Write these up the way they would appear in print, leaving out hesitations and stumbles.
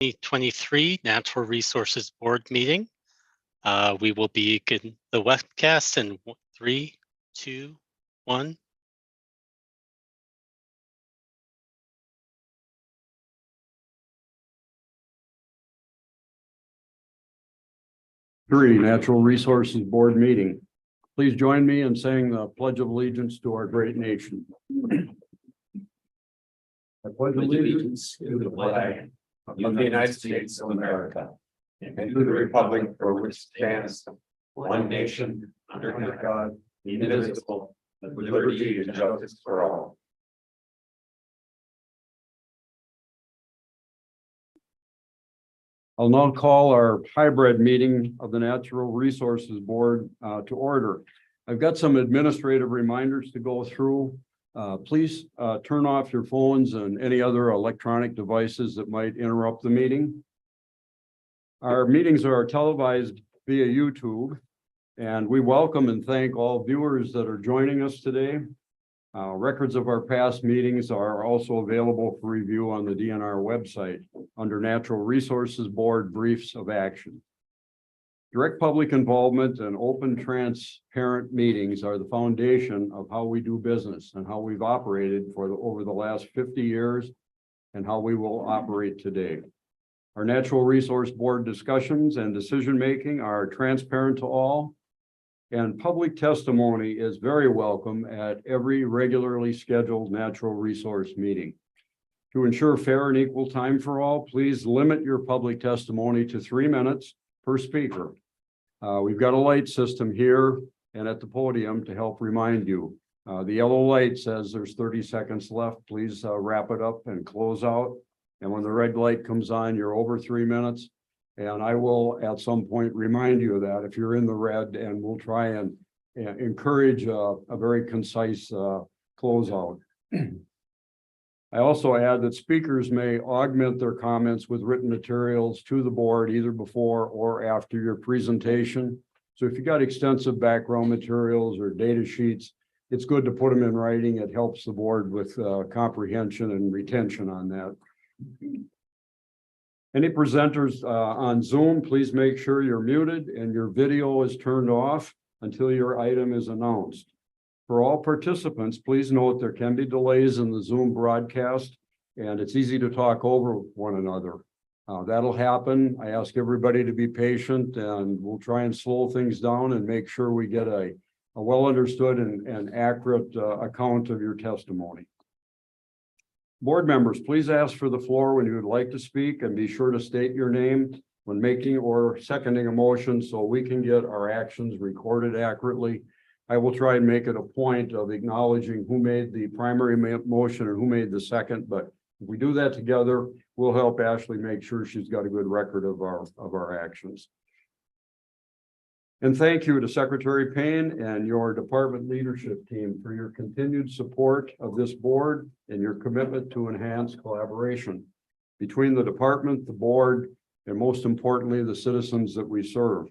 2023 Natural Resources Board meeting. We will begin the webcast in 3, 2, 1. Natural Resources Board meeting. Please join me in saying the Pledge of Allegiance to our great nation. I pledge allegiance to the flag of the United States of America and to the republic for which stands one nation under God, indivisible, with liberty and justice for all. I'll now call our hybrid meeting of the Natural Resources Board to order. I've got some administrative reminders to go through. Please turn off your phones and any other electronic devices that might interrupt the meeting. Our meetings are televised via YouTube, and we welcome and thank all viewers that are joining us today. Records of our past meetings are also available for review on the DNR website under Natural Resources Board Briefs of Action. Direct public involvement and open, transparent meetings are the foundation of how we do business and how we've operated over the last 50 years and how we will operate today. Our Natural Resource Board discussions and decision-making are transparent to all, and public testimony is very welcome at every regularly scheduled natural resource meeting. To ensure fair and equal time for all, please limit your public testimony to 3 minutes per speaker. We've got a light system here and at the podium to help remind you. The yellow light says there's 30 seconds left. Please wrap it up and close out. And when the red light comes on, you're over 3 minutes. And I will at some point remind you of that if you're in the red, and we'll try and encourage a very concise closeout. I also add that speakers may augment their comments with written materials to the board either before or after your presentation. So if you got extensive background materials or data sheets, it's good to put them in writing. It helps the board with comprehension and retention on that. Any presenters on Zoom, please make sure you're muted and your video is turned off until your item is announced. For all participants, please note there can be delays in the Zoom broadcast, and it's easy to talk over one another. That'll happen. I ask everybody to be patient, and we'll try and slow things down and make sure we get a well understood and accurate account of your testimony. Board members, please ask for the floor when you would like to speak, and be sure to state your name when making or seconding a motion so we can get our actions recorded accurately. I will try and make it a point of acknowledging who made the primary motion and who made the second, but if we do that together, we'll help Ashley make sure she's got a good record of our actions. And thank you to Secretary Payne and your department leadership team for your continued support of this board and your commitment to enhance collaboration between the department, the board, and most importantly, the citizens that we serve.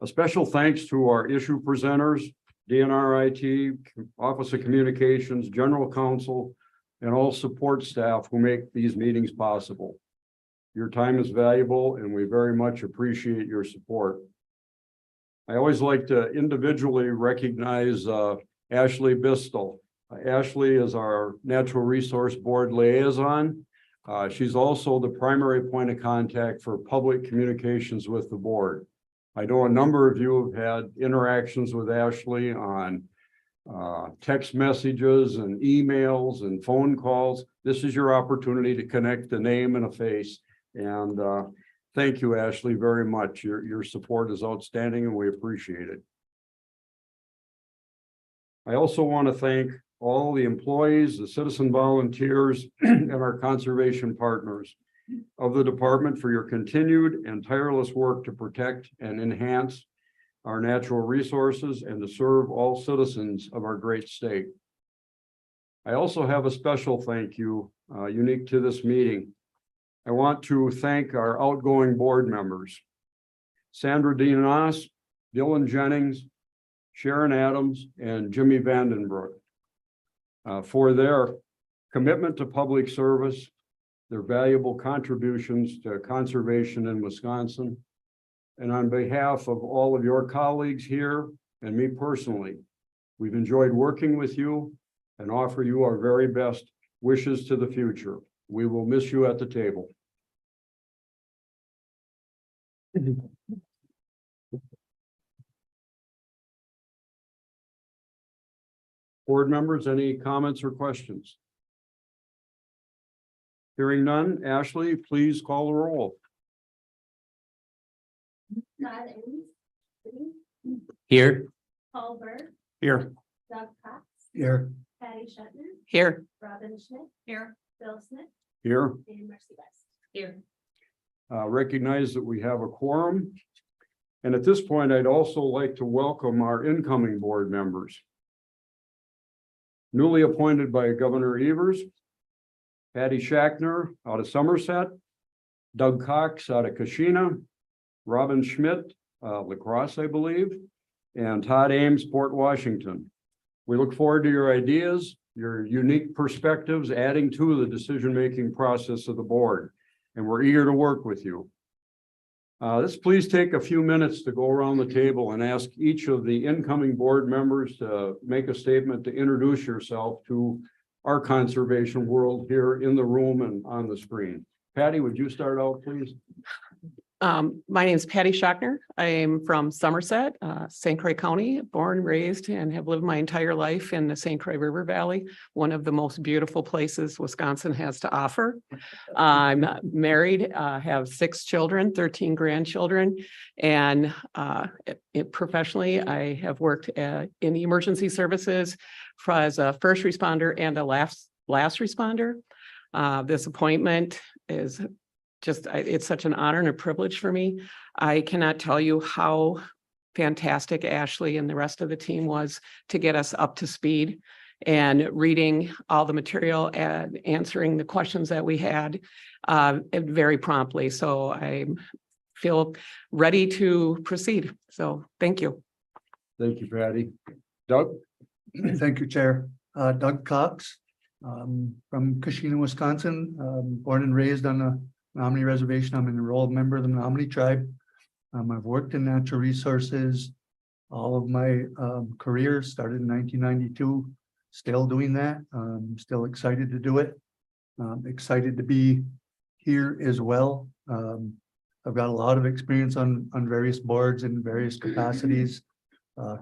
A special thanks to our issue presenters, DNR IT, Office of Communications, General Counsel, and all support staff who make these meetings possible. Your time is valuable, and we very much appreciate your support. I always like to individually recognize Ashley Bistel. Ashley is our Natural Resource Board liaison. She's also the primary point of contact for public communications with the board. I know a number of you have had interactions with Ashley on text messages and emails and phone calls. This is your opportunity to connect a name and a face. And thank you, Ashley, very much. Your support is outstanding, and we appreciate it. I also want to thank all the employees, the citizen volunteers, and our conservation partners of the department for your continued and tireless work to protect and enhance our natural resources and to serve all citizens of our great state. I also have a special thank you unique to this meeting. I want to thank our outgoing board members, Sandra Dinas, Dylan Jennings, Sharon Adams, and Jimmy Vandenbroek, for their commitment to public service, their valuable contributions to conservation in Wisconsin. And on behalf of all of your colleagues here and me personally, we've enjoyed working with you and offer you our very best wishes to the future. We will miss you at the table. Board members, any comments or questions? Hearing none, Ashley, please call the roll. Todd Ames. Here. Paul Berg, Here. Doug Cox, Here. Patty Shetler, Here. Robin Schmidt. Here. Bill Smith Here, and Marcy West. Here. recognize that we have a quorum. And at this point, I'd also like to welcome our incoming board members. Newly appointed by Governor Evers, Patty Schachtner out of Somerset, Doug Cox out of Kashina, Robin Schmidt, La Crosse, I believe, and Todd Ames, Port Washington. We look forward to your ideas, your unique perspectives, adding to the decision-making process of the board, and we're eager to work with you. Let's please take a few minutes to go around the table and ask each of the incoming board members to make a statement to introduce yourself to our conservation world here in the room and on the screen. Patty, would you start out, please? My name is Patty Schachtner. I am from Somerset, St. Croix County, born, raised, and have lived my entire life in the St. Croix River Valley, one of the most beautiful places Wisconsin has to offer. I'm married, have 6 children, 13 grandchildren, and professionally, I have worked in the emergency services as a first responder and a last responder. This appointment is it's such an honor and a privilege for me. I cannot tell you how fantastic Ashley and the rest of the team was to get us up to speed and reading all the material and answering the questions that we had very promptly. So I feel ready to proceed. So thank you. Thank you, Patty. Doug? Thank you, Chair. Doug Cox, from Kashina, Wisconsin, born and raised on the Menominee Reservation. I'm an enrolled member of the Menominee tribe. I've worked in natural resources all of my career, started in 1992, still doing that. Still excited to do it. Excited to be here as well. I've got a lot of experience on various boards in various capacities.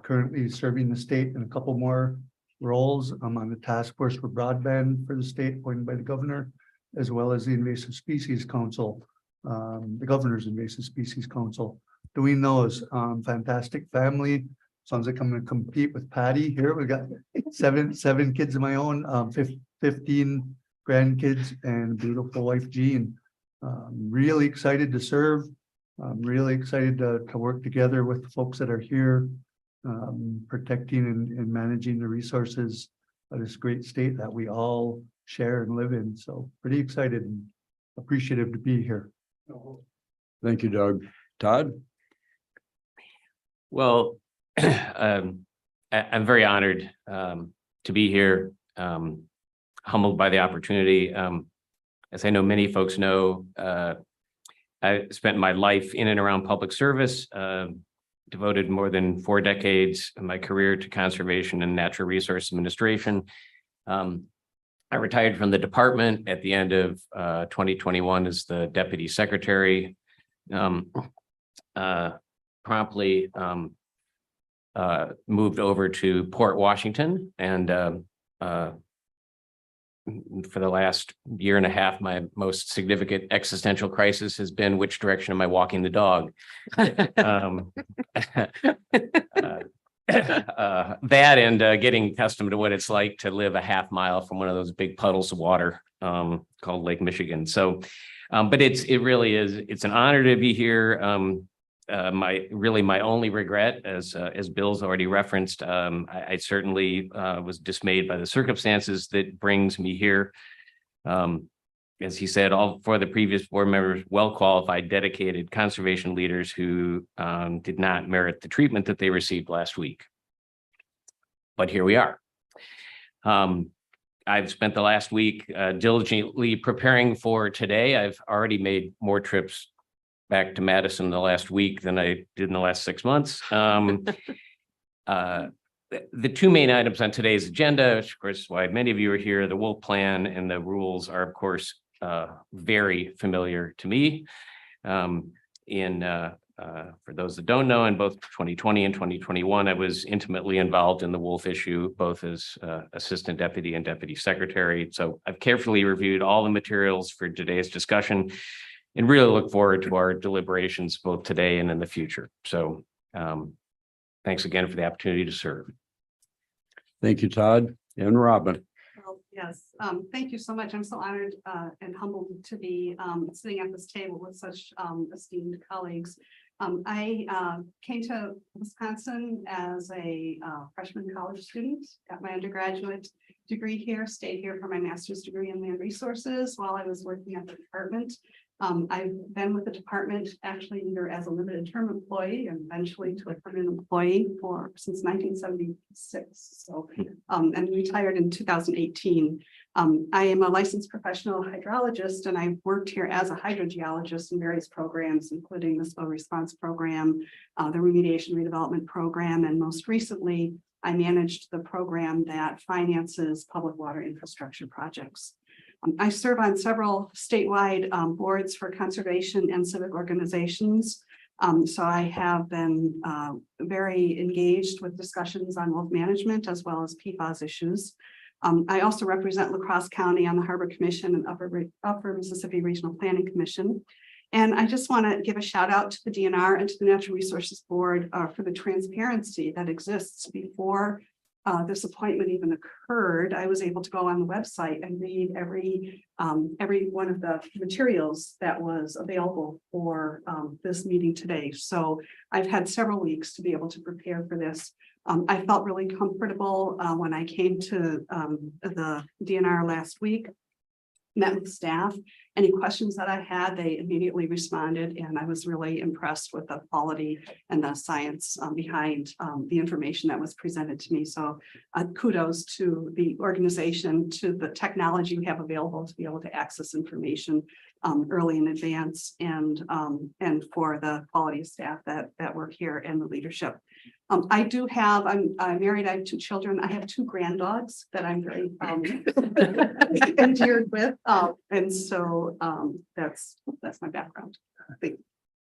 Currently serving the state in a couple more roles. I'm on the task force for broadband for the state appointed by the governor, as well as the Invasive Species Council, the Governor's Invasive Species Council. Doing those, fantastic family. Sounds like I'm going to compete with Patty here. We've got seven kids of my own, 15 grandkids, and a beautiful wife, Jean. Really excited to serve. I'm really excited to work together with the folks that are here, protecting and managing the resources of this great state that we all share and live in. So pretty excited and appreciative to be here. Thank you, Doug. Todd? Well, I'm very honored to be here, humbled by the opportunity. As I know many folks know, I spent my life in and around public service, devoted more than 4 decades of my career to conservation and natural resource administration. I retired from the department at the end of 2021 as the deputy secretary. Promptly moved over to Port Washington, and for the last year and a half, my most significant existential crisis has been which direction am I walking the dog? That and getting accustomed to what it's like to live a half mile from one of those big puddles of water called Lake Michigan. So, but it really is, it's an honor to be here. My only regret, as Bill's already referenced, I certainly was dismayed by the circumstances that brings me here. As he said, all 4 of the previous board members, well-qualified, dedicated conservation leaders who did not merit the treatment that they received last week. But here we are. I've spent the last week diligently preparing for today. I've already made more trips back to Madison the last week than I did in the last 6 months. The two main items on today's agenda, which of course is why many of you are here, the Wolf Plan and the rules are of course very familiar to me. For those that don't know, in both 2020 and 2021, I was intimately involved in the Wolf issue, both as Assistant Deputy and Deputy Secretary. So I've carefully reviewed all the materials for today's discussion and really look forward to our deliberations both today and in the future. So thanks again for the opportunity to serve. Thank you, Todd and Robin. Well, yes, thank you so much. I'm so honored and humbled to be sitting at this table with such esteemed colleagues. I came to Wisconsin as a freshman college student, got my undergraduate degree here, stayed here for my master's degree in land resources while I was working at the department. I've been with the department actually either as a limited term employee and eventually to a permanent employee since 1976. So, and retired in 2018. I am a licensed professional hydrologist and I've worked here as a hydrogeologist in various programs, including the spill response program, the remediation redevelopment program, and most recently, I managed the program that finances public water infrastructure projects. I serve on several statewide boards for conservation and civic organizations. So I have been very engaged with discussions on wolf management as well as PFAS issues. I also represent La Crosse County on the Harbor Commission and Upper Mississippi Regional Planning Commission. And I just want to give a shout out to the DNR and to the Natural Resources Board for the transparency that exists before this appointment even occurred. I was able to go on the website and read every one of the materials that was available for this meeting today. So I've had several weeks to be able to prepare for this. I felt really comfortable when I came to the DNR last week, met with staff. Any questions that I had, they immediately responded, and I was really impressed with the quality and the science behind the information that was presented to me. So kudos to the organization, to the technology we have available to be able to access information early in advance, and for the quality of staff that work here and the leadership. I'm married, I have 2 children. I have 2 granddogs that I'm very endeared with. And so that's my background.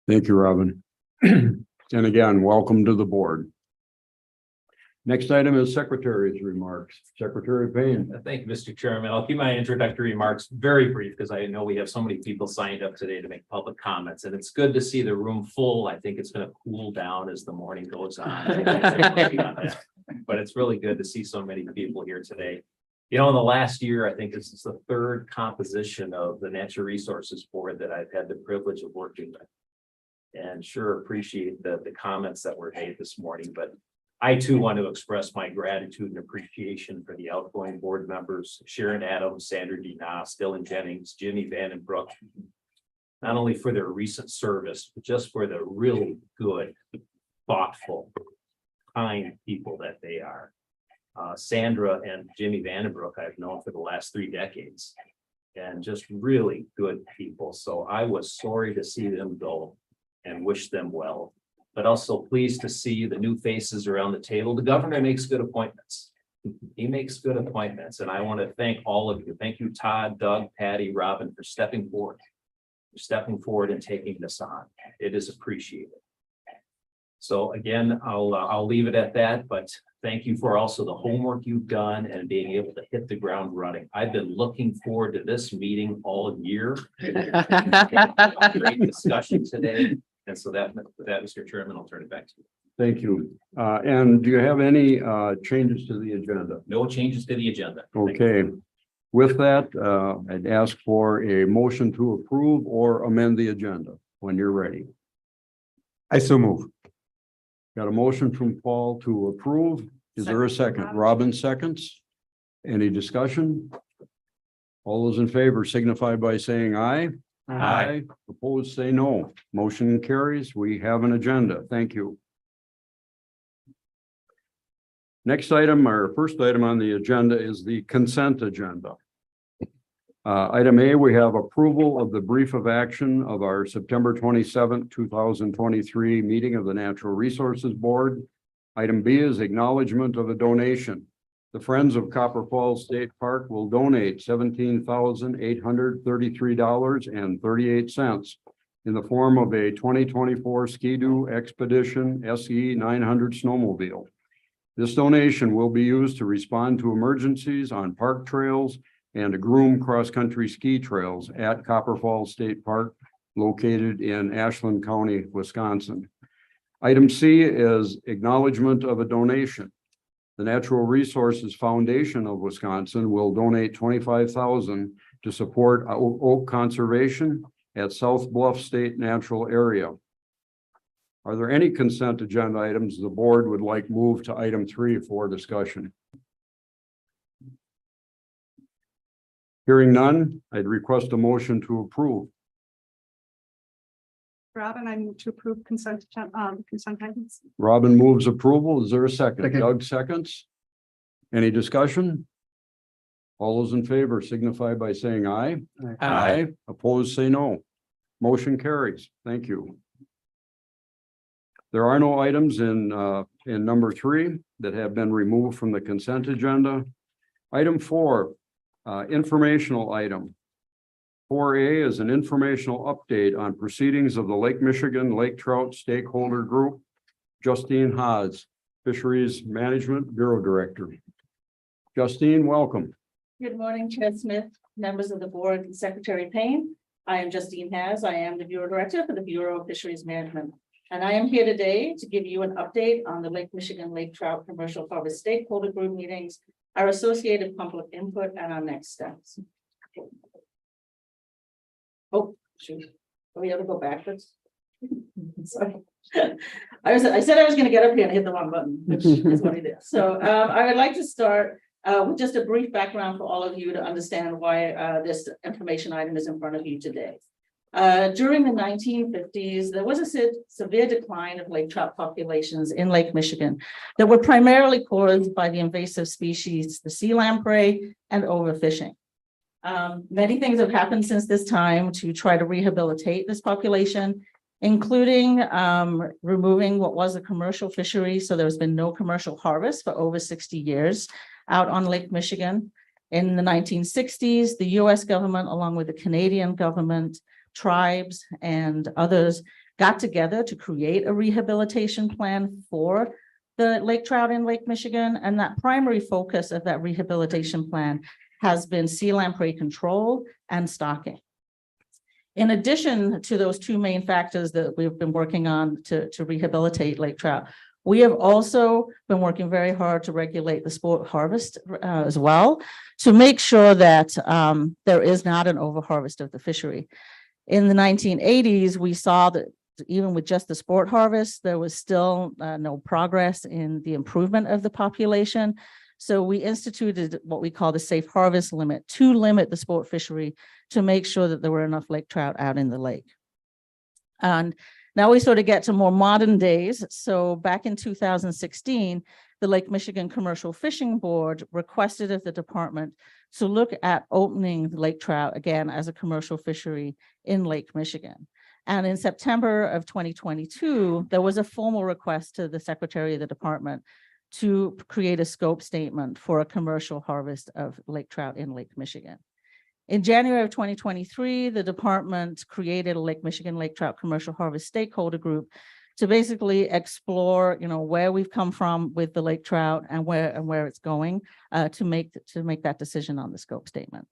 Thank you, Robin. And again, welcome to the board. Next item is Secretary's remarks. Secretary Payne. Thank you, Mr. Chairman. I'll keep my introductory remarks very brief because I know we have so many people signed up today to make public comments, and it's good to see the room full. I think it's going to cool down as the morning goes on. But it's really good to see so many people here today. You know, in the last year, I think this is the 3rd composition of the Natural Resources Board that I've had the privilege of working with. And sure appreciate the comments that were made this morning, but I too want to express my gratitude and appreciation for the outgoing board members, Sharon Adams, Sandra DeNaas, Dylan Jennings, Jimmy Vandenbroek, not only for their recent service, but just for the really good, thoughtful, kind people that they are. Sandra and Jimmy Vandenbroek I've known for the last 3 decades, and just really good people. So I was sorry to see them go and wish them well. But also pleased to see the new faces around the table. The governor makes good appointments. He makes good appointments, and I want to thank all of you. Thank you, Todd, Doug, Patty, Robin, for stepping forward and taking this on. It is appreciated. So again, I'll leave it at that, but thank you for also the homework you've done and being able to hit the ground running. I've been looking forward to this meeting all year. Great discussion today. And so that, Mr. Chairman, I'll turn it back to you. Thank you. And do you have any changes to the agenda? No changes to the agenda. Okay. With that, I'd ask for a motion to approve or amend the agenda when you're ready. I so move. Got a motion from Paul to approve. Is there a second? Robin seconds. Any discussion? All those in favor signify by saying aye. Aye. Opposed, say no. Motion carries. We have an agenda. Thank you. Next item, our first item on the agenda is the consent agenda. Item A, we have approval of the brief of action of our September 27th, 2023 meeting of the Natural Resources Board. Item B is acknowledgement of a donation. The Friends of Copper Falls State Park will donate $17,833.38 in the form of a 2024 Ski-Doo Expedition SE 900 snowmobile. This donation will be used to respond to emergencies on park trails and to groom cross-country ski trails at Copper Falls State Park located in Ashland County, Wisconsin. Item C is acknowledgement of a donation. The Natural Resources Foundation of Wisconsin will donate $25,000 to support oak conservation at South Bluff State Natural Area. Are there any consent agenda items the board would like moved to item 3 for discussion? Hearing none, I'd request a motion to approve. Robin, I move to approve consent items. Robin moves approval. Is there a second? Second. Doug seconds. Any discussion? All those in favor signify by saying aye. Aye. Opposed, say no. Motion carries. Thank you. There are no items in number 3 that have been removed from the consent agenda. Item 4, informational item. 4A is an informational update on proceedings of the Lake Michigan Lake Trout Stakeholder Group. Justine Haas, Fisheries Management Bureau Director. Justine, welcome. Good morning, Chair Smith, members of the board, and Secretary Payne. I am Justine Haas. I am the Bureau Director for the Bureau of Fisheries Management. And I am here today to give you an update on the Lake Michigan Lake Trout Commercial Harvest Stakeholder Group meetings, our associated public input, and our next steps. Oh, shoot. Oh, we have to go backwards. Sorry. I said I was going to get up here and hit the wrong button, which is what I did. So I would like to start with just a brief background for all of you to understand why this information item is in front of you today. During the 1950s, there was a severe decline of lake trout populations in Lake Michigan that were primarily caused by the invasive species, the sea lamprey, and overfishing. Many things have happened since this time to try to rehabilitate this population, including removing what was a commercial fishery. So there's been no commercial harvest for over 60 years out on Lake Michigan. In the 1960s, the US government, along with the Canadian government, tribes, and others got together to create a rehabilitation plan for the lake trout in Lake Michigan. And that primary focus of that rehabilitation plan has been sea lamprey control and stocking. In addition to those two main factors that we've been working on to rehabilitate lake trout, we have also been working very hard to regulate the sport harvest as well, to make sure that there is not an overharvest of the fishery. In the 1980s, we saw that even with just the sport harvest, there was still no progress in the improvement of the population. So we instituted what we call the safe harvest limit to limit the sport fishery to make sure that there were enough lake trout out in the lake. And now we sort of get to more modern days. So back in 2016, the Lake Michigan Commercial Fishing Board requested of the department to look at opening the lake trout again as a commercial fishery in Lake Michigan. And in September of 2022, there was a formal request to the Secretary of the Department to create a scope statement for a commercial harvest of lake trout in Lake Michigan. In January of 2023, the department created a Lake Michigan Lake Trout Commercial Harvest Stakeholder Group to basically explore, where we've come from with the lake trout and where it's going to make that decision on the scope statement.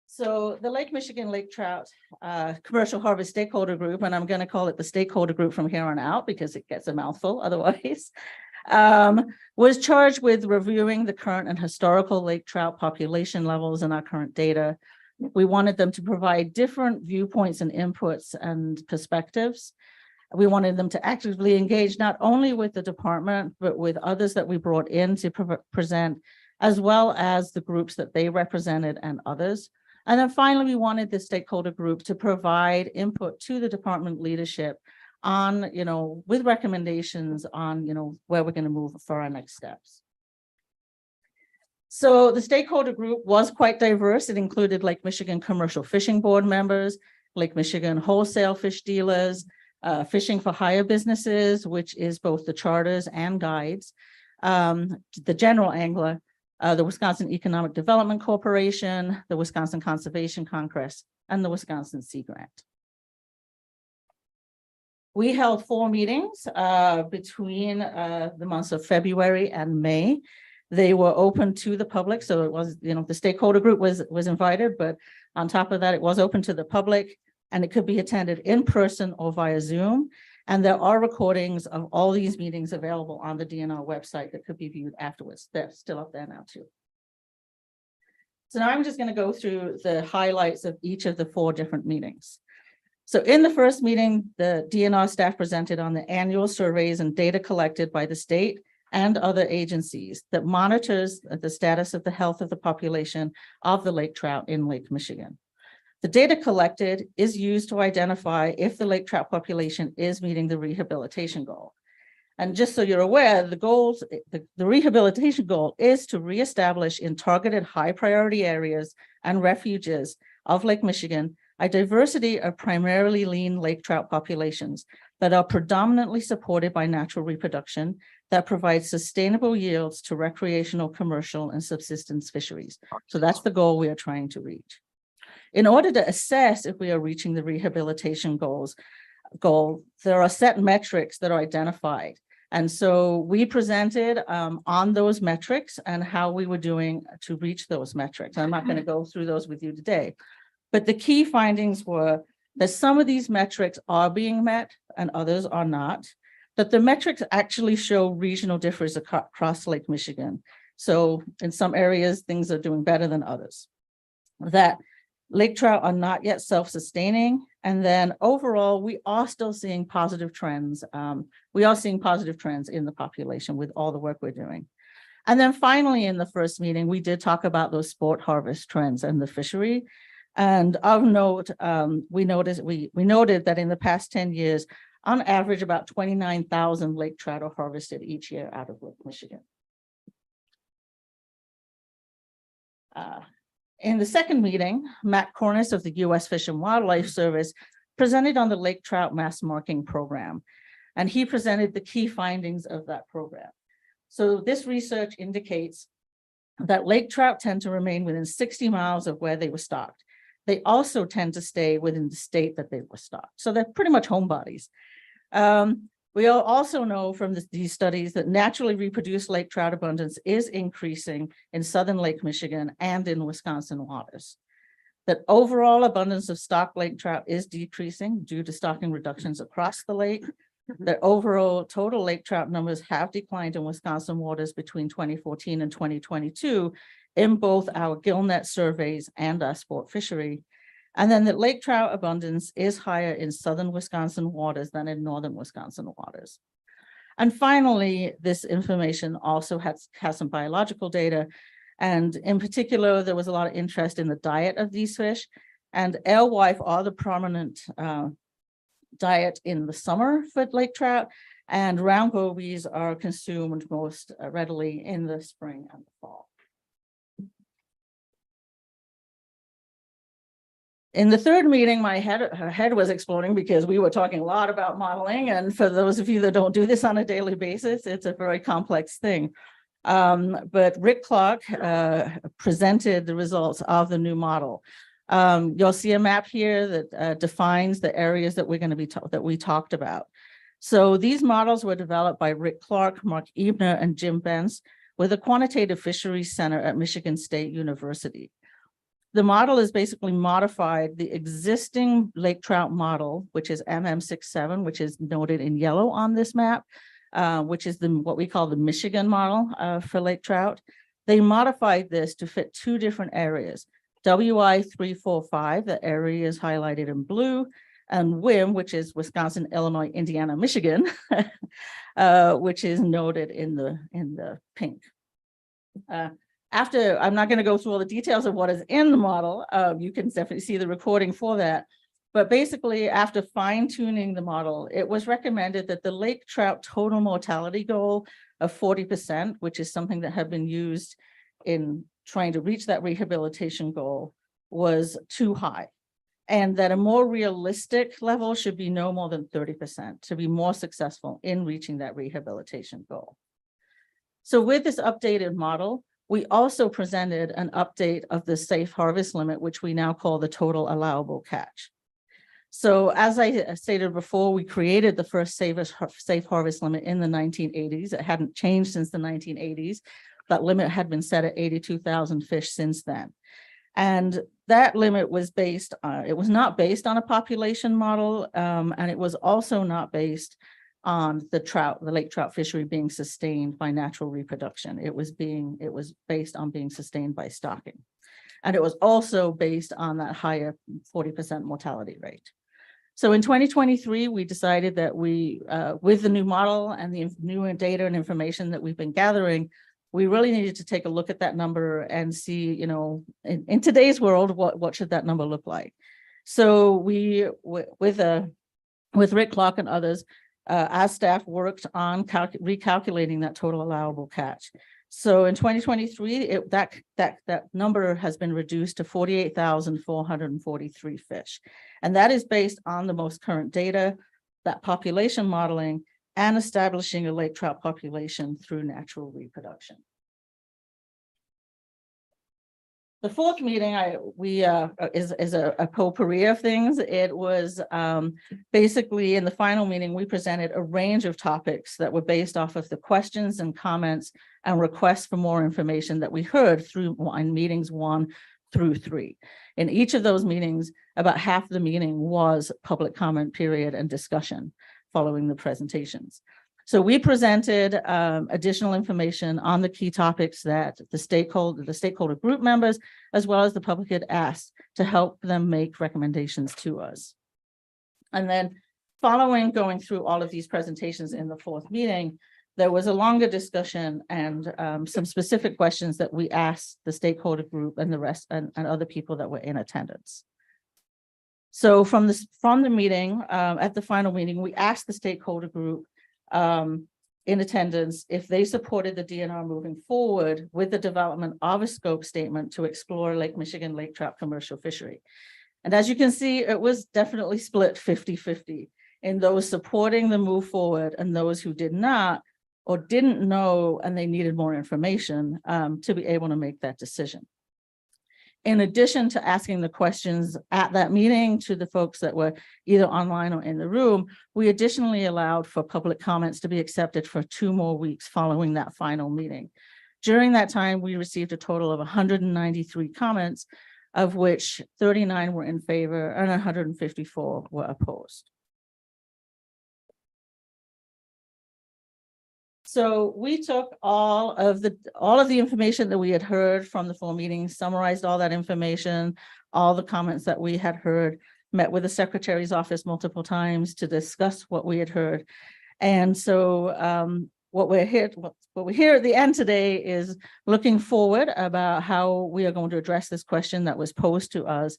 So the Lake Michigan Lake Trout Commercial Harvest Stakeholder Group, and I'm going to call it the stakeholder group from here on out because it gets a mouthful otherwise, was charged with reviewing the current and historical lake trout population levels in our current data. We wanted them to provide different viewpoints and inputs and perspectives. We wanted them to actively engage not only with the department, but with others that we brought in to present, as well as the groups that they represented and others. And then finally, we wanted the stakeholder group to provide input to the department leadership on, with recommendations on, where we're going to move for our next steps. So the stakeholder group was quite diverse. It included Lake Michigan Commercial Fishing Board members, Lake Michigan wholesale fish dealers, Fishing for Hire businesses, which is both the charters and guides, the general angler, the Wisconsin Economic Development Corporation, the Wisconsin Conservation Congress, and the Wisconsin Sea Grant. We held 4 meetings between the months of February and May. They were open to the public, so it was, the stakeholder group was invited, but on top of that, it was open to the public, and it could be attended in person or via Zoom. And there are recordings of all these meetings available on the DNR website that could be viewed afterwards. They're still up there now too. So now I'm just going to go through the highlights of each of the 4 different meetings. So in the first meeting, the DNR staff presented on the annual surveys and data collected by the state and other agencies that monitors the status of the health of the population of the lake trout in Lake Michigan. The data collected is used to identify if the lake trout population is meeting the rehabilitation goal. And just so you're aware, the rehabilitation goal is to reestablish in targeted high priority areas and refuges of Lake Michigan a diversity of primarily lean lake trout populations that are predominantly supported by natural reproduction that provide sustainable yields to recreational, commercial, and subsistence fisheries. So that's the goal we are trying to reach. In order to assess if we are reaching the rehabilitation goal, there are set metrics that are identified. And so we presented on those metrics and how we were doing to reach those metrics. I'm not going to go through those with you today, but the key findings were that some of these metrics are being met and others are not, that the metrics actually show regional differences across Lake Michigan. So in some areas, things are doing better than others. That lake trout are not yet self-sustaining. And then overall, we are still seeing positive trends. We are seeing positive trends in the population with all the work we're doing. And then finally, in the first meeting, we did talk about those sport harvest trends and the fishery. And of note, we noted that in the past 10 years, on average, about 29,000 lake trout are harvested each year out of Lake Michigan. In the second meeting, Matt Cornish of the U.S. Fish and Wildlife Service presented on the lake trout mass marking program, and he presented the key findings of that program. So this research indicates that lake trout tend to remain within 60 miles of where they were stocked. They also tend to stay within the state that they were stocked. So they're pretty much homebodies. We also know from these studies that naturally reproduced lake trout abundance is increasing in southern Lake Michigan and in Wisconsin waters. That overall abundance of stocked lake trout is decreasing due to stocking reductions across the lake. That overall total lake trout numbers have declined in Wisconsin waters between 2014 and 2022 in both our gillnet surveys and our sport fishery. And then that lake trout abundance is higher in southern Wisconsin waters than in northern Wisconsin waters. And finally, this information also has some biological data. And in particular, there was a lot of interest in the diet of these fish. And alewife are the prominent diet in the summer for lake trout, and round gobies are consumed most readily in the spring and the fall. In the third meeting, my head was exploding because we were talking a lot about modeling. And for those of you that don't do this on a daily basis, it's a very complex thing. But Rick Clark presented the results of the new model. You'll see a map here that defines the areas that we're going to be that we talked about. So these models were developed by Rick Clark, Mark Ebner, and Jim Bentz with the Quantitative Fisheries Center at Michigan State University. The model is basically modified the existing lake trout model, which is MM67, which is noted in yellow on this map, which is what we call the Michigan model for lake trout. They modified this to fit 2 different areas, WI 345, the area is highlighted in blue, and WIM, which is Wisconsin, Illinois, Indiana, Michigan, which is noted in the pink. I'm not going to go through all the details of what is in the model. You can definitely see the recording for that. But basically, after fine tuning the model, it was recommended that the lake trout total mortality goal of 40%, which is something that had been used in trying to reach that rehabilitation goal, was too high. And that a more realistic level should be no more than 30% to be more successful in reaching that rehabilitation goal. So with this updated model, we also presented an update of the safe harvest limit, which we now call the total allowable catch. So as I stated before, we created the first safe harvest limit in the 1980s. It hadn't changed since the 1980s. That limit had been set at 82,000 fish since then. And that limit was based on, it was not based on a population model, and it was also not based on the lake trout fishery being sustained by natural reproduction. It was based on being sustained by stocking. And it was also based on that higher 40% mortality rate. So in 2023, we decided that we, with the new model and the new data and information that we've been gathering, we really needed to take a look at that number and see, you know, in today's world, what should that number look like? So we, with Rick Clark and others, our staff worked on recalculating that total allowable catch. So in 2023, that number has been reduced to 48,443 fish. And that is based on the most current data, that population modeling, and establishing a lake trout population through natural reproduction. The fourth meeting is a potpourri of things. It was basically in the final meeting, we presented a range of topics that were based off of the questions and comments and requests for more information that we heard through in meetings 1 through 3. In each of those meetings, about half the meeting was public comment period and discussion following the presentations. So we presented additional information on the key topics that the stakeholder group members, as well as the public, had asked to help them make recommendations to us. And then following going through all of these presentations in the fourth meeting, there was a longer discussion and some specific questions that we asked the stakeholder group and the rest and other people that were in attendance. So from the meeting, at the final meeting, we asked the stakeholder group in attendance if they supported the DNR moving forward with the development of a scope statement to explore Lake Michigan lake trout commercial fishery. And as you can see, it was definitely split 50-50 in those supporting the move forward and those who did not or didn't know and they needed more information to be able to make that decision. In addition to asking the questions at that meeting to the folks that were either online or in the room, we additionally allowed for public comments to be accepted for 2 more weeks following that final meeting. During that time, we received a total of 193 comments, of which 39 were in favor and 154 were opposed. So we took all of the information that we had heard from the 4 meetings, summarized all that information, all the comments that we had heard, met with the secretary's office multiple times to discuss what we had heard. And so what we're here at the end today is looking forward about how we are going to address this question that was posed to us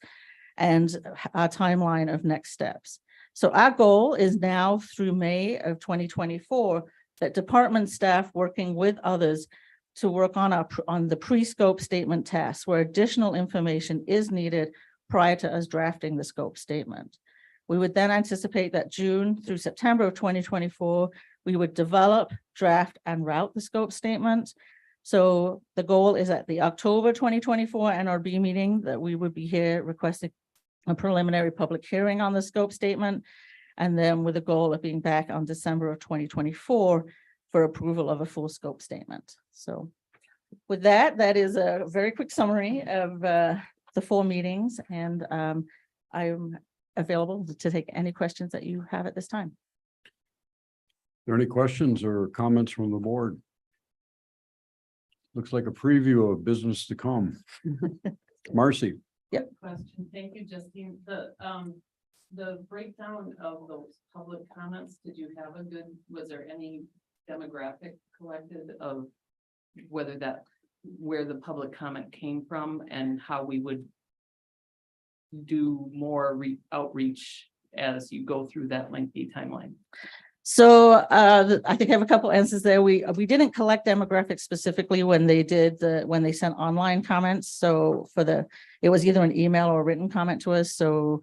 and our timeline of next steps. So our goal is now through May of 2024 that department staff working with others to work on the pre-scope statement tasks where additional information is needed prior to us drafting the scope statement. We would then anticipate that June through September of 2024, we would develop, draft, and route the scope statement. So the goal is at the October 2024 NRB meeting that we would be here requesting a preliminary public hearing on the scope statement. And then with the goal of being back on December of 2024 for approval of a full scope statement. So with that, that is a very quick summary of the 4 meetings, and I'm available to take any questions that you have at this time. Are there any questions or comments from the board? Looks like a preview of business to come. Marcy. Yep. Question. Thank you, Justine. The breakdown of those public comments, was there any demographic collected of where the public comment came from and how we would do more outreach as you go through that lengthy timeline? So I think I have a couple answers there. We didn't collect demographics specifically when they sent online comments. So it was either an email or a written comment to us. So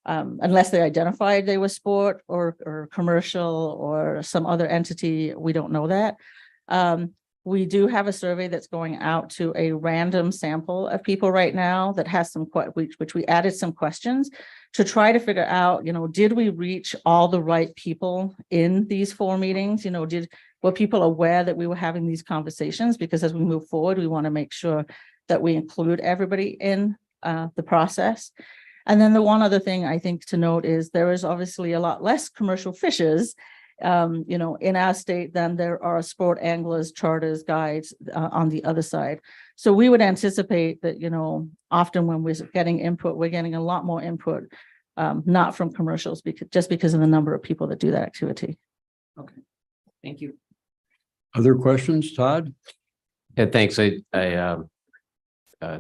unless they identified they were sport or commercial or some other entity, we don't know that. We do have a survey that's going out to a random sample of people right now that has which we added some questions to try to figure out, did we reach all the right people in these 4 meetings? Were people aware that we were having these conversations? Because as we move forward, we want to make sure that we include everybody in the process. And then the one other thing I think to note is there is obviously a lot less commercial fishers in our state than there are sport anglers, charters, guides on the other side. So we would anticipate that, often when we're getting input, we're getting a lot more input, not from commercials, because of the number of people that do that activity. Okay, thank you. Other questions, Todd? Yeah, thanks. I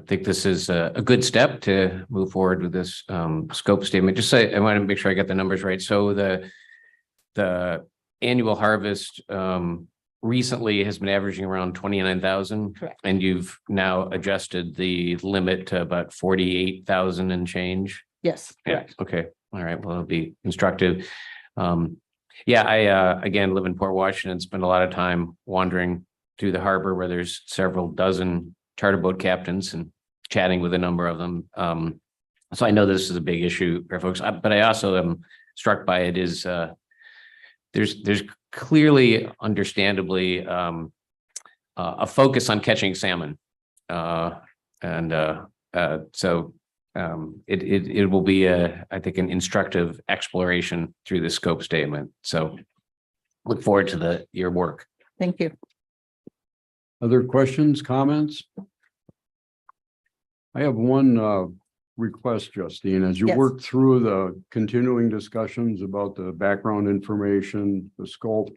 think this is a good step to move forward with this scope statement. I want to make sure I get the numbers right. So the annual harvest recently has been averaging around 29,000. Correct. And you've now adjusted the limit to about 48,000 and change. Yes. Yeah. Correct. Okay. All right. Well, it'll be instructive. I again live in Port Washington, spend a lot of time wandering through the harbor where there's several dozen charter boat captains and chatting with a number of them. So I know this is a big issue for folks, but I also am struck by it is there's clearly, understandably, a focus on catching salmon, so it will be I think an instructive exploration through the scope statement. So look forward to your work. Thank you. Other questions, comments? I have one request, Justine, as you Yes. work through the continuing discussions about the background information, the scope,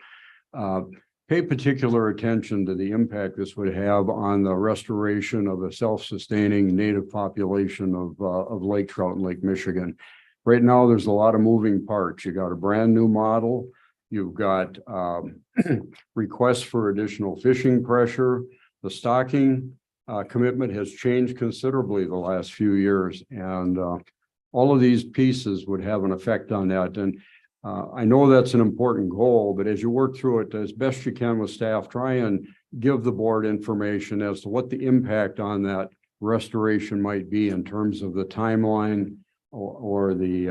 pay particular attention to the impact this would have on the restoration of a self-sustaining native population of lake trout in Lake Michigan. Right now, there's a lot of moving parts. You got a brand new model. You've got requests for additional fishing pressure. The stocking commitment has changed considerably the last few years, and all of these pieces would have an effect on that. And I know that's an important goal, but as you work through it as best you can with staff, try and give the board information as to what the impact on that restoration might be in terms of the timeline or the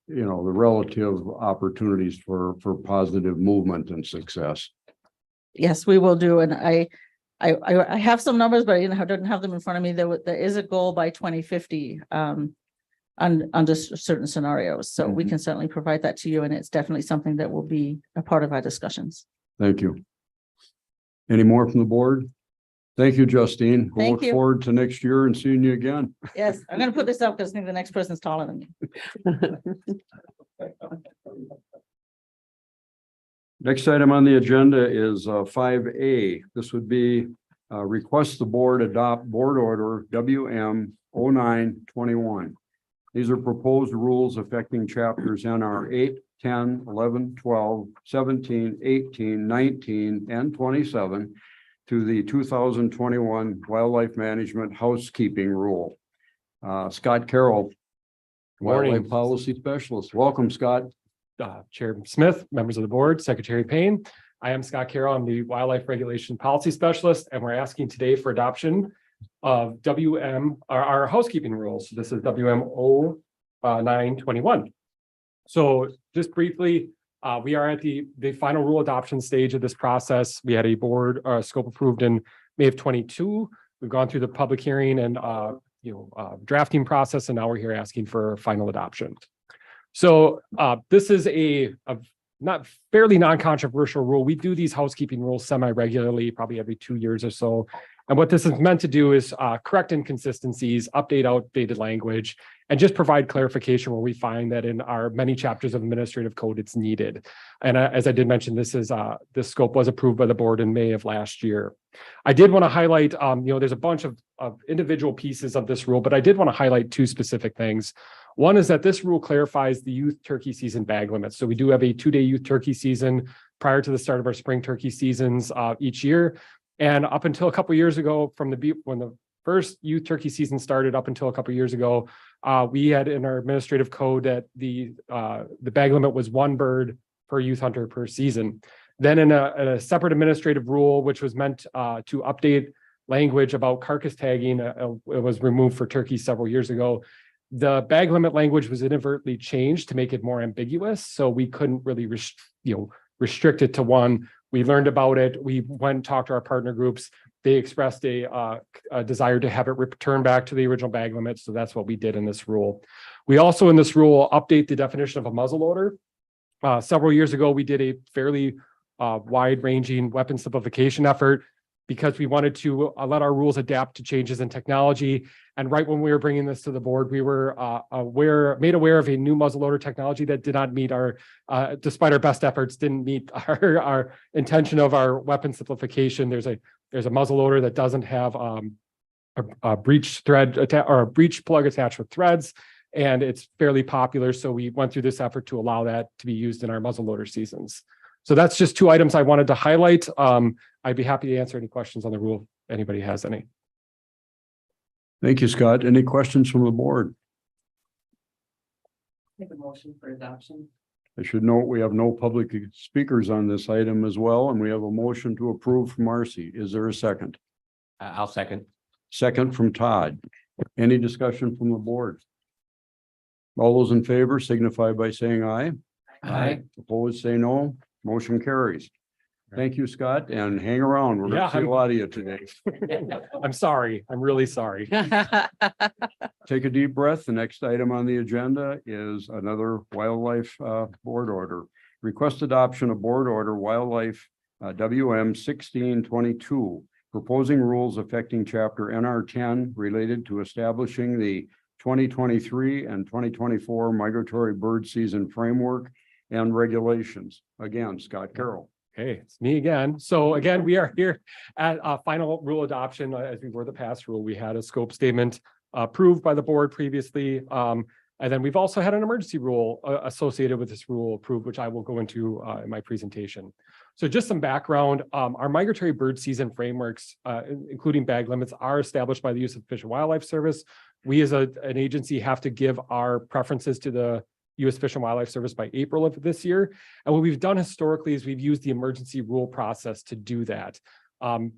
the relative opportunities for positive movement and success. Yes, we will do. And I have some numbers, but I don't have them in front of me. There is a goal by 2050 under certain scenarios. So we can certainly provide that to you. And it's definitely something that will be a part of our discussions. Thank you. Any more from the board? Thank you, Justine. We'll Thank look you. forward to next year and seeing you again. Yes, I'm going to put this up because I think the next person's taller than me. Next item on the agenda is 5A. This would be request the board adopt board order WM 0921. These are proposed rules affecting chapters NR 8, 10, 11, 12, 17, 18, 19, and 27 to the 2021 Wildlife Management Housekeeping Rule. Scott Carroll, Morning. Wildlife Policy Specialist. Welcome, Scott. Chair Smith, members of the board, Secretary Payne. I am Scott Carroll. I'm the Wildlife Regulation Policy Specialist, and we're asking today for adoption of our housekeeping rules. This is WM 0921. So just briefly, we are at the final rule adoption stage of this process. We had a board scope approved in May of 22. We've gone through the public hearing and drafting process, and now we're here asking for final adoption. So this is a not fairly non-controversial rule. We do these housekeeping rules semi-regularly, probably every 2 years or so. And what this is meant to do is correct inconsistencies, update outdated language, and just provide clarification where we find that in our many chapters of administrative code, it's needed. And as I did mention, this scope was approved by the board in May of last year. I did want to highlight, there's a bunch of individual pieces of this rule, but I did want to highlight two specific things. One is that this rule clarifies the youth turkey season bag limits. So we do have a 2-day youth turkey season prior to the start of our spring turkey seasons each year. And up until a couple of years ago, when the first youth turkey season started up until a couple of years ago, we had in our administrative code that the bag limit was 1 bird per youth hunter per season. Then in a separate administrative rule, which was meant to update language about carcass tagging, it was removed for turkeys several years ago. The bag limit language was inadvertently changed to make it more ambiguous, so we couldn't really restrict it to 1. We learned about it. We went and talked to our partner groups. They expressed a desire to have it returned back to the original bag limit, so that's what we did in this rule. We also in this rule update the definition of a muzzleloader. Several years ago, we did a fairly wide-ranging weapon simplification effort because we wanted to let our rules adapt to changes in technology. And right when we were bringing this to the board, we were made aware of a new muzzleloader technology that did not meet despite our best efforts, didn't meet our intention of our weapon simplification. There's a muzzleloader that doesn't have a breech thread or a breech plug attached with threads, and it's fairly popular. So we went through this effort to allow that to be used in our muzzleloader seasons. So that's just 2 items I wanted to highlight. I'd be happy to answer any questions on the rule if anybody has any. Thank you, Scott. Any questions from the board? Make a motion for adoption. I should note we have no public speakers on this item as well, and we have a motion to approve from Marcy. Is there a second? I'll second. Second from Todd. Any discussion from the board? All those in favor signify by saying aye. Aye. Opposed, say no. Motion carries. Thank you, Scott, and hang around. We're Yeah, gonna see a lot of you today. I'm sorry. I'm really sorry. Take a deep breath. The next item on the agenda is another wildlife board order. Request adoption of board order wildlife WM 1622, proposing rules affecting chapter NR 10 related to establishing the 2023 and 2024 migratory bird season framework and regulations. Again, Scott Carroll. Hey, it's me again. So again, we are here at final rule adoption. As we were the past rule, we had a scope statement approved by the board previously. And then we've also had an emergency rule associated with this rule approved, which I will go into in my presentation. So just some background, our migratory bird season frameworks, including bag limits, are established by the U.S. Fish and Wildlife Service. We as an agency have to give our preferences to the U.S. Fish and Wildlife Service by April of this year. And what we've done historically is we've used the emergency rule process to do that.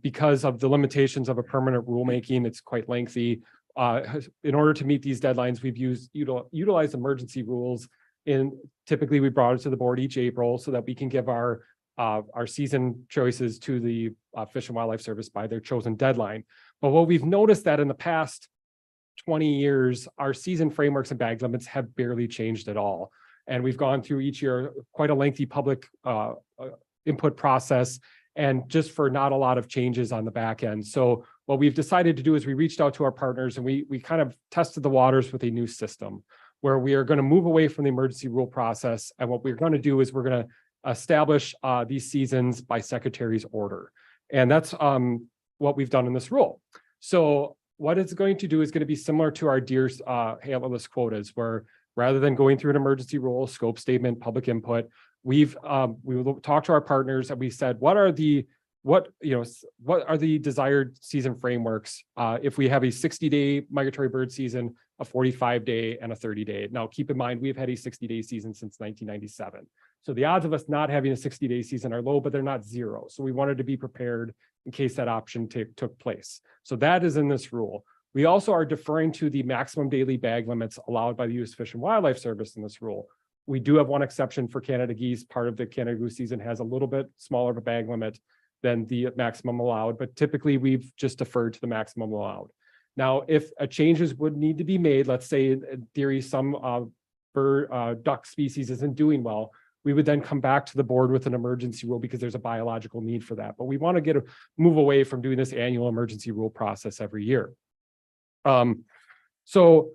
Because of the limitations of a permanent rulemaking, it's quite lengthy. In order to meet these deadlines, we've utilized emergency rules. And typically we brought it to the board each April so that we can give our season choices to the Fish and Wildlife Service by their chosen deadline. But what we've noticed that in the past 20 years, our season frameworks and bag limits have barely changed at all. And we've gone through each year quite a lengthy public input process, and just for not a lot of changes on the back end. So what we've decided to do is we reached out to our partners and we kind of tested the waters with a new system where we are going to move away from the emergency rule process. And what we're going to do is we're going to establish these seasons by secretary's order. And that's what we've done in this rule. So what it's going to do is going to be similar to our deer antlerless quotas, where rather than going through an emergency rule, scope statement, public input, we will talk to our partners and we said, what are the desired season frameworks if we have a 60-day migratory bird season, a 45-day, and a 30-day. Now, keep in mind, we've had a 60-day season since 1997. So the odds of us not having a 60-day season are low, but they're not zero. So we wanted to be prepared in case that option took place. So that is in this rule. We also are deferring to the maximum daily bag limits allowed by the U.S. Fish and Wildlife Service in this rule. We do have one exception for Canada geese. Part of the Canada goose season has a little bit smaller of a bag limit than the maximum allowed, but typically we've just deferred to the maximum allowed. Now, if changes would need to be made, let's say in theory some duck species isn't doing well, we would then come back to the board with an emergency rule because there's a biological need for that. But we want to move away from doing this annual emergency rule process every year. So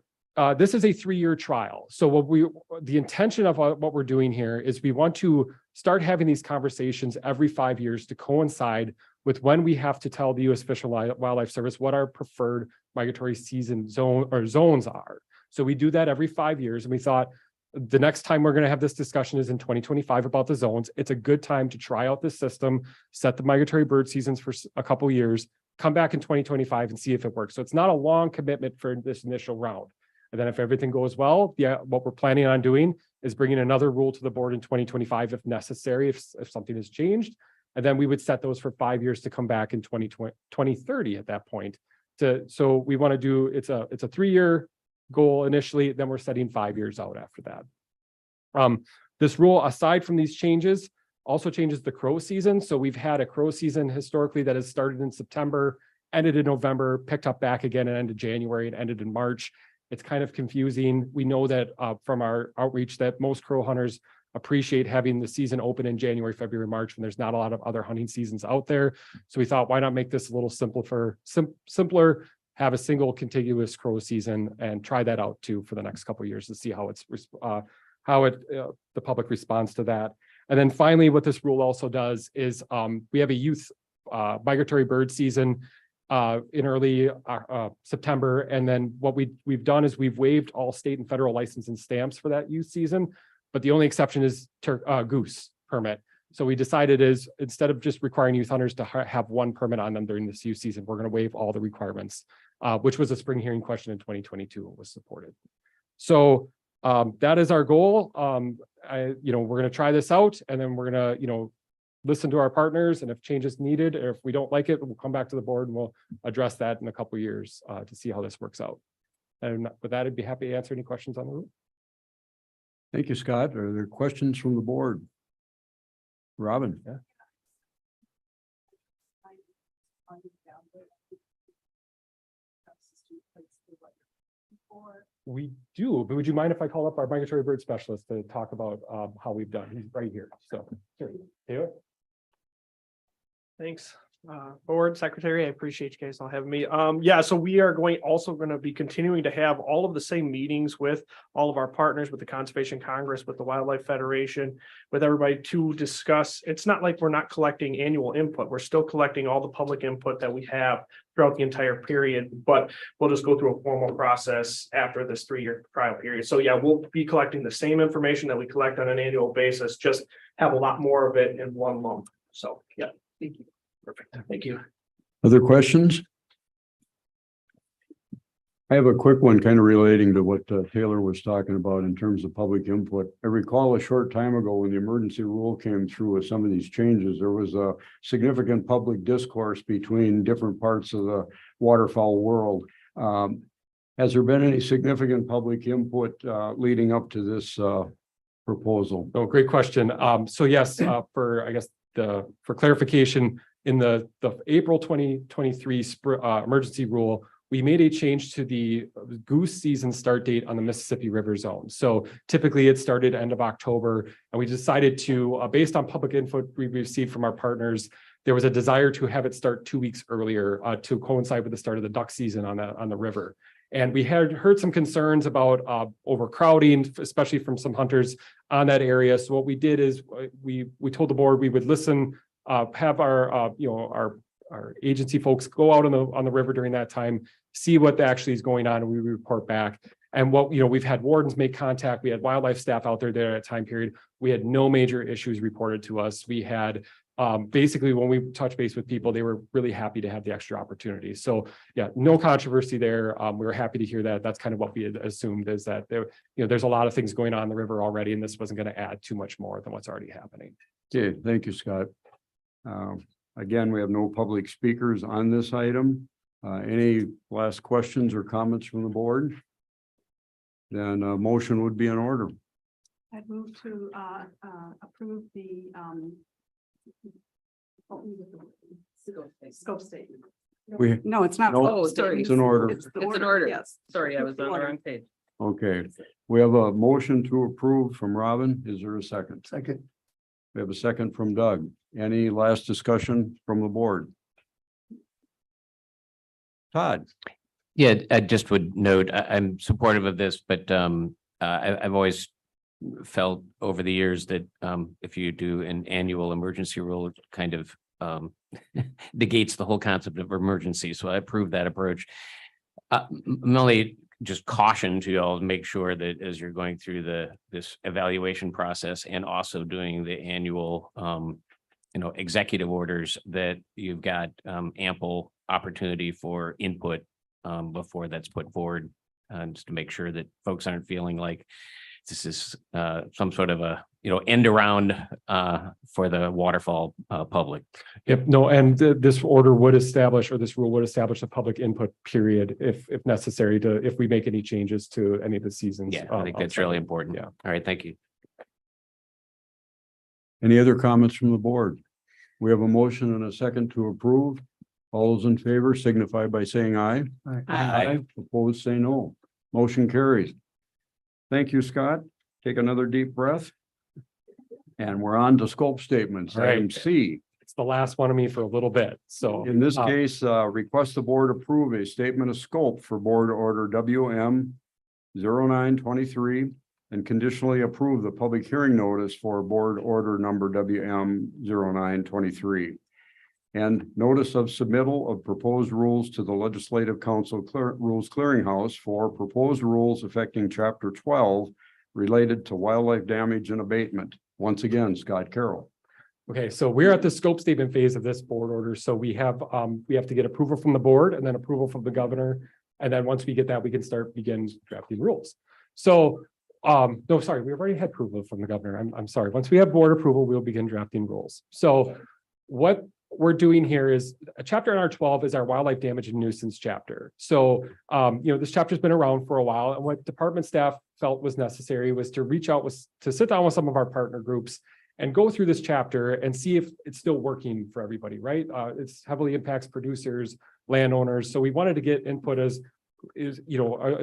this is a 3-year trial. So the intention of what we're doing here is we want to start having these conversations every 5 years to coincide with when we have to tell the U.S. Fish and Wildlife Service what our preferred migratory season zones are. So we do that every 5 years, and we thought the next time we're going to have this discussion is in 2025 about the zones. It's a good time to try out this system, set the migratory bird seasons for a couple of years, come back in 2025 and see if it works. So it's not a long commitment for this initial round. And then if everything goes well, what we're planning on doing is bringing another rule to the board in 2025 if necessary, if something has changed. And then we would set those for 5 years to come back in 2030 at that point. So we want to do, it's a 3-year goal initially, then we're setting 5 years out after that. This rule, aside from these changes, also changes the crow season. So we've had a crow season historically that has started in September, ended in November, picked up back again and ended January and ended in March. It's kind of confusing. We know that from our outreach that most crow hunters appreciate having the season open in January, February, March when there's not a lot of other hunting seasons out there. So we thought, why not make this a little simpler, have a single contiguous crow season and try that out too for the next couple of years to see how the public responds to that. And then finally, what this rule also does is we have a youth migratory bird season in early September. And then what we've done is we've waived all state and federal license and stamps for that youth season. But the only exception is goose permit. So we decided is instead of just requiring youth hunters to have one permit on them during this youth season, we're going to waive all the requirements, which was a spring hearing question in 2022 and was supported. So that is our goal. We're going to try this out and then we're going to, listen to our partners, and if changes needed, or if we don't like it, we'll come back to the board and we'll address that in a couple of years to see how this works out. And with that, I'd be happy to answer any questions on the rule. Thank you, Scott. Are there questions from the board? Robin? Yeah. We do, but would you mind if I call up our migratory bird specialist to talk about how we've done? He's right here. So, Taylor. Thanks, board secretary. I appreciate you guys all having me. So we are also going to be continuing to have all of the same meetings with all of our partners, with the Conservation Congress, with the Wildlife Federation, with everybody to discuss. It's not like we're not collecting annual input. We're still collecting all the public input that we have throughout the entire period, but we'll just go through a formal process after this 3-year trial period. So yeah, we'll be collecting the same information that we collect on an annual basis, just have a lot more of it in one lump. So yeah. Thank you. Perfect. Thank you. Other questions? I have a quick one kind of relating to what Taylor was talking about in terms of public input. I recall a short time ago when the emergency rule came through with some of these changes, there was a significant public discourse between different parts of the waterfowl world. Has there been any significant public input leading up to this proposal? Oh, great question. So yes, for clarification, in the April 2023 emergency rule, we made a change to the goose season start date on the Mississippi River zone. So typically it started end of October, and we decided to, based on public input we received from our partners, there was a desire to have it start 2 weeks earlier to coincide with the start of the duck season on the river. And we had heard some concerns about overcrowding, especially from some hunters on that area. So what we did is we told the board we would listen, have our agency folks go out on the river during that time, see what actually is going on, and we report back. And we've had wardens make contact. We had wildlife staff out there at that time period. We had no major issues reported to us. We had basically when we touched base with people, they were really happy to have the extra opportunity. So yeah, no controversy there. We were happy to hear that. That's kind of what we had assumed, is that there's a lot of things going on in the river already, and this wasn't going to add too much more than what's already happening. Okay, thank you, Scott. Again, we have no public speakers on this item. Any last questions or comments from the board? Then a motion would be in order. I'd move to approve the scope statement. No, it's not. No, sorry. it's in order. It's It's an order. Yes. Sorry, I was on the wrong page. Okay, we have a motion to approve from Robin. Is there a second? Second. We have a second from Doug. Any last discussion from the board? Todd? Yeah, I just would note, I'm supportive of this, but I've always felt over the years that if you do an annual emergency rule, it kind of negates the whole concept of emergency. So I approve that approach. I'm only just caution to you all to make sure that as you're going through this evaluation process and also doing the annual executive orders, that you've got ample opportunity for input before that's put forward, just to make sure that folks aren't feeling like this is some sort of a end around for the waterfall public. Yep, no, and this order would establish, or this rule would establish a public input period if necessary if we make any changes to any of the seasons. Yeah, I think that's really important. Yeah. All right, thank you. Any other comments from the board? We have a motion and a second to approve. All those in favor signify by saying aye. Aye. Opposed, say no. Motion carries. Thank you, Scott. Take another deep breath. And we're on to scope statements, All right. item C. It's the last one of me for a little bit, so. In this case, request the board approve a statement of scope for board order WM 0923 and conditionally approve the public hearing notice for board order number WM 0923. And notice of submittal of proposed rules to the Legislative Council Rules Clearinghouse for proposed rules affecting Chapter 12 related to wildlife damage and abatement. Once again, Scott Carroll. Okay, so we're at the scope statement phase of this board order. So we have to get approval from the board and then approval from the governor. And then once we get that, we can begin drafting rules. So, no, sorry, we've already had approval from the governor. I'm sorry. Once we have board approval, we'll begin drafting rules. So what we're doing here is chapter NR12 is our wildlife damage and nuisance chapter. So, this chapter's been around for a while, and what department staff felt was necessary was to reach out to sit down with some of our partner groups and go through this chapter and see if it's still working for everybody, right? It's heavily impacts producers, landowners. So we wanted to get input is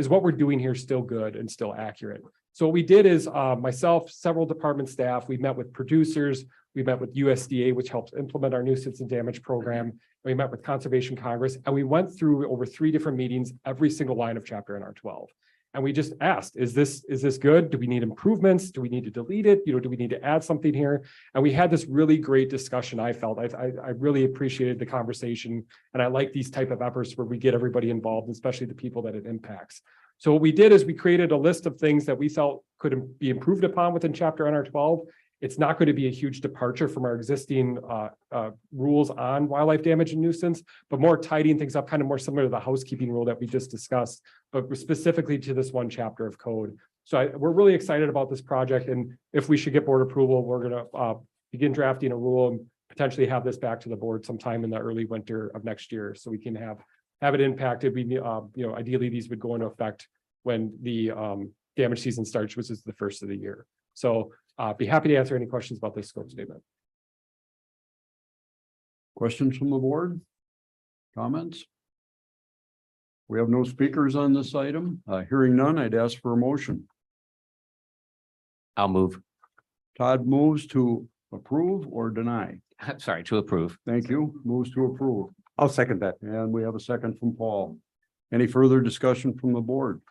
what we're doing here still good and still accurate? So what we did is myself, several department staff, we met with producers, we met with USDA, which helps implement our nuisance and damage program. We met with Conservation Congress, and we went through over 3 different meetings, every single line of chapter NR12. And we just asked, is this good? Do we need improvements? Do we need to delete it? Do we need to add something here? And we had this really great discussion. I felt I really appreciated the conversation, and I like these type of efforts where we get everybody involved, especially the people that it impacts. So what we did is we created a list of things that we felt could be improved upon within chapter NR12. It's not going to be a huge departure from our existing rules on wildlife damage and nuisance, but more tidying things up, kind of more similar to the housekeeping rule that we just discussed, but specifically to this one chapter of code. So we're really excited about this project. And if we should get board approval, we're going to begin drafting a rule and potentially have this back to the board sometime in the early winter of next year, so we can have it impacted. We, ideally these would go into effect when the damage season starts, which is the first of the year. So be happy to answer any questions about this scope statement. Questions from the board? Comments? We have no speakers on this item. Hearing none, I'd ask for a motion. I'll move. Todd moves to approve or deny. Sorry, to approve. Thank you. Moves to approve. I'll second that. And we have a second from Paul. Any further discussion from the board?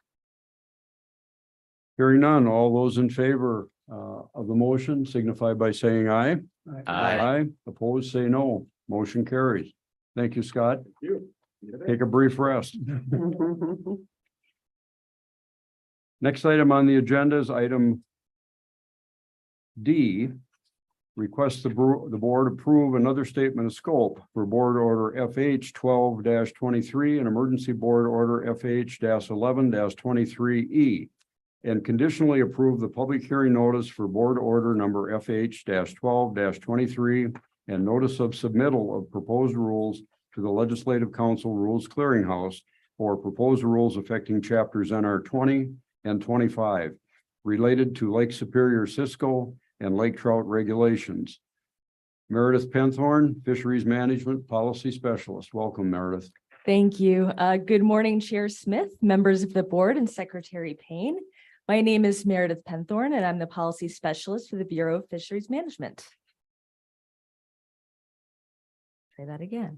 Hearing none, all those in favor of the motion signify by saying aye. Aye. Opposed, say no. Motion carries. Thank you, Scott. Take a brief rest. Next item on the agenda is item D. Request the board approve another statement of scope for board order FH 12-23 and emergency board order FH 11-23E. And conditionally approve the public hearing notice for board order number FH 12-23 and notice of submittal of proposed rules to the Legislative Council Rules Clearinghouse for proposed rules affecting chapters NR 20 and 25 related to Lake Superior Cisco and lake trout regulations. Meredith Penthorn, Fisheries Management Policy Specialist. Welcome, Meredith. Thank you. Good morning, Chair Smith, members of the board, and Secretary Payne. My name is Meredith Penthorn, and I'm the Policy Specialist for the Bureau of Fisheries Management. Say that again.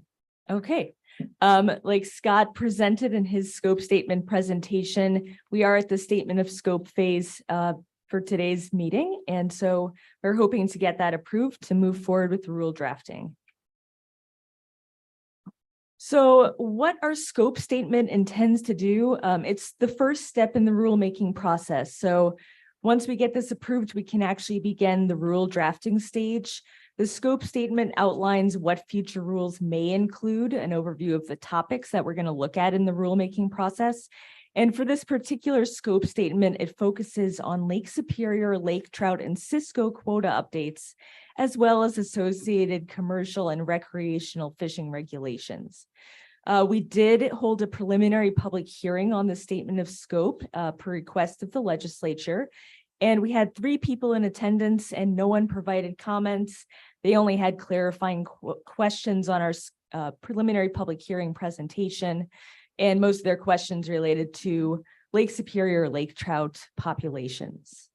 Okay, like Scott presented in his scope statement presentation, we are at the statement of scope phase for today's meeting. And so we're hoping to get that approved to move forward with rule drafting. So what our scope statement intends to do, it's the first step in the rulemaking process. So once we get this approved, we can actually begin the rule drafting stage. The scope statement outlines what future rules may include, an overview of the topics that we're going to look at in the rulemaking process. And for this particular scope statement, it focuses on Lake Superior, lake trout, and Cisco quota updates, as well as associated commercial and recreational fishing regulations. We did hold a preliminary public hearing on the statement of scope per request of the legislature. And we had 3 people in attendance and no one provided comments. They only had clarifying questions on our preliminary public hearing presentation. And most of their questions related to Lake Superior lake trout populations.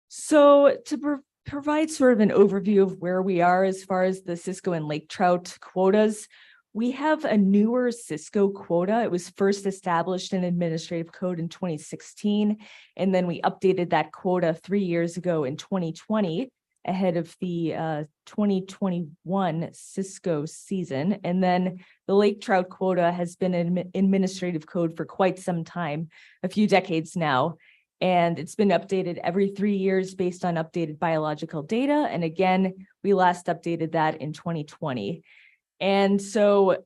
So to provide sort of an overview of where we are as far as the Cisco and lake trout quotas, we have a newer Cisco quota. It was first established in Administrative Code in 2016, and then we updated that quota 3 years ago in 2020, ahead of the 2021 Cisco season. And then the lake trout quota has been in Administrative Code for quite some time, a few decades now. And it's been updated every 3 years based on updated biological data. And again, we last updated that in 2020. And so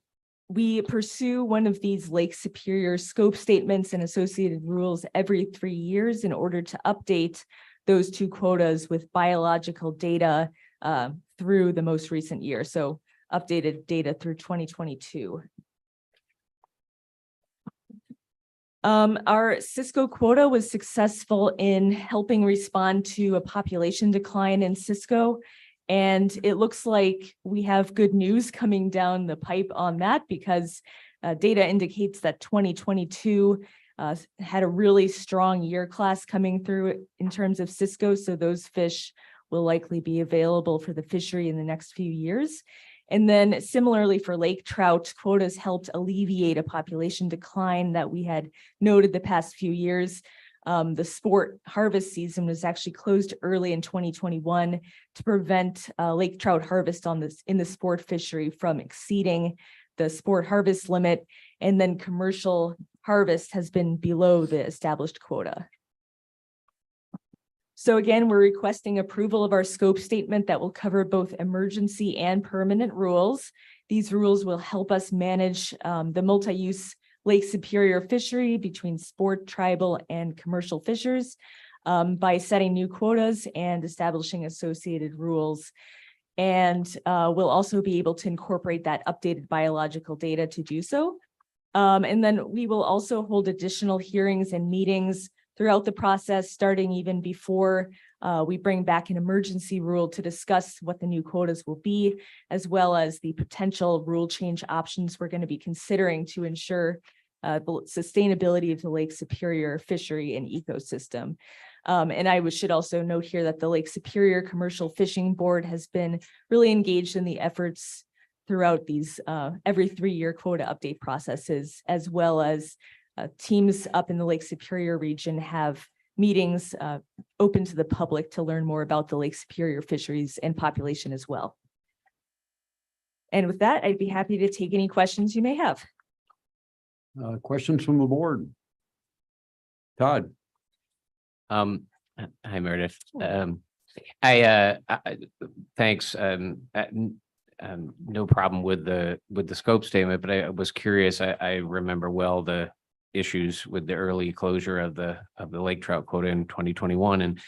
we pursue one of these Lake Superior scope statements and associated rules every 3 years in order to update those 2 quotas with biological data through the most recent year. So updated data through 2022. Our Cisco quota was successful in helping respond to a population decline in Cisco. And it looks like we have good news coming down the pipe on that, because data indicates that 2022 had a really strong year class coming through in terms of Cisco. So those fish will likely be available for the fishery in the next few years. And then similarly for lake trout, quotas helped alleviate a population decline that we had noted the past few years. The sport harvest season was actually closed early in 2021 to prevent lake trout harvest in the sport fishery from exceeding the sport harvest limit. And then commercial harvest has been below the established quota. So again, we're requesting approval of our scope statement that will cover both emergency and permanent rules. These rules will help us manage the multi-use Lake Superior fishery between sport, tribal, and commercial fishers by setting new quotas and establishing associated rules. And we'll also be able to incorporate that updated biological data to do so. And then we will also hold additional hearings and meetings throughout the process, starting even before we bring back an emergency rule to discuss what the new quotas will be, as well as the potential rule change options we're going to be considering to ensure the sustainability of the Lake Superior fishery and ecosystem. And I should also note here that the Lake Superior Commercial Fishing Board has been really engaged in the efforts throughout these every 3-year quota update processes, as well as teams up in the Lake Superior region have meetings open to the public to learn more about the Lake Superior fisheries and population as well. And with that, I'd be happy to take any questions you may have. Questions from the board? Todd? Hi, Meredith. Thanks. No problem with the scope statement, but I was curious. I remember well the issues with the early closure of the lake trout quota in 2021, and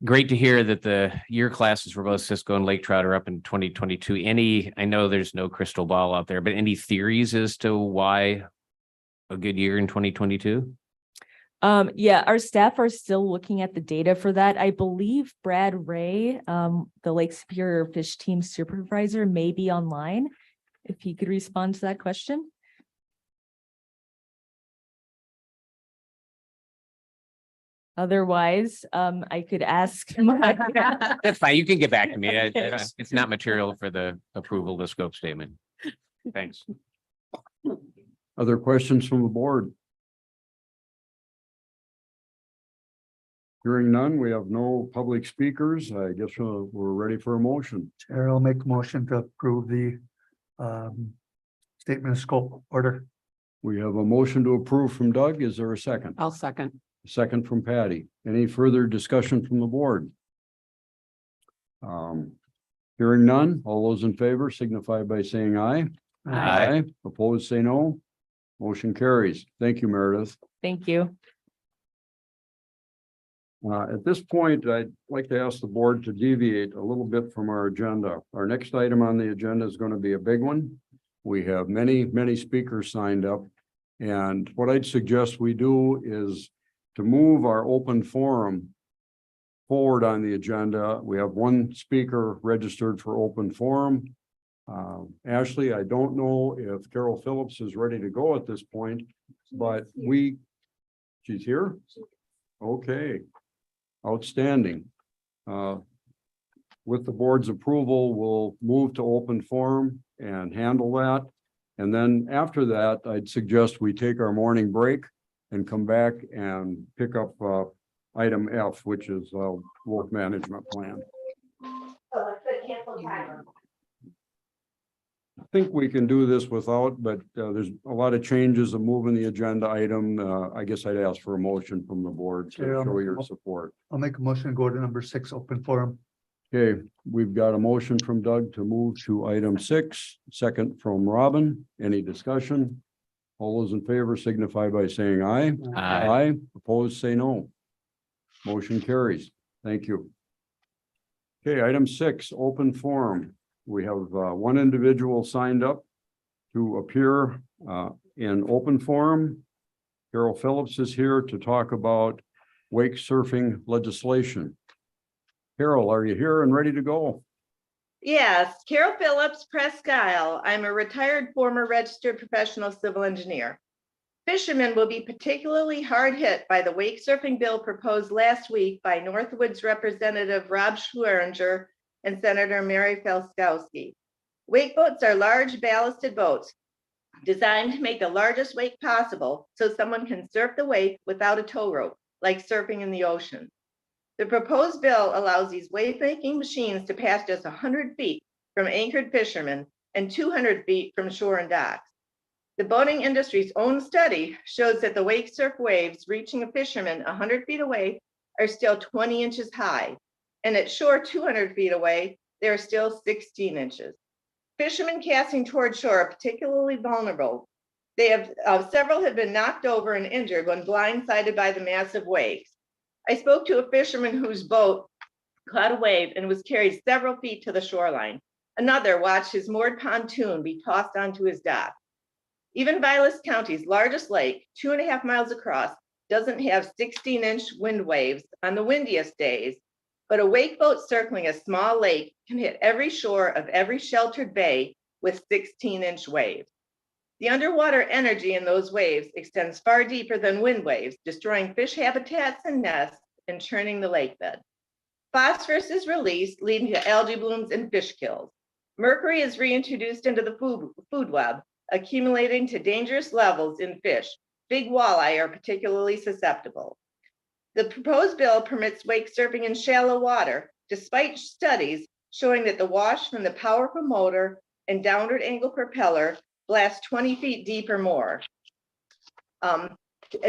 great to hear that the year classes for both Cisco and lake trout are up in 2022. I know there's no crystal ball out there, but any theories as to why a good year in 2022? Yeah, our staff are still looking at the data for that. I believe Brad Ray, the Lake Superior Fish Team Supervisor, may be online. If he could respond to that question. Otherwise, I could ask. my- That's fine. You can get back to me. It's not material for the approval of the scope statement. Thanks. Other questions from the board? Hearing none, we have no public speakers. I guess we're ready for a motion. Chair, I'll make a motion to approve the statement of scope order. We have a motion to approve from Doug. Is there a second? I'll second. Second from Patty. Any further discussion from the board? Hearing none, all those in favor signify by saying aye. Aye. Opposed, say no. Motion carries. Thank you, Meredith. Thank you. At this point, I'd like to ask the board to deviate a little bit from our agenda. Our next item on the agenda is going to be a big one. We have many speakers signed up. And what I'd suggest we do is to move our open forum forward on the agenda. We have one speaker registered for open forum. Ashley, I don't know if Carol Phillips is ready to go at this point, but she's here? Okay. Outstanding. With the board's approval, we'll move to open forum and handle that. And then after that, I'd suggest we take our morning break and come back and pick up item F, which is work management plan. I think we can do this without, but there's a lot of changes of moving the agenda item. I guess I'd ask for a motion from the board to Yeah. show your support. I'll make a motion to go to number 6, open forum. Okay, we've got a motion from Doug to move to item 6, second from Robin. Any discussion? All those in favor signify by saying aye. Aye. Opposed, say no. Motion carries. Thank you. Okay, item 6, open forum. We have one individual signed up to appear in open forum. Carol Phillips is here to talk about wake surfing legislation. Carol, are you here and ready to go? Yes, Carol Phillips, Presque Isle. I'm a retired former registered professional civil engineer. Fishermen will be particularly hard hit by the wake surfing bill proposed last week by Northwoods Representative Rob Schweringer and Senator Mary Felskowski. Wake boats are large ballasted boats designed to make the largest wake possible so someone can surf the wake without a tow rope, like surfing in the ocean. The proposed bill allows these wave-making machines to pass just 100 feet from anchored fishermen and 200 feet from shore and docks. The boating industry's own study shows that the wake surf waves reaching a fisherman 100 feet away are still 20 inches high, and at shore 200 feet away, they are still 16 inches. Fishermen casting toward shore are particularly vulnerable. Several have been knocked over and injured when blindsided by the massive waves. I spoke to a fisherman whose boat caught a wave and was carried several feet to the shoreline. Another watched his moored pontoon be tossed onto his dock. Even Vilas County's largest lake, 2.5 miles across, doesn't have 16-inch wind waves on the windiest days, but a wake boat circling a small lake can hit every shore of every sheltered bay with 16-inch waves. The underwater energy in those waves extends far deeper than wind waves, destroying fish habitats and nests and churning the lake bed. Phosphorus is released, leading to algae blooms and fish kills. Mercury is reintroduced into the food web, accumulating to dangerous levels in fish. Big walleye are particularly susceptible. The proposed bill permits wake surfing in shallow water, despite studies showing that the wash from the powerful motor and downward angle propeller blast 20 feet deep or more,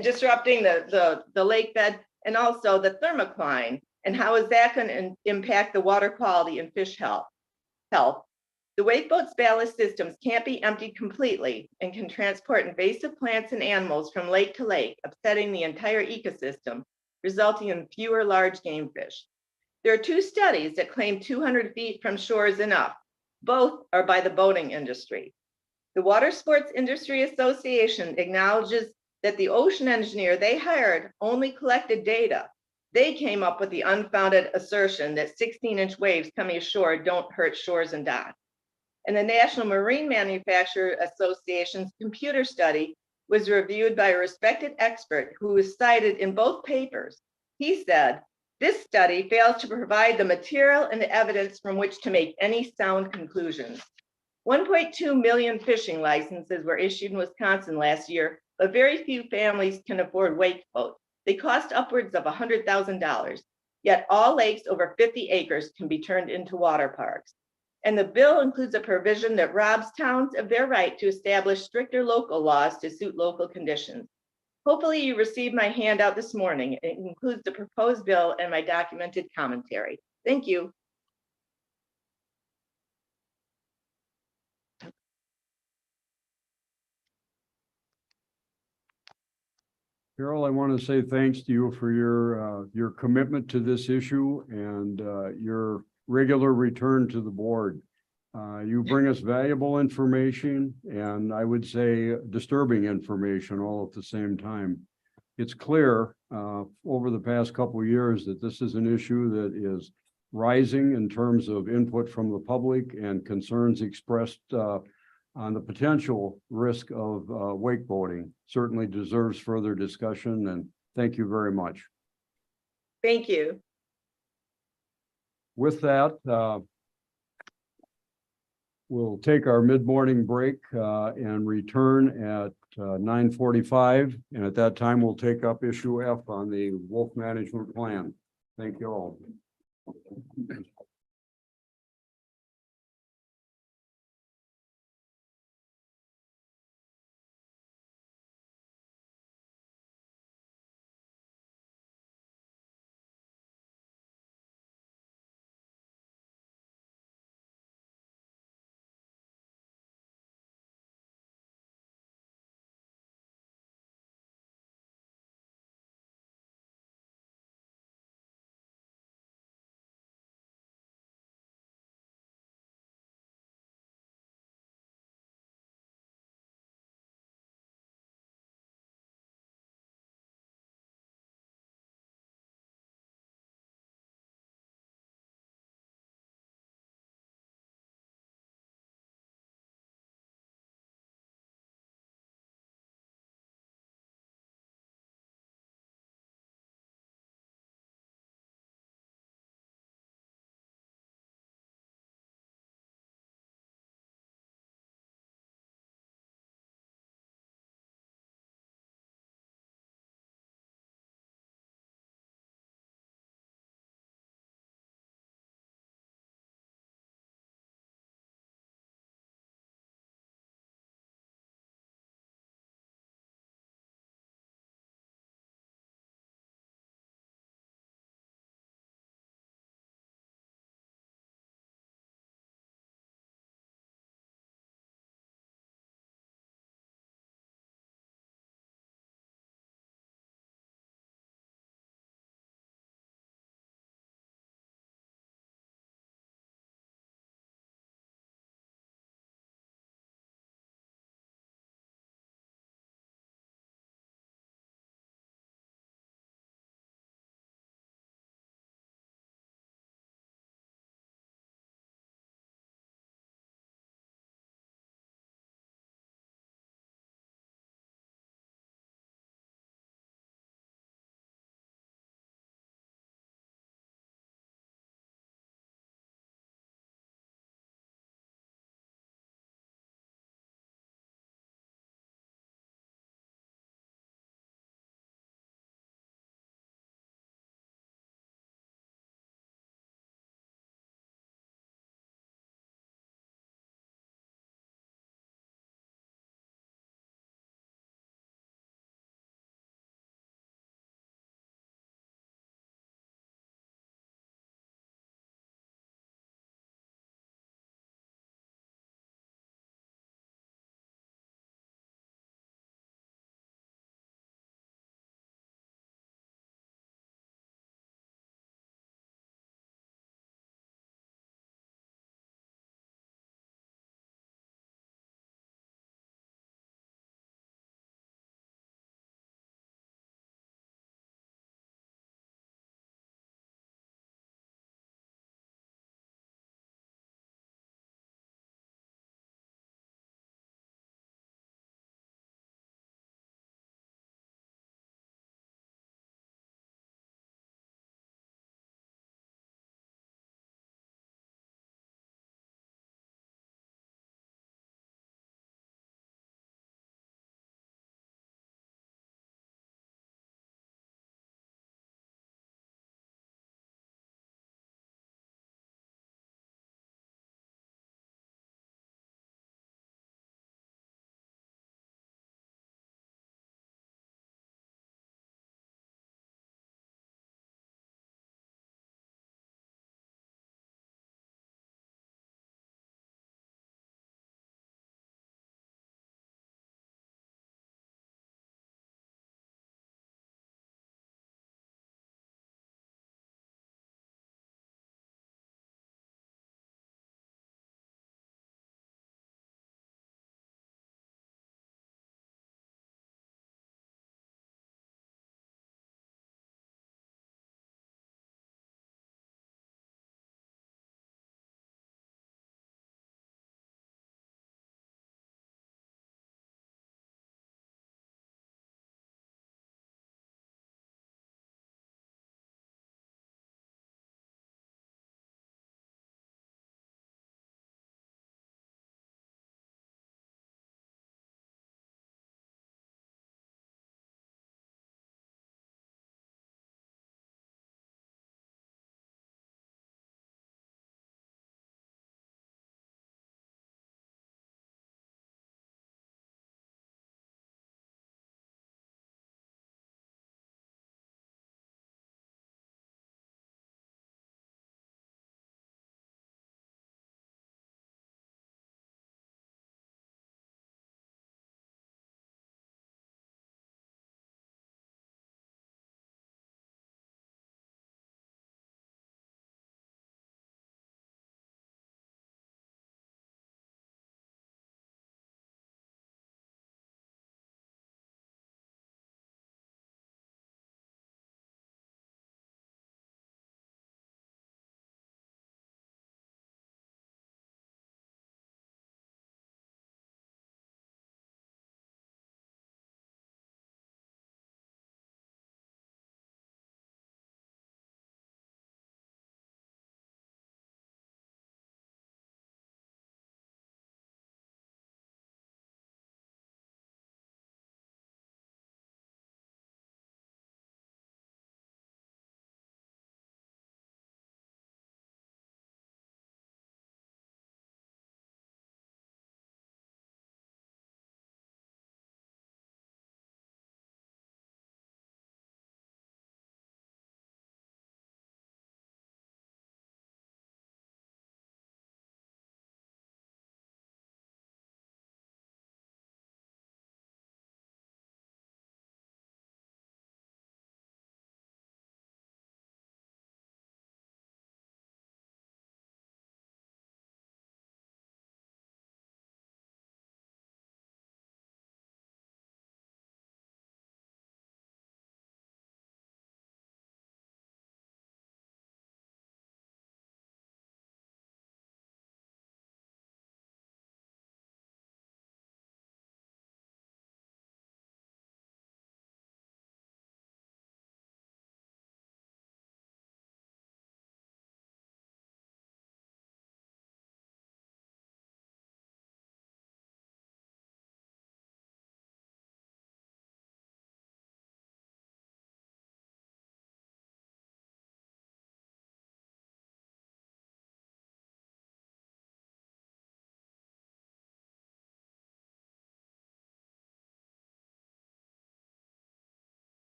disrupting the lake bed and also the thermocline. And how is that going to impact the water quality and fish health? The wake boat's ballast systems can't be emptied completely and can transport invasive plants and animals from lake to lake, upsetting the entire ecosystem, resulting in fewer large game fish. There are 2 studies that claim 200 feet from shore is enough. Both are by the boating industry. The Water Sports Industry Association acknowledges that the ocean engineer they hired only collected data. They came up with the unfounded assertion that 16-inch waves coming ashore don't hurt shores and docks. And the National Marine Manufacturer Association's computer study was reviewed by a respected expert who was cited in both papers. He said, "This study fails to provide the material and the evidence from which to make any sound conclusions." 1.2 million fishing licenses were issued in Wisconsin last year, but very few families can afford wake boats. They cost upwards of $100,000. Yet all lakes over 50 acres can be turned into water parks. And the bill includes a provision that robs towns of their right to establish stricter local laws to suit local conditions. Hopefully you received my handout this morning. It includes the proposed bill and my documented commentary. Thank you. Carol, I want to say thanks to you for your commitment to this issue and your regular return to the board. You bring us valuable information and I would say disturbing information all at the same time. It's clear over the past couple of years that this is an issue that is rising in terms of input from the public and concerns expressed on the potential risk of wakeboarding. Certainly deserves further discussion, and thank you very much. Thank you. With that, we'll take our mid-morning break and return at 9:45. And at that time, we'll take up issue F on the wolf management plan. Thank you all.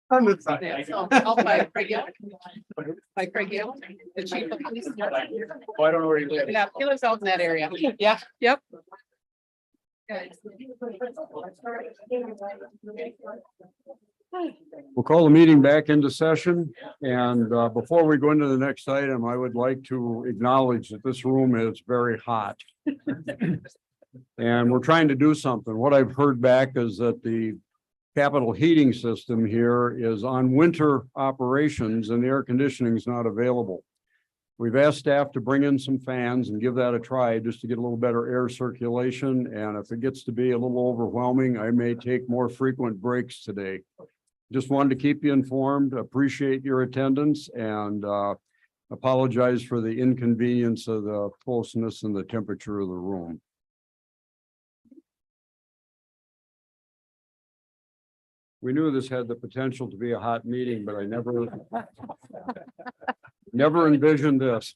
By Craig Yellen. By Craig Yellen, the chief of police. Oh, I don't know where you live. Yeah, he lives out in that area. Yeah, yep. We'll call the meeting back into session, and before we go into the next item, I would like to acknowledge that this room is very hot. And we're trying to do something. What I've heard back is that the capital heating system here is on winter operations and the air conditioning is not available. We've asked staff to bring in some fans and give that a try just to get a little better air circulation. And if it gets to be a little overwhelming, I may take more frequent breaks today. Just wanted to keep you informed, appreciate your attendance, and apologize for the inconvenience of the closeness and the temperature of the room. We knew this had the potential to be a hot meeting, but I never envisioned this.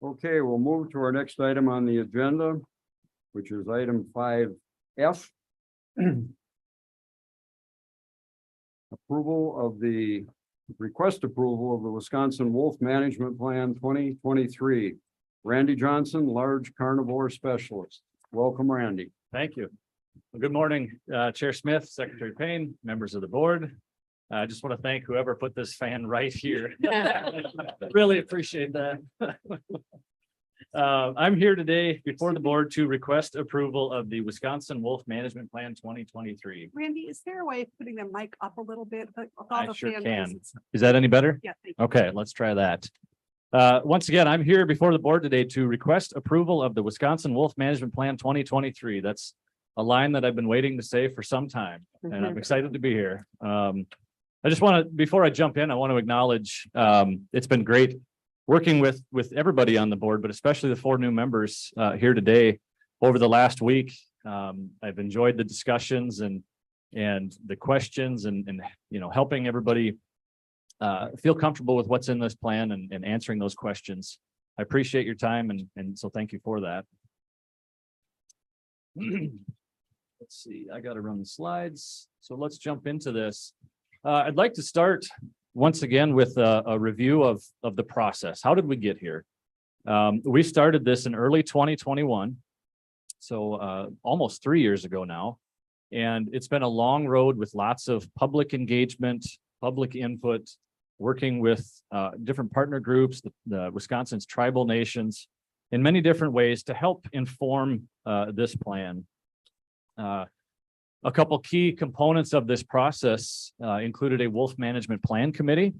Okay, we'll move to our next item on the agenda, which is item 5F. Request approval of the Wisconsin Wolf Management Plan 2023. Randy Johnson, Large Carnivore Specialist. Welcome, Randy. Thank you. Well, good morning, Chair Smith, Secretary Payne, members of the board. I just want to thank whoever put this fan right here. Really appreciate that. I'm here today before the board to request approval of the Wisconsin Wolf Management Plan 2023. Randy, is there a way of putting the mic up a little bit? I sure can. Is that any better? Yeah. Thank you. Okay, let's try that. Once again, I'm here before the board today to request approval of the Wisconsin Wolf Management Plan 2023. That's a line that I've been waiting to say for some time, and I'm excited to be here. I just want to, before I jump in, I want to acknowledge it's been great working with everybody on the board, but especially the 4 new members here today over the last week. I've enjoyed the discussions and the questions and you know, helping everybody feel comfortable with what's in this plan and answering those questions. I appreciate your time and so thank you for that. Let's see, I got to run the slides. So let's jump into this. I'd like to start once again with a review of the process. How did we get here? We started this in early 2021. So almost 3 years ago now. And it's been a long road with lots of public engagement, public input, working with different partner groups, the Wisconsin's tribal nations, in many different ways to help inform this plan. A couple key components of this process included a wolf management plan committee.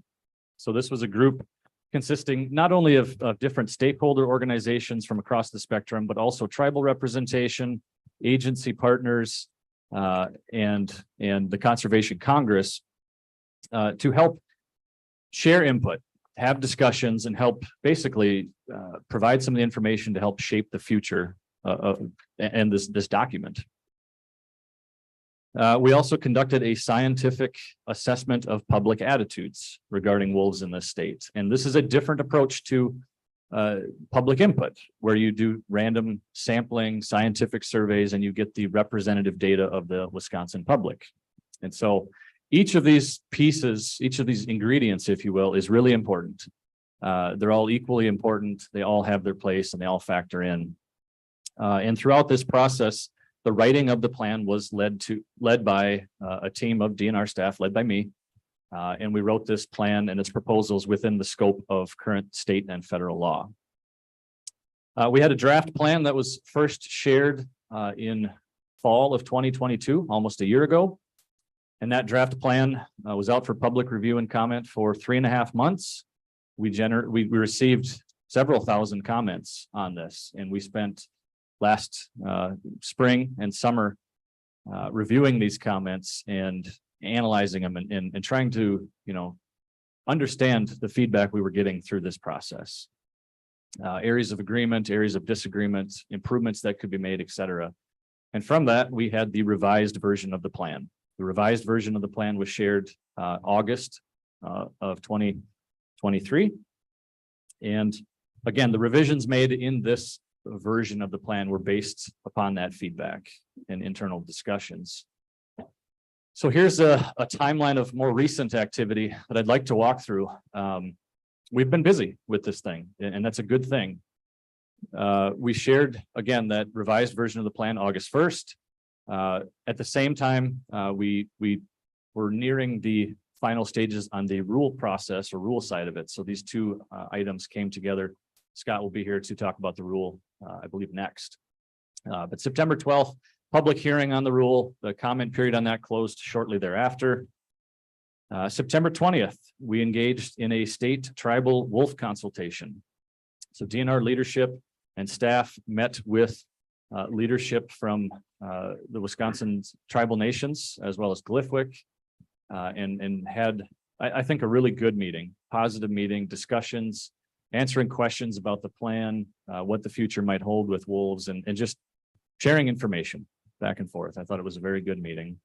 So this was a group consisting not only of different stakeholder organizations from across the spectrum, but also tribal representation, agency partners, and the Conservation Congress to help share input, have discussions, and help basically provide some of the information to help shape the future and this document. We also conducted a scientific assessment of public attitudes regarding wolves in this state. And this is a different approach to public input, where you do random sampling, scientific surveys, and you get the representative data of the Wisconsin public. And so each of these pieces, each of these ingredients, if you will, is really important. They're all equally important. They all have their place and they all factor in. And throughout this process, the writing of the plan was led by a team of DNR staff, led by me. And we wrote this plan and its proposals within the scope of current state and federal law. We had a draft plan that was first shared in fall of 2022, almost a year ago. And that draft plan was out for public review and comment for 3.5 months. We received several thousand comments on this, and we spent last spring and summer reviewing these comments and analyzing them and trying to, you know, understand the feedback we were getting through this process. Areas of agreement, areas of disagreement, improvements that could be made, et cetera. And from that, we had the revised version of the plan. The revised version of the plan was shared August of 2023. And again, the revisions made in this version of the plan were based upon that feedback and internal discussions. So here's a timeline of more recent activity that I'd like to walk through. We've been busy with this thing, and that's a good thing. We shared, again, that revised version of the plan August 1st. At the same time, we were nearing the final stages on the rule process or rule side of it. So these two items came together. Scott will be here to talk about the rule, I believe, next. But September 12th, public hearing on the rule, the comment period on that closed shortly thereafter. September 20th, we engaged in a state tribal wolf consultation. So DNR leadership and staff met with leadership from the Wisconsin tribal nations, as well as Gliffwick, and had, I think, a really good meeting, positive meeting, discussions, answering questions about the plan, what the future might hold with wolves, and just sharing information back and forth. I thought it was a very good meeting.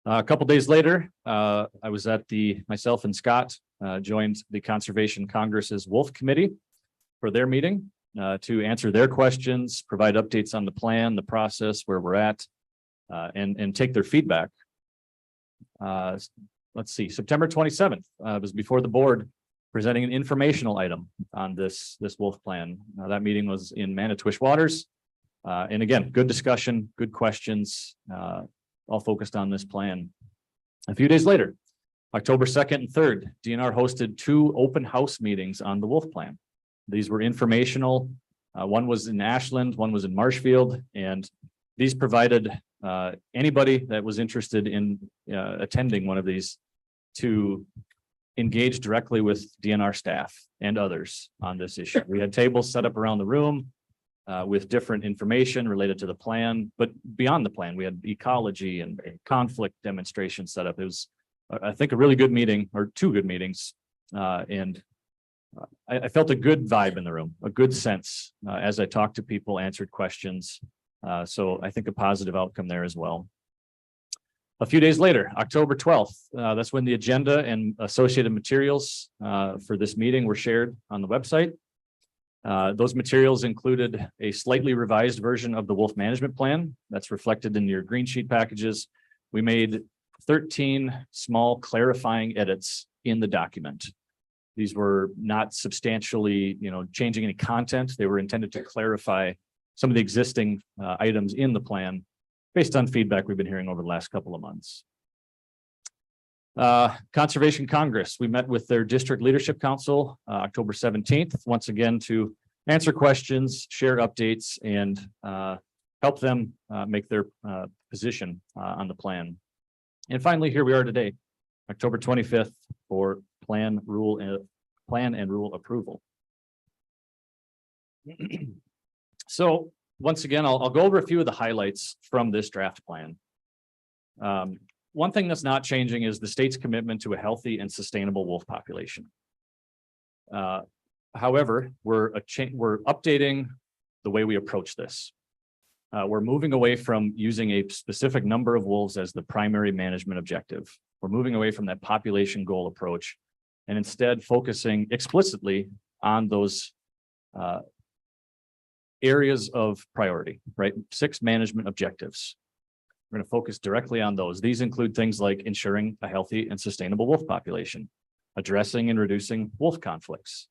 A couple days later, I was at myself and Scott joined the Conservation Congress's Wolf Committee for their meeting to answer their questions, provide updates on the plan, the process, where we're at, and take their feedback. Let's see, September 27th was before the board presenting an informational item on this wolf plan. That meeting was in Manitowish Waters. And again, good discussion, good questions, all focused on this plan. A few days later, October 2nd and 3rd, DNR hosted 2 open house meetings on the wolf plan. These were informational. One was in Ashland, one was in Marshfield, and these provided anybody that was interested in attending one of these to engage directly with DNR staff and others on this issue. We had tables set up around the room with different information related to the plan, but beyond the plan, we had ecology and conflict demonstrations set up. It was, I think, a really good meeting, or 2 good meetings, and I felt a good vibe in the room, a good sense as I talked to people, answered questions. So I think a positive outcome there as well. A few days later, October 12th, that's when the agenda and associated materials for this meeting were shared on the website. Those materials included a slightly revised version of the wolf management plan that's reflected in your green sheet packages. We made 13 small clarifying edits in the document. These were not substantially, changing any content. They were intended to clarify some of the existing items in the plan based on feedback we've been hearing over the last couple of months. Conservation Congress, we met with their district leadership council October 17th, once again to answer questions, share updates, and help them make their position on the plan. And finally, here we are today, October 25th, for plan and rule approval. So once again, I'll go over a few of the highlights from this draft plan. One thing that's not changing is the state's commitment to a healthy and sustainable wolf population. However, we're updating the way we approach this. We're moving away from using a specific number of wolves as the primary management objective. We're moving away from that population goal approach and instead focusing explicitly on those areas of priority, right? 6 management objectives. We're going to focus directly on those. These include things like ensuring a healthy and sustainable wolf population, addressing and reducing wolf conflicts,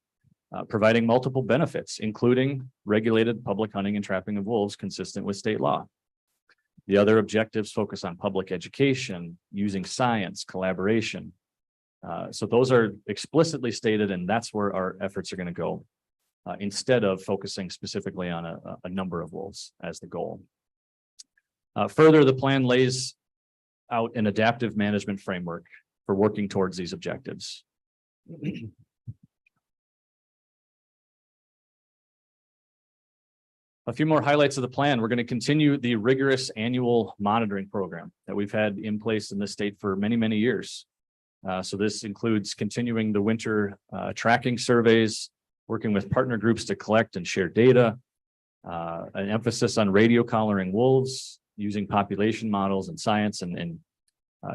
providing multiple benefits, including regulated public hunting and trapping of wolves consistent with state law. The other objectives focus on public education, using science, collaboration. So those are explicitly stated, and that's where our efforts are going to go, instead of focusing specifically on a number of wolves as the goal. Further, the plan lays out an adaptive management framework for working towards these objectives. A few more highlights of the plan. We're going to continue the rigorous annual monitoring program that we've had in place in the state for many, many years. So this includes continuing the winter tracking surveys, working with partner groups to collect and share data, an emphasis on radio collaring wolves, using population models and science, and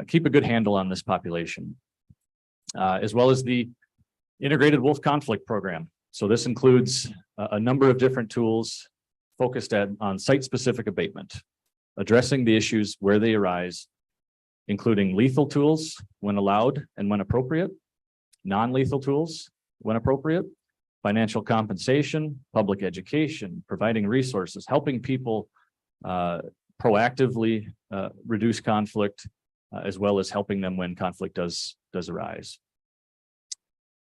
keep a good handle on this population, as well as the integrated wolf conflict program. So this includes a number of different tools focused on site-specific abatement, addressing the issues where they arise, including lethal tools when allowed and when appropriate, non-lethal tools when appropriate, financial compensation, public education, providing resources, helping people proactively reduce conflict, as well as helping them when conflict does arise.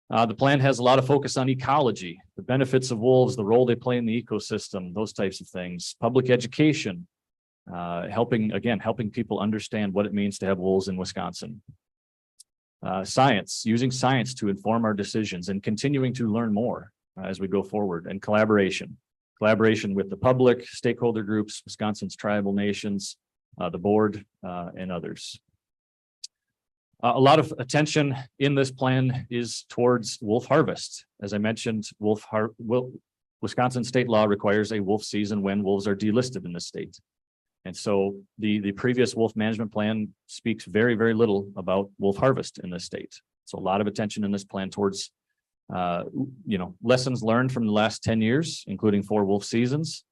The plan has a lot of focus on ecology, the benefits of wolves, the role they play in the ecosystem, those types of things, public education, helping people understand what it means to have wolves in Wisconsin. Science, using science to inform our decisions and continuing to learn more as we go forward, and collaboration with the public, stakeholder groups, Wisconsin's tribal nations, the board, and others. A lot of attention in this plan is towards wolf harvest. As I mentioned, Wisconsin state law requires a wolf season when wolves are delisted in the state. And so the previous wolf management plan speaks very, very little about wolf harvest in this state. So a lot of attention in this plan towards, lessons learned from the last 10 years, including 4 wolf seasons,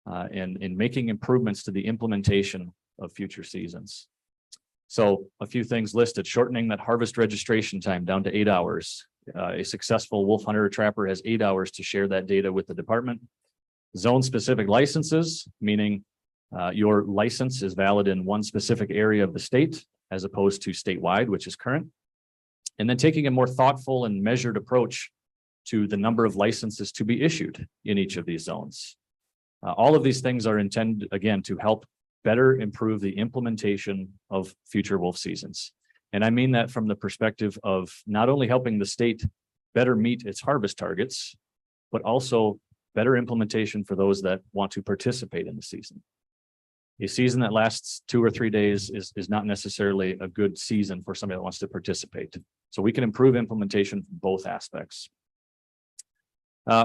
and in making improvements to the implementation of future seasons. So a few things listed: shortening that harvest registration time down to 8 hours. A successful wolf hunter or trapper has 8 hours to share that data with the department. Zone-specific licenses, meaning your license is valid in one specific area of the state as opposed to statewide, which is current. And then taking a more thoughtful and measured approach to the number of licenses to be issued in each of these zones. All of these things are intended, again, to help better improve the implementation of future wolf seasons. And I mean that from the perspective of not only helping the state better meet its harvest targets, but also better implementation for those that want to participate in the season. A season that lasts 2 or 3 days is not necessarily a good season for somebody that wants to participate. So we can improve implementation from both aspects.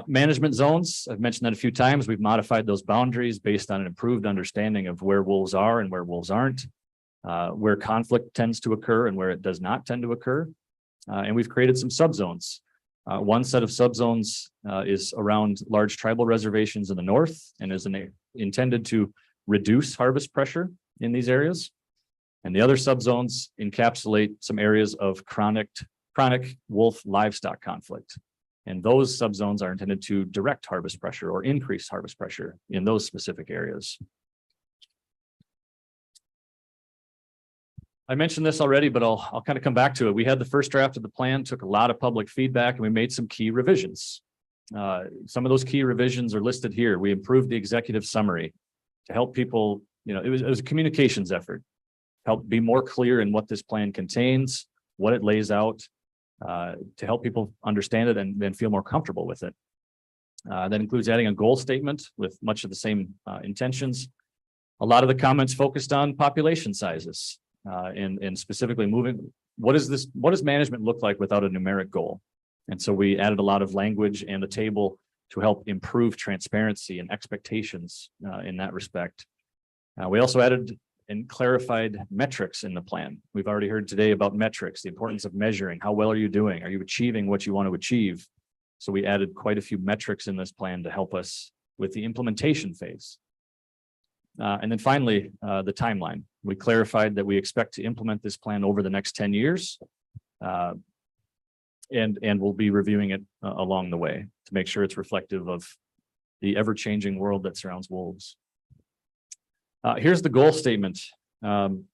Management zones, I've mentioned that a few times. We've modified those boundaries based on an improved understanding of where wolves are and where wolves aren't, where conflict tends to occur and where it does not tend to occur. And we've created some subzones. One set of subzones is around large tribal reservations in the north and is intended to reduce harvest pressure in these areas. And the other subzones encapsulate some areas of chronic wolf livestock conflict. And those subzones are intended to direct harvest pressure or increase harvest pressure in those specific areas. I mentioned this already, but I'll kind of come back to it. We had the first draft of the plan, took a lot of public feedback, and we made some key revisions. Some of those key revisions are listed here. We improved the executive summary to help people, it was a communications effort, help be more clear in what this plan contains, what it lays out, to help people understand it and then feel more comfortable with it. That includes adding a goal statement with much of the same intentions. A lot of the comments focused on population sizes and specifically what does management look like without a numeric goal? And so we added a lot of language and the table to help improve transparency and expectations in that respect. We also added and clarified metrics in the plan. We've already heard today about metrics, the importance of measuring. How well are you doing? Are you achieving what you want to achieve? So we added quite a few metrics in this plan to help us with the implementation phase. And then finally, the timeline. We clarified that we expect to implement this plan over the next 10 years. And we'll be reviewing it along the way to make sure it's reflective of the ever-changing world that surrounds wolves. Here's the goal statement.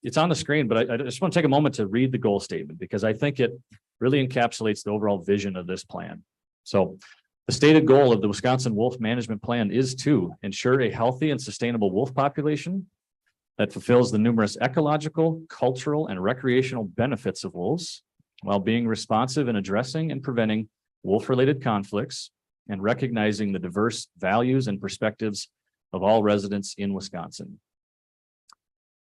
It's on the screen, but I just want to take a moment to read the goal statement because I think it really encapsulates the overall vision of this plan. So the stated goal of the Wisconsin Wolf Management Plan is to ensure a healthy and sustainable wolf population that fulfills the numerous ecological, cultural, and recreational benefits of wolves, while being responsive in addressing and preventing wolf-related conflicts and recognizing the diverse values and perspectives of all residents in Wisconsin.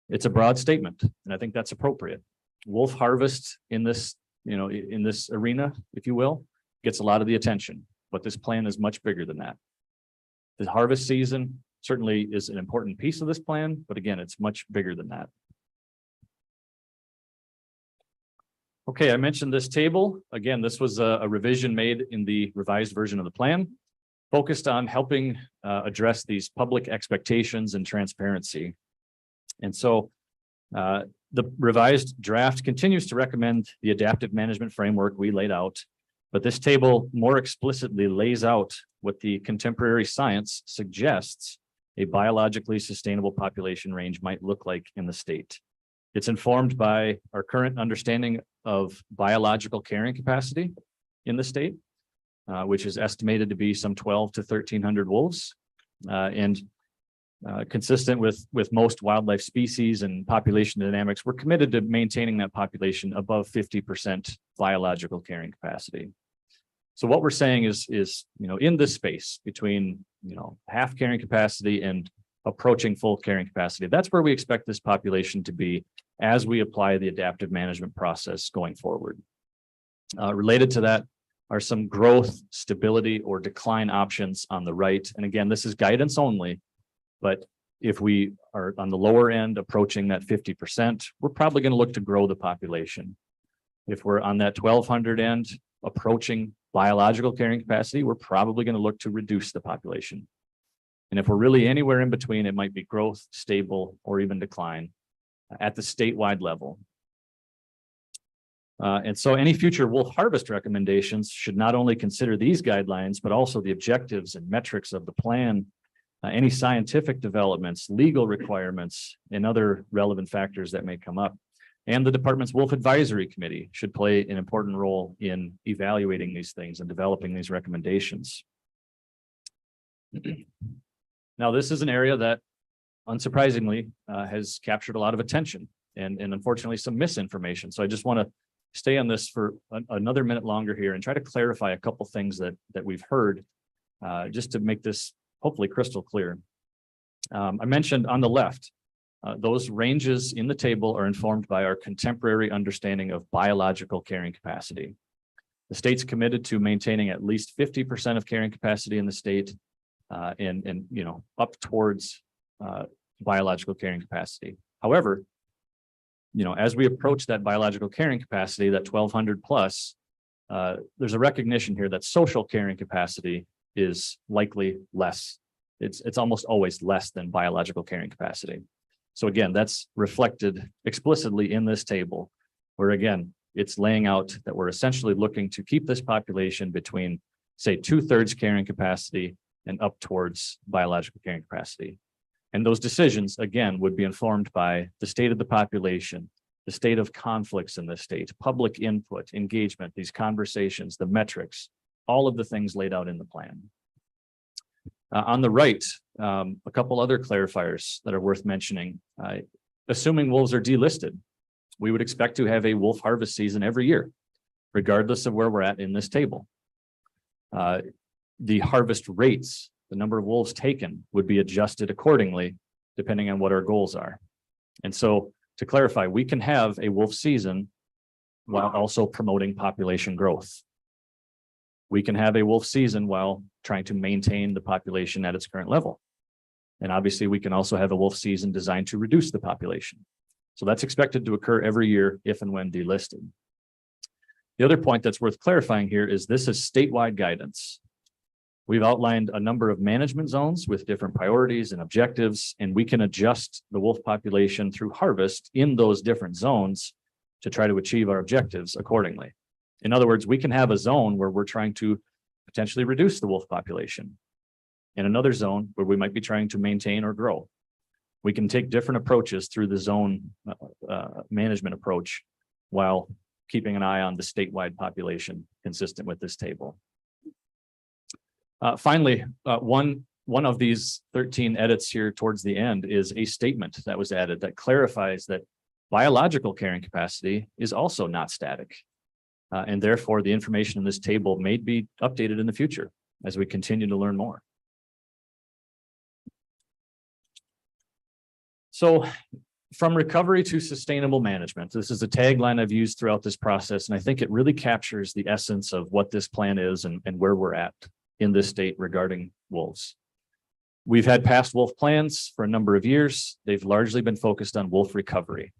It's a broad statement, and I think that's appropriate. Wolf harvest in this, in this arena, if you will, gets a lot of the attention, but this plan is much bigger than that. The harvest season certainly is an important piece of this plan, but again, it's much bigger than that. Okay, I mentioned this table. Again, this was a revision made in the revised version of the plan. focused on helping address these public expectations and transparency. And so the revised draft continues to recommend the adaptive management framework we laid out, but this table more explicitly lays out what the contemporary science suggests a biologically sustainable population range might look like in the state. It's informed by our current understanding of biological carrying capacity in the state, which is estimated to be some 12 to 1,300 wolves, and consistent with most wildlife species and population dynamics, we're committed to maintaining that population above 50% biological carrying capacity. So what we're saying is, in this space between, half carrying capacity and approaching full carrying capacity, that's where we expect this population to be as we apply the adaptive management process going forward. Related to that are some growth, stability, or decline options on the right. And again, this is guidance only, but if we are on the lower end approaching that 50%, we're probably going to look to grow the population. If we're on that 1,200 end approaching biological carrying capacity, we're probably going to look to reduce the population. And if we're really anywhere in between, it might be growth, stable, or even decline at the statewide level. And so any future wolf harvest recommendations should not only consider these guidelines, but also the objectives and metrics of the plan, any scientific developments, legal requirements, and other relevant factors that may come up. And the department's Wolf Advisory Committee should play an important role in evaluating these things and developing these recommendations. Now, this is an area that, unsurprisingly, has captured a lot of attention and unfortunately some misinformation. So I just want to stay on this for another minute longer here and try to clarify a couple things that we've heard, just to make this hopefully crystal clear. I mentioned on the left, those ranges in the table are informed by our contemporary understanding of biological carrying capacity. The state's committed to maintaining at least 50% of carrying capacity in the state, and up towards biological carrying capacity. However, as we approach that biological carrying capacity, that 1,200 plus, there's a recognition here that social carrying capacity is likely less. It's almost always less than biological carrying capacity. So again, that's reflected explicitly in this table, where again, it's laying out that we're essentially looking to keep this population between, say, 2/3 carrying capacity and up towards biological carrying capacity. And those decisions, again, would be informed by the state of the population, the state of conflicts in the state, public input, engagement, these conversations, the metrics, all of the things laid out in the plan. On the right, a couple other clarifiers that are worth mentioning. Assuming wolves are delisted, we would expect to have a wolf harvest season every year, regardless of where we're at in this table. The harvest rates, the number of wolves taken, would be adjusted accordingly, depending on what our goals are. And so, to clarify, we can have a wolf season while also promoting population growth. We can have a wolf season while trying to maintain the population at its current level. And obviously, we can also have a wolf season designed to reduce the population. So that's expected to occur every year if and when delisted. The other point that's worth clarifying here is this is statewide guidance. We've outlined a number of management zones with different priorities and objectives, and we can adjust the wolf population through harvest in those different zones to try to achieve our objectives accordingly. In other words, we can have a zone where we're trying to potentially reduce the wolf population, and another zone where we might be trying to maintain or grow. We can take different approaches through the zone management approach while keeping an eye on the statewide population consistent with this table. Finally, one of these 13 edits here towards the end is a statement that was added that clarifies that biological carrying capacity is also not static. And therefore, the information in this table may be updated in the future as we continue to learn more. So, from recovery to sustainable management, this is a tagline I've used throughout this process, and I think it really captures the essence of what this plan is and where we're at in this state regarding wolves. We've had past wolf plans for a number of years. They've largely been focused on wolf recovery.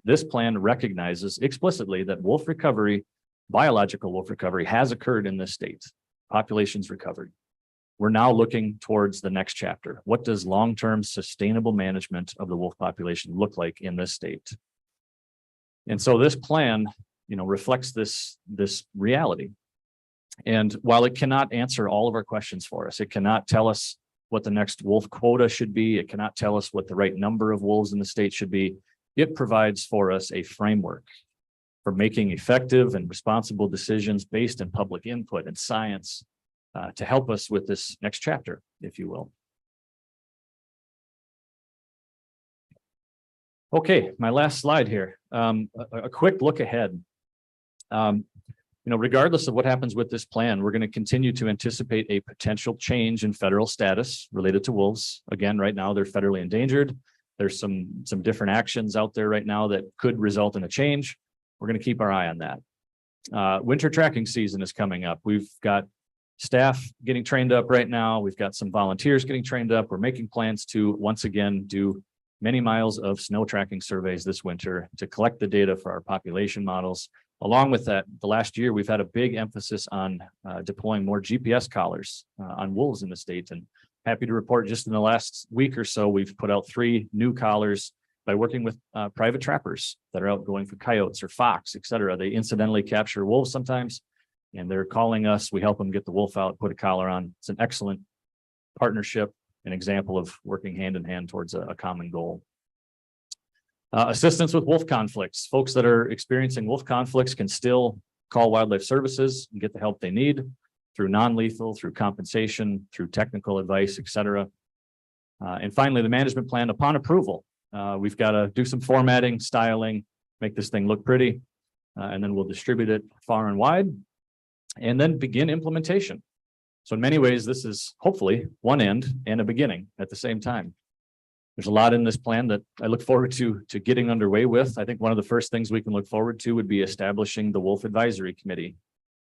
This plan recognizes explicitly that wolf recovery, biological wolf recovery, has occurred in this state. Populations recovered. we're now looking towards the next chapter. What does long-term sustainable management of the wolf population look like in this state? And so this plan, reflects this reality. And while it cannot answer all of our questions for us, it cannot tell us what the next wolf quota should be. It cannot tell us what the right number of wolves in the state should be. It provides for us a framework for making effective and responsible decisions based on public input and science to help us with this next chapter, if you will. Okay, my last slide here. A quick look ahead. Regardless of what happens with this plan, we're going to continue to anticipate a potential change in federal status related to wolves. Again, right now they're federally endangered. There's some different actions out there right now that could result in a change. We're going to keep our eye on that. Winter tracking season is coming up. We've got staff getting trained up right now. We've got some volunteers getting trained up. We're making plans to once again do many miles of snow tracking surveys this winter to collect the data for our population models. Along with that, the last year, we've had a big emphasis on deploying more GPS collars on wolves in the state. And happy to report just in the last week or so, we've put out 3 new collars by working with private trappers that are out going for coyotes or fox, et cetera. They incidentally capture wolves sometimes, and they're calling us. We help them get the wolf out, put a collar on. It's an excellent partnership, an example of working hand in hand towards a common goal. Assistance with wolf conflicts. Folks that are experiencing wolf conflicts can still call Wildlife Services and get the help they need through non-lethal, through compensation, through technical advice, et cetera. And finally, the management plan upon approval. We've got to do some formatting, styling, make this thing look pretty, and then we'll distribute it far and wide, and then begin implementation. So in many ways, this is hopefully one end and a beginning at the same time. There's a lot in this plan that I look forward to getting underway with. I think one of the first things we can look forward to would be establishing the Wolf Advisory Committee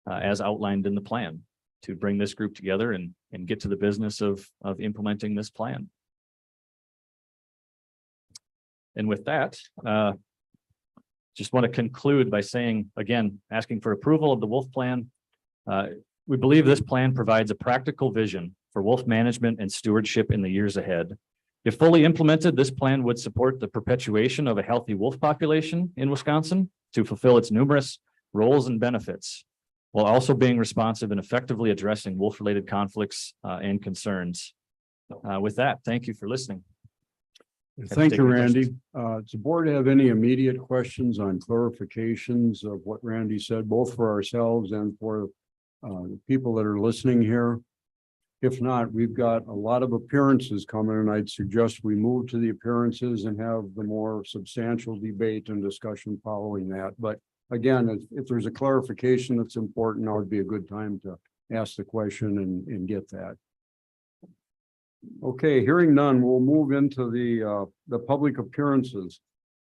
as outlined in the plan to bring this group together and get to the business of implementing this plan. And with that, just want to conclude by saying, again, asking for approval of the wolf plan. We believe this plan provides a practical vision for wolf management and stewardship in the years ahead. If fully implemented, this plan would support the perpetuation of a healthy wolf population in Wisconsin to fulfill its numerous roles and benefits, while also being responsive and effectively addressing wolf-related conflicts and concerns. With that, thank you for listening. Thank you, Randy. Does the board have any immediate questions on clarifications of what Randy said, both for ourselves and for the people that are listening here? If not, we've got a lot of appearances coming, and I'd suggest we move to the appearances and have the more substantial debate and discussion following that. But again, if there's a clarification that's important, now would be a good time to ask the question and get that. Okay, hearing none, we'll move into the public appearances.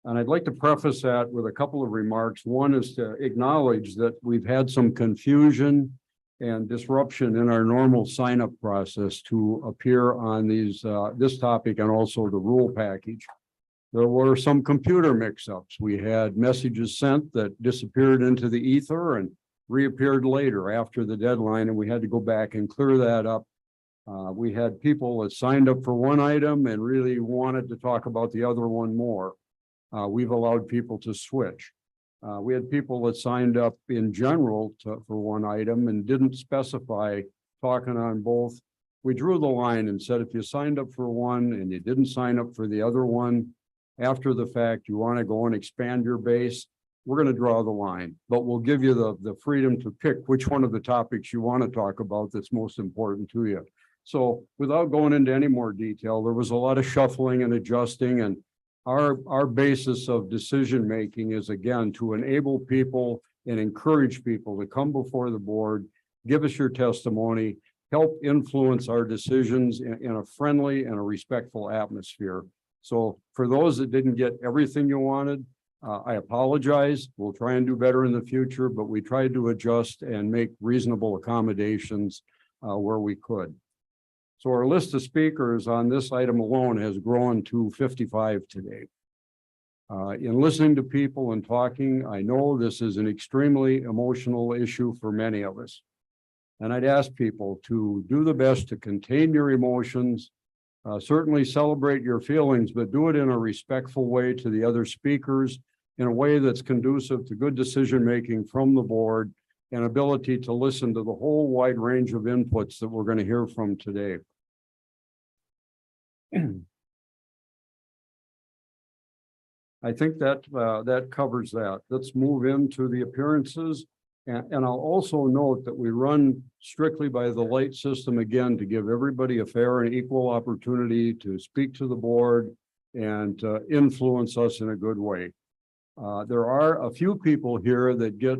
And I'd like to preface that with a couple of remarks. One is to acknowledge that we've had some confusion and disruption in our normal sign-up process to appear on this topic and also the rule package. There were some computer mix-ups. We had messages sent that disappeared into the ether and reappeared later after the deadline, and we had to go back and clear that up. We had people that signed up for one item and really wanted to talk about the other one more. We've allowed people to switch. We had people that signed up in general for one item and didn't specify talking on both. We drew the line and said, if you signed up for one and you didn't sign up for the other one, after the fact, you want to go and expand your base, we're going to draw the line, but we'll give you the freedom to pick which one of the topics you want to talk about that's most important to you. So without going into any more detail, there was a lot of shuffling and adjusting, and our basis of decision making is, again, to enable people and encourage people to come before the board, give us your testimony, help influence our decisions in a friendly and a respectful atmosphere. So for those that didn't get everything you wanted, I apologize. We'll try and do better in the future, but we tried to adjust and make reasonable accommodations where we could. So our list of speakers on this item alone has grown to 55 today. In listening to people and talking, I know this is an extremely emotional issue for many of us. And I'd ask people to do the best to contain your emotions. Certainly celebrate your feelings, but do it in a respectful way to the other speakers, in a way that's conducive to good decision-making from the board and ability to listen to the whole wide range of inputs that we're going to hear from today. I think that that covers that. Let's move into the appearances. And I'll also note that we run strictly by the light system again to give everybody a fair and equal opportunity to speak to the board and influence us in a good way. There are a few people here that get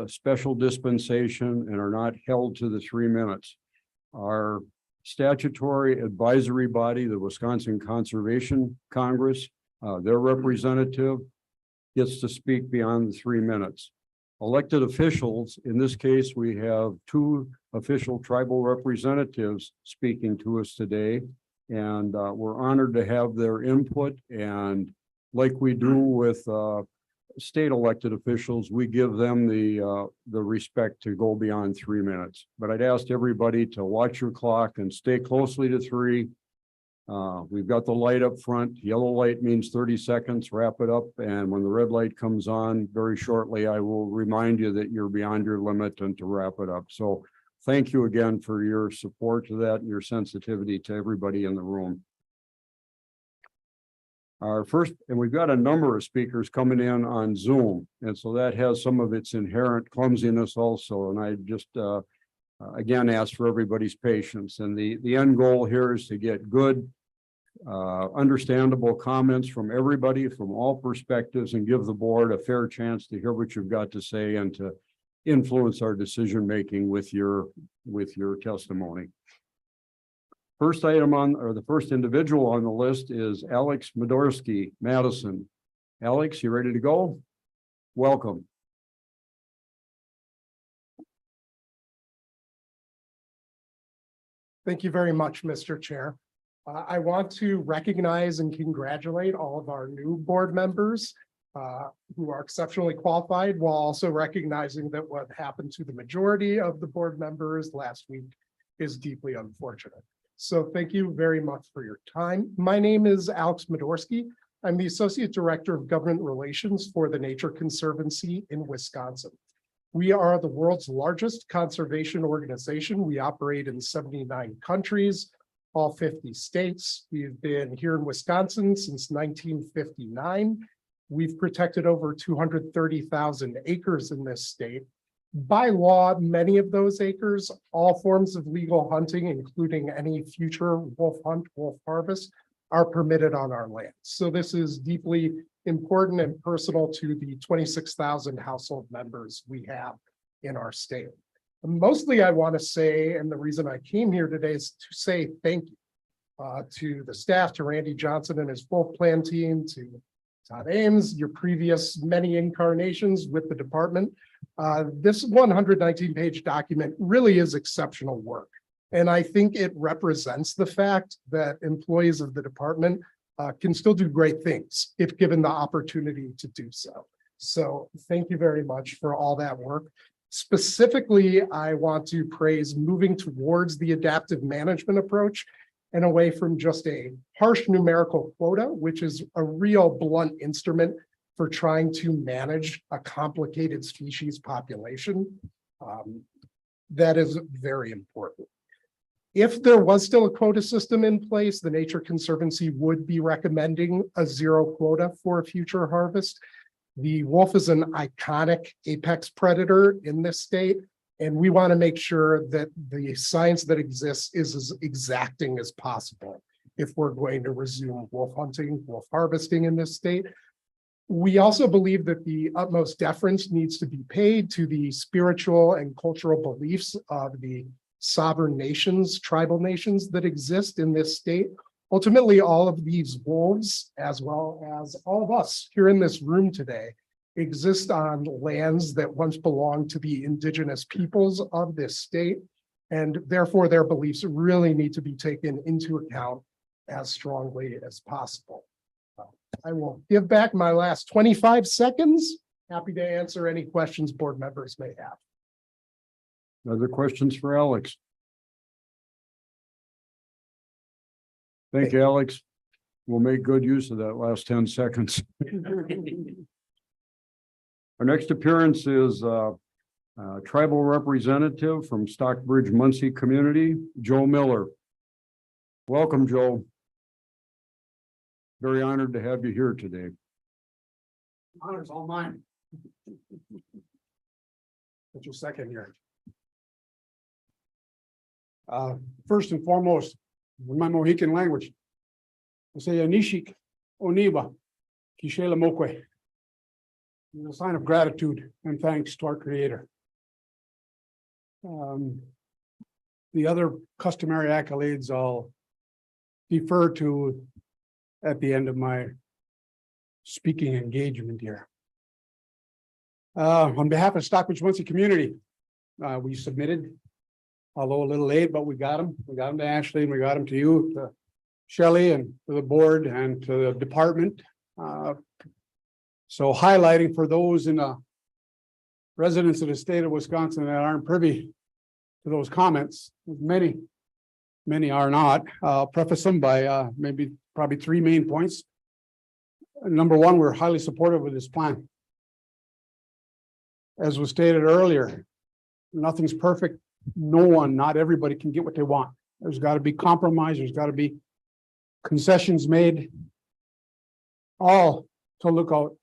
special dispensation and are not held to the 3 minutes. Our statutory advisory body, the Wisconsin Conservation Congress, their representative gets to speak beyond the 3 minutes. Elected officials, in this case, we have 2 official tribal representatives speaking to us today, and we're honored to have their input. And like we do with state elected officials, we give them the respect to go beyond 3 minutes. But I'd ask everybody to watch your clock and stay closely to 3. We've got the light up front. Yellow light means 30 seconds, wrap it up. And when the red light comes on very shortly, I will remind you that you're beyond your limit and to wrap it up. So thank you again for your support to that and your sensitivity to everybody in the room. Our first, and we've got a number of speakers coming in on Zoom. And so that has some of its inherent clumsiness also. And I just, again, ask for everybody's patience. And the end goal here is to get good, understandable comments from everybody from all perspectives and give the board a fair chance to hear what you've got to say and to influence our decision making with your testimony. First item on, or the first individual on the list is Alex Medorsky, Madison. Alex, you ready to go? Welcome. Thank you very much, Mr. Chair. I want to recognize and congratulate all of our new board members who are exceptionally qualified, while also recognizing that what happened to the majority of the board members last week is deeply unfortunate. So thank you very much for your time. My name is Alex Medorsky. I'm the Associate Director of Government Relations for the Nature Conservancy in Wisconsin. We are the world's largest conservation organization. We operate in 79 countries, all 50 states. We've been here in Wisconsin since 1959. We've protected over 230,000 acres in this state. By law, many of those acres, all forms of legal hunting, including any future wolf hunt, wolf harvest, are permitted on our land. So this is deeply important and personal to the 26,000 household members we have in our state. Mostly I want to say, and the reason I came here today is to say thank you to the staff, to Randy Johnson and his full plan team, to Todd Ames, your previous many incarnations with the department. This 119-page document really is exceptional work. And I think it represents the fact that employees of the department can still do great things if given the opportunity to do so. So thank you very much for all that work. Specifically, I want to praise moving towards the adaptive management approach and away from just a harsh numerical quota, which is a real blunt instrument for trying to manage a complicated species population. That is very important. If there was still a quota system in place, the Nature Conservancy would be recommending a 0 quota for a future harvest. The wolf is an iconic apex predator in this state, and we want to make sure that the science that exists is as exacting as possible if we're going to resume wolf hunting, wolf harvesting in this state. We also believe that the utmost deference needs to be paid to the spiritual and cultural beliefs of the sovereign nations, tribal nations that exist in this state. Ultimately, all of these wolves, as well as all of us here in this room today, exist on lands that once belonged to the indigenous peoples of this state, and therefore their beliefs really need to be taken into account as strongly as possible. I will give back my last 25 seconds. Happy to answer any questions board members may have. Other questions for Alex? Thank you, Alex. We'll make good use of that last 10 seconds. Our next appearance is tribal representative from Stockbridge Muncie community, Joe Miller. Welcome, Joe. Very honored to have you here today. Honor's all mine. Put your second here. First and foremost, in my Mohican language, I say Anishik Oniba Kishela Mokwe. In a sign of gratitude and thanks to our Creator. The other customary accolades I'll defer to at the end of my speaking engagement here. On behalf of Stockbridge Muncie community, we submitted, although a little late, but we got them. We got them to Ashley and we got them to you, to Shelley, and to the board and to the department. So highlighting for those in residents of the state of Wisconsin that aren't privy to those comments, many are not. I'll preface them by probably three main points. Number one, we're highly supportive of this plan. As was stated earlier, nothing's perfect. Not everybody can get what they want. There's got to be compromise. There's got to be concessions made, all to look out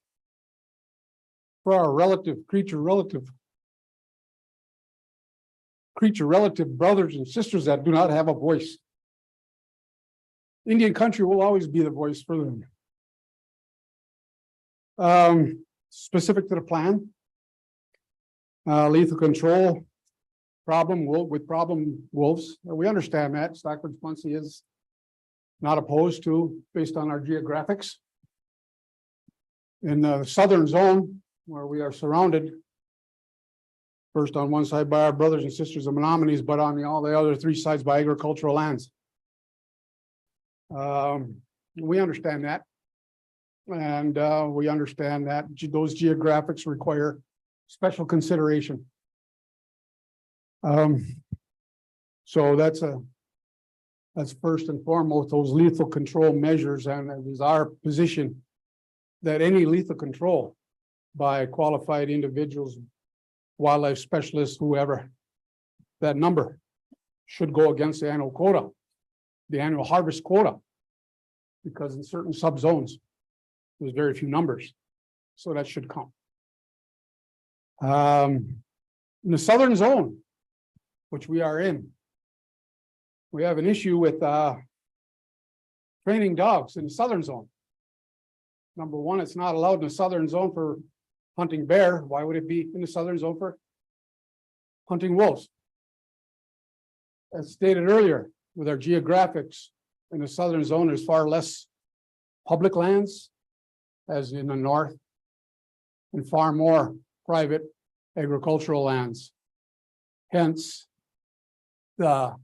for our creature relative brothers and sisters that do not have a voice. Indian country will always be the voice for them. Specific to the plan, lethal control problem with problem wolves. We understand that Stockbridge Muncie is not opposed to, based on our geographics. In the southern zone, where we are surrounded, first on one side by our brothers and sisters of Menominees, but on all the other three sides by agricultural lands. We understand that. And we understand that those geographics require special consideration. So that's first and foremost, those lethal control measures, and it is our position that any lethal control by qualified individuals, wildlife specialists, whoever, that number should go against the annual quota, the annual harvest quota, because in certain subzones, there's very few numbers. So that should come. In the southern zone, which we are in, we have an issue with training dogs in the southern zone. Number one, it's not allowed in the southern zone for hunting bear. Why would it be in the southern zone for hunting wolves? As stated earlier, with our geographics in the southern zone, there's far less public lands as in the north, and far more private agricultural lands. Hence, the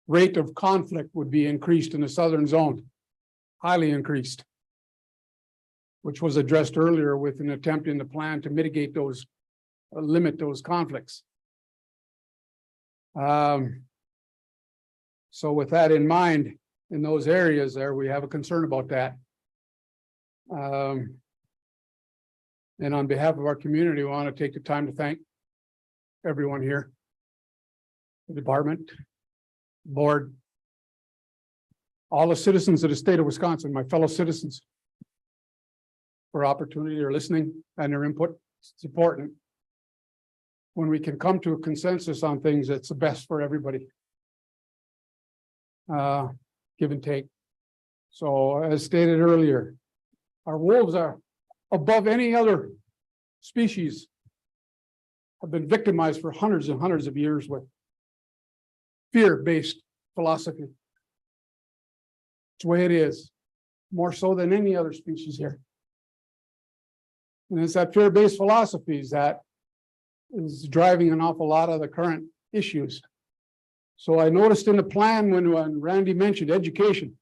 rate of conflict would be increased in the southern zone, highly increased, which was addressed earlier with an attempt in the plan to mitigate those, limit those conflicts. So with that in mind, in those areas there, we have a concern about that. And on behalf of our community, we want to take the time to thank everyone here, the department, board, all the citizens of the state of Wisconsin, my fellow citizens, for opportunity or listening and their input. It's important. When we can come to a consensus on things, it's the best for everybody. Give and take. So as stated earlier, our wolves are above any other species, have been victimized for hundreds and hundreds of years with fear-based philosophy. It's the way it is, more so than any other species here. And it's that fear-based philosophies that is driving an awful lot of the current issues. So I noticed in the plan when Randy mentioned education,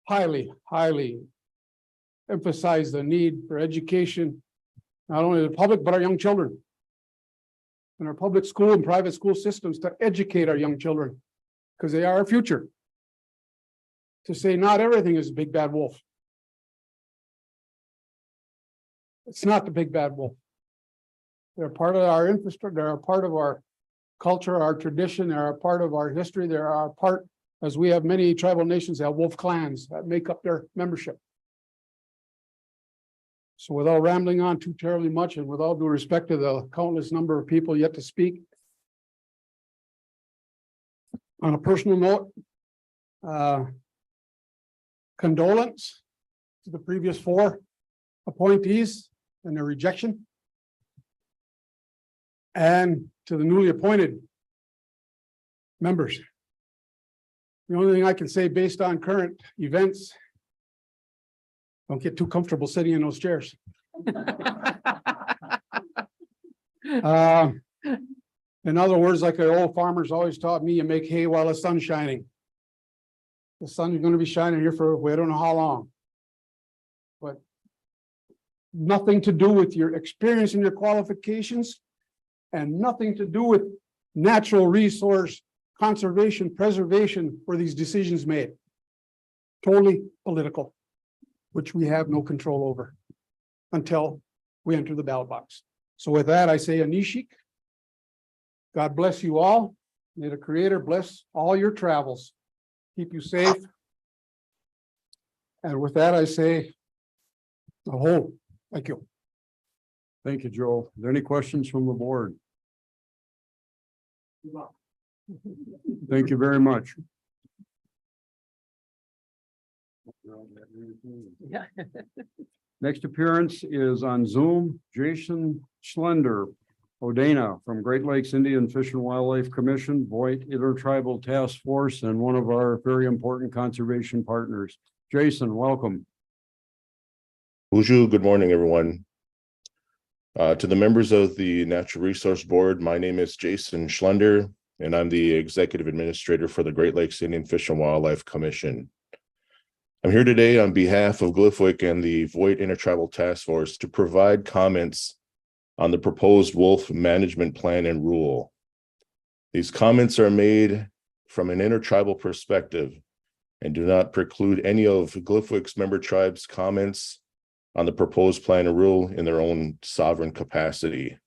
highly emphasize the need for education, not only the public, but our young children. in our public school and private school systems to educate our young children, because they are our future. To say not everything is a big bad wolf. It's not the big bad wolf. They're part of our infrastructure, they're a part of our culture, our tradition, they're a part of our history, they're a part, as we have many tribal nations that have wolf clans that make up their membership. So without rambling on too terribly much and with all due respect to the countless number of people yet to speak. On a personal note, condolence to the previous 4 appointees and their rejection. And to the newly appointed members. The only thing I can say based on current events, don't get too comfortable sitting in those chairs. In other words, like our old farmers always taught me, you make hay while the sun's shining. The sun is going to be shining here for, we don't know how long. But nothing to do with your experience and your qualifications, and nothing to do with natural resource conservation, preservation were these decisions made. Totally political, which we have no control over until we enter the ballot box. So with that, I say Anishik. God bless you all. May the Creator bless all your travels. Keep you safe. And with that, I say, aho. Thank you. Thank you, Joe. Are there any questions from the board? Thank you very much. Yeah. Next appearance is on Zoom, Jason Schlender, Odana from Great Lakes Indian Fish and Wildlife Commission, Voight Intertribal Task Force, and one of our very important conservation partners. Jason, welcome. Bonjour, good morning, everyone. To the members of the Natural Resource Board, my name is Jason Schlender, and I'm the Executive Administrator for the Great Lakes Indian Fish and Wildlife Commission. I'm here today on behalf of GLFWC and the Voight Intertribal Task Force to provide comments on the proposed wolf management plan and rule. These comments are made from an intertribal perspective and do not preclude any of GLFWC's member tribes' comments on the proposed plan and rule in their own sovereign capacity.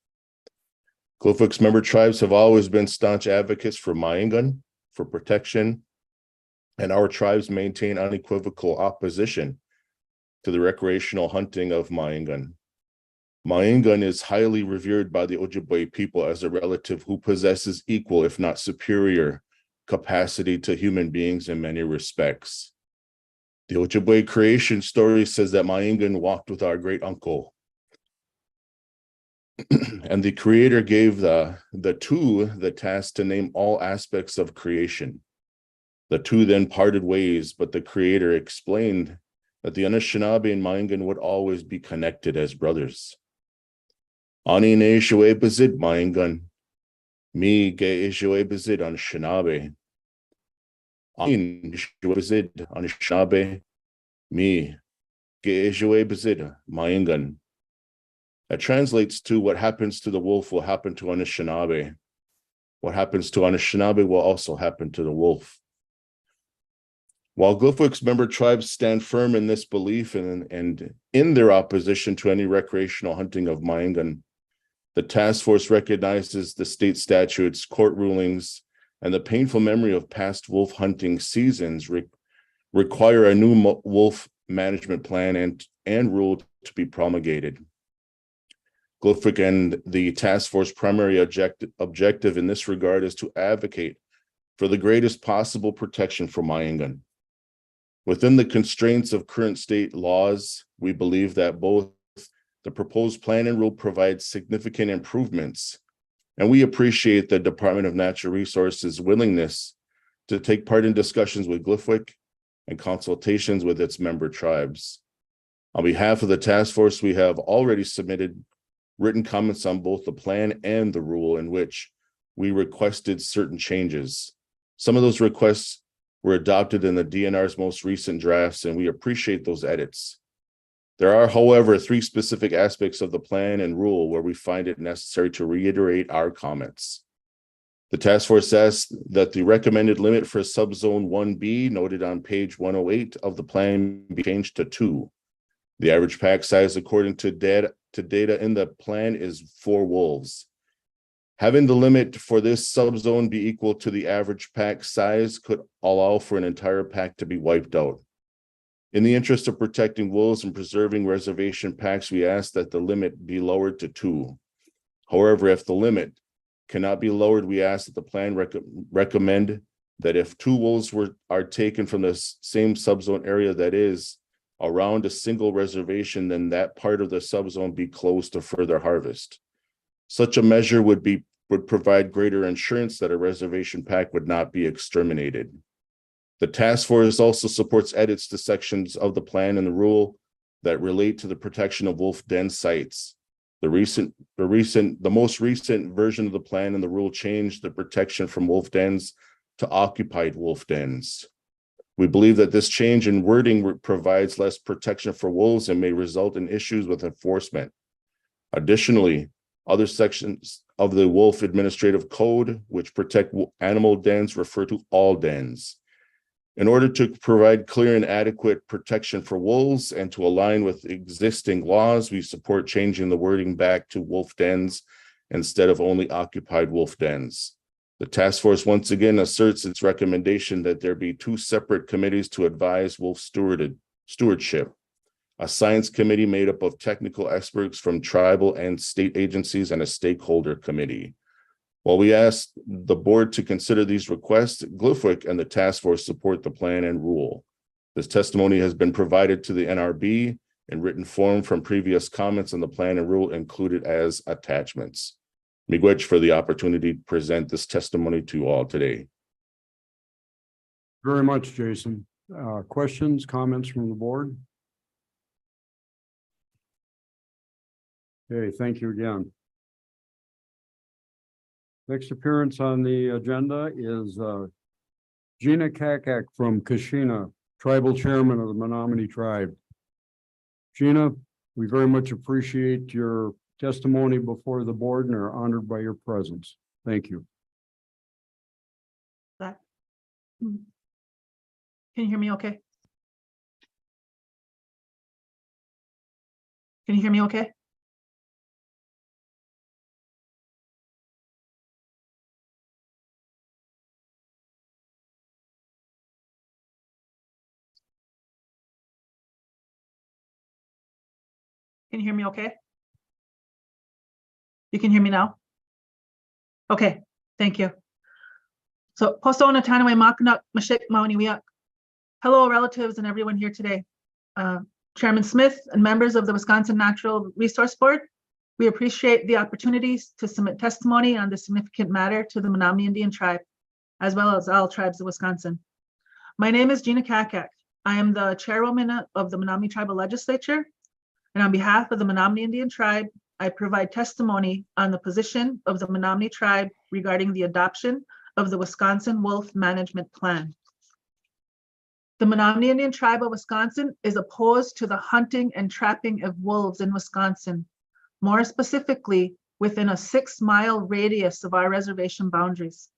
GLFWC's member tribes have always been staunch advocates for Mayingun, for protection, and our tribes maintain unequivocal opposition to the recreational hunting of Mayingun. Mayingun is highly revered by the Ojibwe people as a relative who possesses equal, if not superior, capacity to human beings in many respects. The Ojibwe creation story says that Mayingun walked with our great uncle. And the creator gave the two the task to name all aspects of creation. The two then parted ways, but the creator explained that the Anishinaabe and Mayingun would always be connected as brothers. Ani ne ishwe bezid Mayingun, mi ge ishwe bezid Anishinaabe. Ani ishwe bezid Anishinaabe, mi ge ishwe bezid Mayingun. That translates to what happens to the wolf will happen to Anishinaabe. What happens to Anishinaabe will also happen to the wolf. While GLFWC's member tribes stand firm in this belief and in their opposition to any recreational hunting of Mayingun, the task force recognizes the state statutes, court rulings, and the painful memory of past wolf hunting seasons require a new wolf management plan and rule to be promulgated. GLFWC and the task force primary objective in this regard is to advocate for the greatest possible protection for Mayingun. Within the constraints of current state laws, we believe that both the proposed plan and rule provides significant improvements, and we appreciate the Department of Natural Resources' willingness to take part in discussions with GLFWC and consultations with its member tribes. On behalf of the task force, we have already submitted written comments on both the plan and the rule in which we requested certain changes. Some of those requests were adopted in the DNR's most recent drafts, and we appreciate those edits. There are, however, 3 specific aspects of the plan and rule where we find it necessary to reiterate our comments. The task force asks that the recommended limit for subzone 1B noted on page 108 of the plan be changed to 2. The average pack size according to data in the plan is 4 wolves. Having the limit for this subzone be equal to the average pack size could allow for an entire pack to be wiped out. In the interest of protecting wolves and preserving reservation packs, we ask that the limit be lowered to 2. However, if the limit cannot be lowered, we ask that the plan recommend that if 2 wolves are taken from the same subzone area that is around a single reservation, then that part of the subzone be closed to further harvest. Such a measure would provide greater assurance that a reservation pack would not be exterminated. The task force also supports edits to sections of the plan and the rule that relate to the protection of wolf den sites. The most recent version of the plan and the rule changed the protection from wolf dens to occupied wolf dens. We believe that this change in wording provides less protection for wolves and may result in issues with enforcement. Additionally, other sections of the Wolf Administrative Code, which protect animal dens, refer to all dens. In order to provide clear and adequate protection for wolves and to align with existing laws, we support changing the wording back to wolf dens instead of only occupied wolf dens. The task force once again asserts its recommendation that there be 2 separate committees to advise wolf stewardship. A science committee made up of technical experts from tribal and state agencies and a stakeholder committee. While we ask the board to consider these requests, GLFWC and the task force support the plan and rule. This testimony has been provided to the NRB in written form from previous comments on the plan and rule included as attachments. Miigwech for the opportunity to present this testimony to you all today. Very much, Jason. Questions, comments from the board? Okay, thank you again. Next appearance on the agenda is Gina Kakak from Kashina, Tribal Chairman of the Menominee Tribe. Gina, we very much appreciate your testimony before the board and are honored by your presence. Thank you. Can you hear me okay? Can you hear me okay? Can you hear me okay? You can hear me now? Okay, thank you. So, Posona Tanaway Makanuk Mashik Mauniwiak. Hello, relatives and everyone here today. Chairman Smith and members of the Wisconsin Natural Resource Board, we appreciate the opportunities to submit testimony on this significant matter to the Menominee Indian Tribe, as well as all tribes of Wisconsin. My name is Gina Kakak. I am the chairwoman of the Menominee Tribal Legislature, and on behalf of the Menominee Indian Tribe, I provide testimony on the position of the Menominee Tribe regarding the adoption of the Wisconsin Wolf Management Plan. The Menominee Indian Tribe of Wisconsin is opposed to the hunting and trapping of wolves in Wisconsin, more specifically within a 6-mile radius of our reservation boundaries.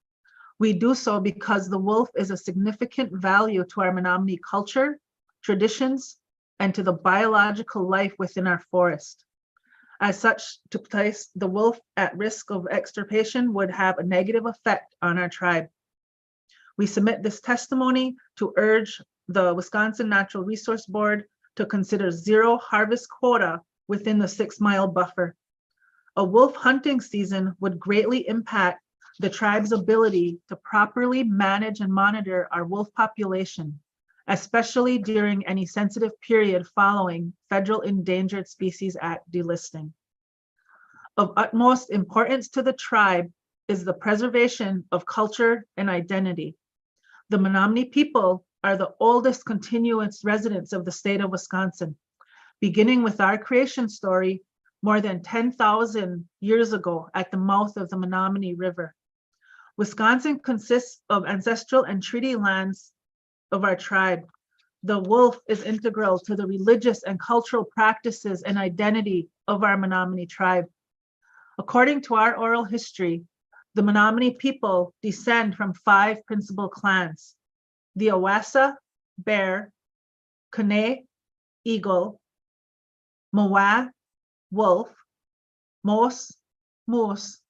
We do so because the wolf is a significant value to our Menominee culture, traditions, and to the biological life within our forest. As such, to place the wolf at risk of extirpation would have a negative effect on our tribe. We submit this testimony to urge the Wisconsin Natural Resource Board to consider 0 harvest quota within the 6-mile buffer. A wolf hunting season would greatly impact the tribe's ability to properly manage and monitor our wolf population, especially during any sensitive period following Federal Endangered Species Act delisting. Of utmost importance to the tribe is the preservation of culture and identity. The Menominee people are the oldest continuous residents of the state of Wisconsin, beginning with our creation story more than 10,000 years ago at the mouth of the Menominee River. Wisconsin consists of ancestral and treaty lands of our tribe. The wolf is integral to the religious and cultural practices and identity of our Menominee tribe. According to our oral history, the Menominee people descend from 5 principal clans: the Awassa, bear; Kane, eagle; Mowa, wolf; Mos, moose;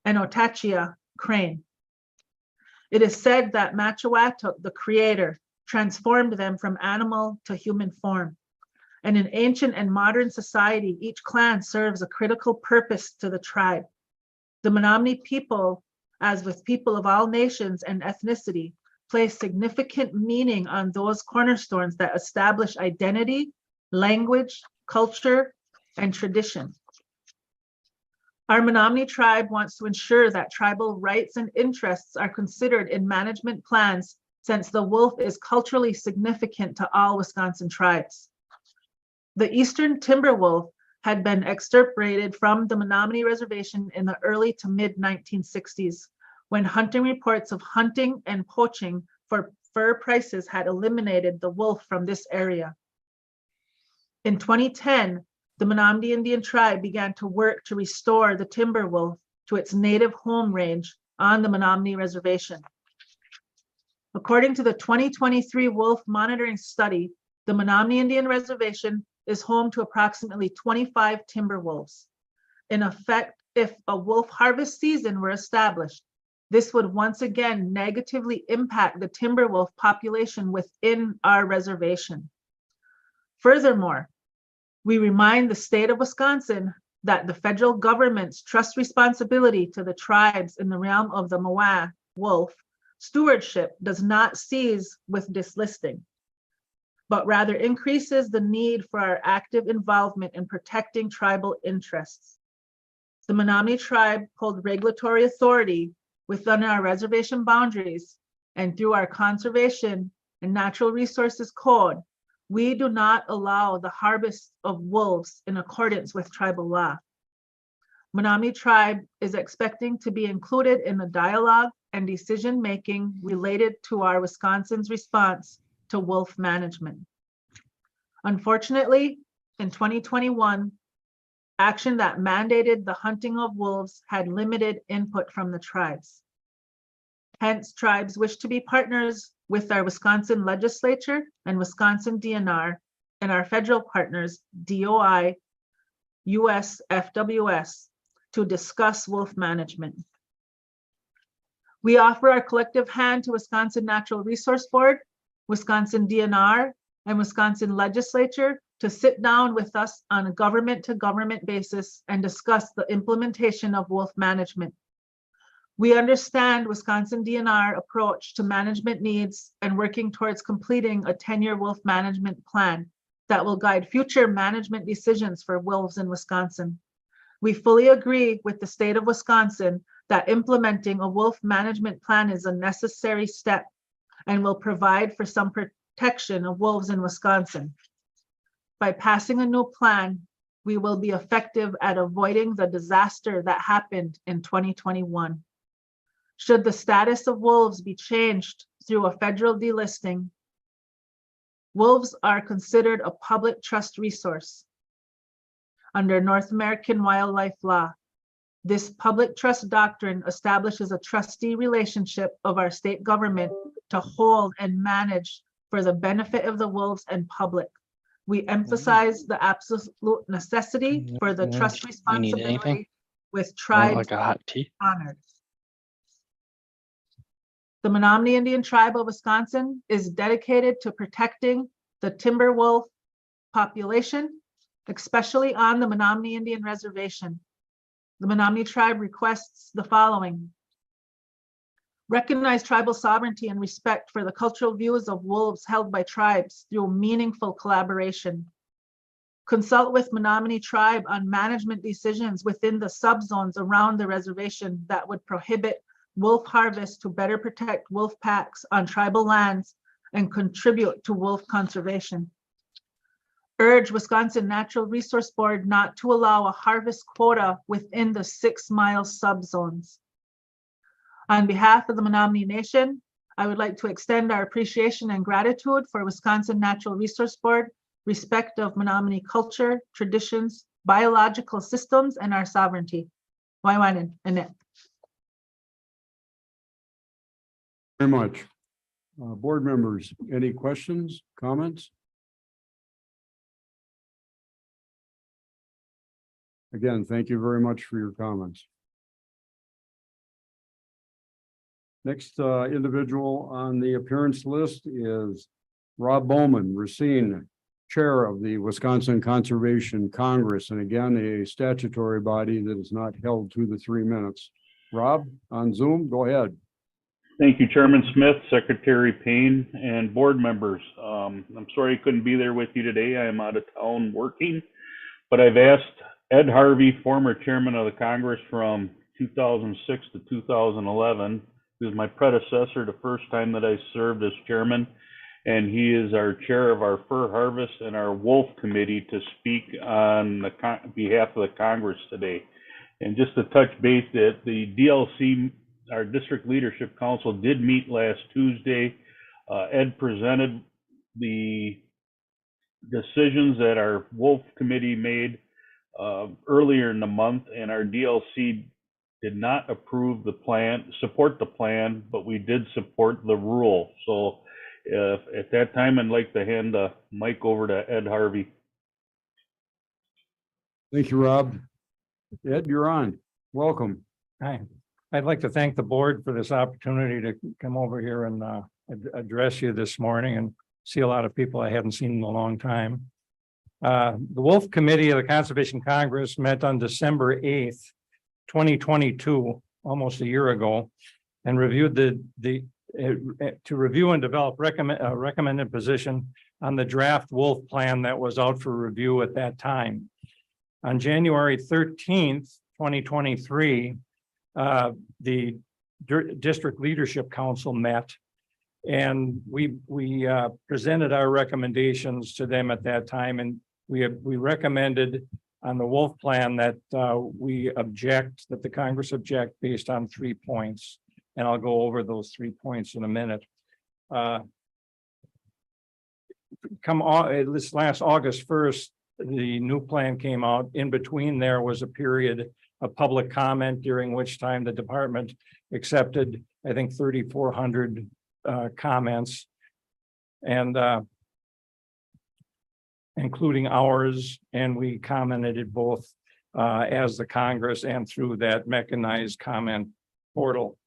and Otachia, crane. It is said that Machawatuck, the creator, transformed them from animal to human form. And in ancient and modern society, each clan serves a critical purpose to the tribe. The Menominee people, as with people of all nations and ethnicity, place significant meaning on those cornerstones that establish identity, language, culture, and tradition. Our Menominee tribe wants to ensure that tribal rights and interests are considered in management plans, since the wolf is culturally significant to all Wisconsin tribes. The eastern timber wolf had been extirpated from the Menominee Reservation in the early to mid 1960s, when hunting reports of hunting and poaching for fur prices had eliminated the wolf from this area. In 2010, the Menominee Indian tribe began to work to restore the timber wolf to its native home range on the Menominee Reservation. According to the 2023 Wolf Monitoring Study, the Menominee Indian Reservation is home to approximately 25 timber wolves. In effect, if a wolf harvest season were established, this would once again negatively impact the timber wolf population within our reservation. Furthermore, we remind the state of Wisconsin that the federal government's trust responsibility to the tribes in the realm of the Mowa wolf stewardship does not cease with dislisting, but rather increases the need for our active involvement in protecting tribal interests. The Menominee tribe hold regulatory authority within our reservation boundaries, and through our Conservation and Natural Resources Code, we do not allow the harvest of wolves in accordance with tribal law. Menominee tribe is expecting to be included in the dialogue and decision-making related to our Wisconsin's response to wolf management. Unfortunately, in 2021, action that mandated the hunting of wolves had limited input from the tribes. Hence, tribes wish to be partners with our Wisconsin legislature and Wisconsin DNR and our federal partners, DOI, US, FWS, to discuss wolf management. We offer our collective hand to Wisconsin Natural Resource Board, Wisconsin DNR, and Wisconsin legislature to sit down with us on a government-to-government basis and discuss the implementation of wolf management. We understand Wisconsin DNR approach to management needs and working towards completing a 10-year wolf management plan that will guide future management decisions for wolves in Wisconsin. We fully agree with the state of Wisconsin that implementing a wolf management plan is a necessary step and will provide for some protection of wolves in Wisconsin. By passing a new plan, we will be effective at avoiding the disaster that happened in 2021. Should the status of wolves be changed through a federal delisting, wolves are considered a public trust resource. Under North American wildlife law, this public trust doctrine establishes a trustee relationship of our state government to hold and manage for the benefit of the wolves and public. We emphasize the absolute necessity for the trust responsibility with tribes honored. The Menominee Indian Tribe of Wisconsin is dedicated to protecting the timber wolf population, especially on the Menominee Indian Reservation. The Menominee Tribe requests the following: recognize tribal sovereignty and respect for the cultural views of wolves held by tribes through meaningful collaboration. Consult with Menominee Tribe on management decisions within the subzones around the reservation that would prohibit wolf harvest to better protect wolf packs on tribal lands and contribute to wolf conservation. Urge Wisconsin Natural Resource Board not to allow a harvest quota within the 6-mile subzones. On behalf of the Menominee Nation, I would like to extend our appreciation and gratitude for Wisconsin Natural Resource Board, respect of Menominee culture, traditions, biological systems, and our sovereignty. Waiwanan, Annette. Very much. Board members, any questions, comments? Again, thank you very much for your comments. Next individual on the appearance list is Rob Bowman, Racine, Chair of the Wisconsin Conservation Congress, and again, a statutory body that is not held to the 3 minutes. Rob, on Zoom, go ahead. Thank you, Chairman Smith, Secretary Payne, and board members. I'm sorry I couldn't be there with you today. I am out of town working, but I've asked Ed Harvey, former chairman of the Congress from 2006 to 2011, who was my predecessor the first time that I served as chairman, and he is our chair of our fur harvest and our wolf committee, to speak on behalf of the Congress today. And just to touch base, that the DLC, our District Leadership Council, did meet last Tuesday. Ed presented the decisions that our Wolf Committee made earlier in the month, and our DLC did not approve the plan, support the plan, but we did support the rule. So at that time, I'd like to hand the mic over to Ed Harvey. Thank you, Rob. Ed, you're on. Welcome. Hi. I'd like to thank the board for this opportunity to come over here and address you this morning and see a lot of people I haven't seen in a long time. The Wolf Committee of the Conservation Congress met on December 8th, 2022, almost a year ago, and reviewed to review and develop recommended position on the draft wolf plan that was out for review at that time. On January 13th, 2023, the District Leadership Council met, and we presented our recommendations to them at that time, and we recommended on the wolf plan that that the Congress object based on 3 points, and I'll go over those 3 points in a minute. This last August 1st, the new plan came out. In between there was a period of public comment, during which time the department accepted, I think, 3,400 comments, and including ours, and we commented both as the Congress and through that mechanized comment portal.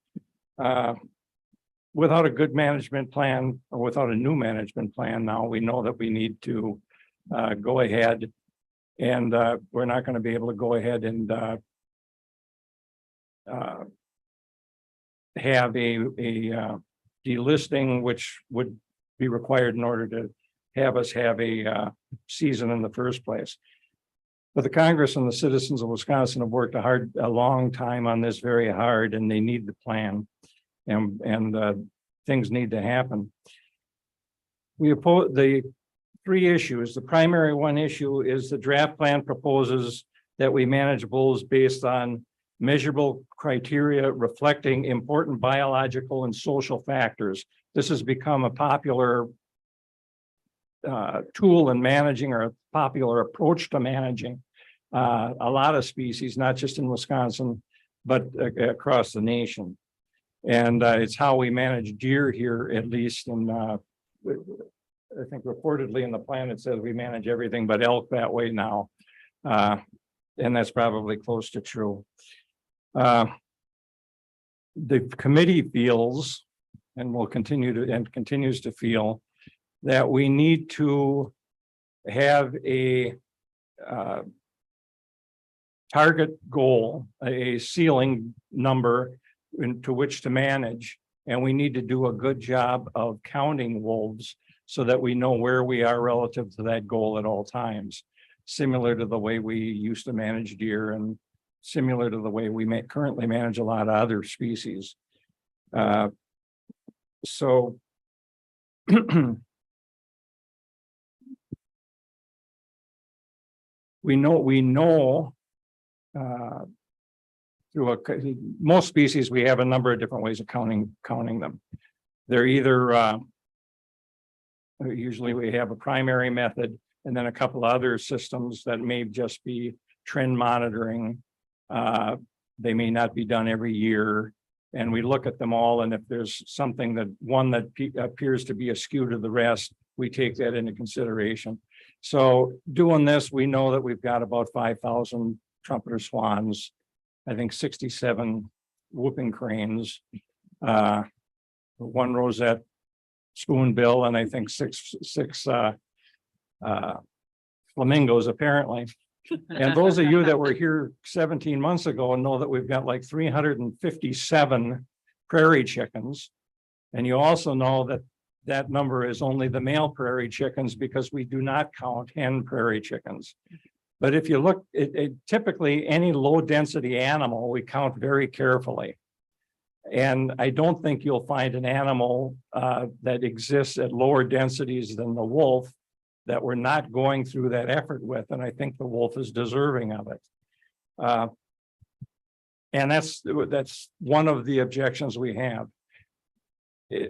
Without a good management plan, or without a new management plan, now we know that we need to go ahead, and we're not going to be able to go ahead and have a delisting, which would be required in order to have us have a season in the first place. But the Congress and the citizens of Wisconsin have worked a long time on this, very hard, and they need the plan, and things need to happen. We oppose the 3 issues. The primary one issue is the draft plan proposes that we manage bulls based on measurable criteria reflecting important biological and social factors. This has become a popular tool in managing, or a popular approach to managing a lot of species, not just in Wisconsin, but across the nation. And it's how we manage deer here, at least. And I think reportedly in the plan, it says we manage everything but elk that way now. And that's probably close to true. The committee feels, and will continue to, and continues to feel, that we need to have a target goal, a ceiling number to which to manage, and we need to do a good job of counting wolves so that we know where we are relative to that goal at all times, similar to the way we used to manage deer, and similar to the way we currently manage a lot of other species. So we know through most species, we have a number of different ways of counting them. They're either usually we have a primary method and then a couple other systems that may just be trend monitoring. They may not be done every year. And we look at them all, and if there's something that one that appears to be askew to the rest, we take that into consideration. So doing this, we know that we've got about 5,000 trumpeter swans, I think 67 whooping cranes, one rosette spoonbill, and I think six flamingos apparently. And those of you that were here 17 months ago know that we've got like 357 prairie chickens. And you also know that that number is only the male prairie chickens because we do not count hen prairie chickens. But if you look, typically any low density animal, we count very carefully. And I don't think you'll find an animal that exists at lower densities than the wolf that we're not going through that effort with, and I think the wolf is deserving of it. And that's one of the objections we have.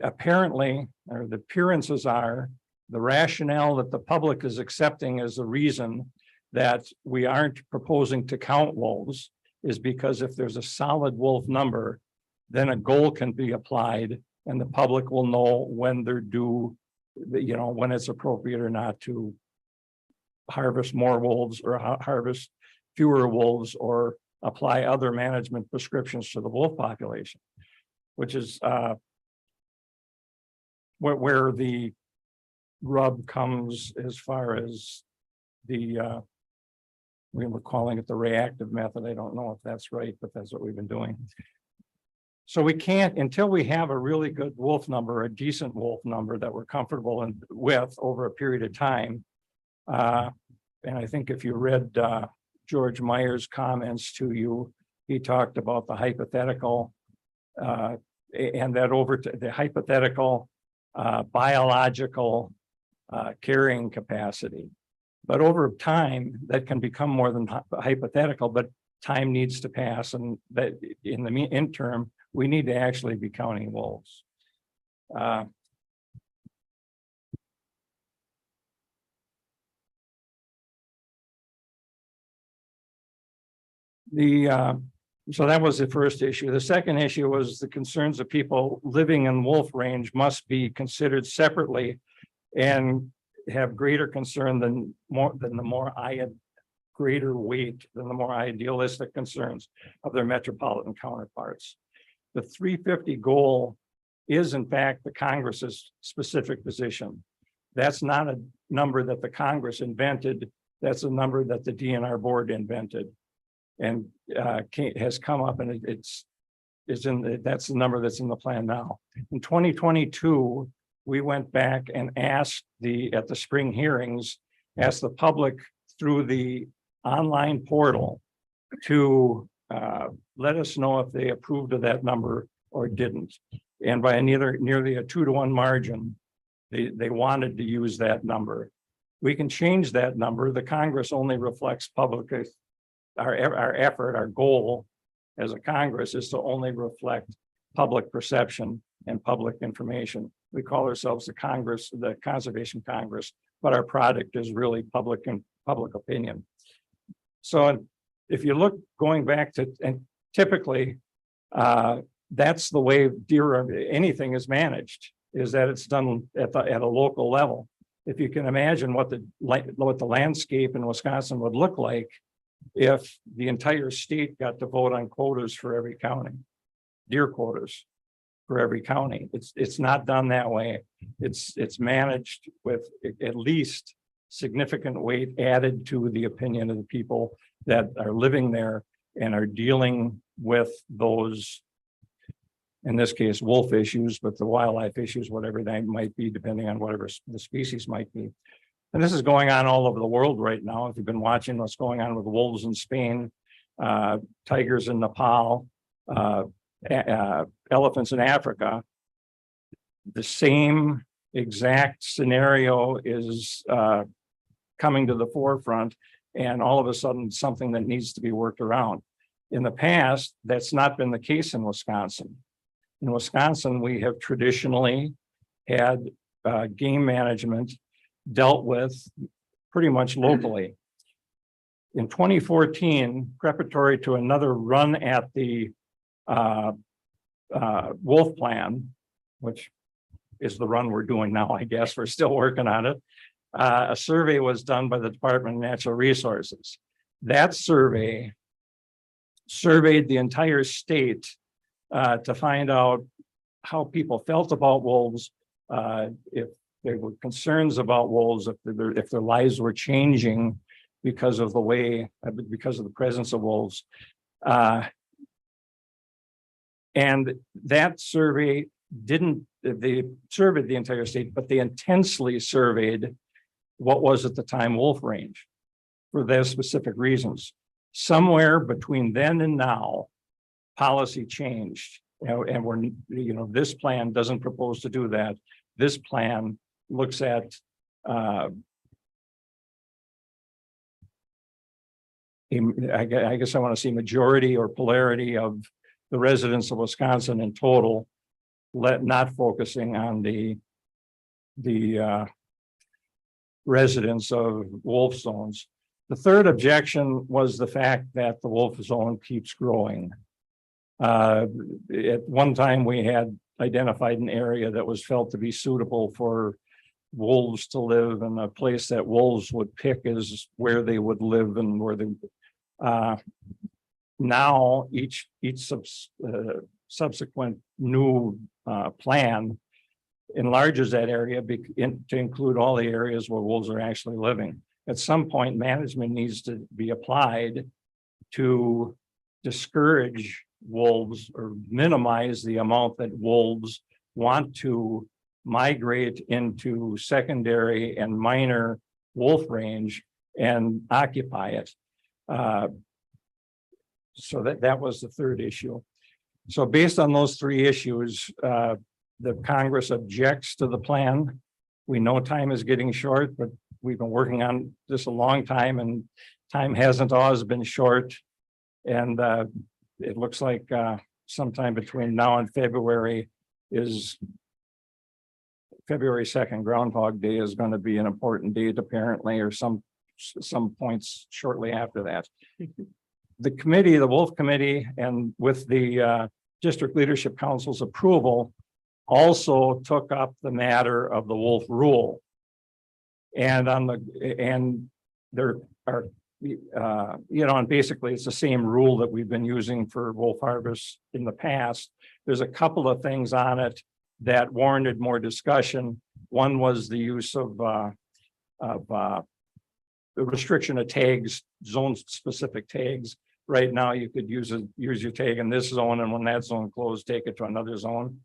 Apparently, or the appearances are, the rationale that the public is accepting as the reason that we aren't proposing to count wolves is because if there's a solid wolf number, then a goal can be applied and the public will know when they're due, you know, when it's appropriate or not to harvest more wolves or harvest fewer wolves or apply other management prescriptions to the wolf population, which is where the rub comes as far as the we were calling it the reactive method. I don't know if that's right, but that's what we've been doing. So we can't, until we have a really good wolf number, a decent wolf number that we're comfortable with over a period of time. And I think if you read George Meyer's comments to you, he talked about the hypothetical and that over to the hypothetical biological carrying capacity. But over time, that can become more than hypothetical, but time needs to pass. And that in the interim, we need to actually be counting wolves. So that was the first issue. The second issue was the concerns of people living in wolf range must be considered separately and have greater concern than greater weight than the more idealistic concerns of their metropolitan counterparts. The 350 goal is in fact the Congress's specific position. That's not a number that the Congress invented. That's a number that the DNR board invented and has come up, and that's the number that's in the plan now. In 2022, we went back and asked at the spring hearings, asked the public through the online portal to let us know if they approved of that number or didn't. And by nearly a 2-to-1 margin, they wanted to use that number. We can change that number. The Congress only reflects public, our effort, our goal as a Congress is to only reflect public perception and public information. We call ourselves the Congress, the Conservation Congress, but our product is really public and public opinion. So if you look going back to, and typically that's the way anything is managed, is that it's done at a local level. If you can imagine what the landscape in Wisconsin would look like if the entire state got to vote on quotas for every county, deer quotas for every county. It's not done that way. It's managed with at least significant weight added to the opinion of the people that are living there and are dealing with those, in this case, wolf issues, but the wildlife issues, whatever they might be, depending on whatever the species might be. And this is going on all over the world right now. If you've been watching what's going on with wolves in Spain, tigers in Nepal, elephants in Africa, the same exact scenario is coming to the forefront, and all of a sudden something that needs to be worked around. In the past, that's not been the case in Wisconsin. In Wisconsin, we have traditionally had game management dealt with pretty much locally. In 2014, preparatory to another run at the wolf plan, which is the run we're doing now, I guess, we're still working on it. A survey was done by the Department of Natural Resources. That survey surveyed the entire state to find out how people felt about wolves, if there were concerns about wolves, if their lives were changing because of the presence of wolves. And that survey they surveyed the entire state, but they intensely surveyed what was at the time wolf range for their specific reasons. Somewhere between then and now, policy changed. And this plan doesn't propose to do that. This plan looks at I guess I want to see majority or polarity of the residents of Wisconsin in total, not focusing on the residents of wolf zones. The third objection was the fact that the wolf zone keeps growing. At one time, we had identified an area that was felt to be suitable for wolves to live, and a place that wolves would pick is where they would live and where they. Now each subsequent new plan enlarges that area to include all the areas where wolves are actually living. At some point, management needs to be applied to discourage wolves or minimize the amount that wolves want to migrate into secondary and minor wolf range and occupy it. So that was the third issue. So based on those three issues, the Congress objects to the plan. We know time is getting short, but we've been working on this a long time, and time hasn't always been short. And it looks like sometime between now and February 2nd, Groundhog Day is going to be an important date apparently, or some points shortly after that. The committee, the Wolf Committee, and with the District Leadership Council's approval, also took up the matter of the wolf rule. And there are, and basically it's the same rule that we've been using for wolf harvest in the past. There's a couple of things on it that warranted more discussion. One was the use of the restriction of tags, zone-specific tags. Right now, you could use your tag in this zone, and when that zone closed, take it to another zone.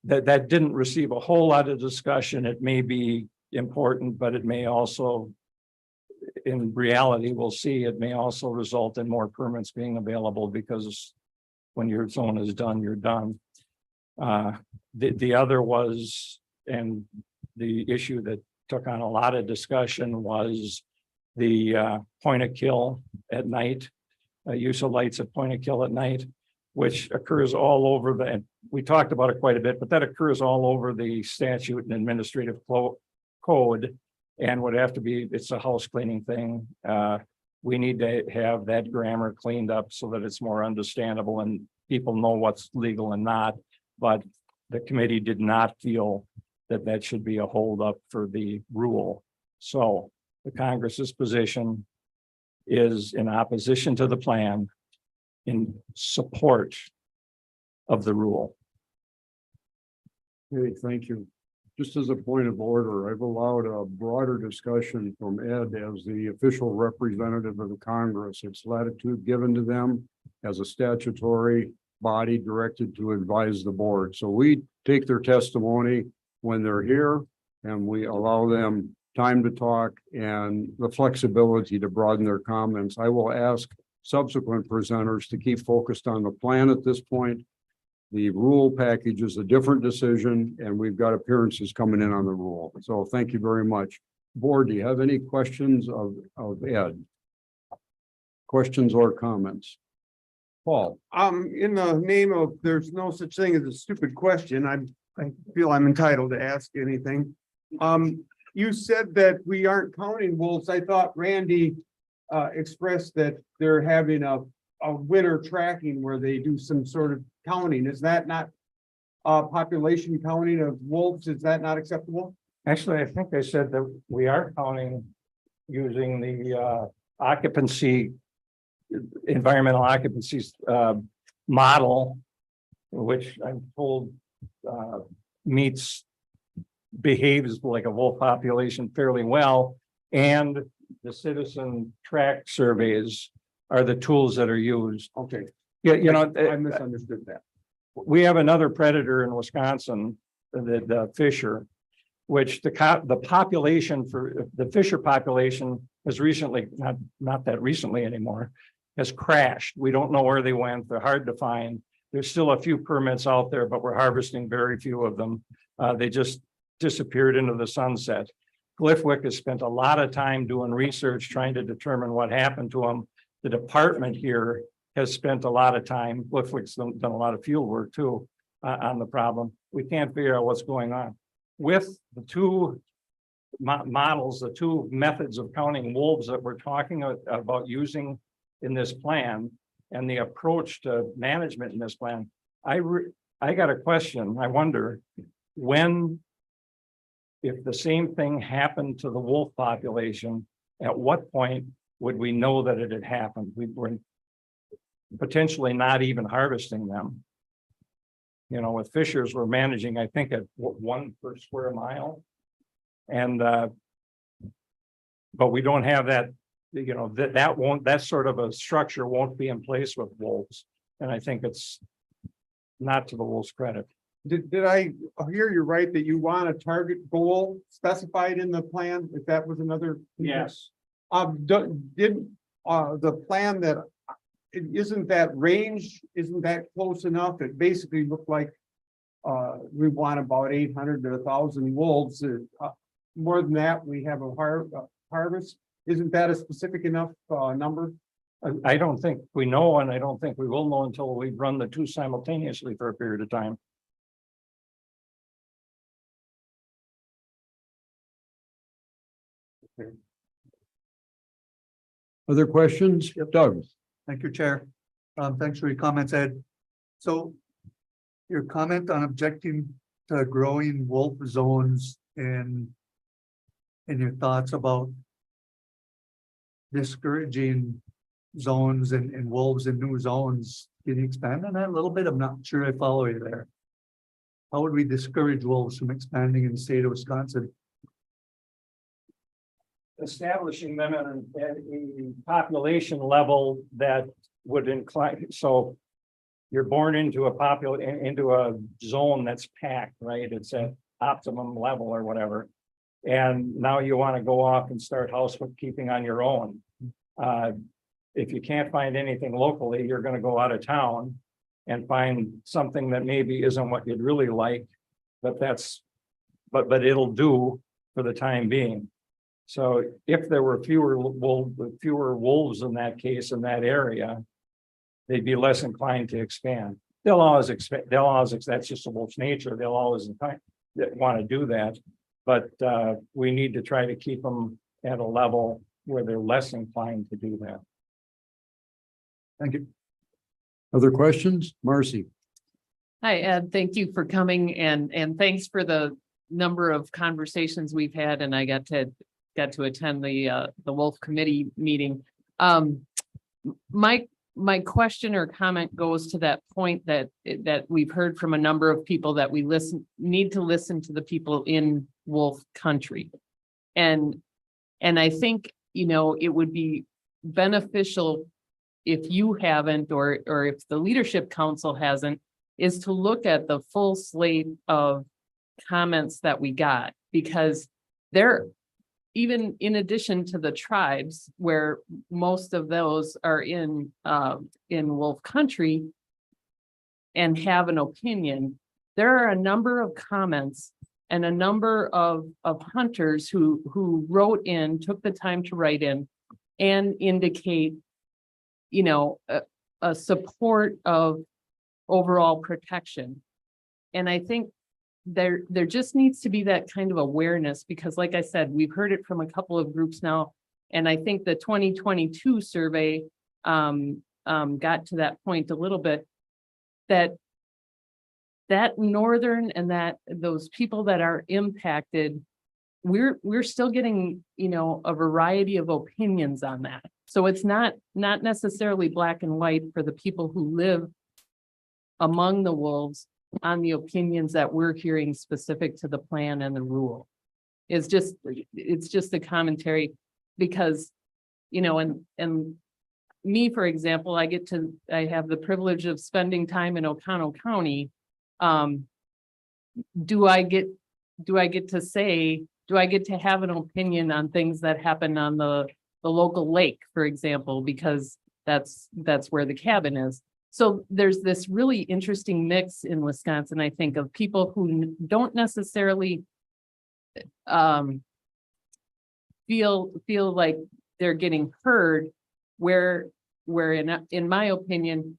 That didn't receive a whole lot of discussion. It may be important, but it may also, in reality, we'll see, it may also result in more permits being available, because when your zone is done, you're done. The other was, and the issue that took on a lot of discussion, was the point of kill at night, use of lights at point of kill at night, which occurs all over and we talked about it quite a bit, but that occurs all over the statute and administrative code, and would have to be, it's a house cleaning thing. We need to have that grammar cleaned up so that it's more understandable and people know what's legal and not. But the committee did not feel that that should be a holdup for the rule. So the Congress's position is in opposition to the plan, in support of the rule. Okay, thank you. Just as a point of order, I've allowed a broader discussion from Ed as the official representative of the Congress. It's latitude given to them as a statutory body directed to advise the board. So we take their testimony when they're here, and we allow them time to talk and the flexibility to broaden their comments. I will ask subsequent presenters to keep focused on the plan at this point. The rule package is a different decision, and we've got appearances coming in on the rule. So thank you very much. Board, do you have any questions of Ed? questions or comments? Paul? In the name of, there's no such thing as a stupid question, I feel I'm entitled to ask anything. You said that we aren't counting wolves. I thought Randy expressed that they're having a winter tracking where they do some sort of counting. Is that not population counting of wolves? Is that not acceptable? Actually, I think I said that we are counting using the occupancy, environmental occupancies model, which I'm told behaves like a wolf population fairly well. And the citizen track surveys are the tools that are used. Okay. Yeah, I misunderstood that. we have another predator in Wisconsin, the fisher, which the population for the fisher population has recently, not that recently anymore, has crashed. We don't know where they went. They're hard to find. There's still a few permits out there, but we're harvesting very few of them. They just disappeared into the sunset. Gliffwick has spent a lot of time doing research, trying to determine what happened to them. The department here has spent a lot of time. Gliffwick's done a lot of field work too on the problem. We can't figure out what's going on. With the two models, the two methods of counting wolves that we're talking about using in this plan and the approach to management in this plan, I got a question. I wonder when, if the same thing happened to the wolf population, at what point would we know that it had happened? We were potentially not even harvesting them. You know, with fishers, we're managing, I think, at 1 per square mile. And, but we don't have that, you know, that sort of a structure won't be in place with wolves. And I think it's not to the wolves' credit. Did I hear you right that you want a target goal specified in the plan? If that was another? Yes. Did the plan that, isn't that range, isn't that close enough? It basically looked like we want about 800 to 1,000 wolves. More than that, we have a harvest. Isn't that a specific enough number? I don't think we know, and I don't think we will know until we run the two simultaneously for a period of time. Okay. Other questions? Doug? Thank you, Chair. Thanks for your comments, Ed. So your comment on objecting to growing wolf zones and your thoughts about discouraging zones and wolves in new zones. Can you expand on that a little bit? I'm not sure I follow you there. How would we discourage wolves from expanding in the state of Wisconsin? Establishing them at a population level that would incline, so you're born into a zone that's packed, right? It's at optimum level or whatever. And now you want to go off and start housekeeping on your own. If you can't find anything locally, you're going to go out of town and find something that maybe isn't what you'd really like, but but it'll do for the time being. So if there were fewer wolves in that case, in that area, they'd be less inclined to expand. They'll always expand. That's just a wolf's nature. They'll always want to do that. But we need to try to keep them at a level where they're less inclined to do that. Thank you. Other questions? Marcy? Hi, Ed. Thank you for coming and thanks for the number of conversations we've had, and I got to attend the Wolf Committee meeting. My question or comment goes to that point that we've heard from a number of people that we need to listen to the people in wolf country. And I think, you know, it would be beneficial if you haven't, or if the Leadership Council hasn't, is to look at the full slate of comments that we got, because they're, even in addition to the tribes, where most of those are in wolf country and have an opinion, there are a number of comments and a number of hunters who wrote in, took the time to write in and indicate a support of overall protection. And I think there just needs to be that kind of awareness, because like I said, we've heard it from a couple of groups now. And I think the 2022 survey got to that point a little bit, that northern and that those people that are impacted, we're still getting, a variety of opinions on that. So it's not necessarily black and white for the people who live among the wolves on the opinions that we're hearing specific to the plan and the rule. It's just a commentary, because, and me, for example, I have the privilege of spending time in Oconto County. Do I get to have an opinion on things that happen on the local lake, for example, because that's where the cabin is. So there's this really interesting mix in Wisconsin, I think, of people who don't necessarily feel like they're getting heard, where in my opinion,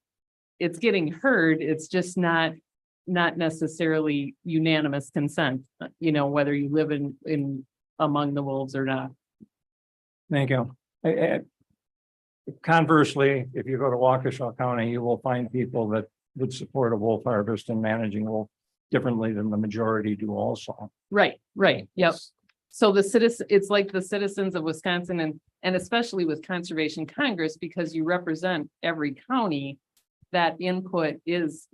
it's getting heard. It's just not necessarily unanimous consent, whether you live in among the wolves or not. Thank you. Conversely, if you go to Waukesha County, you will find people that would support a wolf harvest and managing wolf differently than the majority do also. Right. Yep. So it's like the citizens of Wisconsin and especially with Conservation Congress, because you represent every county, that input is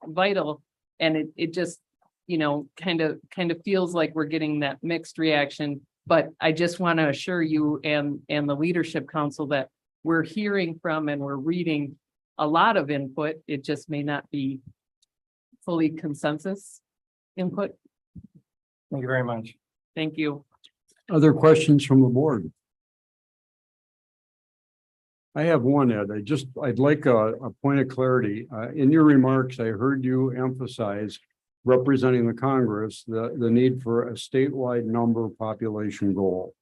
vital. And it just, kind of feels like we're getting that mixed reaction. But I just want to assure you and the Leadership Council that we're hearing from and we're reading a lot of input. It just may not be fully consensus input. Thank you very much. Thank you. Other questions from the board? I have one, Ed. I'd like a point of clarity. In your remarks, I heard you emphasize, representing the Congress, the need for a statewide number population goal.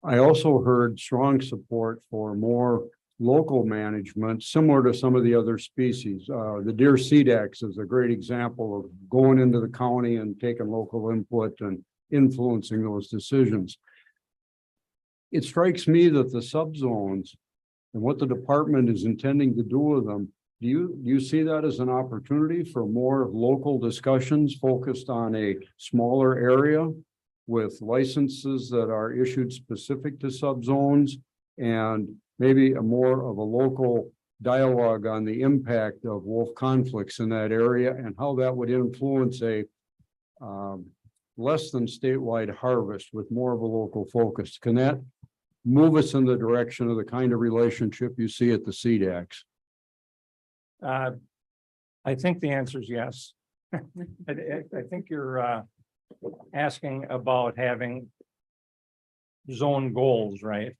I also heard strong support for more local management, similar to some of the other species. The deer CDAX is a great example of going into the county and taking local input and influencing those decisions. It strikes me that the subzones and what the department is intending to do with them, do you see that as an opportunity for more local discussions focused on a smaller area with licenses that are issued specific to subzones, and maybe more of a local dialogue on the impact of wolf conflicts in that area and how that would influence a less than statewide harvest with more of a local focus? Can that move us in the direction of the kind of relationship you see at the CDAX? I think the answer is yes. I think you're asking about having zone goals, right?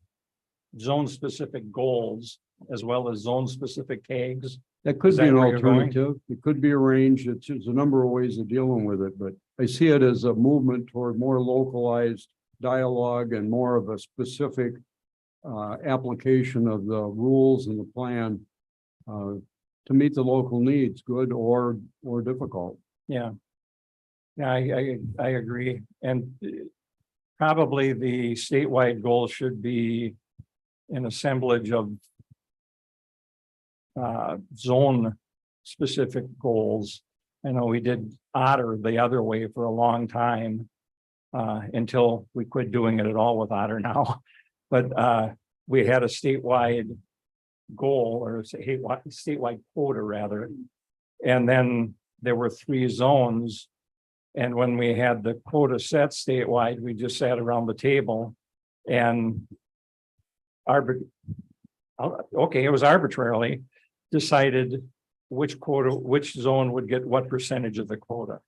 Zone specific goals as well as zone specific tags. That could be an alternative. It could be arranged. It's a number of ways of dealing with it, but I see it as a movement toward more localized dialogue and more of a specific application of the rules and the plan to meet the local needs, good or difficult. Yeah. Yeah, I agree. And probably the statewide goal should be an assemblage of zone specific goals. I know we did otter the other way for a long time until we quit doing it at all with otter now. But we had a statewide goal, or a statewide quota rather. And then there were 3 zones. And when we had the quota set statewide, we just sat around the table and it was arbitrarily decided which zone would get what percentage of the quota,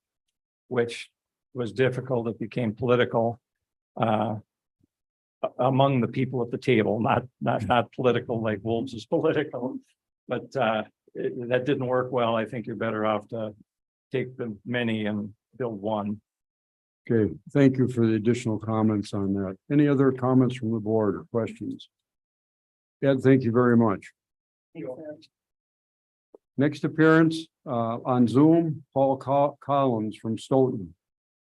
which was difficult. It became political among the people at the table, not political like Wolves is political, but that didn't work well. I think you're better off to take the many and build one. Okay, thank you for the additional comments on that. Any other comments from the board or questions? Ed, thank you very much. Next appearance on Zoom, Paul Collins from Stoughton,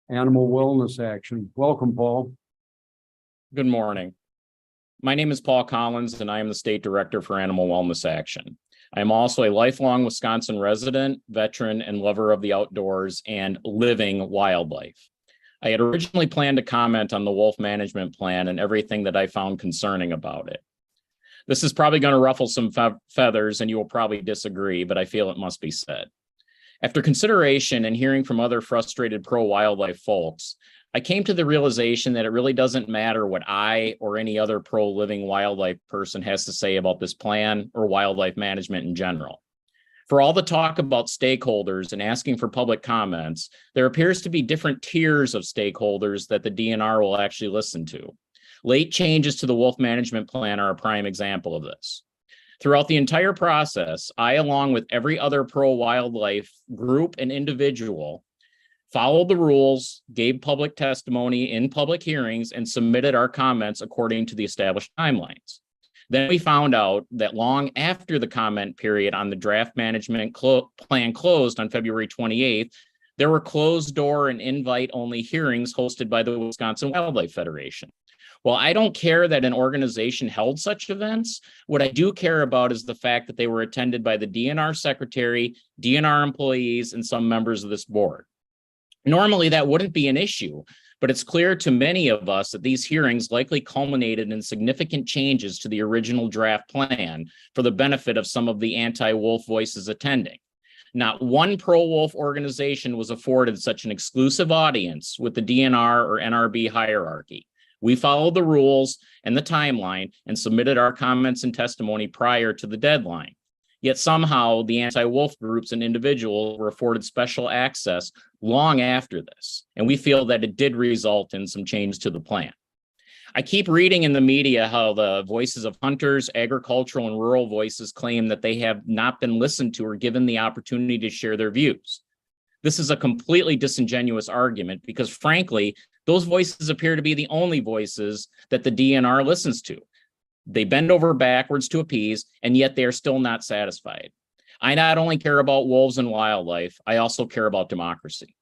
Animal Wellness Action. Welcome, Paul. Good morning. My name is Paul Collins, and I am the State Director for Animal Wellness Action. I am also a lifelong Wisconsin resident, veteran, and lover of the outdoors and living wildlife. I had originally planned to comment on the wolf management plan and everything that I found concerning about it. This is probably going to ruffle some feathers, and you will probably disagree, but I feel it must be said. After consideration and hearing from other frustrated pro-wildlife folks, I came to the realization that it really doesn't matter what I or any other pro-living wildlife person has to say about this plan or wildlife management in general. For all the talk about stakeholders and asking for public comments, there appears to be different tiers of stakeholders that the DNR will actually listen to. Late changes to the wolf management plan are a prime example of this. Throughout the entire process, I, along with every other pro-wildlife group and individual, followed the rules, gave public testimony in public hearings, and submitted our comments according to the established timelines. Then we found out that long after the comment period on the draft management plan closed on February 28th, there were closed door and invite-only hearings hosted by the Wisconsin Wildlife Federation. While I don't care that an organization held such events, what I do care about is the fact that they were attended by the DNR secretary, DNR employees, and some members of this board. Normally, that wouldn't be an issue, but it's clear to many of us that these hearings likely culminated in significant changes to the original draft plan for the benefit of some of the anti-wolf voices attending. Not one pro-wolf organization was afforded such an exclusive audience with the DNR or NRB hierarchy. We followed the rules and the timeline and submitted our comments and testimony prior to the deadline. Yet somehow the anti-wolf groups and individuals were afforded special access long after this, and we feel that it did result in some change to the plan. I keep reading in the media how the voices of hunters, agricultural, and rural voices claim that they have not been listened to or given the opportunity to share their views. This is a completely disingenuous argument because, frankly, those voices appear to be the only voices that the DNR listens to. They bend over backwards to appease, and yet they are still not satisfied. I not only care about wolves and wildlife, I also care about democracy.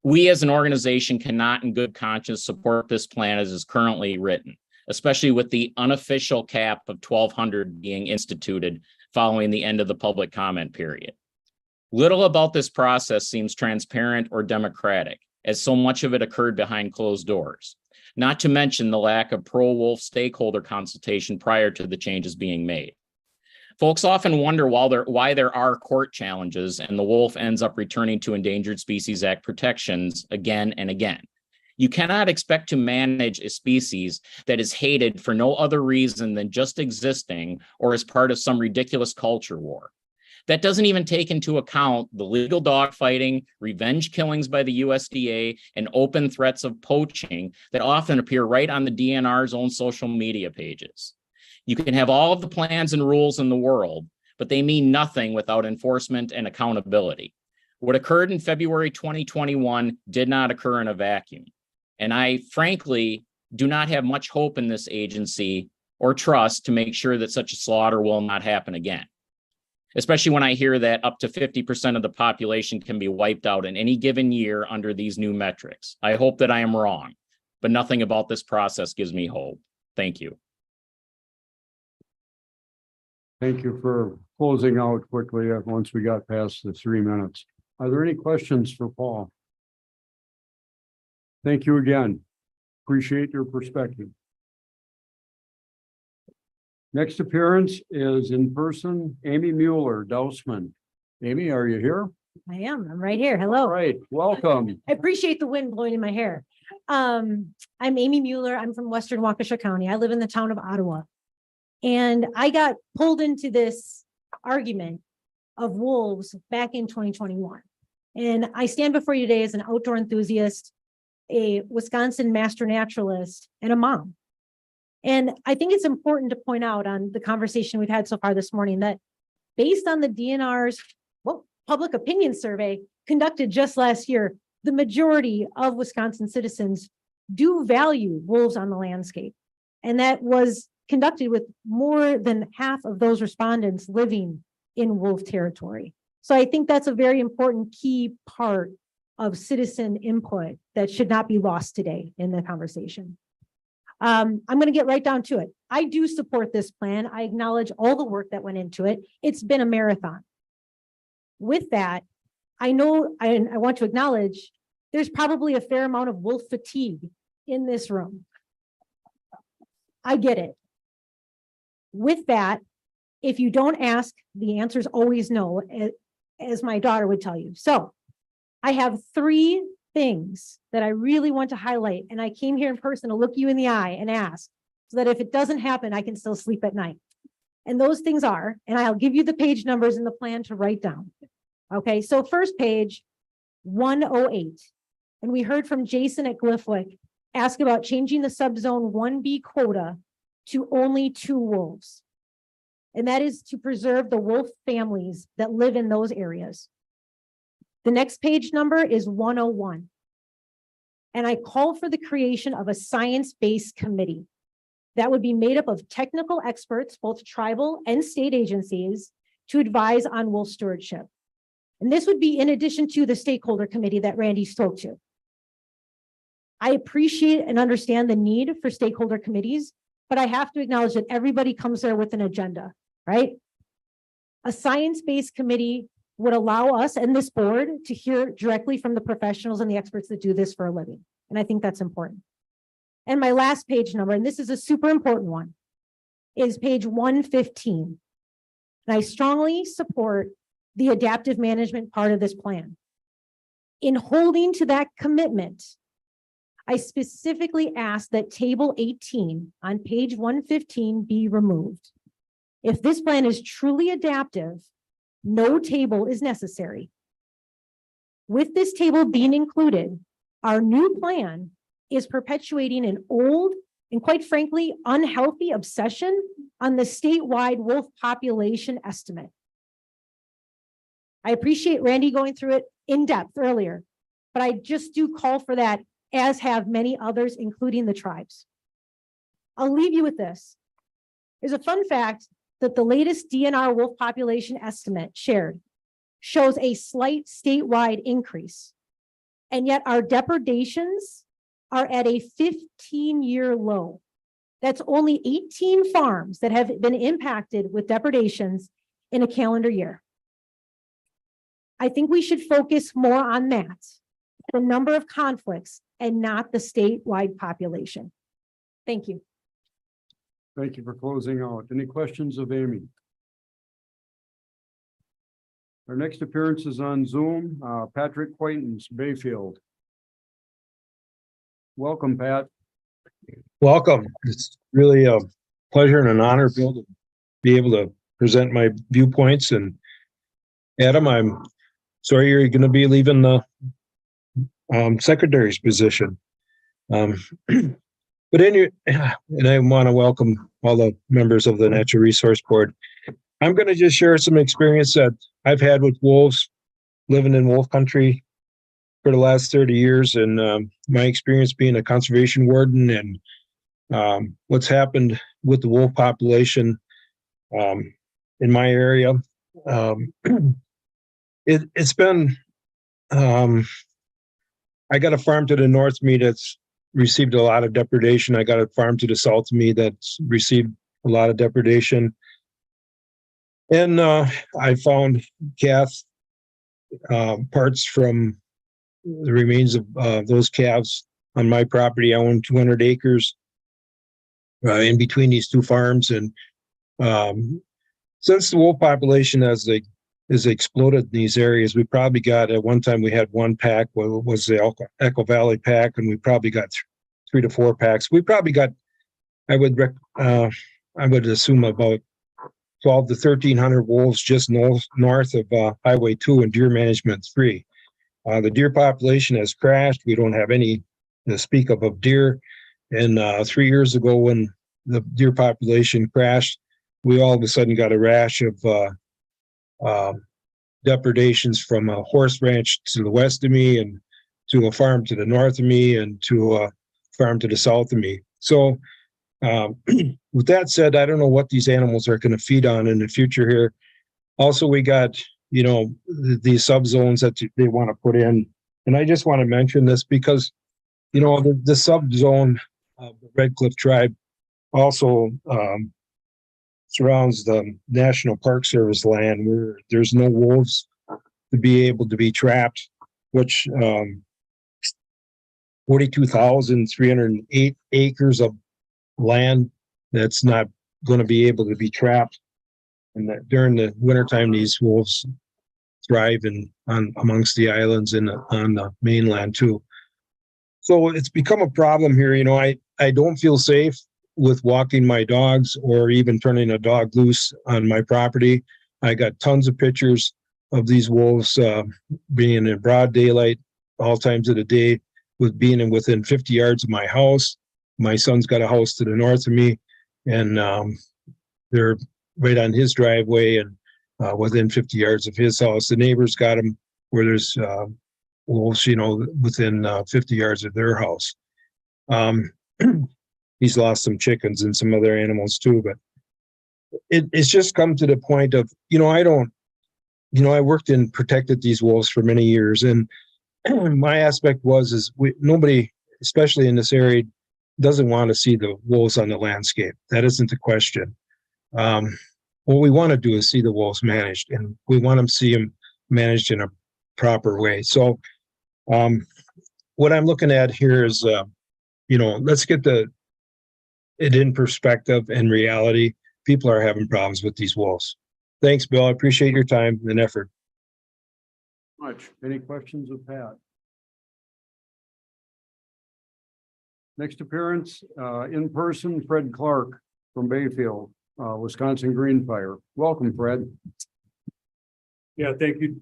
We as an organization cannot in good conscience support this plan as is currently written, especially with the unofficial cap of 1,200 being instituted following the end of the public comment period. Little about this process seems transparent or democratic, as so much of it occurred behind closed doors. Not to mention the lack of pro-wolf stakeholder consultation prior to the changes being made. Folks often wonder why there are court challenges and the wolf ends up returning to Endangered Species Act protections again and again. You cannot expect to manage a species that is hated for no other reason than just existing or as part of some ridiculous culture war. That doesn't even take into account the legal dogfighting, revenge killings by the USDA, and open threats of poaching that often appear right on the DNR's own social media pages. You can have all of the plans and rules in the world, but they mean nothing without enforcement and accountability. What occurred in February 2021 did not occur in a vacuum. And I frankly do not have much hope in this agency or trust to make sure that such a slaughter will not happen again. Especially when I hear that up to 50% of the population can be wiped out in any given year under these new metrics. I hope that I am wrong, but nothing about this process gives me hope. Thank you. Thank you for closing out quickly once we got past the 3 minutes. Are there any questions for Paul? Thank you again. Appreciate your perspective. Next appearance is in person, Amy Mueller, Dousman. Amy, are you here? I am. I'm right here. Hello. All right, welcome. I appreciate the wind blowing in my hair. I'm Amy Mueller. I'm from Western Waukesha County. I live in the town of Ottawa. And I got pulled into this argument of wolves back in 2021. And I stand before you today as an outdoor enthusiast, a Wisconsin master naturalist, and a mom. And I think it's important to point out on the conversation we've had so far this morning that based on the DNR's public opinion survey conducted just last year, the majority of Wisconsin citizens do value wolves on the landscape. And that was conducted with more than half of those respondents living in wolf territory. So I think that's a very important key part of citizen input that should not be lost today in the conversation. I'm going to get right down to it. I do support this plan. I acknowledge all the work that went into it. It's been a marathon. With that, I know I want to acknowledge there's probably a fair amount of wolf fatigue in this room. I get it. With that, if you don't ask, the answer is always no, as my daughter would tell you. So I have 3 things that I really want to highlight, and I came here in person to look you in the eye and ask so that if it doesn't happen, I can still sleep at night. And those things are, and I'll give you the page numbers in the plan to write down. Okay, so first page, 108. And we heard from Jason at Glyphwick ask about changing the subzone 1B quota to only 2 wolves. And that is to preserve the wolf families that live in those areas. The next page number is 101. And I call for the creation of a science-based committee that would be made up of technical experts, both tribal and state agencies, to advise on wolf stewardship. And this would be in addition to the stakeholder committee that Randy spoke to. I appreciate and understand the need for stakeholder committees, but I have to acknowledge that everybody comes there with an agenda, right? A science-based committee would allow us and this board to hear directly from the professionals and the experts that do this for a living. And I think that's important. And my last page number, and this is a super important one, is page 115. And I strongly support the adaptive management part of this plan. In holding to that commitment, I specifically asked that table 18 on page 115 be removed. If this plan is truly adaptive, no table is necessary. With this table being included, our new plan is perpetuating an old and quite frankly, unhealthy obsession on the statewide wolf population estimate. I appreciate Randy going through it in depth earlier, but I just do call for that, as have many others, including the tribes. I'll leave you with this. There's a fun fact that the latest DNR wolf population estimate shared shows a slight statewide increase. And yet our depredations are at a 15-year low. That's only 18 farms that have been impacted with depredations in a calendar year. I think we should focus more on that, the number of conflicts, and not the statewide population. Thank you. Thank you for closing out. Any questions of Amy? Our next appearance is on Zoom, Patrick Quaintance, Bayfield. Welcome, Pat. Welcome. It's really a pleasure and an honor to be able to present my viewpoints. And Adam, I'm sorry you're going to be leaving the secretary's position. But and I want to welcome all the members of the Natural Resource Board. I'm going to just share some experience that I've had with wolves, living in wolf country for the last 30 years, and my experience being a conservation warden, and what's happened with the wolf population in my area. It's been, I got a farm to the north of me that's received a lot of depredation. I got a farm to the south of me that's received a lot of depredation. And I found calf parts from the remains of those calves on my property. I own 200 acres in between these two farms. And since the wolf population has exploded in these areas, we probably got, at one time we had one pack, was the Echo Valley pack, and we probably got 3 to 4 packs. We probably got, I would assume about 12 to 1,300 wolves just north of Highway 2 and Deer Management 3. The deer population has crashed. We don't have any to speak of deer. And 3 years ago, when the deer population crashed, we all of a sudden got a rash of depredations from a horse ranch to the west of me, and to a farm to the north of me, and to a farm to the south of me. So with that said, I don't know what these animals are going to feed on in the future here. Also, we got, you know, the subzones that they want to put in. And I just want to mention this because, you know, the subzone of the Red Cliff Tribe also surrounds the National Park Service land where there's no wolves to be able to be trapped, which 42,308 acres of land that's not going to be able to be trapped. And that during the wintertime, these wolves thrive amongst the islands and on the mainland too. So it's become a problem here. You know, I don't feel safe with walking my dogs or even turning a dog loose on my property. I got tons of pictures of these wolves being in broad daylight all times of the day, with being within 50 yards of my house. My son's got a house to the north of me, and they're right on his driveway and within 50 yards of his house. The neighbors got them where there's wolves, you know, within 50 yards of their house. He's lost some chickens and some other animals too, but it's just come to the point of, you know, I worked and protected these wolves for many years, and my aspect is nobody, especially in this area, doesn't want to see the wolves on the landscape. That isn't the question. What we want to do is see the wolves managed, and we want to see them managed in a proper way. So what I'm looking at here is, you know, let's get it in perspective and reality. People are having problems with these wolves. Thanks, Bill. I appreciate your time and effort. Much. Any questions of Pat? Next appearance, in person, Fred Clark from Bayfield, Wisconsin Green Fire. Welcome, Fred. Yeah, thank you.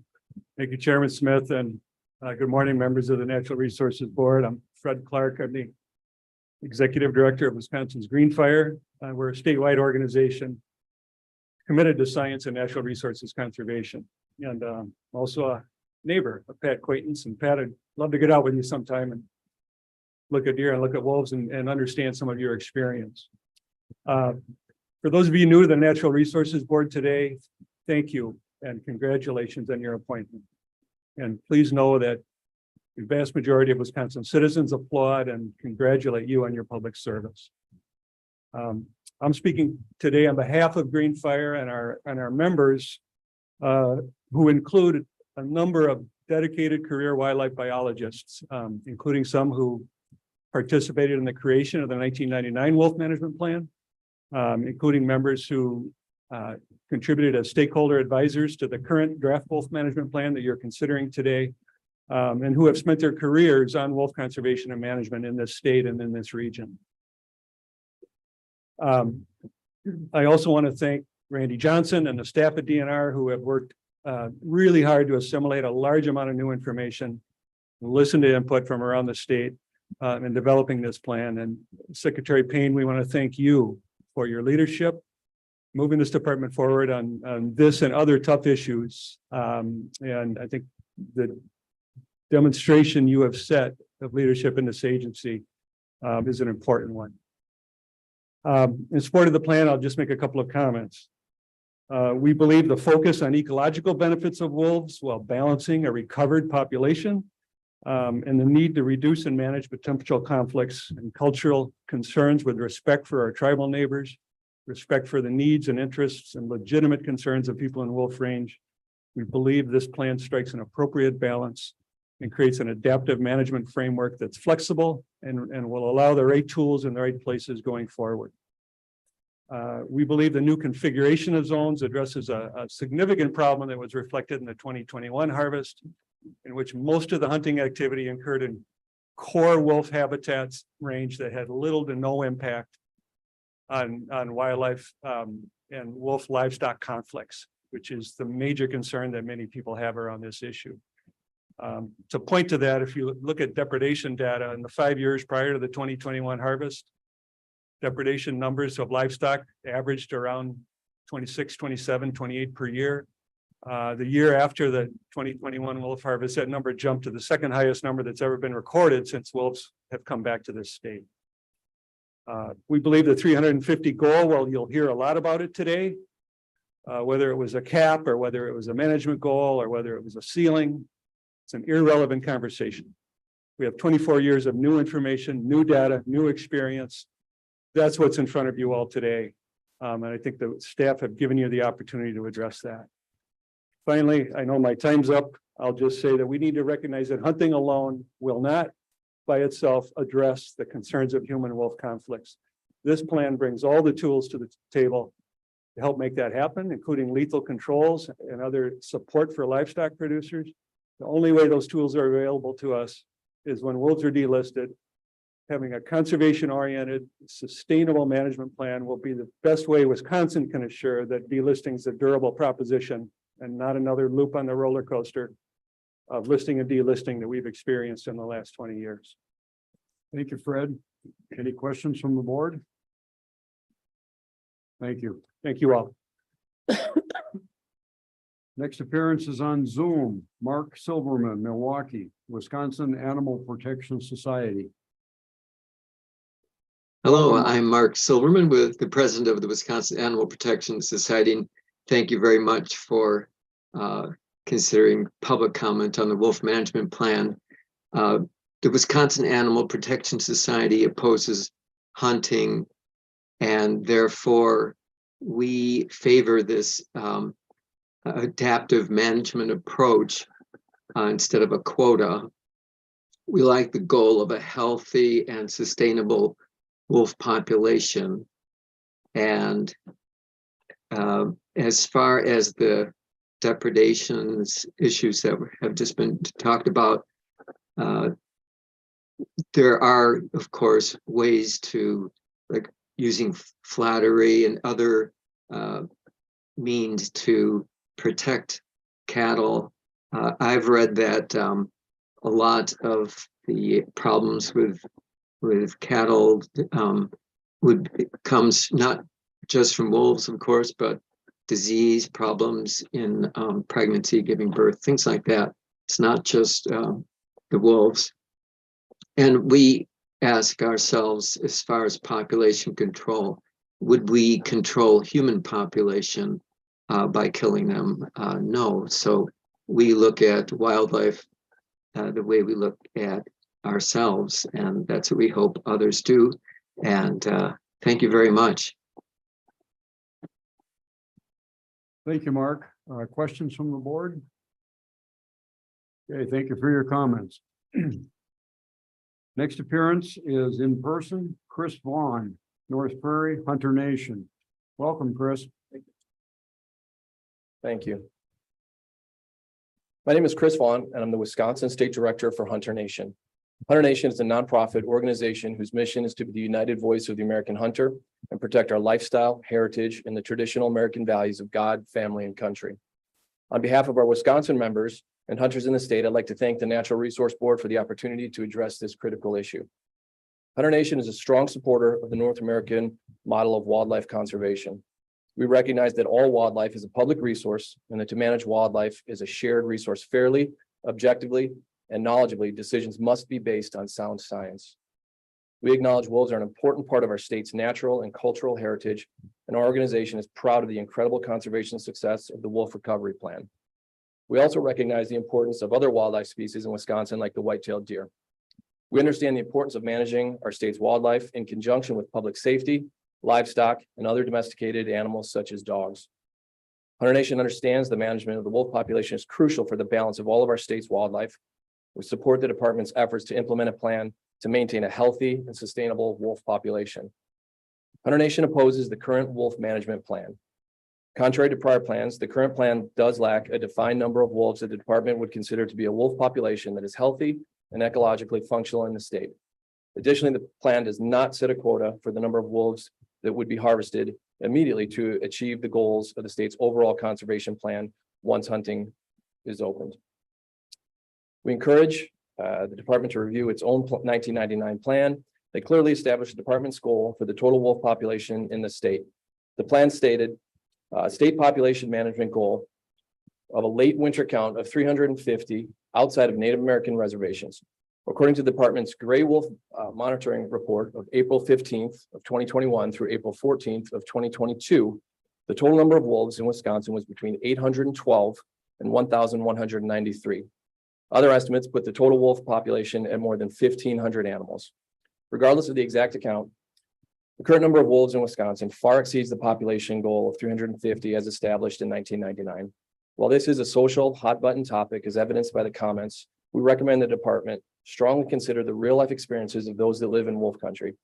Thank you, Chairman Smith, and good morning, members of the Natural Resources Board. I'm Fred Clark. I'm the Executive Director of Wisconsin's Green Fire. We're a statewide organization committed to science and natural resources conservation, and also a neighbor of Pat Quaintance. And Pat, I'd love to get out with you sometime and look at deer and look at wolves and understand some of your experience. For those of you new to the Natural Resources Board today, thank you and congratulations on your appointment. And please know that the vast majority of Wisconsin citizens applaud and congratulate you on your public service. I'm speaking today on behalf of Green Fire and our members, who include a number of dedicated career wildlife biologists, including some who participated in the creation of the 1999 Wolf Management Plan, including members who contributed as stakeholder advisors to the current draft Wolf Management Plan that you're considering today, and who have spent their careers on wolf conservation and management in this state and in this region. I also want to thank Randy Johnson and the staff at DNR who have worked really hard to assimilate a large amount of new information, listen to input from around the state in developing this plan. And Secretary Payne, we want to thank you for your leadership, moving this department forward on this and other tough issues. And I think the demonstration you have set of leadership in this agency is an important one. In support of the plan, I'll just make a couple of comments. We believe the focus on ecological benefits of wolves while balancing a recovered population, and the need to reduce and manage potential conflicts and cultural concerns with respect for our tribal neighbors, respect for the needs and interests and legitimate concerns of people in Wolf Range. We believe this plan strikes an appropriate balance and creates an adaptive management framework that's flexible and will allow the right tools in the right places going forward. We believe the new configuration of zones addresses a significant problem that was reflected in the 2021 harvest, in which most of the hunting activity occurred in core wolf habitats range that had little to no impact on wildlife and wolf livestock conflicts, which is the major concern that many people have around this issue. To point to that, if you look at depredation data in the 5 years prior to the 2021 harvest, depredation numbers of livestock averaged around 26, 27, 28 per year. The year after the 2021 wolf harvest, that number jumped to the second highest number that's ever been recorded since wolves have come back to this state. We believe the 350 goal, well, you'll hear a lot about it today. Whether it was a cap or whether it was a management goal or whether it was a ceiling, it's an irrelevant conversation. We have 24 years of new information, new data, new experience. That's what's in front of you all today. And I think the staff have given you the opportunity to address that. Finally, I know my time's up. I'll just say that we need to recognize that hunting alone will not by itself address the concerns of human-wolf conflicts. This plan brings all the tools to the table to help make that happen, including lethal controls and other support for livestock producers. The only way those tools are available to us is when wolves are delisted. Having a conservation-oriented, sustainable management plan will be the best way Wisconsin can assure that delisting is a durable proposition and not another loop on the roller coaster of listing and delisting that we've experienced in the last 20 years. Thank you, Fred. Any questions from the board? Thank you. Thank you all. Next appearance is on Zoom. Mark Silverman, Milwaukee, Wisconsin Animal Protection Society. Hello, I'm Mark Silverman, with the president of the Wisconsin Animal Protection Society. Thank you very much for considering public comment on the wolf management plan. The Wisconsin Animal Protection Society opposes hunting, and therefore we favor this adaptive management approach instead of a quota. We like the goal of a healthy and sustainable wolf population. And as far as the depredations issues that have just been talked about, there are, of course, ways to, like, using flattery and other means to protect cattle. I've read that a lot of the problems with cattle comes not just from wolves, of course, but disease problems in pregnancy, giving birth, things like that. It's not just the wolves. And we ask ourselves, as far as population control, would we control human population by killing them? No. So we look at wildlife the way we look at ourselves, and that's what we hope others do. And thank you very much. Thank you, Mark. Questions from the board? Okay, thank you for your comments. Next appearance is in person, Chris Vaughn, North Prairie Hunter Nation. Welcome, Chris. Thank you. My name is Chris Vaughn, and I'm the Wisconsin State Director for Hunter Nation. Hunter Nation is a nonprofit organization whose mission is to be the united voice of the American hunter and protect our lifestyle, heritage, and the traditional American values of God, family, and country. On behalf of our Wisconsin members and hunters in the state, I'd like to thank the Natural Resource Board for the opportunity to address this critical issue. Hunter Nation is a strong supporter of the North American model of wildlife conservation. We recognize that all wildlife is a public resource and that to manage wildlife is a shared resource fairly, objectively, and knowledgeably. Decisions must be based on sound science. We acknowledge wolves are an important part of our state's natural and cultural heritage, and our organization is proud of the incredible conservation success of the Wolf Recovery Plan. We also recognize the importance of other wildlife species in Wisconsin, like the white-tailed deer. We understand the importance of managing our state's wildlife in conjunction with public safety, livestock, and other domesticated animals such as dogs. Hunter Nation understands the management of the wolf population is crucial for the balance of all of our state's wildlife. We support the department's efforts to implement a plan to maintain a healthy and sustainable wolf population. Hunter Nation opposes the current wolf management plan. Contrary to prior plans, the current plan does lack a defined number of wolves that the department would consider to be a wolf population that is healthy and ecologically functional in the state. Additionally, the plan does not set a quota for the number of wolves that would be harvested immediately to achieve the goals of the state's overall conservation plan once hunting is opened. We encourage the department to review its own 1999 plan that clearly established the department's goal for the total wolf population in the state. The plan stated state population management goal of a late winter count of 350 outside of Native American reservations. According to the department's Gray Wolf monitoring report of April 15th of 2021 through April 14th of 2022, the total number of wolves in Wisconsin was between 812 and 1,193. Other estimates put the total wolf population at more than 1,500 animals. Regardless of the exact account, the current number of wolves in Wisconsin far exceeds the population goal of 350 as established in 1999. While this is a social hot button topic, as evidenced by the comments, we recommend the department strongly consider the real life experiences of those that live in wolf country.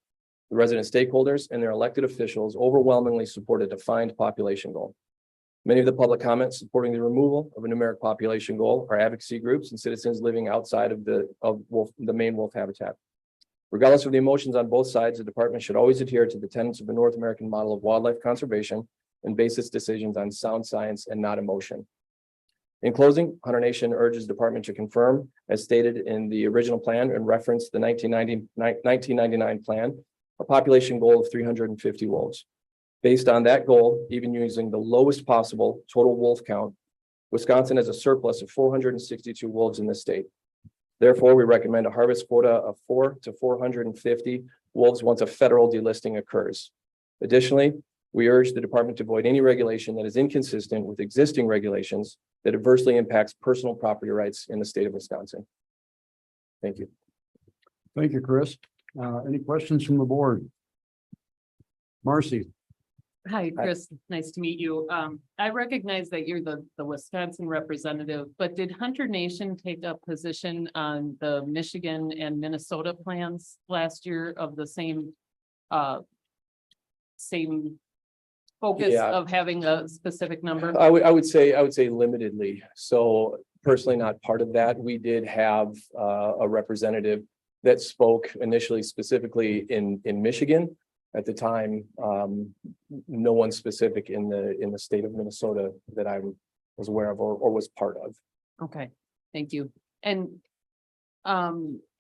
The resident stakeholders and their elected officials overwhelmingly support a defined population goal. Many of the public comments supporting the removal of a numeric population goal are advocacy groups and citizens living outside of the main wolf habitat. Regardless of the emotions on both sides, the department should always adhere to the tenets of the North American model of wildlife conservation and base its decisions on sound science and not emotion. In closing, Hunter Nation urges the department to confirm, as stated in the original plan and reference the 1999 plan, a population goal of 350 wolves. Based on that goal, even using the lowest possible total wolf count, Wisconsin has a surplus of 462 wolves in the state. Therefore, we recommend a harvest quota of 4 to 450 wolves once a federal delisting occurs. Additionally, we urge the department to avoid any regulation that is inconsistent with existing regulations that adversely impacts personal property rights in the state of Wisconsin. Thank you. Thank you, Chris. Any questions from the board? Marcy? Hi, Chris. Nice to meet you. I recognize that you're the Wisconsin representative, but did Hunter Nation take a position on the Michigan and Minnesota plans last year of the same focus Yeah. of having a specific number? I would say limitedly. So personally, not part of that. We did have a representative that spoke initially specifically in Michigan. At the time, no one specific in the state of Minnesota that I was aware of or was part of. Okay, thank you. And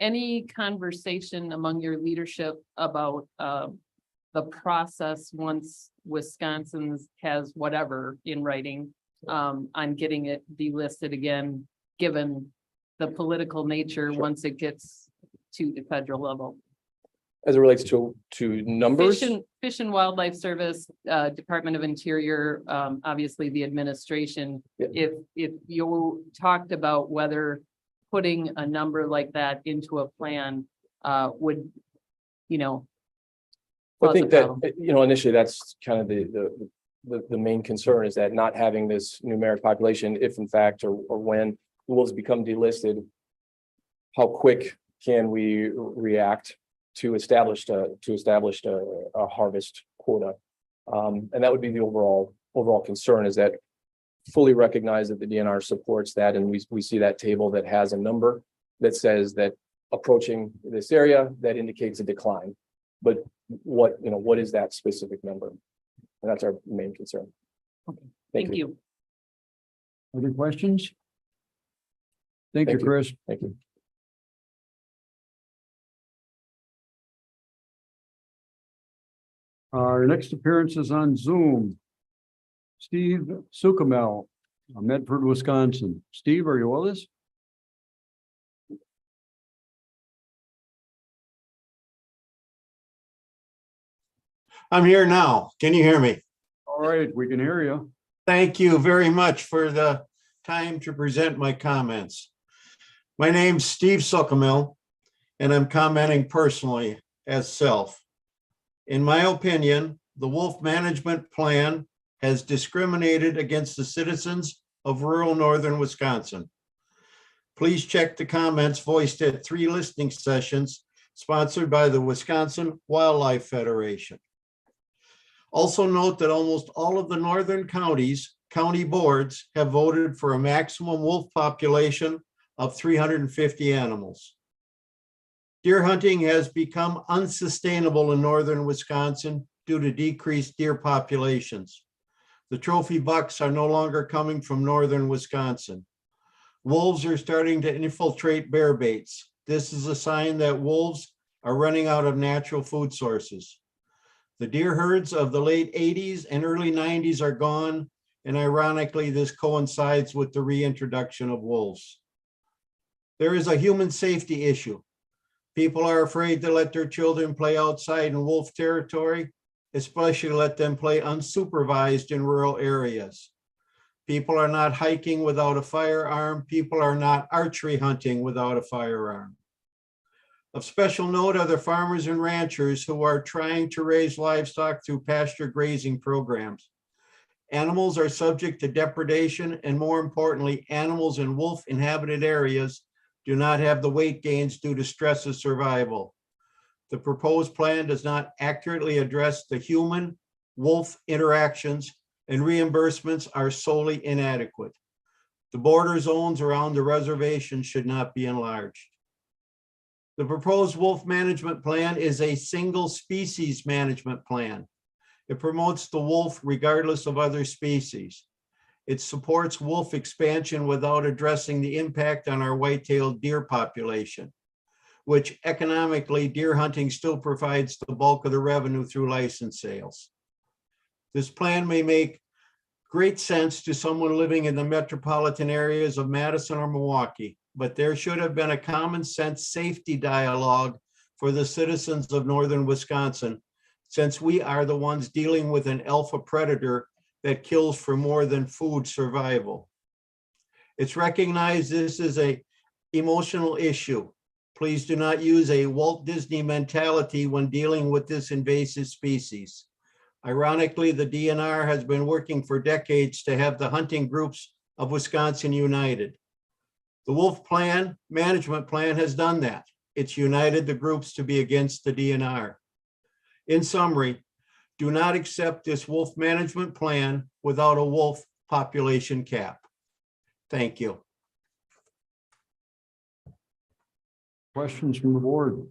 any conversation among your leadership about the process once Wisconsin has whatever in writing on getting it delisted again, given the political nature once it gets to the federal level? As it relates to numbers? Fish and Wildlife Service, Department of Interior, obviously the administration. Yeah. If you talked about whether putting a number like that into a plan would, I cause think a that, problem. initially that's kind of the main concern is that not having this numeric population, if in fact, or when wolves become delisted, how quick can we react to establish a harvest quota? And that would be the overall concern, is that fully recognize that the DNR supports that. And we see that table that has a number that says that approaching this area that indicates a decline. But what is that specific number? And that's our main concern. Okay. Thank you. Other questions? Thank you, Chris. Thank you. Our next appearance is on Zoom. Steve Sucamel, Medford, Wisconsin. Steve, are you with us? I'm here now. Can you hear me? All right, we can hear you. Thank you very much for the time to present my comments. My name's Steve Suckamil, and I'm commenting personally as self. In my opinion, the wolf management plan has discriminated against the citizens of rural northern Wisconsin. Please check the comments voiced at 3 listening sessions sponsored by the Wisconsin Wildlife Federation. Also note that almost all of the northern counties, county boards have voted for a maximum wolf population of 350 animals. Deer hunting has become unsustainable in northern Wisconsin due to decreased deer populations. The trophy bucks are no longer coming from northern Wisconsin. Wolves are starting to infiltrate bear baits. This is a sign that wolves are running out of natural food sources. The deer herds of the late 80s and early 90s are gone, and ironically, this coincides with the reintroduction of wolves. There is a human safety issue. People are afraid to let their children play outside in wolf territory, especially let them play unsupervised in rural areas. People are not hiking without a firearm. People are not archery hunting without a firearm. Of special note are the farmers and ranchers who are trying to raise livestock through pasture grazing programs. Animals are subject to depredation, and more importantly, animals in wolf inhabited areas do not have the weight gains due to stress of survival. The proposed plan does not accurately address the human-wolf interactions, and reimbursements are solely inadequate. The border zones around the reservation should not be enlarged. The proposed wolf management plan is a single species management plan. It promotes the wolf regardless of other species. It supports wolf expansion without addressing the impact on our white-tailed deer population, which economically deer hunting still provides the bulk of the revenue through license sales. This plan may make great sense to someone living in the metropolitan areas of Madison or Milwaukee, but there should have been a common sense safety dialogue for the citizens of northern Wisconsin, since we are the ones dealing with an alpha predator that kills for more than food survival. It's recognized this is an emotional issue. Please do not use a Walt Disney mentality when dealing with this invasive species. Ironically, the DNR has been working for decades to have the hunting groups of Wisconsin united. The wolf plan, management plan has done that. It's united the groups to be against the DNR. In summary, do not accept this wolf management plan without a wolf population cap. Thank you. Questions from the board?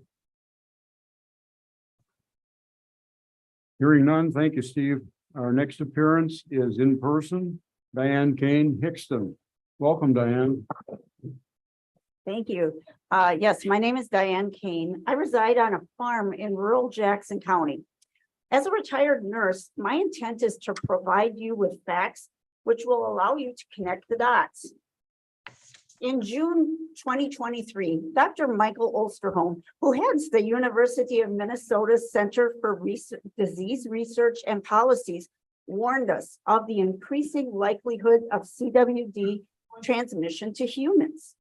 Hearing none, thank you, Steve. Our next appearance is in person, Diane Kane Hickston. Welcome, Diane. Thank you. Yes, my name is Diane Kane. I reside on a farm in rural Jackson County. As a retired nurse, my intent is to provide you with facts which will allow you to connect the dots. In June 2023, Dr. Michael Osterholm, who heads the University of Minnesota Center for Disease Research and Policies, warned us of the increasing likelihood of CWD transmission to humans.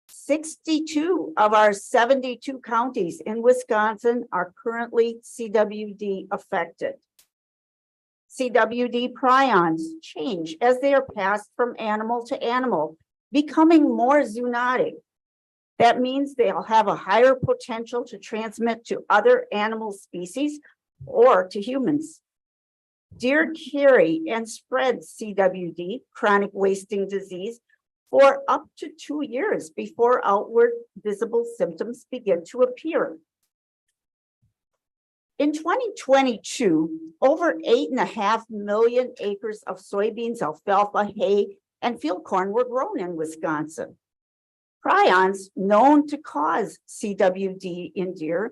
62 of our 72 counties in Wisconsin are currently CWD affected. CWD prions change as they are passed from animal to animal, becoming more zoonotic. That means they'll have a higher potential to transmit to other animal species or to humans. Deer carry and spread CWD, chronic wasting disease, for up to 2 years before outward visible symptoms begin to appear. In 2022, over 8.5 million acres of soybeans, alfalfa, hay, and field corn were grown in Wisconsin. Prions known to cause CWD in deer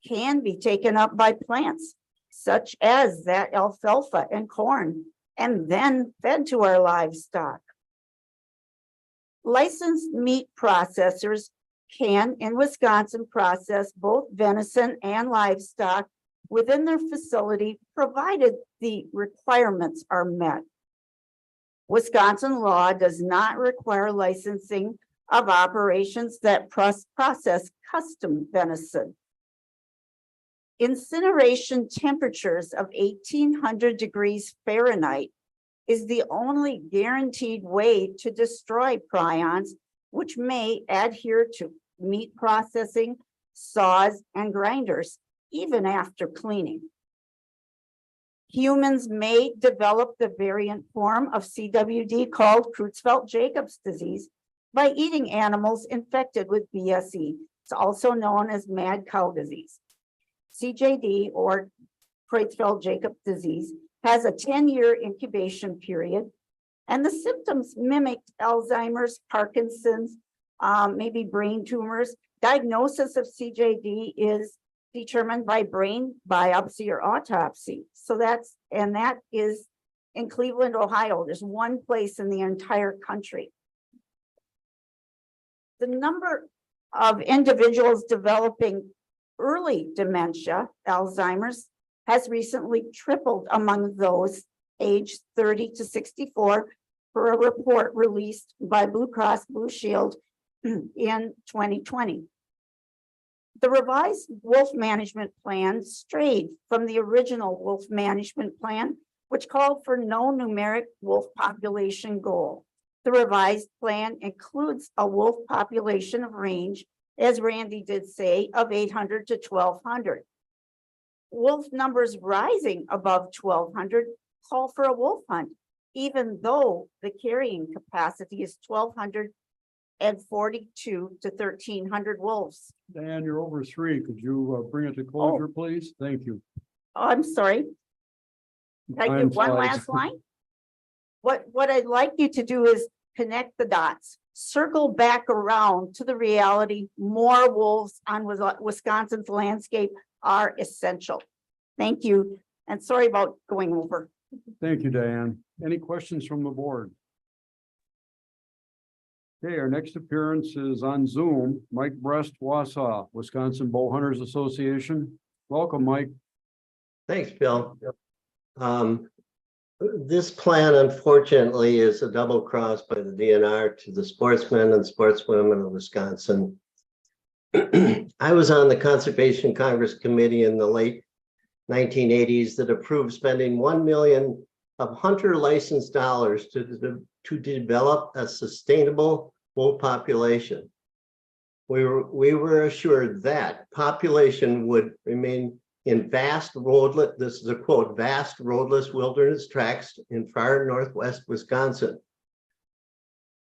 can be taken up by plants, such as that alfalfa and corn, and then fed to our livestock. Licensed meat processors can, in Wisconsin, process both venison and livestock within their facility, provided the requirements are met. Wisconsin law does not require licensing of operations that process custom venison. Incineration temperatures of 1800 degrees Fahrenheit is the only guaranteed way to destroy prions, which may adhere to meat processing, saws, and grinders, even after cleaning. Humans may develop the variant form of CWD called Creutzfeldt-Jacobs disease by eating animals infected with BSE. It's also known as mad cow disease. CJD, or Creutzfeldt-Jakob disease, has a 10-year incubation period, and the symptoms mimicked Alzheimer's, Parkinson's, maybe brain tumors. Diagnosis of CJD is determined by brain biopsy or autopsy. So that is in Cleveland, Ohio. There's one place in the entire country. The number of individuals developing early dementia, Alzheimer's, has recently tripled among those aged 30 to 64 per a report released by Blue Cross Blue Shield in 2020. The revised wolf management plan strayed from the original wolf management plan, which called for no numeric wolf population goal. The revised plan includes a wolf population of range, as Randy did say, of 800 to 1,200. Wolf numbers rising above 1,200 call for a wolf hunt, even though the carrying capacity is 1,242 to 1,300 wolves. Dan, you're over 3. Could you bring it to closure, please? Thank you. Oh, I'm sorry. Can I Time give one flies. last line? What I'd like you to do is connect the dots, circle back around to the reality. More wolves on Wisconsin's landscape are essential. Thank you. And sorry about going over. Thank you, Diane. Any questions from the board? Okay, our next appearance is on Zoom, Mike Brest, Wausau, Wisconsin Bow Hunters Association. Welcome, Mike. Thanks, Bill. This plan, unfortunately, is a double cross by the DNR to the sportsmen and sportswomen of Wisconsin. I was on the Conservation Congress Committee in the late 1980s that approved spending $1 million of hunter license dollars to develop a sustainable wolf population. We were assured that population would remain in vast roadless, this is a quote, vast roadless wilderness tracts in far northwest Wisconsin.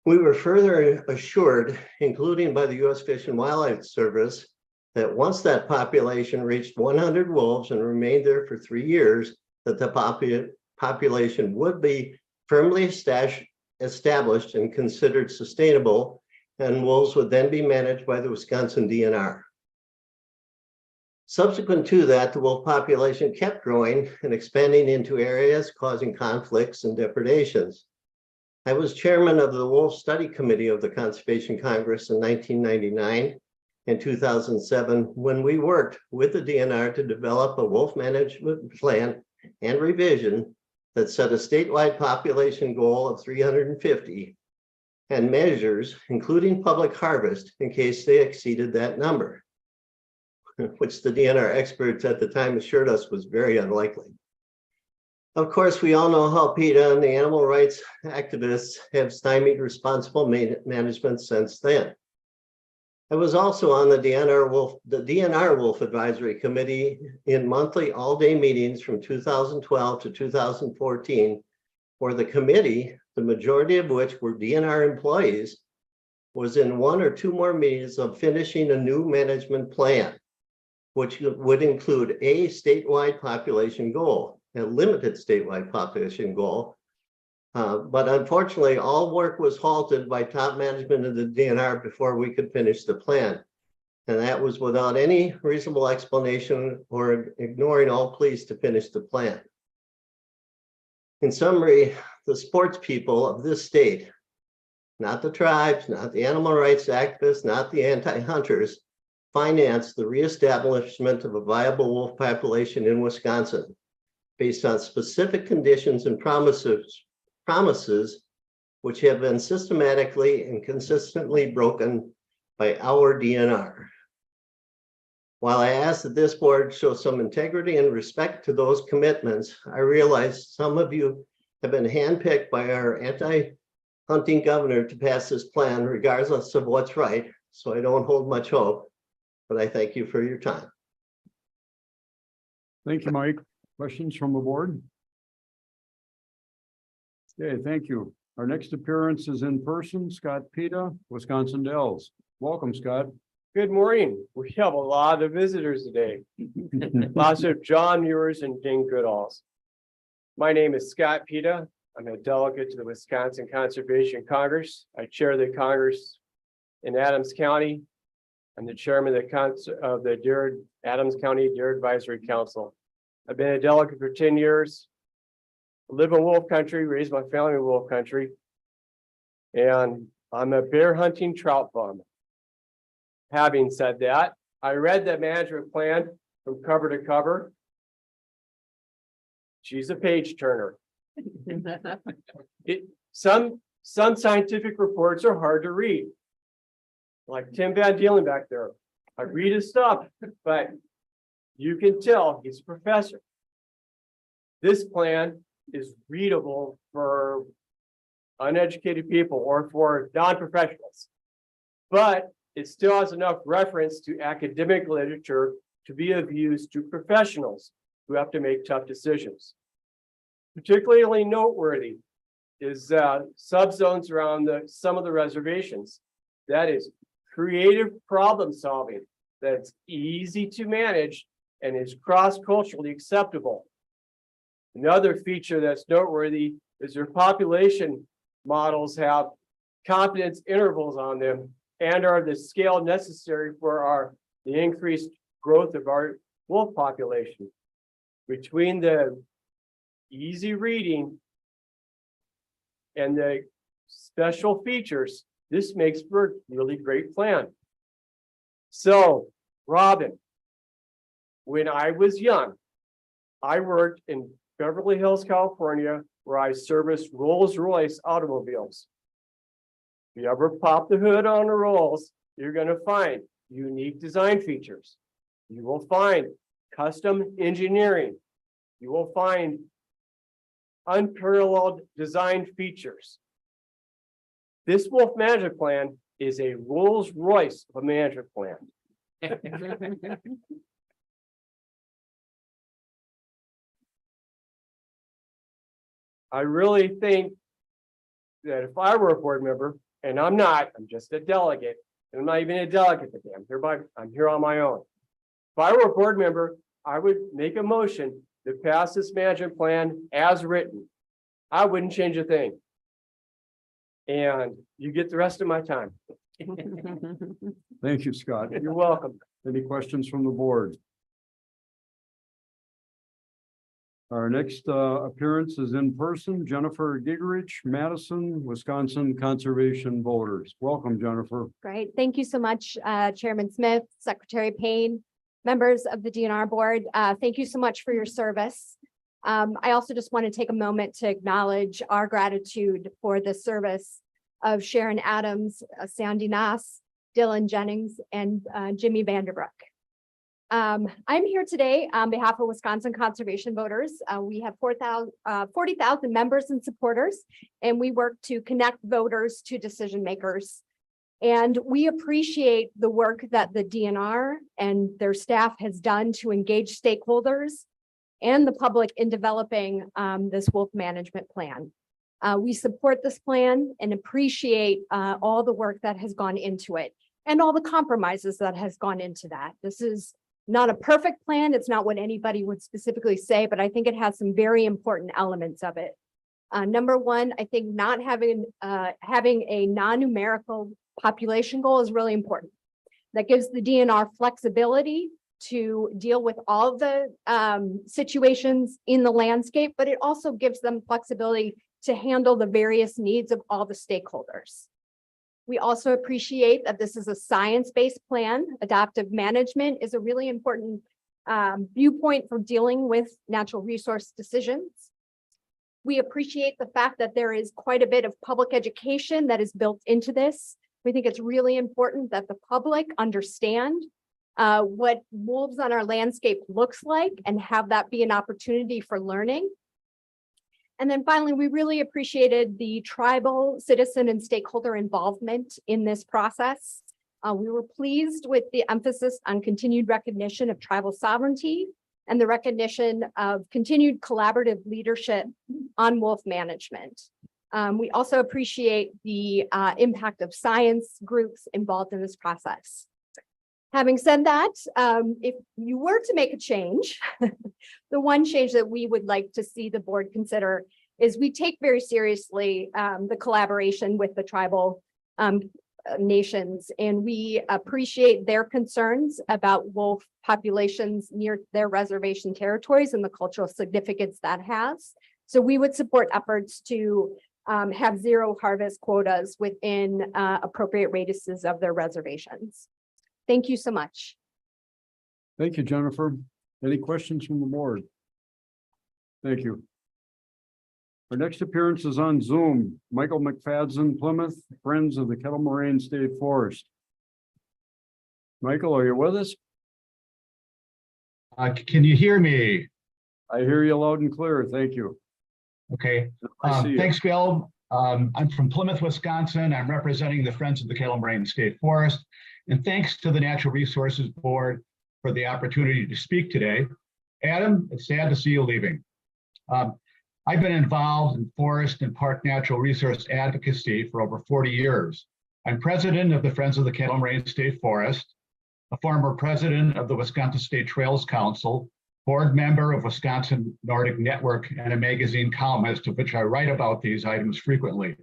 We were further assured, including by the U.S. Fish and Wildlife Service, that once that population reached 100 wolves and remained there for 3 years, that the population would be firmly established and considered sustainable, and wolves would then be managed by the Wisconsin DNR. Subsequent to that, the wolf population kept growing and expanding into areas causing conflicts and depredations. I was chairman of the Wolf Study Committee of the Conservation Congress in 1999 and 2007, when we worked with the DNR to develop a wolf management plan and revision that set a statewide population goal of 350 and measures, including public harvest, in case they exceeded that number, which the DNR experts at the time assured us was very unlikely. Of course, we all know how PETA and the animal rights activists have stymied responsible management since then. I was also on the DNR Wolf Advisory Committee in monthly all-day meetings from 2012 to 2014, where the committee, the majority of which were DNR employees, was in 1 or 2 more meetings of finishing a new management plan, which would include a statewide population goal, a limited statewide population goal. But unfortunately, all work was halted by top management of the DNR before we could finish the plan. And that was without any reasonable explanation or ignoring all pleas to finish the plan. In summary, the sports people of this state, not the tribes, not the animal rights activists, not the anti-hunters, financed the reestablishment of a viable wolf population in Wisconsin based on specific conditions and promises which have been systematically and consistently broken by our DNR. While I ask that this board show some integrity and respect to those commitments, I realize some of you have been handpicked by our anti-hunting governor to pass this plan regardless of what's right, so I don't hold much hope, but I thank you for your time. Thank you, Mike. Questions from the board? Okay, thank you. Our next appearance is in person, Scott Pita, Wisconsin Dells. Welcome, Scott. Good morning. We have a lot of visitors today. Lots of John Muirs and Ding Goodalls. My name is Scott Pita. I'm a delegate to the Wisconsin Conservation Congress. I chair the Congress in Adams County. I'm the chairman of the Adams County Deer Advisory Council. I've been a delegate for 10 years. I live in wolf country, raised my family in wolf country. And I'm a bear hunting trout bum. Having said that, I read the management plan from cover to cover. She's a page turner. Some scientific reports are hard to read. Like Tim Van Deelen back there. I read his stuff, but you can tell he's a professor. This plan is readable for uneducated people or for non-professionals. But it still has enough reference to academic literature to be of use to professionals who have to make tough decisions. Particularly noteworthy is subzones around some of the reservations. That is creative problem solving that's easy to manage and is cross-culturally acceptable. Another feature that's noteworthy is their population models have confidence intervals on them and are the scale necessary for the increased growth of our wolf population. Between the easy reading and the special features, this makes for a really great plan. So, Robin, when I was young, I worked in Beverly Hills, California, where I serviced Rolls-Royce automobiles. If you ever pop the hood on the Rolls, you're going to find unique design features. You will find custom engineering. You will find unparalleled design features. This wolf management plan is a Rolls-Royce of a management plan. I really think that if I were a board member, and I'm not, I'm just a delegate, and I'm not even a delegate today, I'm here on my own. If I were a board member, I would make a motion to pass this management plan as written. I wouldn't change a thing. And you get the rest of my time. Thank you, Scott. You're welcome. Any questions from the board? Our next appearance is in person, Jennifer Gigerich, Madison, Wisconsin Conservation Voters. Welcome, Jennifer. Great. Thank you so much, Chairman Smith, Secretary Payne, members of the DNR board. Thank you so much for your service. I also just want to take a moment to acknowledge our gratitude for the service of Sharon Adams, Sandy Nass, Dylan Jennings, and Jimmy Vanderbrook. I'm here today on behalf of Wisconsin Conservation Voters. We have 40,000 members and supporters, and we work to connect voters to decision makers. And we appreciate the work that the DNR and their staff has done to engage stakeholders and the public in developing this wolf management plan. We support this plan and appreciate all the work that has gone into it and all the compromises that has gone into that. This is not a perfect plan. It's not what anybody would specifically say, but I think it has some very important elements of it. Number one, I think not having a non-numerical population goal is really important. That gives the DNR flexibility to deal with all the situations in the landscape, but it also gives them flexibility to handle the various needs of all the stakeholders. We also appreciate that this is a science-based plan. Adaptive management is a really important viewpoint for dealing with natural resource decisions. We appreciate the fact that there is quite a bit of public education that is built into this. We think it's really important that the public understand what wolves on our landscape looks like and have that be an opportunity for learning. And then finally, we really appreciated the tribal citizen and stakeholder involvement in this process. We were pleased with the emphasis on continued recognition of tribal sovereignty and the recognition of continued collaborative leadership on wolf management. We also appreciate the impact of science groups involved in this process. Having said that, if you were to make a change, the one change that we would like to see the board consider is we take very seriously the collaboration with the tribal nations, and we appreciate their concerns about wolf populations near their reservation territories and the cultural significance that has. So we would support efforts to have zero harvest quotas within appropriate radiuses of their reservations. Thank you so much. Thank you, Jennifer. Any questions from the board? Thank you. Our next appearance is on Zoom. Michael McFadden, Plymouth, Friends of the Kettle Moraine State Forest. Michael, are you with us? Can you hear me? I hear you loud and clear. Thank you. Okay. I see you. Thanks, Bill. I'm from Plymouth, Wisconsin. I'm representing the Friends of the Kettle Moraine State Forest. And thanks to the Natural Resources Board for the opportunity to speak today. Adam, it's sad to see you leaving. I've been involved in forest and park natural resource advocacy for over 40 years. I'm president of the Friends of the Kettle Moraine State Forest, a former president of the Wisconsin State Trails Council, board member of Wisconsin Nordic Network, and a magazine columnist of which I write about these items frequently.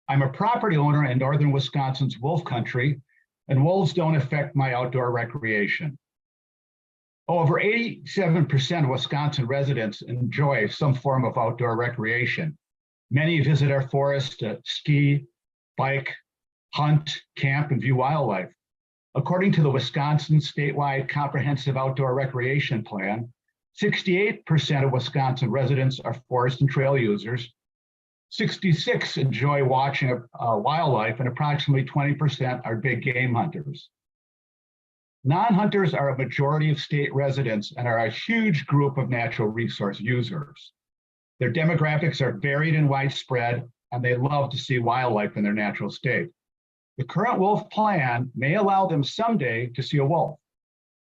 I'm a property owner in northern Wisconsin's wolf country, and wolves don't affect my outdoor recreation. Over 87% of Wisconsin residents enjoy some form of outdoor recreation. Many visit our forest to ski, bike, hunt, camp, and view wildlife. According to the Wisconsin statewide comprehensive outdoor recreation plan, 68% of Wisconsin residents are forest and trail users. 66% enjoy watching wildlife, and approximately 20% are big game hunters. Non-hunters are a majority of state residents and are a huge group of natural resource users. Their demographics are varied and widespread, and they love to see wildlife in their natural state. The current wolf plan may allow them someday to see a wolf.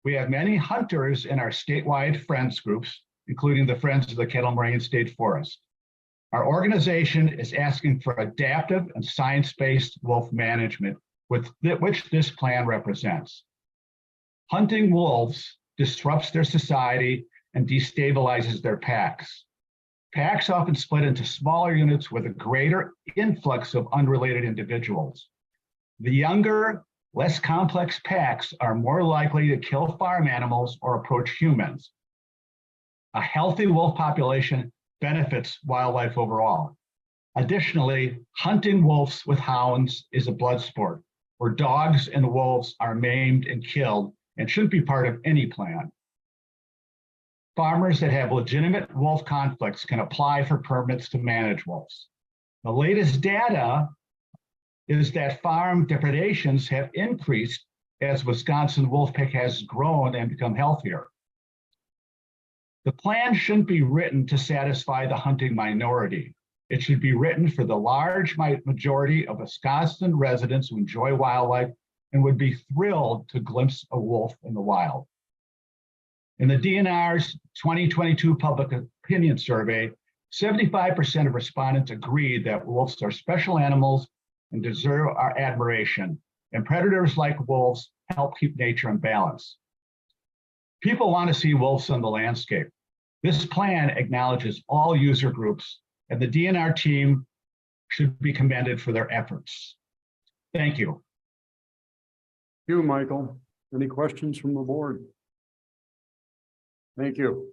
We have many hunters in our statewide friends groups, including the Friends of the Kettle Moraine State Forest. Our organization is asking for adaptive and science-based wolf management, which this plan represents. Hunting wolves disrupts their society and destabilizes their packs. Packs often split into smaller units with a greater influx of unrelated individuals. The younger, less complex packs are more likely to kill farm animals or approach humans. A healthy wolf population benefits wildlife overall. Additionally, hunting wolves with hounds is a blood sport where dogs and wolves are maimed and killed and shouldn't be part of any plan. Farmers that have legitimate wolf conflicts can apply for permits to manage wolves. The latest data is that farm depredations have increased as Wisconsin wolf pack has grown and become healthier. The plan shouldn't be written to satisfy the hunting minority. It should be written for the large majority of Wisconsin residents who enjoy wildlife and would be thrilled to glimpse a wolf in the wild. In the DNR's 2022 public opinion survey, 75% of respondents agreed that wolves are special animals and deserve our admiration, and predators like wolves help keep nature in balance. People want to see wolves on the landscape. This plan acknowledges all user groups, and the DNR team should be commended for their efforts. Thank you. Thank you, Michael. Any questions from the board? Thank you.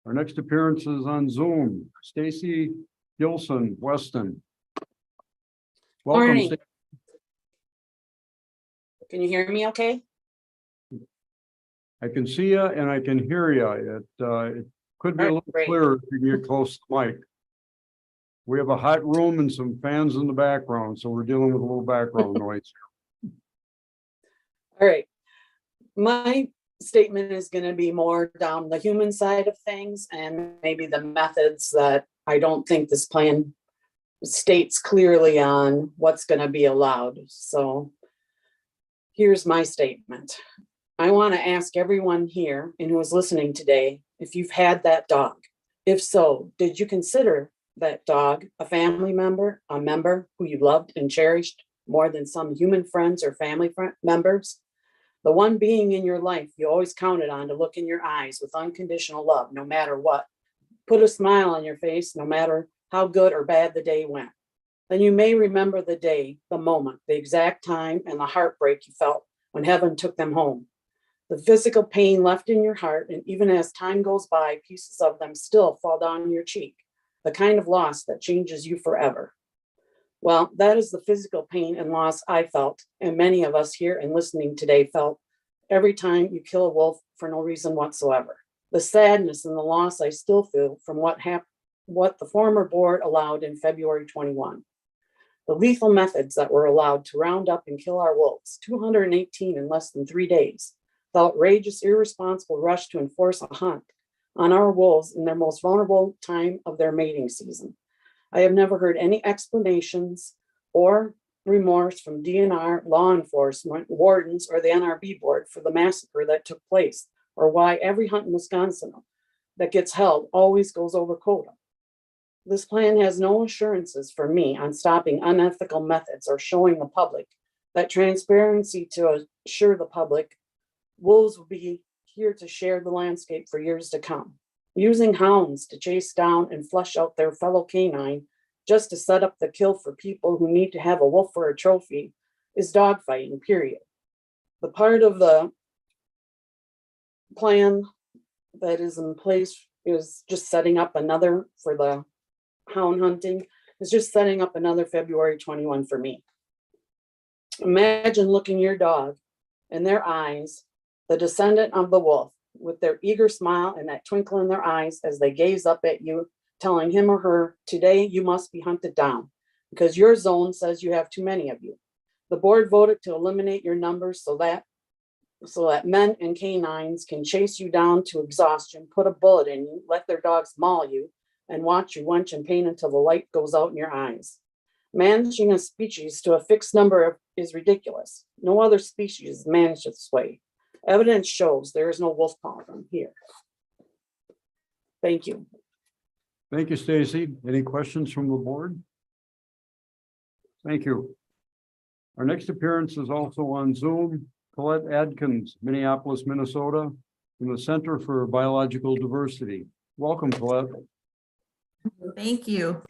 Our next appearance is on Zoom. Stacy Gilson, Weston. Welcome. Morning. Stacy. Can you hear me okay? I can see you and I can hear you. It could be a little Great. clearer if you get close to the mic. We have a hot room and some fans in the background, so we're dealing with a little background noise. All right. My statement is going to be more down the human side of things and maybe the methods that I don't think this plan states clearly on what's going to be allowed. So here's my statement. I want to ask everyone here and who is listening today if you've had that dog. If so, did you consider that dog a family member, a member who you loved and cherished more than some human friends or family members? The one being in your life you always counted on to look in your eyes with unconditional love, no matter what. Put a smile on your face, no matter how good or bad the day went. Then you may remember the day, the moment, the exact time, and the heartbreak you felt when heaven took them home. The physical pain left in your heart, and even as time goes by, pieces of them still fall down your cheek. The kind of loss that changes you forever. Well, that is the physical pain and loss I felt, and many of us here and listening today felt every time you kill a wolf for no reason whatsoever. The sadness and the loss I still feel from what the former board allowed in February 21. The lethal methods that were allowed to round up and kill our wolves, 218 in less than 3 days. The outrageous, irresponsible rush to enforce a hunt on our wolves in their most vulnerable time of their mating season. I have never heard any explanations or remorse from DNR, law enforcement, wardens, or the NRB board for the massacre that took place, or why every hunt in Wisconsin that gets held always goes over quota. This plan has no assurances for me on stopping unethical methods or showing the public that transparency to assure the public wolves will be here to share the landscape for years to come. Using hounds to chase down and flush out their fellow canine just to set up the kill for people who need to have a wolf for a trophy is dogfighting, period. The part of the plan that is in place is just setting up another for the hound hunting, is just setting up another February 21 for me. Imagine looking your dog in their eyes, the descendant of the wolf, with their eager smile and that twinkle in their eyes as they gaze up at you, telling him or her, today you must be hunted down because your zone says you have too many of you. The board voted to eliminate your numbers so that men and canines can chase you down to exhaustion, put a bullet in you, let their dogs maul you, and watch you wench in pain until the light goes out in your eyes. Managing a species to a fixed number is ridiculous. No other species is managed this way. Evidence shows there is no wolf problem here. Thank you. Thank you, Stacy. Any questions from the board? Thank you. Our next appearance is also on Zoom. Colette Adkins, Minneapolis, Minnesota, from the Center for Biological Diversity. Welcome, Colette. Thank you.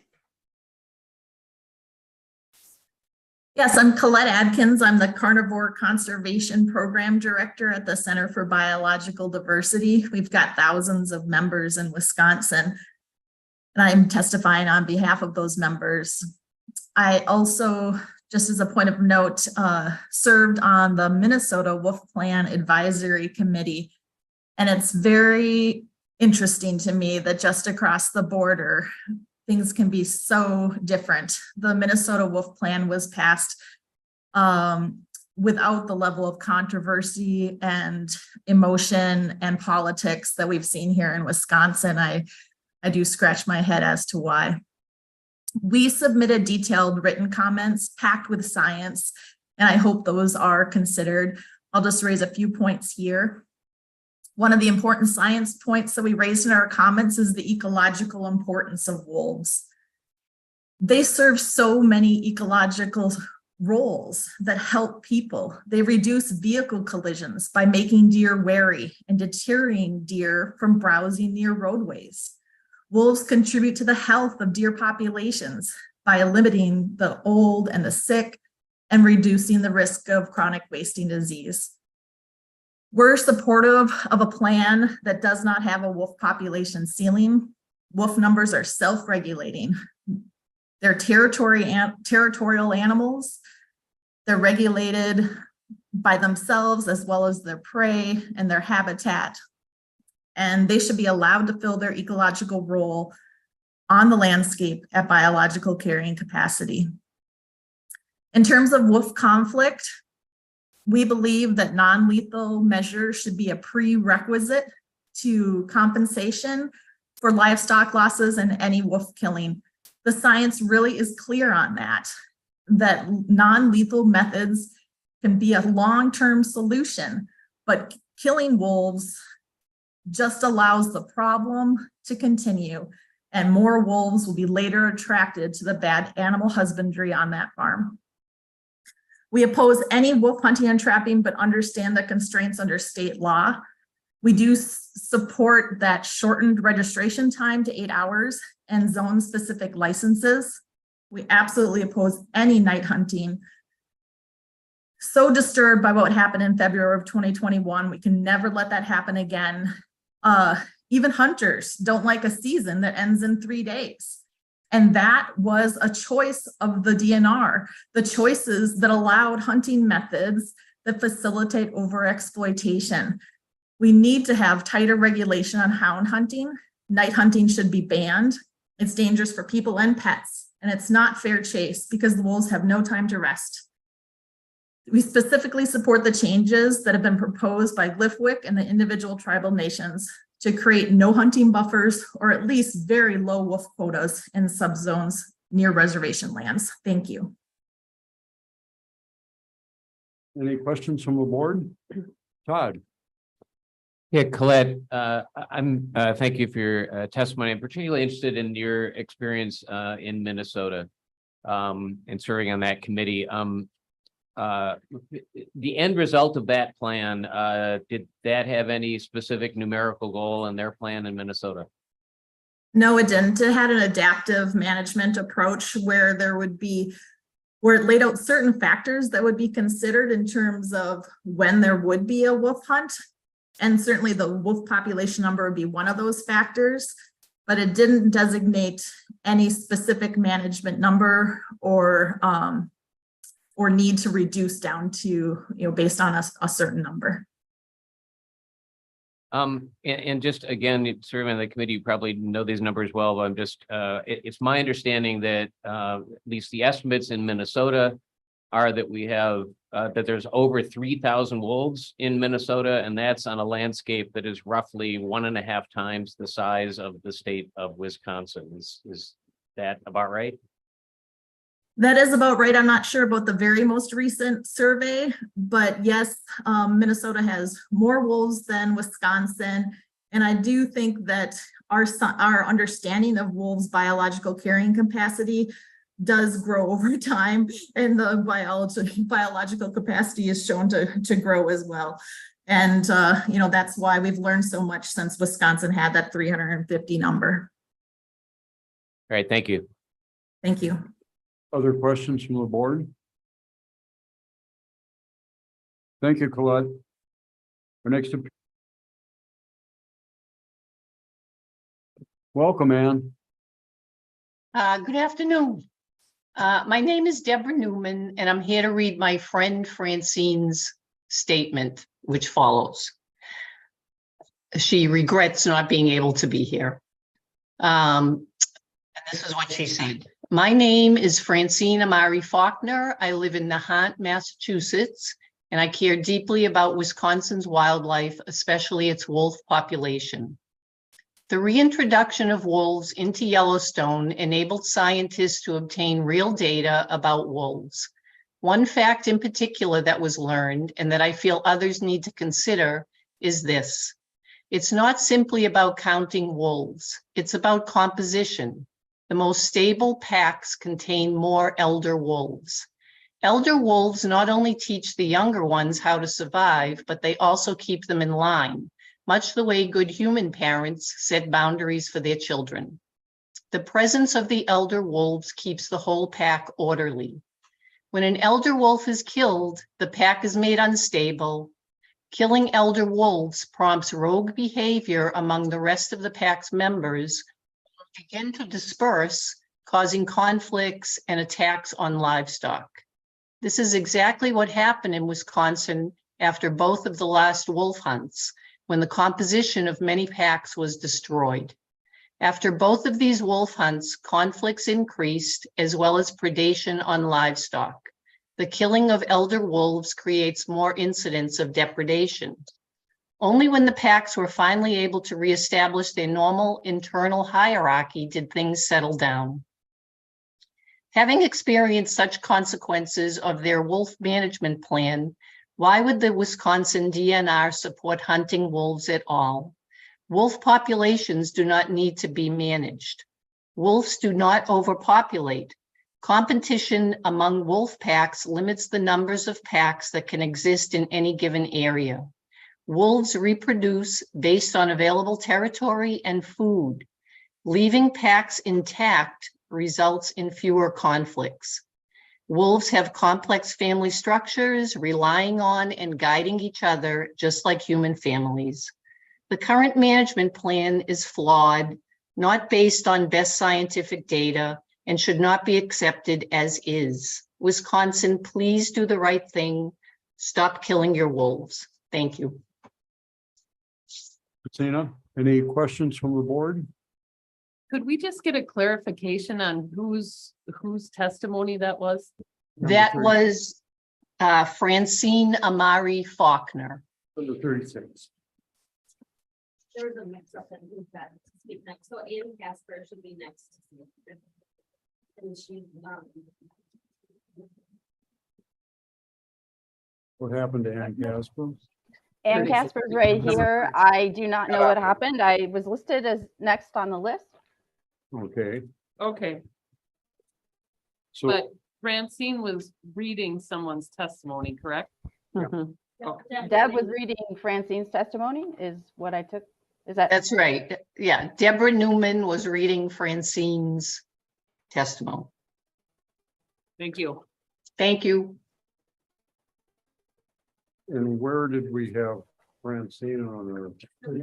Yes, I'm Colette Adkins. I'm the Carnivore Conservation Program Director at the Center for Biological Diversity. We've got thousands of members in Wisconsin, and I'm testifying on behalf of those members. I also, just as a point of note, served on the Minnesota Wolf Plan Advisory Committee, and it's very interesting to me that just across the border, things can be so different. The Minnesota Wolf Plan was passed without the level of controversy and emotion and politics that we've seen here in Wisconsin. I do scratch my head as to why. We submitted detailed written comments packed with science, and I hope those are considered. I'll just raise a few points here. One of the important science points that we raised in our comments is the ecological importance of wolves. They serve so many ecological roles that help people. They reduce vehicle collisions by making deer wary and deterring deer from browsing near roadways. Wolves contribute to the health of deer populations by limiting the old and the sick and reducing the risk of chronic wasting disease. We're supportive of a plan that does not have a wolf population ceiling. Wolf numbers are self-regulating. They're territorial animals. They're regulated by themselves as well as their prey and their habitat. And they should be allowed to fill their ecological role on the landscape at biological carrying capacity. In terms of wolf conflict, we believe that non-lethal measures should be a prerequisite to compensation for livestock losses and any wolf killing. The science really is clear on that non-lethal methods can be a long-term solution, but killing wolves just allows the problem to continue, and more wolves will be later attracted to the bad animal husbandry on that farm. We oppose any wolf hunting and trapping, but understand the constraints under state law. We do support that shortened registration time to 8 hours and zone-specific licenses. We absolutely oppose any night hunting. So disturbed by what happened in February of 2021, we can never let that happen again. Even hunters don't like a season that ends in 3 days. And that was a choice of the DNR, the choices that allowed hunting methods that facilitate overexploitation. We need to have tighter regulation on hound hunting. Night hunting should be banned. It's dangerous for people and pets, and it's not fair chase because the wolves have no time to rest. We specifically support the changes that have been proposed by Lifwick and the individual tribal nations to create no hunting buffers or at least very low wolf quotas in subzones near reservation lands. Thank you. Any questions from the board? Todd? Yeah, Colette, thank you for your testimony. I'm particularly interested in your experience in Minnesota and serving on that committee. The end result of that plan, did that have any specific numerical goal in their plan in Minnesota? No, it didn't. It had an adaptive management approach where it laid out certain factors that would be considered in terms of when there would be a wolf hunt. And certainly the wolf population number would be one of those factors, but it didn't designate any specific management number or need to reduce down to, based on a certain number. And just again, serving on the committee, you probably know these numbers well, but I'm just, it's my understanding that at least the estimates in Minnesota are that we have, that there's over 3,000 wolves in Minnesota, and that's on a landscape that is roughly 1.5 times the size of the state of Wisconsin. Is that about right? That is about right. I'm not sure about the very most recent survey, but yes, Minnesota has more wolves than Wisconsin. And I do think that our understanding of wolves' biological carrying capacity does grow over time, and the biological capacity is shown to grow as well. And that's why we've learned so much since Wisconsin had that 350 number. All right, thank you. Thank you. Other questions from the board? Thank you, Colette. Our next. Welcome, Ann. Good afternoon. My name is Deborah Newman, and I'm here to read my friend Francine's statement, which follows. She regrets not being able to be here. And this is what she said. My name is Francine Amari Faulkner. I live in Nahant, Massachusetts, and I care deeply about Wisconsin's wildlife, especially its wolf population. The reintroduction of wolves into Yellowstone enabled scientists to obtain real data about wolves. One fact in particular that was learned, and that I feel others need to consider, is this. It's not simply about counting wolves. It's about composition. The most stable packs contain more elder wolves. Elder wolves not only teach the younger ones how to survive, but they also keep them in line, much the way good human parents set boundaries for their children. The presence of the elder wolves keeps the whole pack orderly. When an elder wolf is killed, the pack is made unstable. Killing elder wolves prompts rogue behavior among the rest of the pack's members, who begin to disperse, causing conflicts and attacks on livestock. This is exactly what happened in Wisconsin after both of the last wolf hunts, when the composition of many packs was destroyed. After both of these wolf hunts, conflicts increased as well as predation on livestock. The killing of elder wolves creates more incidents of depredation. Only when the packs were finally able to reestablish their normal internal hierarchy did things settle down. Having experienced such consequences of their wolf management plan, why would the Wisconsin DNR support hunting wolves at all? Wolf populations do not need to be managed. Wolves do not overpopulate. Competition among wolf packs limits the numbers of packs that can exist in any given area. Wolves reproduce based on available territory and food. Leaving packs intact results in fewer conflicts. Wolves have complex family structures, relying on and guiding each other, just like human families. The current management plan is flawed, not based on best scientific data, and should not be accepted as is. Wisconsin, please do the right thing. Stop killing your wolves. Thank you. Christina, any questions from the board? Could we just get a clarification on whose testimony that was? That was Francine Amari Faulkner. Number 36. There was a mix up and who's that to speak next. So Ann Casper should be next. to speak. And she, What happened to Ann Casper? Ann Casper's right here. I do not know what happened. I was listed as next on the list. Okay, Okay, so but Francine was reading someone's testimony, correct? Mhm. Deb was reading Francine's testimony is what I took. Is that? That's right. Yeah, Deborah Newman was reading Francine's testimony. Thank you. Thank you. and where did we have Francine on our?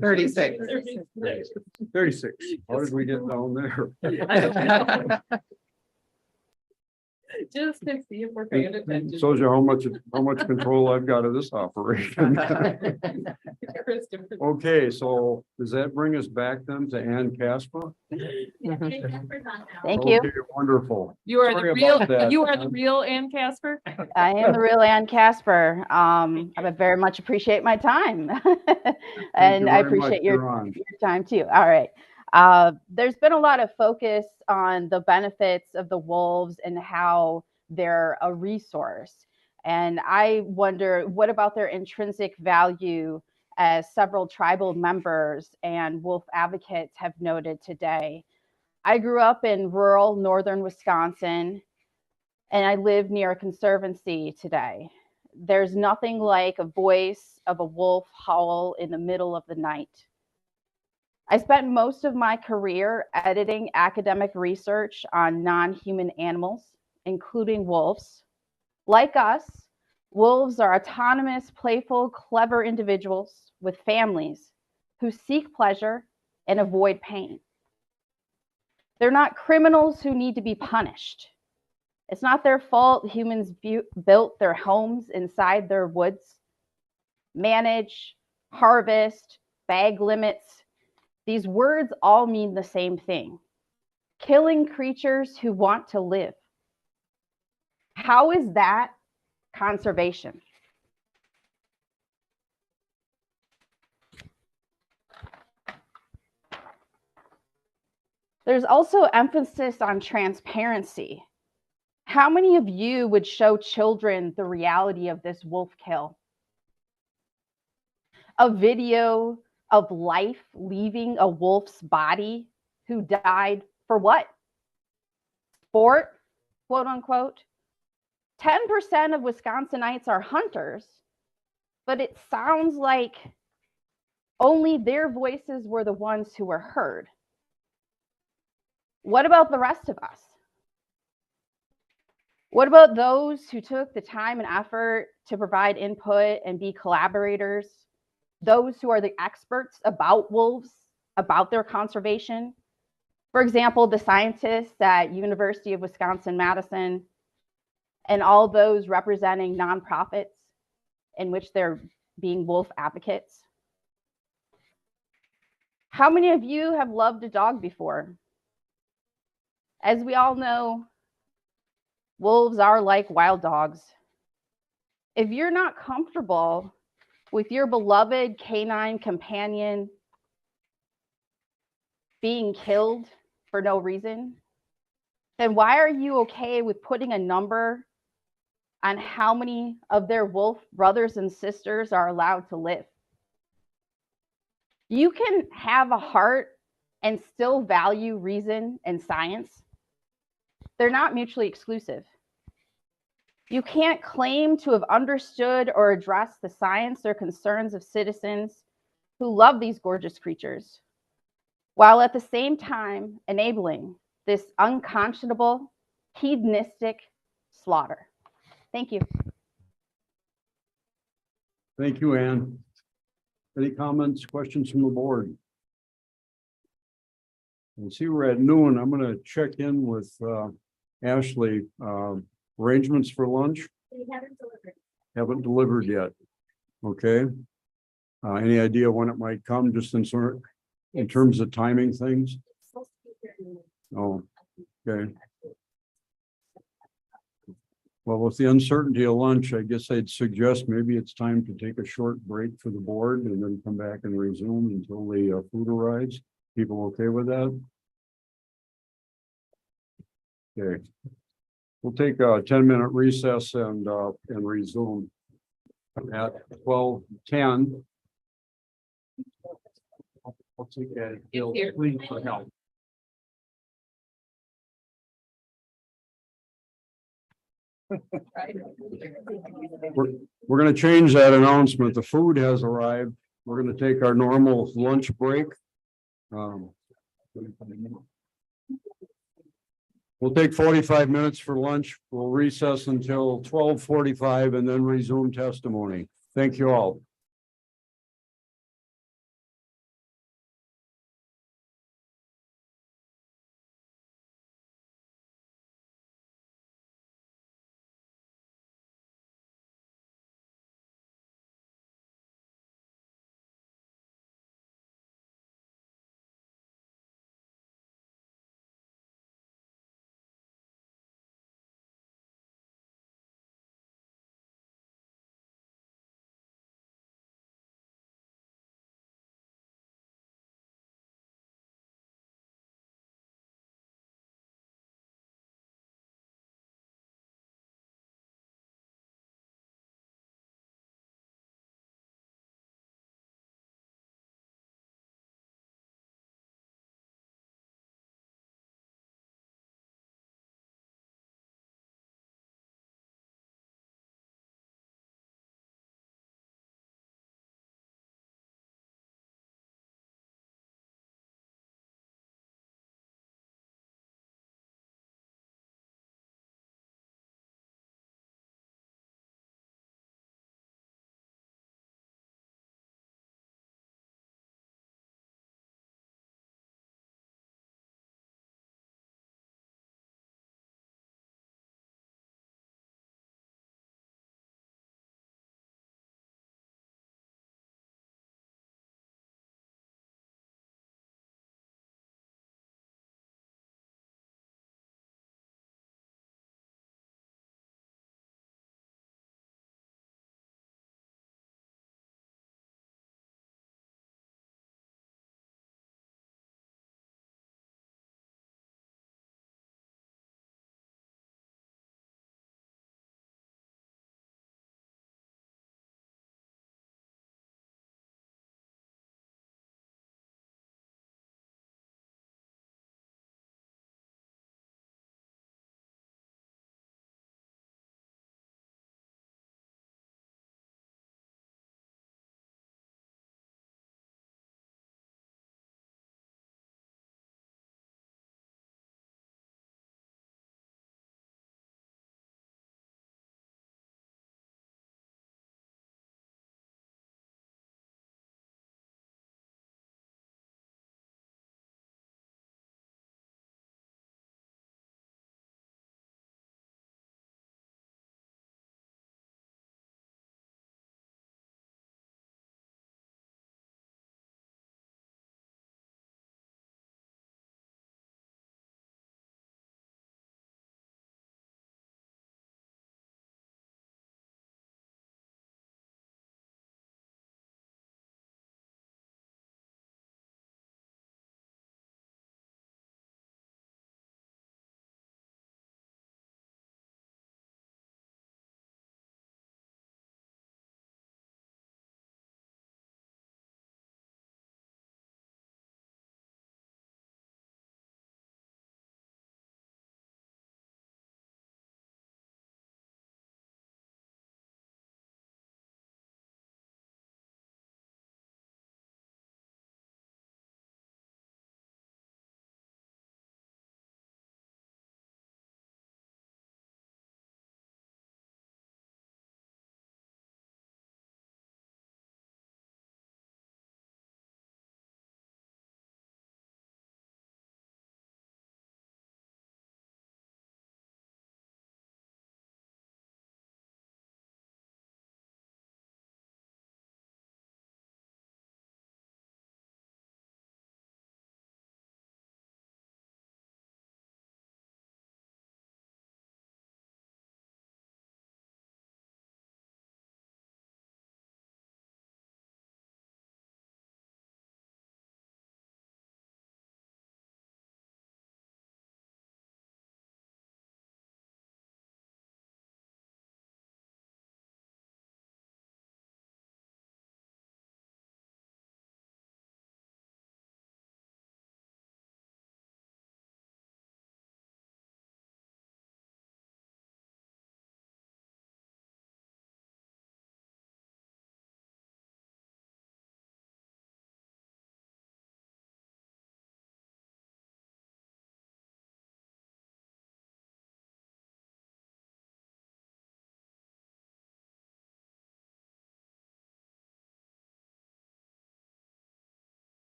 36. 36. How did we get down there? Just to see if we're paying attention. Shows you how much control I've got of this operation. Christopher. Okay, so does that bring us back then to Ann Casper? Thank you. Okay, wonderful. You are Sorry the real, about that, you are the Ann. real Ann Casper? I am the real Ann Casper. I very much appreciate my time. And I appreciate your time too. All right. There's been a lot of focus on the benefits of the wolves and how they're a resource. And I wonder, what about their intrinsic value, as several tribal members and wolf advocates have noted today? I grew up in rural northern Wisconsin, and I live near a conservancy today. There's nothing like a voice of a wolf howl in the middle of the night. I spent most of my career editing academic research on non-human animals, including wolves. Like us, wolves are autonomous, playful, clever individuals with families who seek pleasure and avoid pain. They're not criminals who need to be punished. It's not their fault humans built their homes inside their woods, manage, harvest, bag limits. These words all mean the same thing: killing creatures who want to live. How is that conservation? There's also emphasis on transparency. How many of you would show children the reality of this wolf kill? A video of life leaving a wolf's body who died for what? Sport, quote unquote. 10% of Wisconsinites are hunters, but it sounds like only their voices were the ones who were heard. What about the rest of us? What about those who took the time and effort to provide input and be collaborators? Those who are the experts about wolves, about their conservation? For example, the scientists at University of Wisconsin-Madison, and all those representing nonprofits in which they're being wolf advocates. How many of you have loved a dog before? As we all know, wolves are like wild dogs. If you're not comfortable with your beloved canine companion being killed for no reason, then why are you okay with putting a number on how many of their wolf brothers and sisters are allowed to live? You can have a heart and still value reason and science. They're not mutually exclusive. You can't claim to have understood or addressed the science or concerns of citizens who love these gorgeous creatures, while at the same time enabling this unconscionable, hedonistic slaughter. Thank you. Thank you, Ann. Any comments, questions from the board? And see, we're at noon. I'm gonna check in with Ashley. Arrangements for lunch? Haven't delivered yet. Okay. Any idea when it might come, just in terms of timing things? Oh, okay. Well, with the uncertainty of lunch, I guess I'd suggest maybe it's time to take a short break for the board and then come back and resume until the food arrives. People okay with that? Okay. We'll take a 10-minute recess and resume at 12:10. I'll take that. Bill, please, for help. We're going to change that announcement. The food has arrived. We're going to take our normal lunch break. We'll take 45 minutes for lunch. We'll recess until 12:45 and then resume testimony. Thank you all.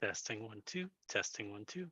Testing 1, 2, testing 1, 2.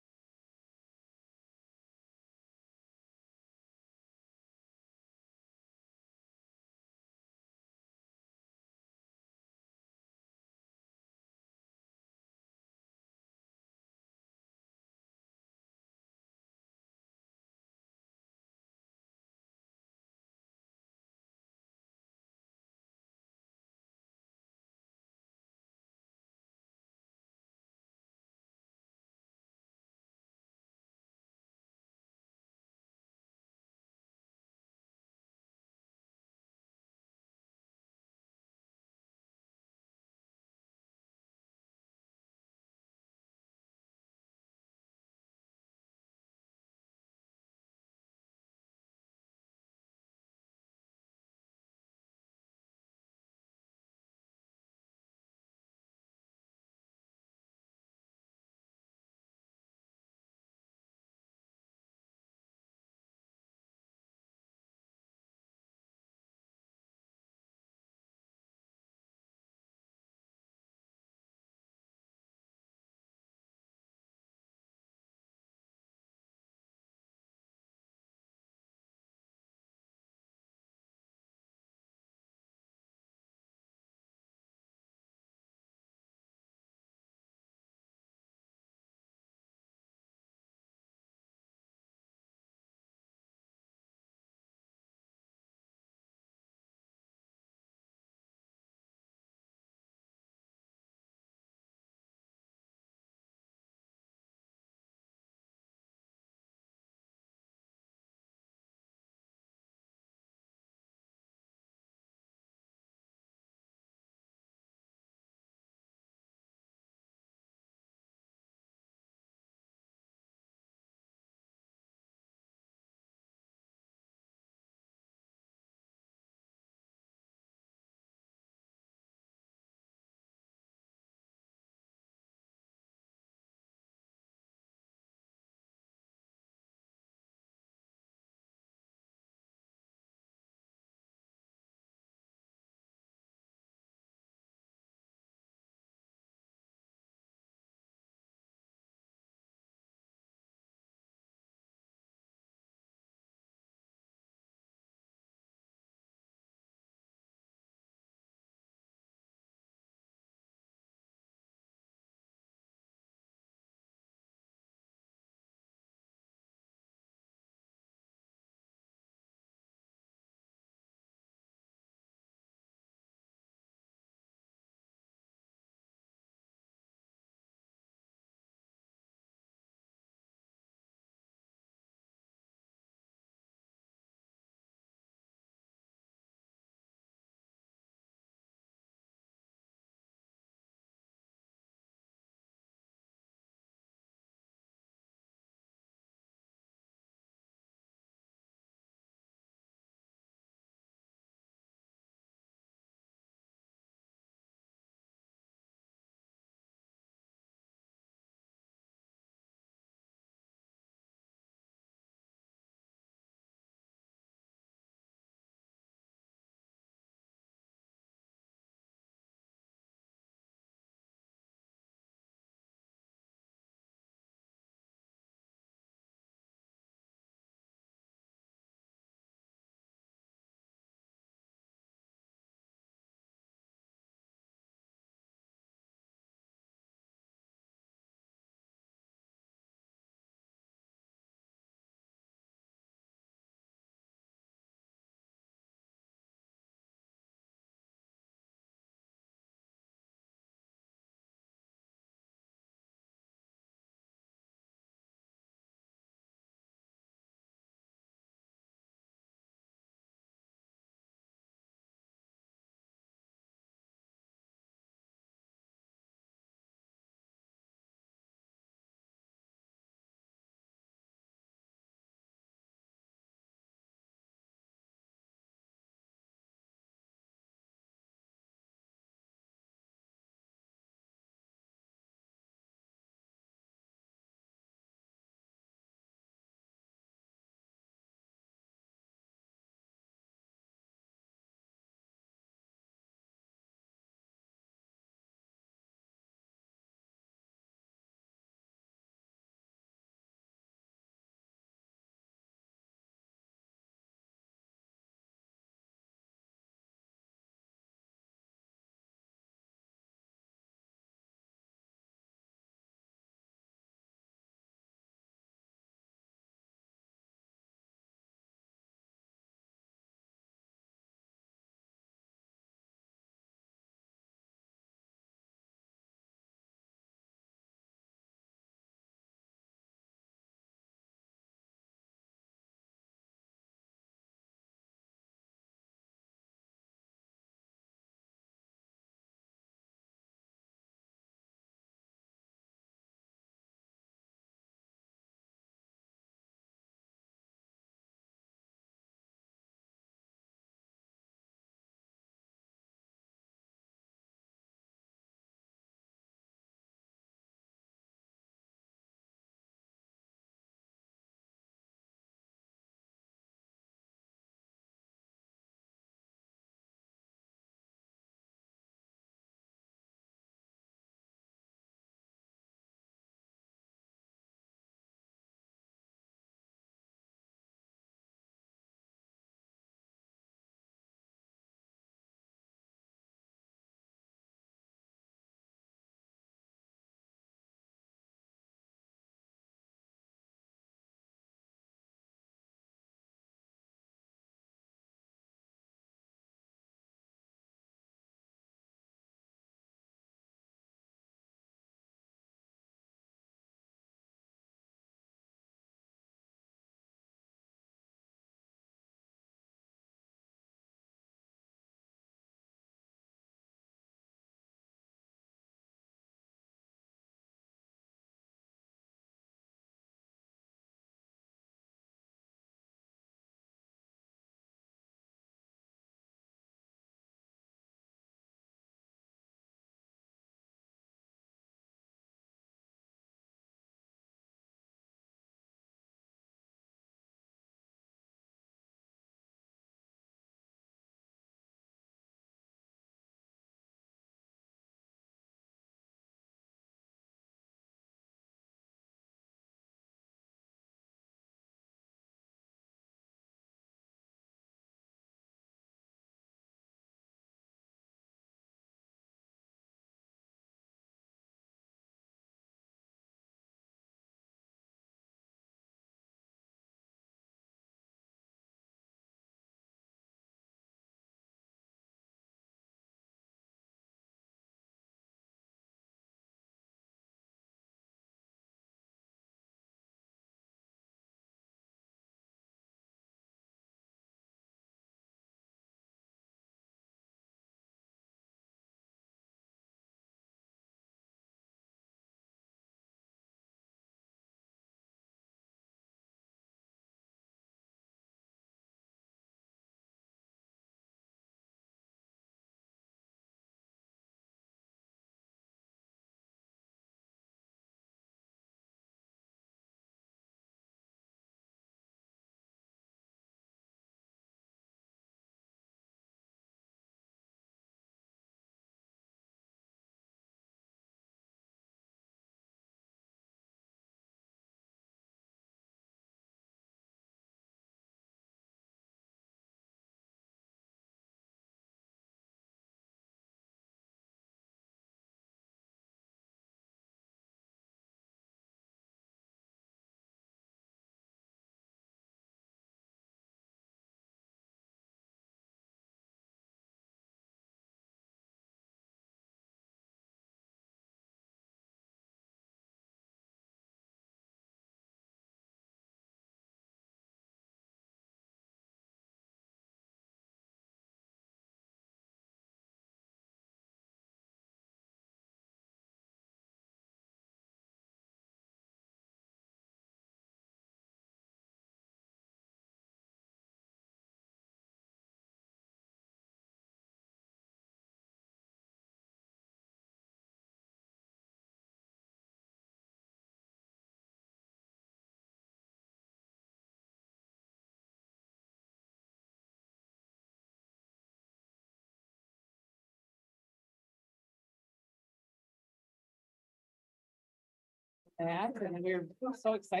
And we're so excited.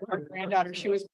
Our granddaughter, she was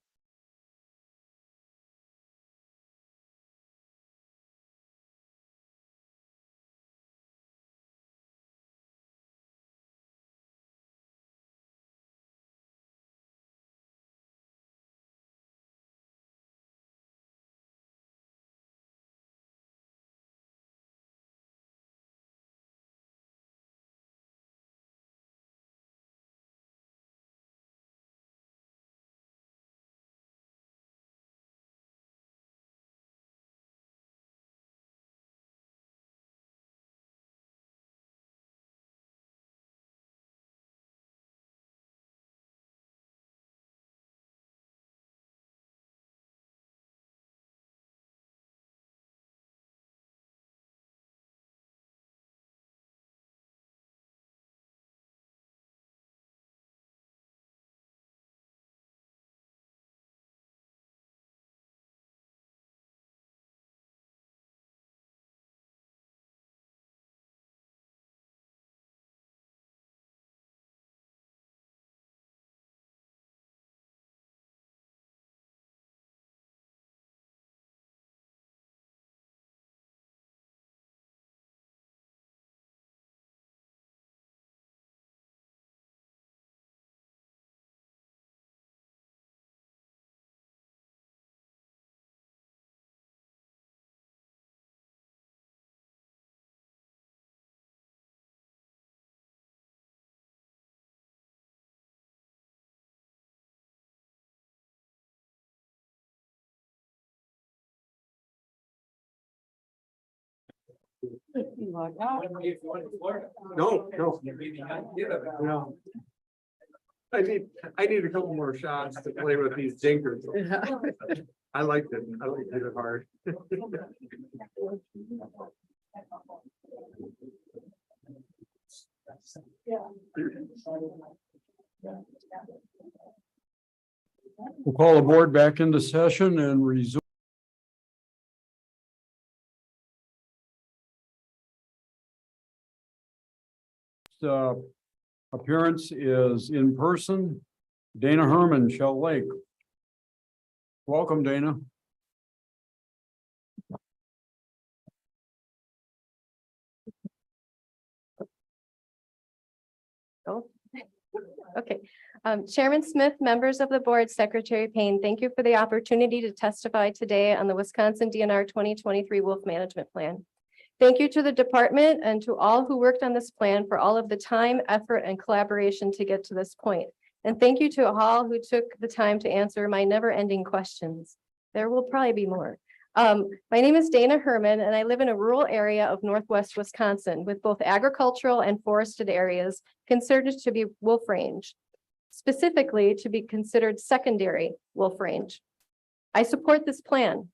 No, no. No. I need a couple more shots to play with these jinkers. I liked it. I liked it hard. We'll call the board back into session and resume. Appearance is in person. Dana Herman, Shell Lake. Welcome, Dana. Oh, okay. Chairman Smith, members of the board, Secretary Payne, thank you for the opportunity to testify today on the Wisconsin DNR 2023 Wolf Management Plan. Thank you to the department and to all who worked on this plan for all of the time, effort, and collaboration to get to this point. And thank you to all who took the time to answer my never-ending questions. There will probably be more. My name is Dana Herman, and I live in a rural area of Northwest Wisconsin with both agricultural and forested areas considered to be wolf range, specifically to be considered secondary wolf range. I support this plan.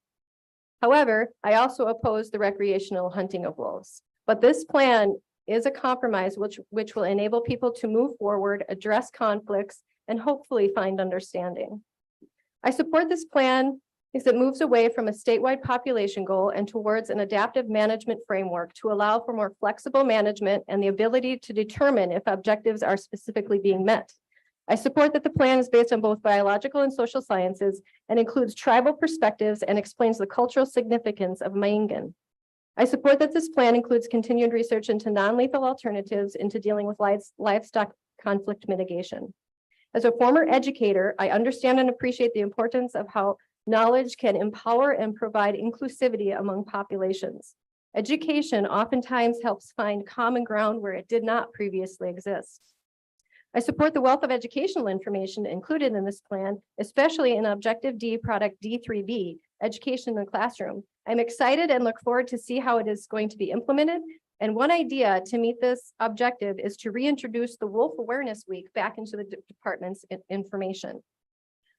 However, I also oppose the recreational hunting of wolves. But this plan is a compromise which will enable people to move forward, address conflicts, and hopefully find understanding. I support this plan because it moves away from a statewide population goal and towards an adaptive management framework to allow for more flexible management and the ability to determine if objectives are specifically being met. I support that the plan is based on both biological and social sciences and includes tribal perspectives and explains the cultural significance of Maingan. I support that this plan includes continued research into non-lethal alternatives into dealing with livestock conflict mitigation. As a former educator, I understand and appreciate the importance of how knowledge can empower and provide inclusivity among populations. Education oftentimes helps find common ground where it did not previously exist. I support the wealth of educational information included in this plan, especially in Objective D, Product D3B, Education in the Classroom. I'm excited and look forward to see how it is going to be implemented. And one idea to meet this objective is to reintroduce the Wolf Awareness Week back into the department's information.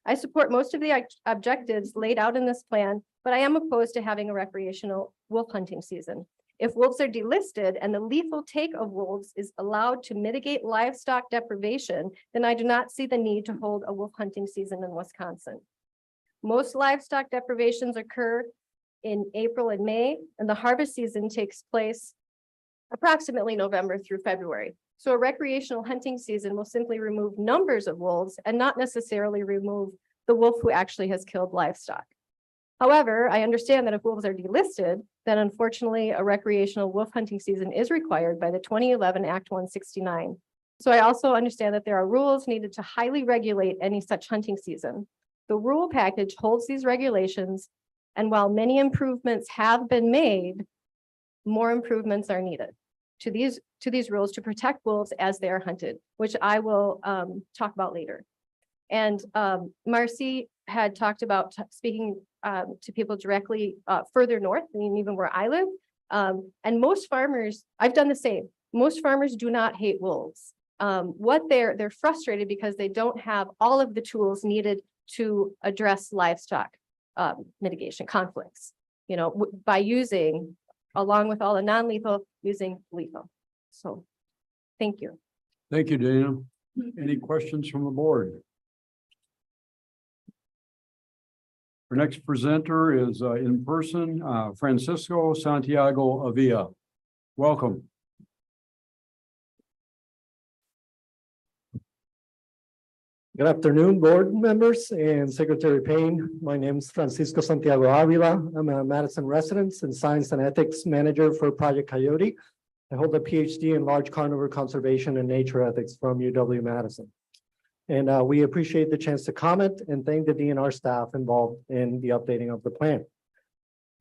I support most of the objectives laid out in this plan, but I am opposed to having a recreational wolf hunting season. If wolves are delisted and the lethal take of wolves is allowed to mitigate livestock deprivation, then I do not see the need to hold a wolf hunting season in Wisconsin. Most livestock deprivations occur in April and May, and the harvest season takes place approximately November through February. So a recreational hunting season will simply remove numbers of wolves and not necessarily remove the wolf who actually has killed livestock. However, I understand that if wolves are delisted, then unfortunately a recreational wolf hunting season is required by the 2011 Act 169. So I also understand that there are rules needed to highly regulate any such hunting season. The rule package holds these regulations, and while many improvements have been made, more improvements are needed to these rules to protect wolves as they are hunted, which I will talk about later. And Marcy had talked about speaking to people directly further north, I mean, even where I live. And most farmers, I've done the same. Most farmers do not hate wolves. What they're frustrated because they don't have all of the tools needed to address livestock mitigation conflicts, you know, by using, along with all the non-lethal, using lethal. So, thank you. Thank you, Dana. Any questions from the board? Our next presenter is in person, Francisco Santiago Avila. Welcome. Good afternoon, board members and Secretary Payne. My name is Francisco Santiago Avila. I'm a Madison resident and Science and Ethics Manager for Project Coyote. I hold a PhD in Large Carnivore Conservation and Nature Ethics from UW-Madison. And we appreciate the chance to comment and thank the DNR staff involved in the updating of the plan.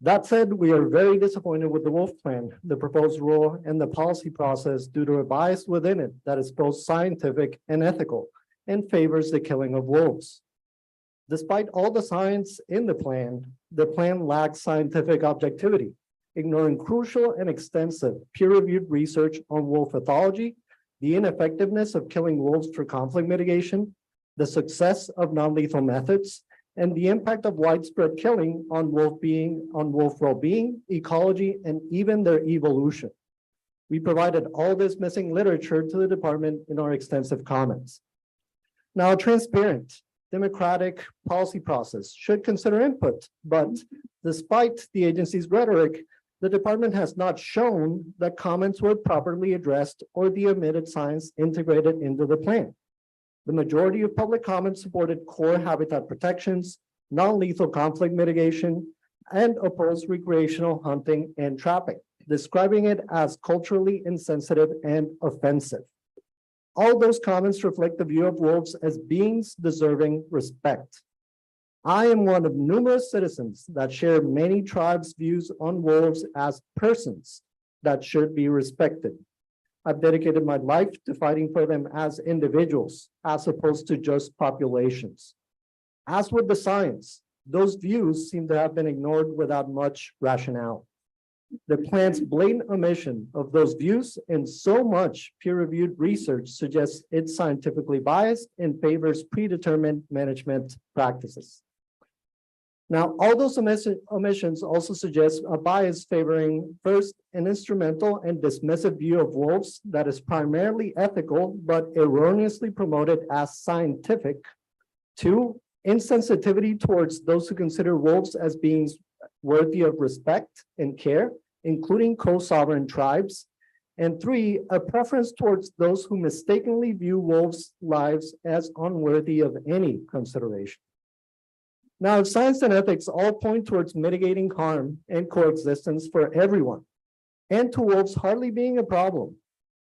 That said, we are very disappointed with the wolf plan, the proposed rule, and the policy process due to a bias within it that is both scientific and ethical, and favors the killing of wolves. Despite all the science in the plan lacks scientific objectivity, ignoring crucial and extensive peer-reviewed research on wolf ethology, the ineffectiveness of killing wolves for conflict mitigation, the success of non-lethal methods, and the impact of widespread killing on wolf well-being, ecology, and even their evolution. We provided all this missing literature to the department in our extensive comments. Now, a transparent, democratic policy process should consider input, but despite the agency's rhetoric, the department has not shown that comments were properly addressed or the omitted science integrated into the plan. The majority of public comments supported core habitat protections, non-lethal conflict mitigation, and opposed recreational hunting and trapping, describing it as culturally insensitive and offensive. All those comments reflect the view of wolves as beings deserving respect. I am one of numerous citizens that share many tribes' views on wolves as persons that should be respected. I've dedicated my life to fighting for them as individuals, as opposed to just populations. As with the science, those views seem to have been ignored without much rationale. The plan's blatant omission of those views and so much peer-reviewed research suggests it's scientifically biased and favors predetermined management practices. Now, all those omissions also suggest a bias favoring, first, an instrumental and dismissive view of wolves that is primarily ethical but erroneously promoted as scientific. Two, insensitivity towards those who consider wolves as beings worthy of respect and care, including co-sovereign tribes. And three, a preference towards those who mistakenly view wolves' lives as unworthy of any consideration. Now, if science and ethics all point towards mitigating harm and coexistence for everyone, and to wolves hardly being a problem,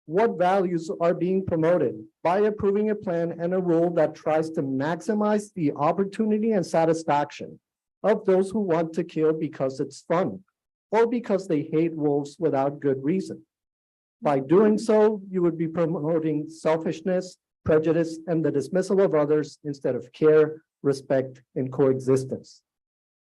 what values are being promoted by approving a plan and a rule that tries to maximize the opportunity and satisfaction of those who want to kill because it's fun, or because they hate wolves without good reason? By doing so, you would be promoting selfishness, prejudice, and the dismissal of others instead of care, respect, and coexistence.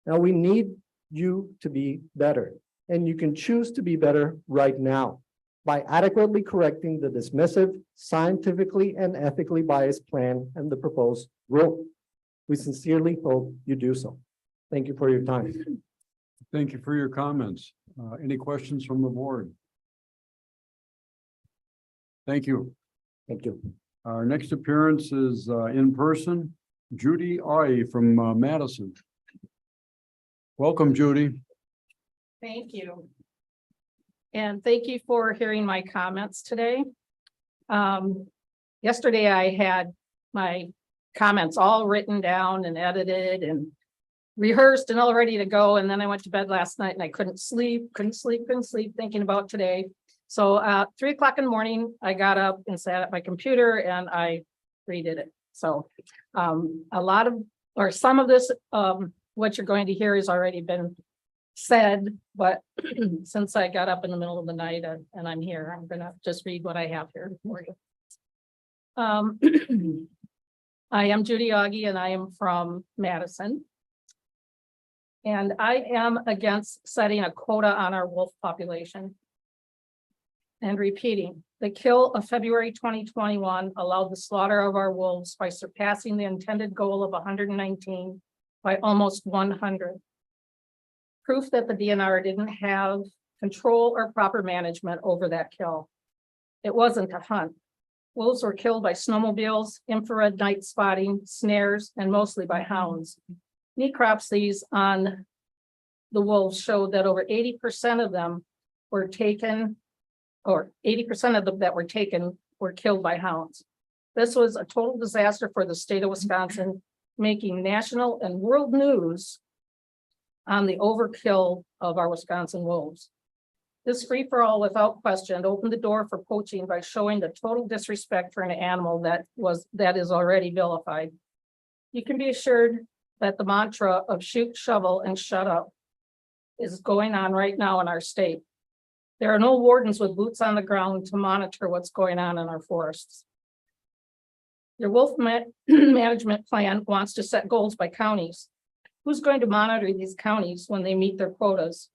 Now, we need you to be better, and you can choose to be better right now by adequately correcting the dismissive, scientifically and ethically biased plan and the proposed rule. We sincerely hope you do so. Thank you for your time. Thank you for your comments. Any questions from the board? Thank you. Thank you. Our next appearance is in person. Judy Ai from Madison. Welcome, Judy. Thank you. And thank you for hearing my comments today. Yesterday I had my comments all written down and edited and rehearsed and all ready to go. And then I went to bed last night and I couldn't sleep thinking about today. So 3 o'clock in the morning, I got up and sat at my computer and I redid it. So a lot of, or some of this, what you're going to hear has already been said, but since I got up in the middle of the night and I'm here, I'm gonna just read what I have here for you. I am Judy Augie and I am from Madison. And I am against setting a quota on our wolf population. And repeating, the kill of February 2021 allowed the slaughter of our wolves by surpassing the intended goal of 119 by almost 100. Proof that the DNR didn't have control or proper management over that kill. It wasn't a hunt. Wolves were killed by snowmobiles, infrared night spotting, snares, and mostly by hounds. Necropsies on the wolves showed that over 80% of them were taken, or 80% of them that were taken were killed by hounds. This was a total disaster for the state of Wisconsin, making national and world news on the overkill of our Wisconsin wolves. This free-for-all without question opened the door for poaching by showing the total disrespect for an animal that is already vilified. You can be assured that the mantra of shoot, shovel, and shut up is going on right now in our state. There are no wardens with boots on the ground to monitor what's going on in our forests. Your wolf management plan wants to set goals by counties. Who's going to monitor these counties when they meet their quotas?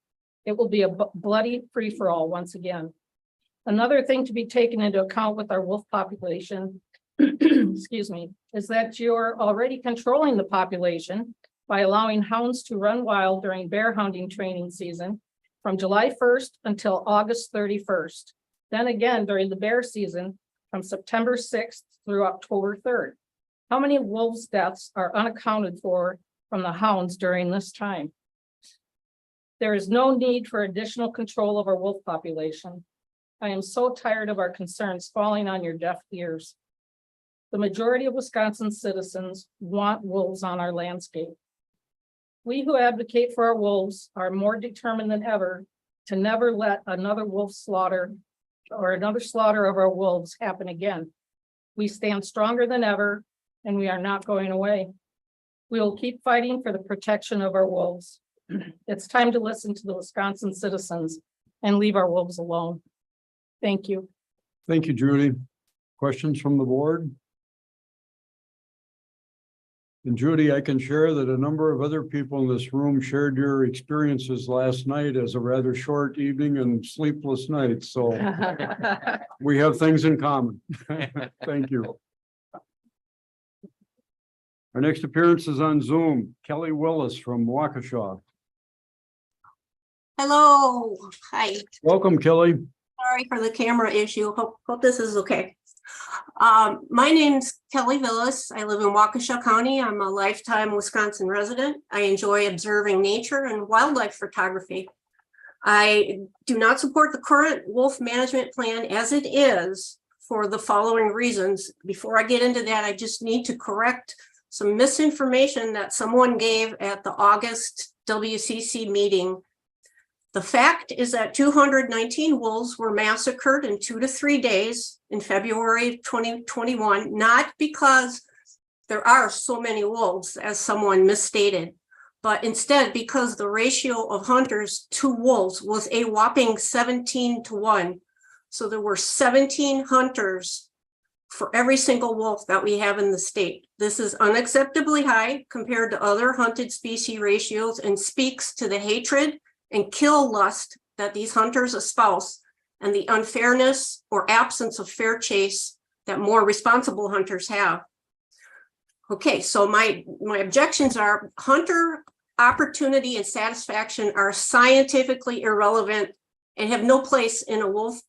It will be a bloody free-for-all once again. Another thing to be taken into account with our wolf population, excuse me, is that you're already controlling the population by allowing hounds to run wild during bear hunting training season from July 1st until August 31st. Then again, during the bear season from September 6th through October 3rd. How many wolves deaths are unaccounted for from the hounds during this time? There is no need for additional control of our wolf population. I am so tired of our concerns falling on your deaf ears. The majority of Wisconsin citizens want wolves on our landscape. We who advocate for our wolves are more determined than ever to never let another wolf slaughter or another slaughter of our wolves happen again. We stand stronger than ever, and we are not going away. We will keep fighting for the protection of our wolves. It's time to listen to the Wisconsin citizens and leave our wolves alone. Thank you. Thank you, Judy. Questions from the board? And Judy, I can share that a number of other people in this room shared your experiences last night as a rather short evening and sleepless night. So we have things in common. Thank you. Our next appearance is on Zoom. Kelly Willis from Waukesha. Hello, hi. Welcome, Kelly. Sorry for the camera issue. Hope this is okay. My name's Kelly Willis. I live in Waukesha County. I'm a lifetime Wisconsin resident. I enjoy observing nature and wildlife photography. I do not support the current wolf management plan as it is for the following reasons. Before I get into that, I just need to correct some misinformation that someone gave at the August WCC meeting. The fact is that 219 wolves were massacred in 2 to 3 days in February 2021, not because there are so many wolves, as someone misstated, but instead because the ratio of hunters to wolves was a whopping 17-1. So there were 17 hunters for every single wolf that we have in the state. This is unacceptably high compared to other hunted species ratios and speaks to the hatred and kill lust that these hunters espouse and the unfairness or absence of fair chase that more responsible hunters have. Okay, so my objections are hunter opportunity and satisfaction are scientifically irrelevant and have no place in a wolf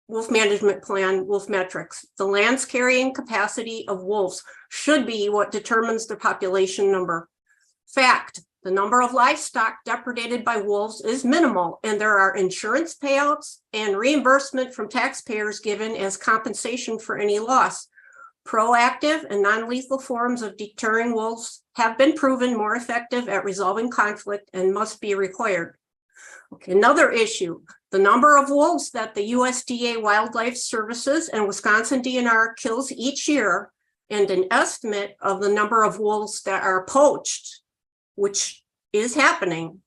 Wolf Management Plan, wolf metrics. The land's carrying capacity of wolves should be what determines the population number. Fact, the number of livestock depredated by wolves is minimal, and there are insurance payouts and reimbursement from taxpayers given as compensation for any loss. Proactive and non-lethal forms of deterring wolves have been proven more effective at resolving conflict and must be required. Okay, another issue, the number of wolves that the USDA Wildlife Services and Wisconsin DNR kills each year, and an estimate of the number of wolves that are poached, which is happening,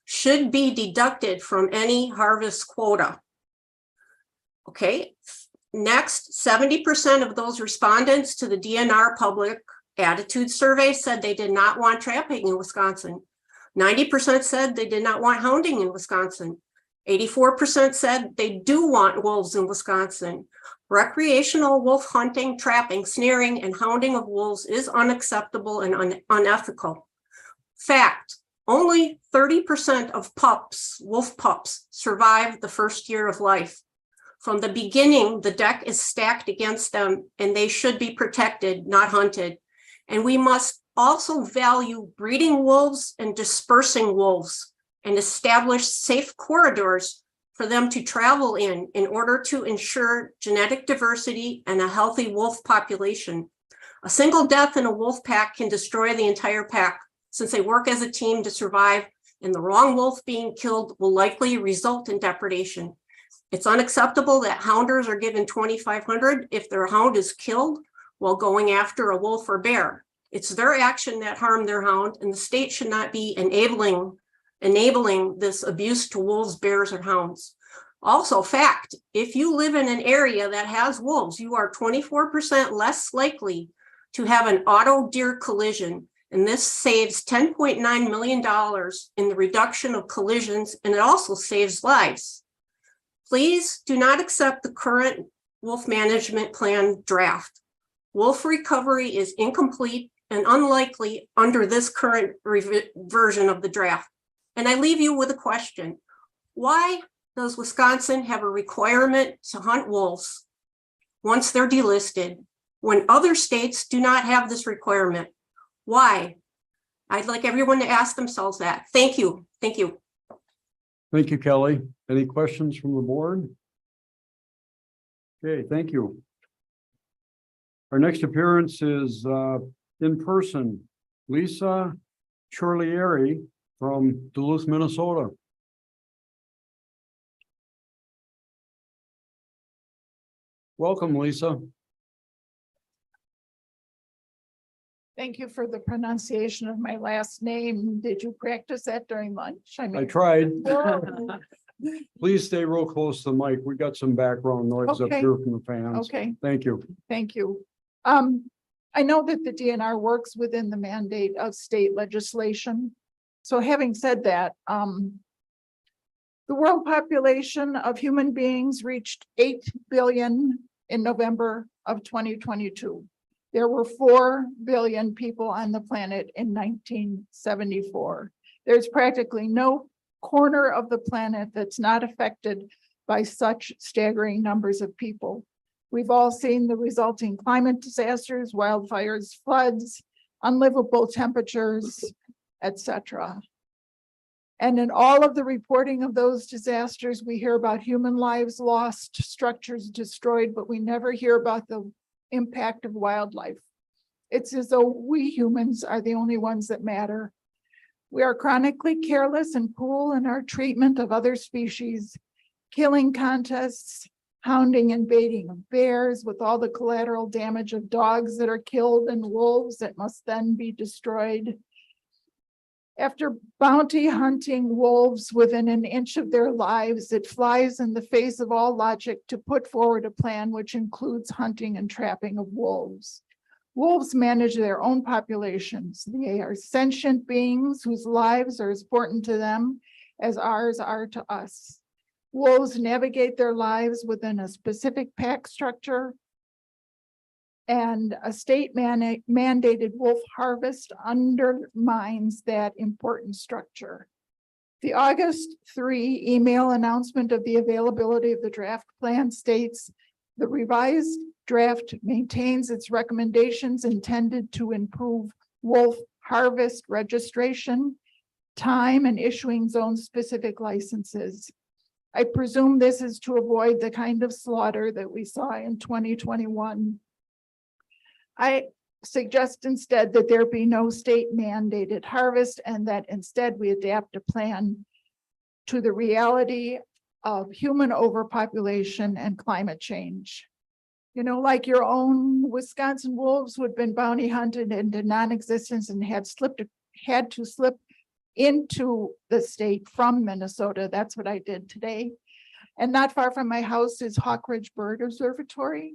should be deducted from any harvest quota. Okay, next, 70% of those respondents to the DNR Public Attitude Survey said they did not want trapping in Wisconsin. 90% said they did not want hounding in Wisconsin. 84% said they do want wolves in Wisconsin. Recreational wolf hunting, trapping, snaring, and hounding of wolves is unacceptable and unethical. Fact, only 30% of pups, wolf pups, survive the first year of life. From the beginning, the deck is stacked against them, and they should be protected, not hunted. And we must also value breeding wolves and dispersing wolves and establish safe corridors for them to travel in order to ensure genetic diversity and a healthy wolf population. A single death in a wolf pack can destroy the entire pack, since they work as a team to survive, and the wrong wolf being killed will likely result in depredation. It's unacceptable that hounders are given $2,500 if their hound is killed while going after a wolf or bear. It's their action that harmed their hound, and the state should not be enabling this abuse to wolves, bears, or hounds. Also, fact, if you live in an area that has wolves, you are 24% less likely to have an auto deer collision, and this saves $10.9 million in the reduction of collisions, and it also saves lives. Please do not accept the current wolf management plan draft. Wolf recovery is incomplete and unlikely under this current version of the draft. And I leave you with a question. Why does Wisconsin have a requirement to hunt wolves once they're delisted when other states do not have this requirement? Why? I'd like everyone to ask themselves that. Thank you. Thank you. Thank you, Kelly. Any questions from the board? Okay, thank you. Our next appearance is in person, Lisa Chorlieri from Duluth, Minnesota. Welcome, Lisa. Thank you for the pronunciation of my last name. Did you practice that during lunch? I tried. Please stay real close to the mic. We got some background noise up Okay. here from the fans. Okay. Thank you. Thank you. I know that the DNR works within the mandate of state legislation. So having said that, the world population of human beings reached 8 billion in November of 2022. There were 4 billion people on the planet in 1974. There's practically no corner of the planet that's not affected by such staggering numbers of people. We've all seen the resulting climate disasters, wildfires, floods, unlivable temperatures, etc. And in all of the reporting of those disasters, we hear about human lives lost, structures destroyed, but we never hear about the impact of wildlife. It's as though we humans are the only ones that matter. We are chronically careless and cruel in our treatment of other species, killing contests, hounding and baiting of bears with all the collateral damage of dogs that are killed and wolves that must then be destroyed. After bounty hunting wolves within an inch of their lives, it flies in the face of all logic to put forward a plan which includes hunting and trapping of wolves. Wolves manage their own populations. They are sentient beings whose lives are as important to them as ours are to us. Wolves navigate their lives within a specific pack structure, and a state mandated wolf harvest undermines that important structure. The August 3 email announcement of the availability of the draft plan states the revised draft maintains its recommendations intended to improve wolf harvest registration, time, and issuing zone-specific licenses. I presume this is to avoid the kind of slaughter that we saw in 2021. I suggest instead that there be no state mandated harvest and that instead we adapt a plan to the reality of human overpopulation and climate change. You know, like your own Wisconsin wolves who had been bounty hunted into non-existence and had to slip into the state from Minnesota. That's what I did today. And not far from my house is Hawk Ridge Bird Observatory,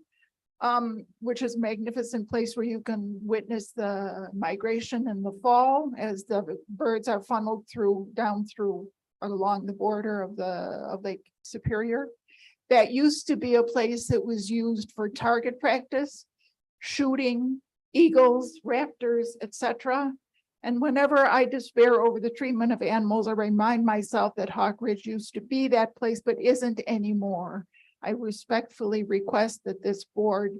which is a magnificent place where you can witness the migration in the fall as the birds are funneled down through along the border of Lake Superior. That used to be a place that was used for target practice, shooting eagles, raptors, etc. And whenever I despair over the treatment of animals, I remind myself that Hawk Ridge used to be that place, but isn't anymore. I respectfully request that this board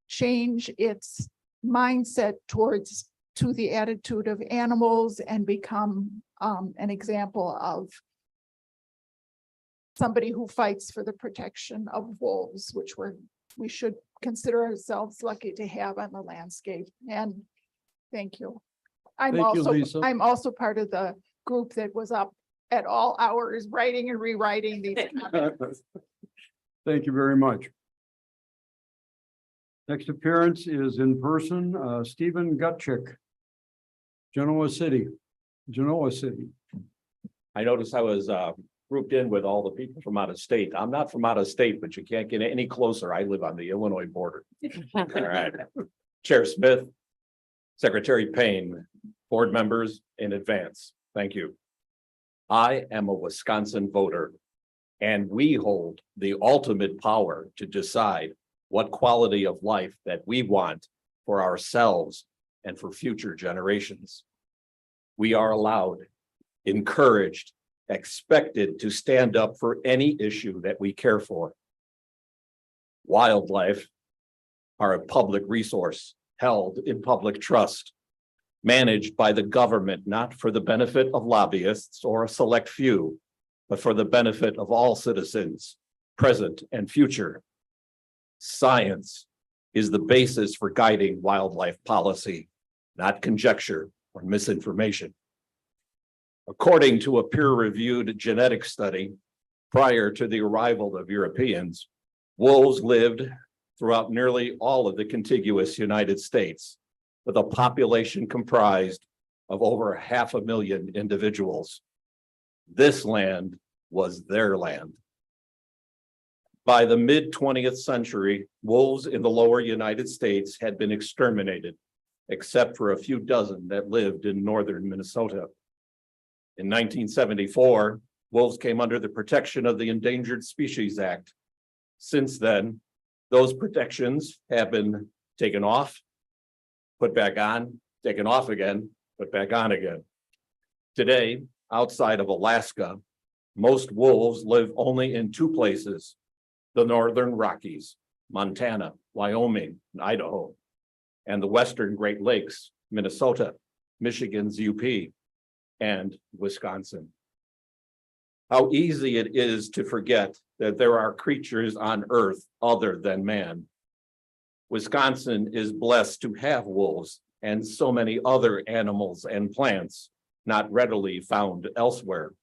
change its mindset to the attitude of animals and become an example of somebody who fights for the protection of wolves, which we should consider ourselves lucky to have on the landscape. And thank you. I'm also part of the group that was up at all hours writing and rewriting these comments. Thank you very much. Next appearance is in person, Stephen Gutchick, Genoa City. I noticed I was grouped in with all the people from out of state. I'm not from out of state, but you can't get any closer. I live on the Illinois border. All right. Chair Smith, Secretary Payne, board members in advance. Thank you. I am a Wisconsin voter, and we hold the ultimate power to decide what quality of life that we want for ourselves and for future generations. We are allowed, encouraged, expected to stand up for any issue that we care for. Wildlife are a public resource held in public trust, managed by the government, not for the benefit of lobbyists or a select few, but for the benefit of all citizens, present and future. Science is the basis for guiding wildlife policy, not conjecture or misinformation. According to a peer-reviewed genetic study, prior to the arrival of Europeans, wolves lived throughout nearly all of the contiguous United States, with a population comprised of over 500,000 individuals. This land was their land. By the mid-20th century, wolves in the lower United States had been exterminated, except for a few dozen that lived in northern Minnesota. In 1974, wolves came under the protection of the Endangered Species Act. Since then, those protections have been taken off, put back on, taken off again, put back on again. Today, outside of Alaska, most wolves live only in two places: the Northern Rockies, Montana, Wyoming, and Idaho, and the Western Great Lakes, Minnesota, Michigan's UP, and Wisconsin. How easy it is to forget that there are creatures on Earth other than man. Wisconsin is blessed to have wolves and so many other animals and plants not readily found elsewhere.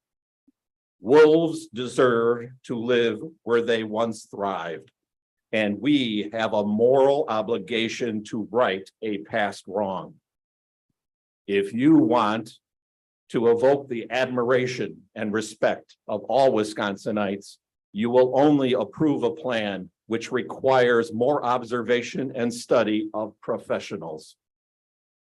Wolves deserve to live where they once thrived, and we have a moral obligation to right a past wrong. If you want to evoke the admiration and respect of all Wisconsinites, you will only approve a plan which requires more observation and study of professionals.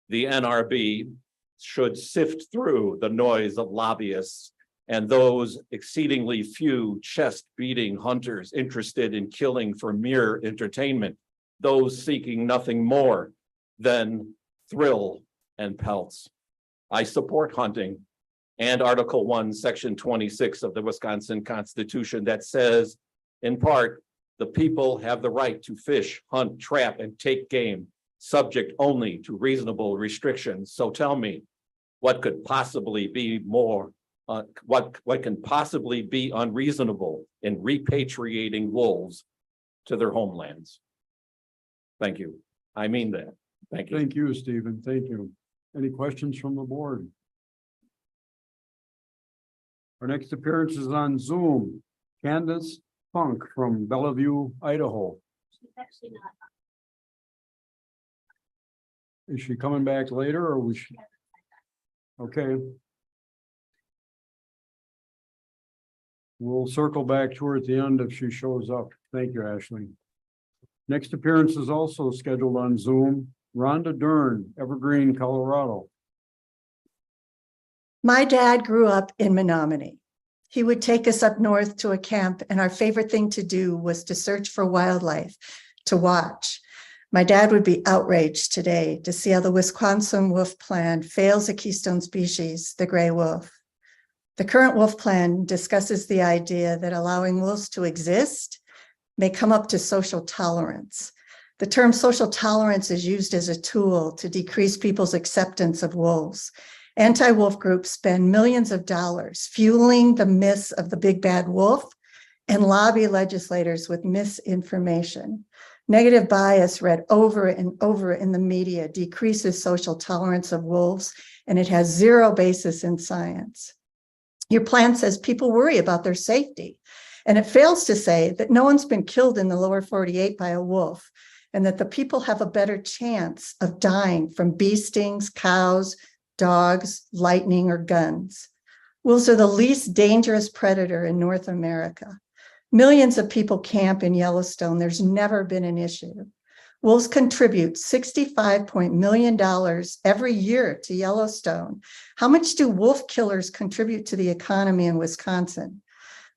The NRB should sift through the noise of lobbyists and those exceedingly few chest-beating hunters interested in killing for mere entertainment, those seeking nothing more than thrill and pelts. I support hunting, and Article 1, Section 26 of the Wisconsin Constitution that says, in part, the people have the right to fish, hunt, trap, and take game, subject only to reasonable restrictions. So tell me, what could possibly be more, what can possibly be unreasonable in repatriating wolves to their homelands? Thank you. I mean that. Thank you. Thank you, Stephen. Thank you. Any questions from the board? Our next appearance is on Zoom. Candace Funk from Bellevue, Idaho. Is she coming back later or we should? Okay. We'll circle back to her at the end if she shows up. Thank you, Ashley. Next appearance is also scheduled on Zoom. Rhonda Dern, Evergreen, Colorado. My dad grew up in Menominee. He would take us up north to a camp, and our favorite thing to do was to search for wildlife to watch. My dad would be outraged today to see how the Wisconsin Wolf Plan fails a keystone species, the gray wolf. The current wolf plan discusses the idea that allowing wolves to exist may come up to social tolerance. The term social tolerance is used as a tool to decrease people's acceptance of wolves. Anti-wolf groups spend millions of dollars fueling the myths of the big bad wolf and lobby legislators with misinformation. Negative bias read over and over in the media decreases social tolerance of wolves, and it has zero basis in science. Your plan says people worry about their safety, and it fails to say that no one's been killed in the lower 48 by a wolf, and that the people have a better chance of dying from bee stings, cows, dogs, lightning, or guns. Wolves are the least dangerous predator in North America. Millions of people camp in Yellowstone. There's never been an issue. Wolves contribute $65 million every year to Yellowstone. How much do wolf killers contribute to the economy in Wisconsin?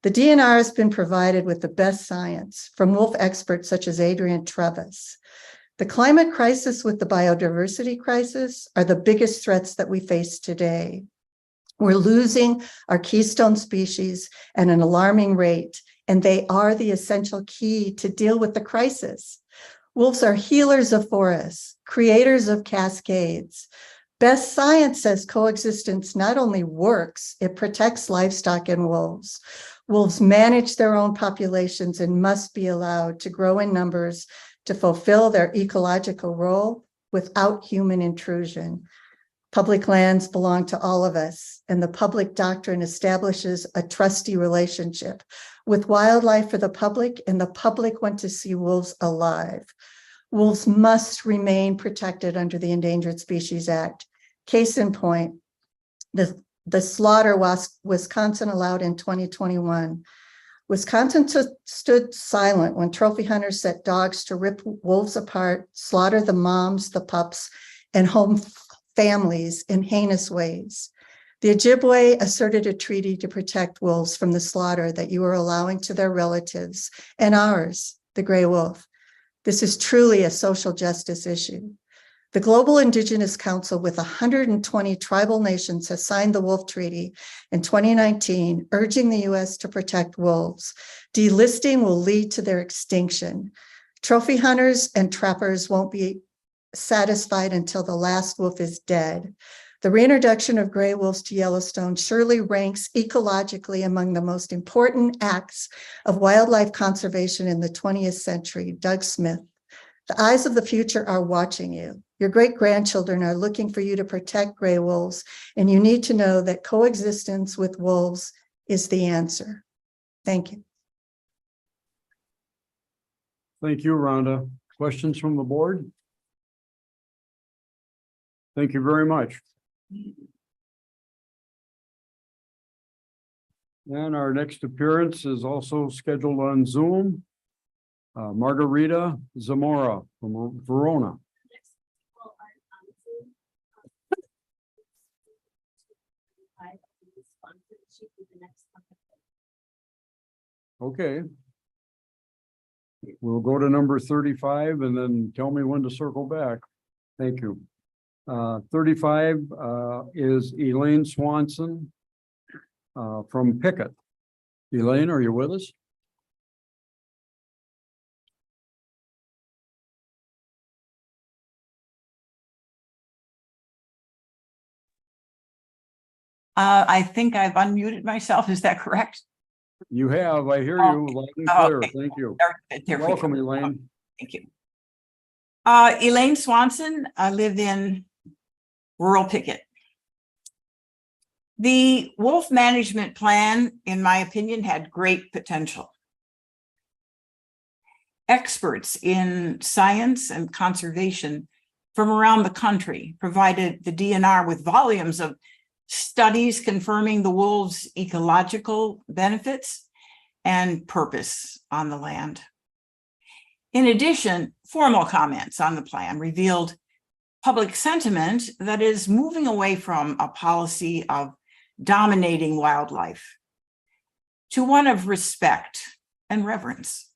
The DNR has been provided with the best science from wolf experts such as Adrian Trevis. The climate crisis with the biodiversity crisis are the biggest threats that we face today. We're losing our keystone species at an alarming rate, and they are the essential key to deal with the crisis. Wolves are healers of forests, creators of cascades. Best science says coexistence not only works, it protects livestock and wolves. Wolves manage their own populations and must be allowed to grow in numbers to fulfill their ecological role without human intrusion. Public lands belong to all of us, and the public doctrine establishes a trusty relationship with wildlife for the public, and the public want to see wolves alive. Wolves must remain protected under the Endangered Species Act. Case in point, the slaughter Wisconsin allowed in 2021. Wisconsin stood silent when trophy hunters set dogs to rip wolves apart, slaughter the moms, the pups, and home families in heinous ways. The Ojibwe asserted a treaty to protect wolves from the slaughter that you are allowing to their relatives and ours, the gray wolf. This is truly a social justice issue. The Global Indigenous Council with 120 tribal nations has signed the Wolf Treaty in 2019, urging the U.S. to protect wolves. Delisting will lead to their extinction. Trophy hunters and trappers won't be satisfied until the last wolf is dead. The reintroduction of gray wolves to Yellowstone surely ranks ecologically among the most important acts of wildlife conservation in the 20th century. Doug Smith. The eyes of the future are watching you. Your great-grandchildren are looking for you to protect gray wolves, and you need to know that coexistence with wolves is the answer. Thank you. Thank you, Rhonda. Questions from the board? Thank you very much. And our next appearance is also scheduled on Zoom. Margarita Zamora from Verona. Okay. We'll go to number 35 and then tell me when to circle back. Thank you. 35 is Elaine Swanson from Pickett. Elaine, are you with us? I think I've unmuted myself. Is that correct? You have, I hear you loud and clear. Okay. Thank you. There we go. Welcome, Elaine. Thank you. Elaine Swanson, I live in rural Pickett. The wolf management plan, in my opinion, had great potential. Experts in science and conservation from around the country provided the DNR with volumes of studies confirming the wolves' ecological benefits and purpose on the land. In addition, formal comments on the plan revealed public sentiment that is moving away from a policy of dominating wildlife to one of respect and reverence.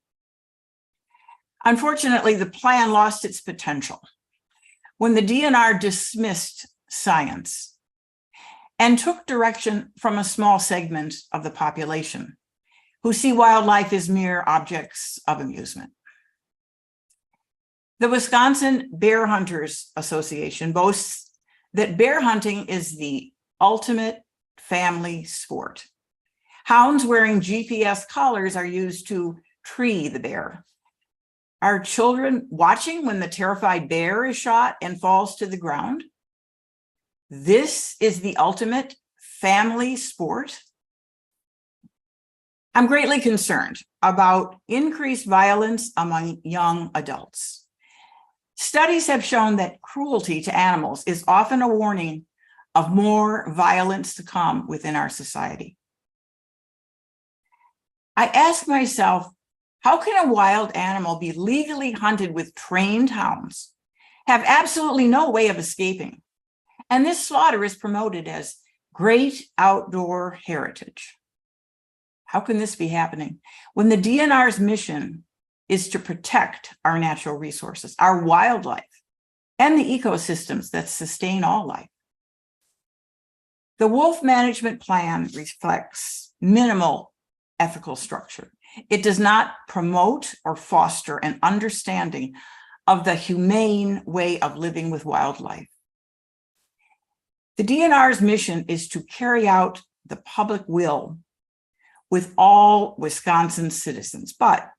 Unfortunately, the plan lost its potential when the DNR dismissed science and took direction from a small segment of the population who see wildlife as mere objects of amusement. The Wisconsin Bear Hunters Association boasts that bear hunting is the ultimate family sport. Hounds wearing GPS collars are used to tree the bear. Are children watching when the terrified bear is shot and falls to the ground? This is the ultimate family sport. I'm greatly concerned about increased violence among young adults. Studies have shown that cruelty to animals is often a warning of more violence to come within our society. I ask myself, how can a wild animal be legally hunted with trained hounds, have absolutely no way of escaping, and this slaughter is promoted as great outdoor heritage? How can this be happening when the DNR's mission is to protect our natural resources, our wildlife, and the ecosystems that sustain all life? The wolf management plan reflects minimal ethical structure. It does not promote or foster an understanding of the humane way of living with wildlife. The DNR's mission is to carry out the public will with all Wisconsin citizens, but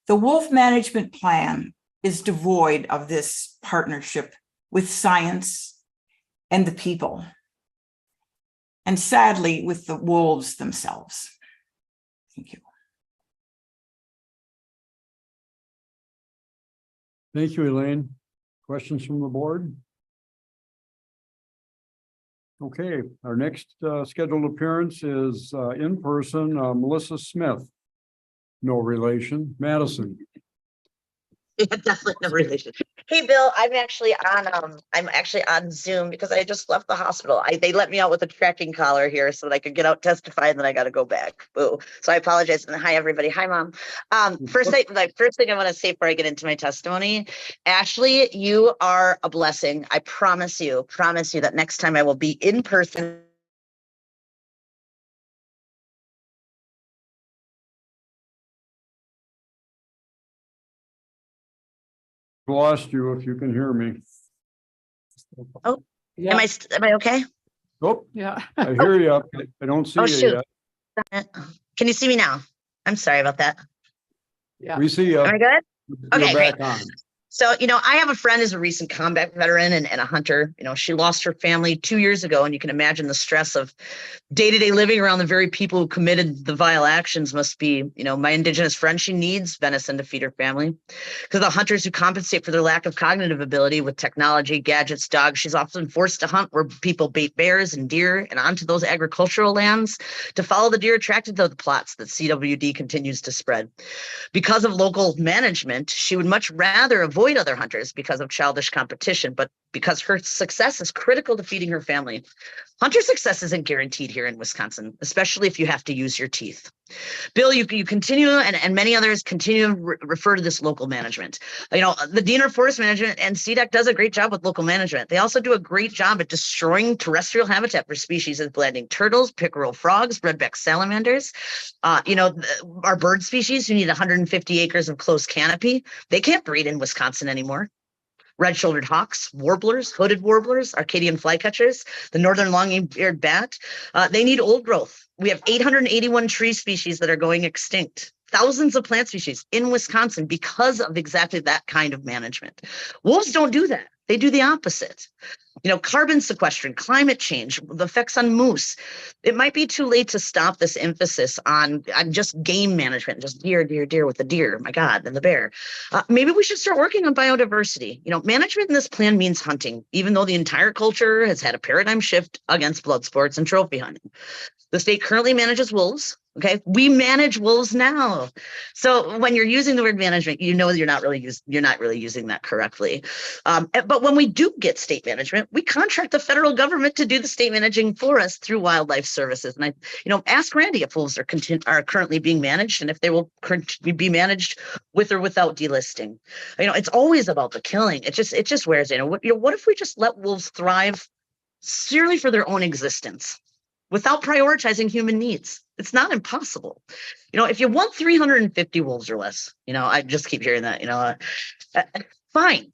the wolf management plan is devoid of this partnership with science and the people, and sadly with the wolves themselves. Thank you. Thank you, Elaine. Questions from the board? Okay, our next scheduled appearance is in person, Melissa Smith. No relation. Madison. Yeah, definitely no relation. Hey, Bill, I'm actually on Zoom because I just left the hospital. They let me out with a tracking collar here so that I could get out, testify, and then I got to go back. Boo. So I apologize. And hi, everybody. Hi, Mom. First thing I want to say before I get into my testimony, Ashley, you are a blessing. I promise you that next time I will be in person. Lost you if you can hear me. Oh, yeah. Am I okay? Oh, yeah. I hear you. I don't see you yet. Can you see me now? I'm sorry about that. Yeah. We see you. Am I good? Okay, You're back great. on. So, I have a friend who's a recent combat veteran and a hunter. She lost her family 2 years ago, and you can imagine the stress of day-to-day living around the very people who committed the vile actions must be. My Indigenous friend, she needs venison to feed her family. Because the hunters who compensate for their lack of cognitive ability with technology, gadgets, dogs, she's often forced to hunt where people bait bears and deer and onto those agricultural lands to follow the deer attracted to the plots that CWD continues to spread. Because of local management, she would much rather avoid other hunters because of childish competition, but because her success is critical to feeding her family. Hunter success isn't guaranteed here in Wisconsin, especially if you have to use your teeth. Bill, you continue, and many others continue to refer to this local management. You know, the DNR Forest Management and CDEC does a great job with local management. They also do a great job at destroying terrestrial habitat for species as landing turtles, pickerel frogs, redback salamanders. You know, our bird species who need 150 acres of closed canopy, they can't breed in Wisconsin anymore. Red-shouldered hawks, warblers, hooded warblers, Arcadian flycatchers, the northern long-eared bat, they need old growth. We have 881 tree species that are going extinct. Thousands of plant species in Wisconsin because of exactly that kind of management. Wolves don't do that. They do the opposite. You know, carbon sequestration, climate change, the effects on moose. It might be too late to stop this emphasis on just game management, just deer with the deer, my God, and the bear. Maybe we should start working on biodiversity. You know, management in this plan means hunting, even though the entire culture has had a paradigm shift against blood sports and trophy hunting. The state currently manages wolves. Okay, we manage wolves now. So when you're using the word management, you know you're not really using that correctly. But when we do get state management, we contract the federal government to do the state managing for us through wildlife services. And ask Randy if wolves are currently being managed and if they will be managed with or without delisting. You know, it's always about the killing. It just wears in. What if we just let wolves thrive purely for their own existence, without prioritizing human needs? It's not impossible. You know, if you want 350 wolves or less, you know, I just keep hearing that, fine.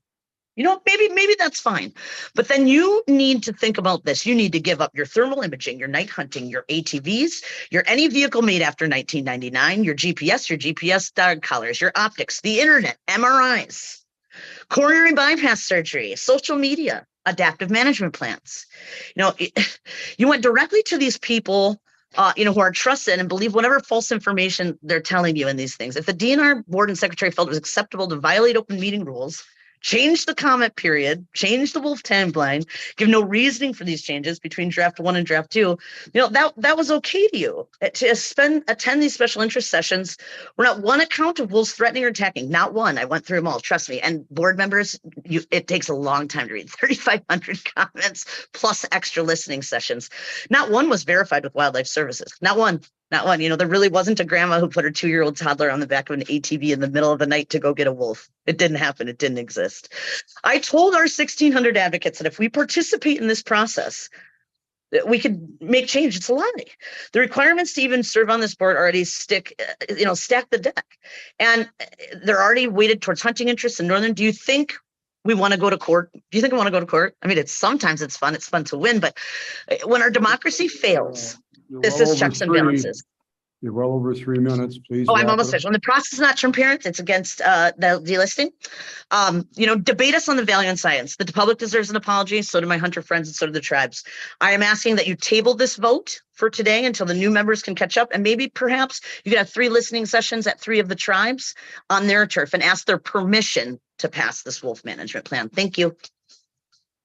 You know, maybe that's fine. But then you need to think about this. You need to give up your thermal imaging, your night hunting, your ATVs, your any vehicle made after 1999, your GPS dog collars, your optics, the internet, MRIs, coronary bypass surgery, social media, adaptive management plans. You know, you went directly to these people, who are trusted and believe whatever false information they're telling you in these things. If the DNR board and secretary felt it was acceptable to violate open meeting rules, change the comment period, change the wolf timeline, give no reasoning for these changes between draft 1 and draft 2, that was okay to you. To attend these special interest sessions were not one account of wolves threatening or attacking, not one. I went through them all, trust me. And board members, it takes a long time to read 3,500 comments plus extra listening sessions. Not one was verified with Wildlife Services, not one. Not one. You know, there really wasn't a grandma who put her 2-year-old toddler on the back of an ATV in the middle of the night to go get a wolf. It didn't happen. It didn't exist. I told our 1,600 advocates that if we participate in this process, that we could make change. It's a lie. The requirements to even serve on this board already stack the deck. And they're already weighted towards hunting interests in Northern. Do you think we want to go to court? Do you think we want to go to court? I mean, sometimes it's fun. It's fun to win. But when our democracy fails, this is checks and balances. You're well over 3 minutes, please. Oh, I'm almost finished. When the process is not transparent, it's against the delisting. Debate us on the value and science. The public deserves an apology. So do my hunter friends and so do the tribes. I am asking that you table this vote for today until the new members can catch up. And maybe perhaps you could have 3 listening sessions at 3 of the tribes on their turf and ask their permission to pass this wolf management plan. Thank you.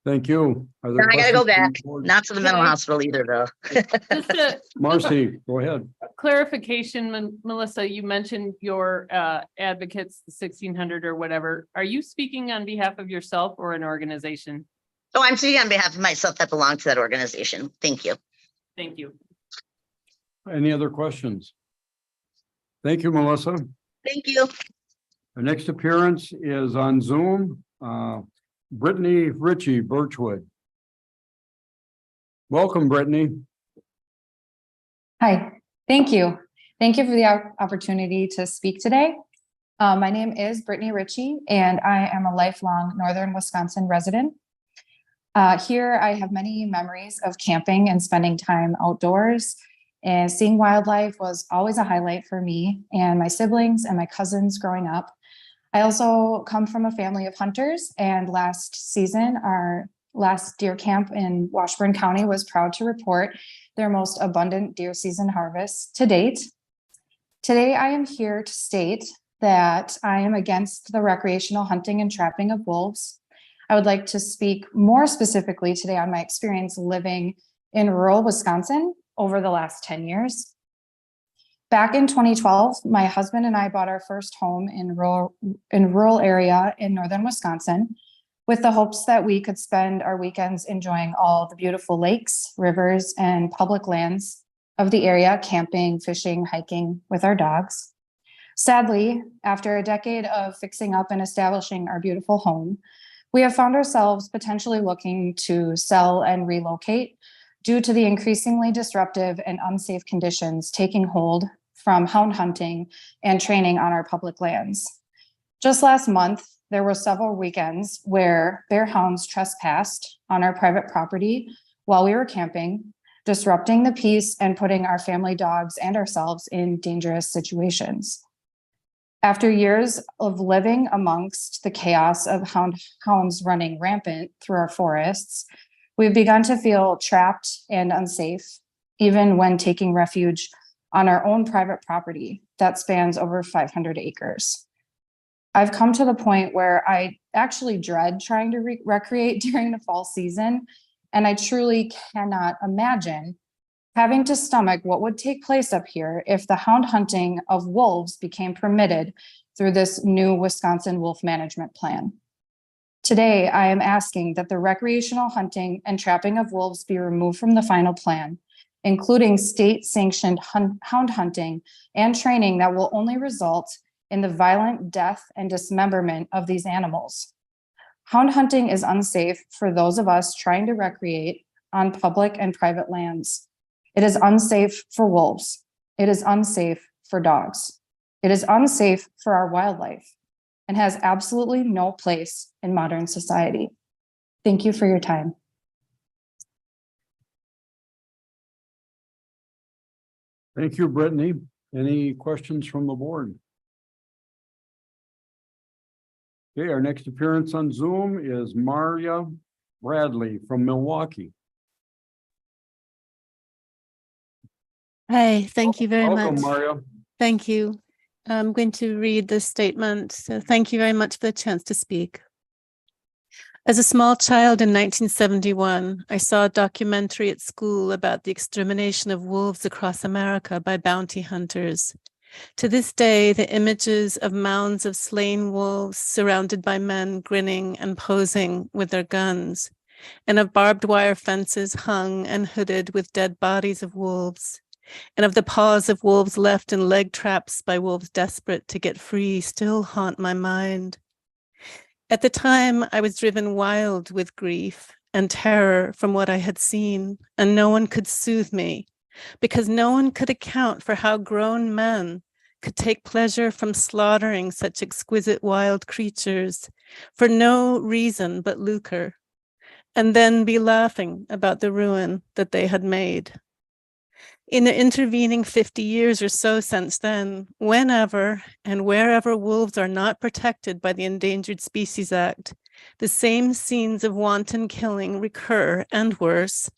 Thank you. I gotta go back, not to the mental hospital either, though. Just a Marcy, go ahead. clarification, Melissa, you mentioned your advocates, the 1,600 or whatever. Are you speaking on behalf of yourself or an organization? Oh, I'm speaking on behalf of myself that belong to that organization. Thank you. Thank you. Any other questions? Thank you, Melissa. Thank you. Our next appearance is on Zoom. Brittany Ritchie Birchwood. Welcome, Brittany. Hi, thank you. Thank you for the opportunity to speak today. My name is Brittany Ritchie, and I am a lifelong Northern Wisconsin resident. Here, I have many memories of camping and spending time outdoors, and seeing wildlife was always a highlight for me and my siblings and my cousins growing up. I also come from a family of hunters, and last season, our last deer camp in Washburn County was proud to report their most abundant deer season harvest to date. Today, I am here to state that I am against the recreational hunting and trapping of wolves. I would like to speak more specifically today on my experience living in rural Wisconsin over the last 10 years. Back in 2012, my husband and I bought our first home in rural area in Northern Wisconsin with the hopes that we could spend our weekends enjoying all the beautiful lakes, rivers, and public lands of the area, camping, fishing, hiking with our dogs. Sadly, after a decade of fixing up and establishing our beautiful home, we have found ourselves potentially looking to sell and relocate due to the increasingly disruptive and unsafe conditions taking hold from hound hunting and training on our public lands. Just last month, there were several weekends where bear hounds trespassed on our private property while we were camping, disrupting the peace and putting our family dogs and ourselves in dangerous situations. After years of living amongst the chaos of hounds running rampant through our forests, we've begun to feel trapped and unsafe, even when taking refuge on our own private property that spans over 500 acres. I've come to the point where I actually dread trying to recreate during the fall season, and I truly cannot imagine having to stomach what would take place up here if the hound hunting of wolves became permitted through this new Wisconsin Wolf Management Plan. Today, I am asking that the recreational hunting and trapping of wolves be removed from the final plan, including state-sanctioned hound hunting and training that will only result in the violent death and dismemberment of these animals. Hound hunting is unsafe for those of us trying to recreate on public and private lands. It is unsafe for wolves. It is unsafe for dogs. It is unsafe for our wildlife and has absolutely no place in modern society. Thank you for your time. Thank you, Brittany. Any questions from the board? Okay, our next appearance on Zoom is Maria Bradley from Milwaukee. Hi, thank you very Welcome, much. Maria. Thank you. I'm going to read the statement. So thank you very much for the chance to speak. As a small child in 1971, I saw a documentary at school about the extermination of wolves across America by bounty hunters. To this day, the images of mounds of slain wolves surrounded by men grinning and posing with their guns, and of barbed wire fences hung and hooded with dead bodies of wolves, and of the paws of wolves left in leg traps by wolves desperate to get free still haunt my mind. At the time, I was driven wild with grief and terror from what I had seen, and no one could soothe me, because no one could account for how grown men could take pleasure from slaughtering such exquisite wild creatures for no reason but lucre, and then be laughing about the ruin that they had made. In the intervening 50 years or so since then, whenever and wherever wolves are not protected by the Endangered Species Act, the same scenes of wanton killing recur and worse.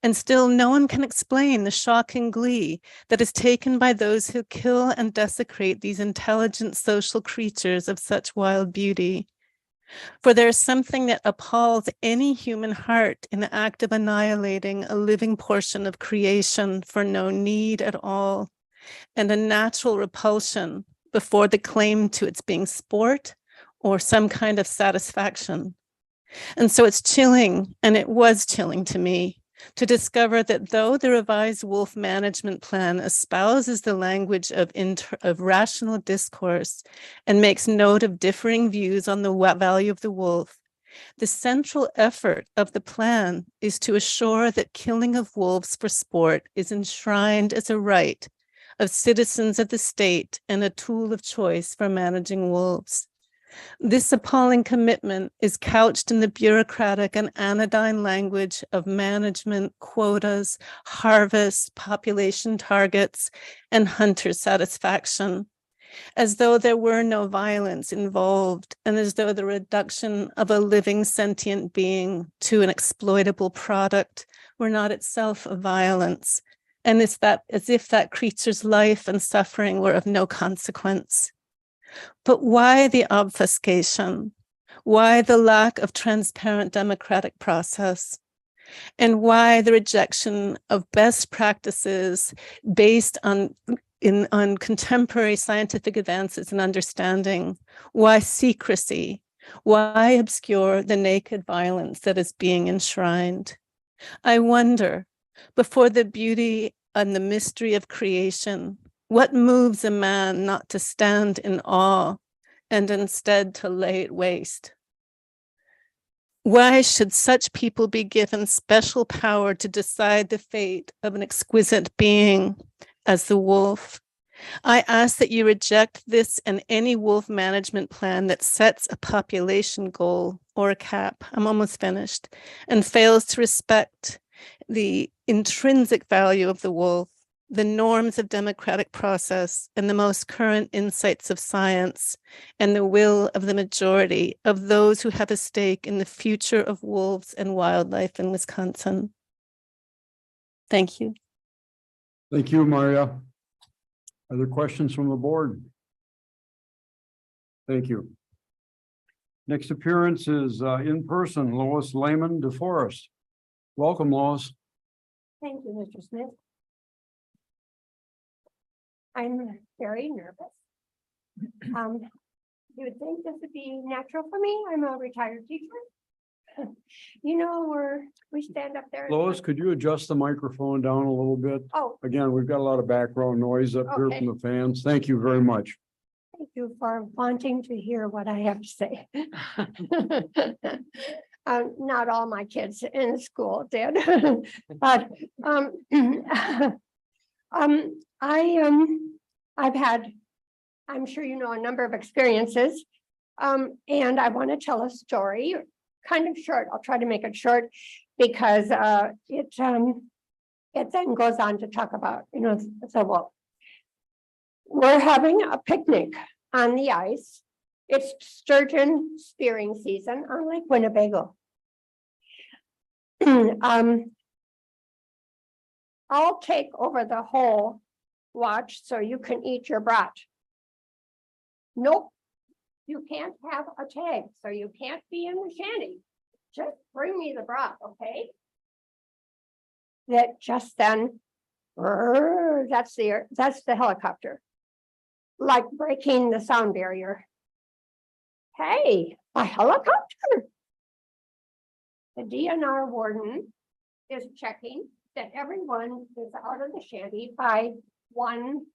And still no one can explain the shocking glee that is taken by those who kill and desecrate these intelligent social creatures of such wild beauty. For there is something that appalls any human heart in the act of annihilating a living portion of creation for no need at all, and a natural repulsion before the claim to its being sport or some kind of satisfaction. And so it's chilling, and it was chilling to me, to discover that though the revised wolf management plan espouses the language of rational discourse and makes note of differing views on the value of the wolf, the central effort of the plan is to assure that killing of wolves for sport is enshrined as a right of citizens of the state and a tool of choice for managing wolves. This appalling commitment is couched in the bureaucratic and anodyne language of management, quotas, harvest, population targets, and hunter satisfaction, as though there were no violence involved, and as though the reduction of a living sentient being to an exploitable product were not itself a violence, and as if that creature's life and suffering were of no consequence. But why the obfuscation? Why the lack of transparent democratic process? And why the rejection of best practices based on contemporary scientific advances and understanding? Why secrecy? Why obscure the naked violence that is being enshrined? I wonder, before the beauty on the mystery of creation? What moves a man not to stand in awe and instead to lay it waste? Why should such people be given special power to decide the fate of an exquisite being as the wolf? I ask that you reject this and any wolf management plan that sets a population goal or a cap, I'm almost finished, and fails to respect the intrinsic value of the wolf, the norms of democratic process, and the most current insights of science, and the will of the majority of those who have a stake in the future of wolves and wildlife in Wisconsin. Thank you. Thank you, Maria. Other questions from the board? Thank you. Next appearance is in person, Lois Lehman DeForest. Welcome, Lois. Thank you, Mr. Smith. I'm very nervous. You would think this would be natural for me. I'm a retired teacher. You know, we stand up there. Lois, could you adjust the microphone down a little bit? Oh. Again, we've got a lot of background noise up here Okay. from the fans. Thank you very much. Thank you for wanting to hear what I have to say. Not all my kids in school did, but I've had, I'm sure you know, a number of experiences, and I want to tell a story, kind of short. I'll try to make it short because it then goes on to talk about, you know, so well, we're having a picnic on the ice. It's sturgeon spearing season on Lake Winnebago. I'll take over the whole watch so you can eat your brat. Nope, you can't have a tag, so you can't be in the shanty. Just bring me the brat, okay? That just then, that's the helicopter, like breaking the sound barrier. Hey, a helicopter. The DNR warden is checking that everyone is out of the shanty by 1.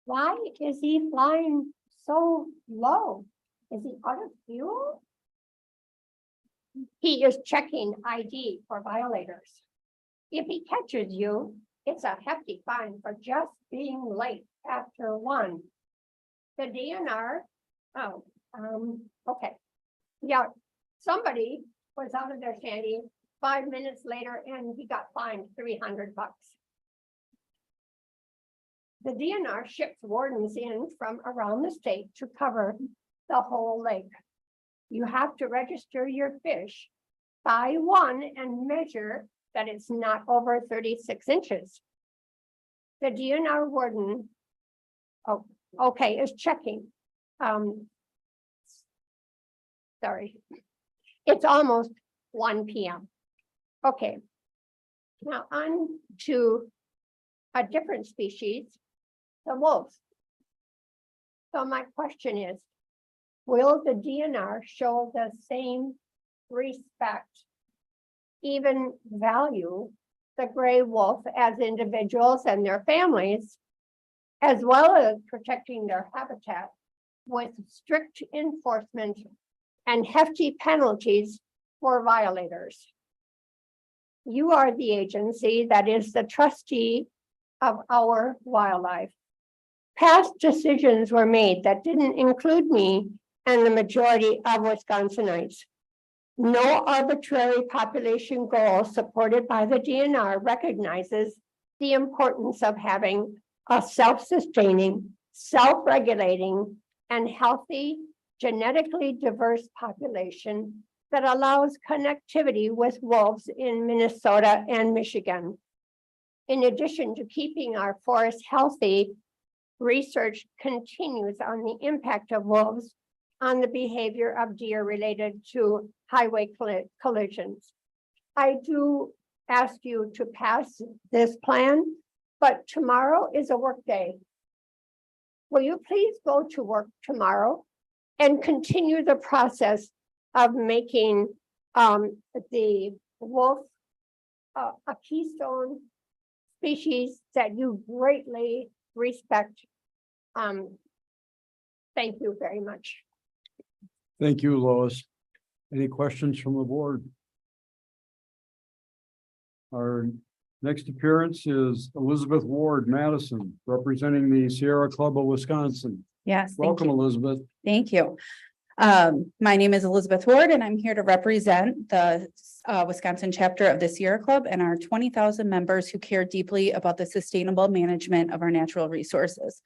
Why is he flying so low? Is he out of fuel? He is checking ID for violators. If he catches you, it's a hefty fine for just being late after 1. The DNR, okay. Yeah, somebody was out of their shanty 5 minutes later and he got fined $300. The DNR ships wardens in from around the state to cover the whole lake. You have to register your fish by 1 and measure that it's not over 36 inches. The DNR warden, is checking. Sorry, it's almost 1 p.m. Okay, now on to a different species, the wolf. So my question is, will the DNR show the same respect, even value the gray wolf as individuals and their families, as well as protecting their habitat with strict enforcement and hefty penalties for violators? You are the agency that is the trustee of our wildlife. Past decisions were made that didn't include me and the majority of Wisconsinites. No arbitrary population goal supported by the DNR recognizes the importance of having a self-sustaining, self-regulating, and healthy, genetically diverse population that allows connectivity with wolves in Minnesota and Michigan. In addition to keeping our forests healthy, research continues on the impact of wolves on the behavior of deer related to highway collisions. I do ask you to pass this plan, but tomorrow is a work day. Will you please go to work tomorrow and continue the process of making the wolf a keystone species that you greatly respect. Thank you very much. Thank you, Lois. Any questions from the board? Our next appearance is Elizabeth Ward Madison, representing the Sierra Club of Wisconsin. Yes. thank Welcome, you. Elizabeth. Thank you. My name is Elizabeth Ward, and I'm here to represent the Wisconsin chapter of the Sierra Club and our 20,000 members who care deeply about the sustainable management of our natural resources.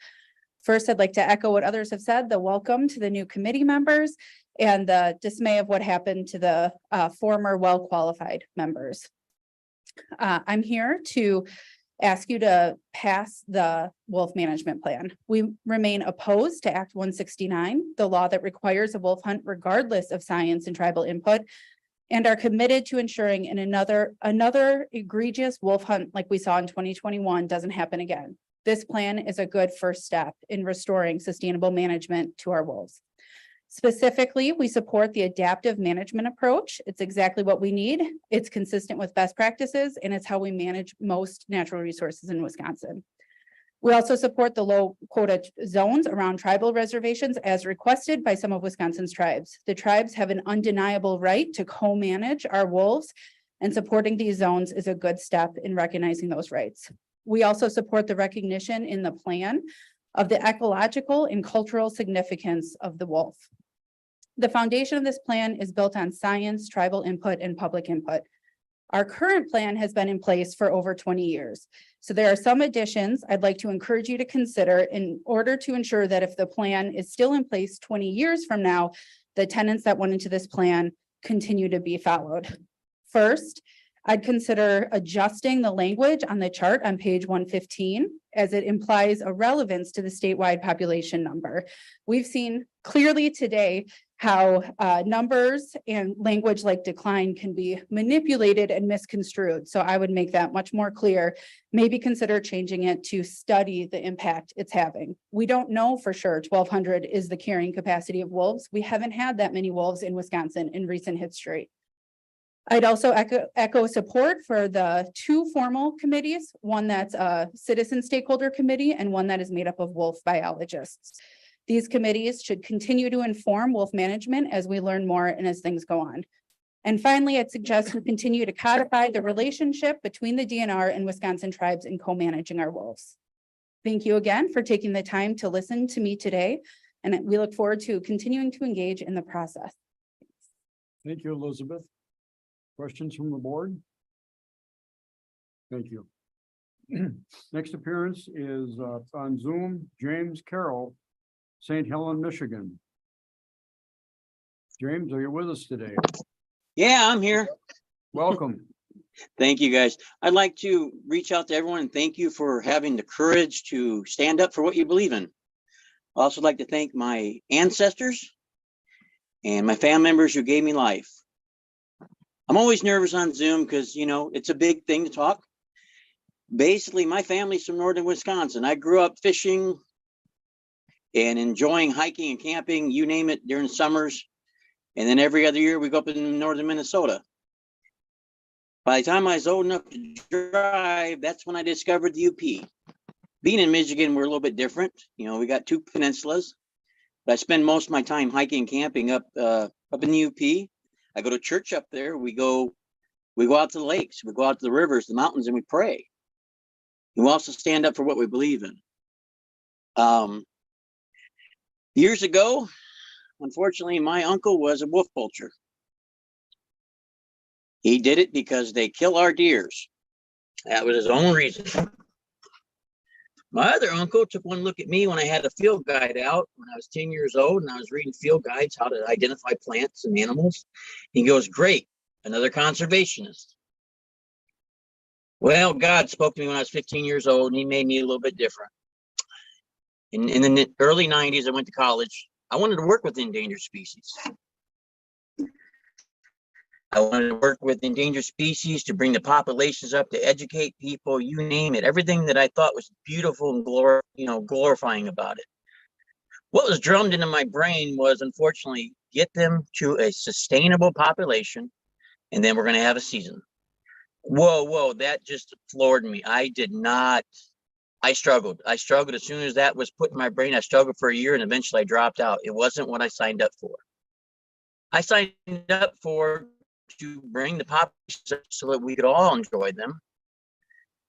First, I'd like to echo what others have said, the welcome to the new committee members and the dismay of what happened to the former well-qualified members. I'm here to ask you to pass the wolf management plan. We remain opposed to Act 169, the law that requires a wolf hunt regardless of science and tribal input, and are committed to ensuring another egregious wolf hunt like we saw in 2021 doesn't happen again. This plan is a good first step in restoring sustainable management to our wolves. Specifically, we support the adaptive management approach. It's exactly what we need. It's consistent with best practices, and it's how we manage most natural resources in Wisconsin. We also support the low quota zones around tribal reservations as requested by some of Wisconsin's tribes. The tribes have an undeniable right to co-manage our wolves, and supporting these zones is a good step in recognizing those rights. We also support the recognition in the plan of the ecological and cultural significance of the wolf. The foundation of this plan is built on science, tribal input, and public input. Our current plan has been in place for over 20 years. So there are some additions I'd like to encourage you to consider in order to ensure that if the plan is still in place 20 years from now, the tenets that went into this plan continue to be followed. First, I'd consider adjusting the language on the chart on page 115 as it implies a relevance to the statewide population number. We've seen clearly today how numbers and language like decline can be manipulated and misconstrued. So I would make that much more clear. Maybe consider changing it to study the impact it's having. We don't know for sure 1,200 is the carrying capacity of wolves. We haven't had that many wolves in Wisconsin in recent history. I'd also echo support for the two formal committees, one that's a citizen stakeholder committee and one that is made up of wolf biologists. These committees should continue to inform wolf management as we learn more and as things go on. And finally, I'd suggest we continue to codify the relationship between the DNR and Wisconsin tribes in co-managing our wolves. Thank you again for taking the time to listen to me today, and we look forward to continuing to engage in the process. Thank you, Elizabeth. Questions from the board? Thank you. Next appearance is on Zoom, James Carroll, St. Helen, Michigan. James, are you with us today? Yeah, I'm here. Welcome. Thank you, guys. I'd like to reach out to everyone and thank you for having the courage to stand up for what you believe in. I'd also like to thank my ancestors and my family members who gave me life. I'm always nervous on Zoom because, you know, it's a big thing to talk. Basically, my family's from northern Wisconsin. I grew up fishing and enjoying hiking and camping, you name it, during summers. And then every other year we go up in northern Minnesota. By the time I was old enough to drive, that's when I discovered the UP. Being in Michigan, we're a little bit different. You know, we got two peninsulas. But I spend most of my time hiking and camping up in the UP. I go to church up there. We go out to the lakes, we go out to the rivers, the mountains, and we pray. We also stand up for what we believe in. Years ago, unfortunately, my uncle was a wolf poacher. He did it because they kill our deers. That was his own reason. My other uncle took one look at me when I had a field guide out when I was 10 years old and I was reading field guides, how to identify plants and animals. He goes, great, another conservationist. Well, God spoke to me when I was 15 years old and he made me a little bit different. In the early 90s, I went to college. I wanted to work with endangered species. I wanted to work with endangered species to bring the populations up, to educate people, you name it, everything that I thought was beautiful and glorifying about it. What was drummed into my brain was, unfortunately, get them to a sustainable population, and then we're going to have a season. Whoa, that just floored me. I struggled. I struggled as soon as that was put in my brain. I struggled for a year and eventually I dropped out. It wasn't what I signed up for. I signed up for to bring the population so that we could all enjoy them.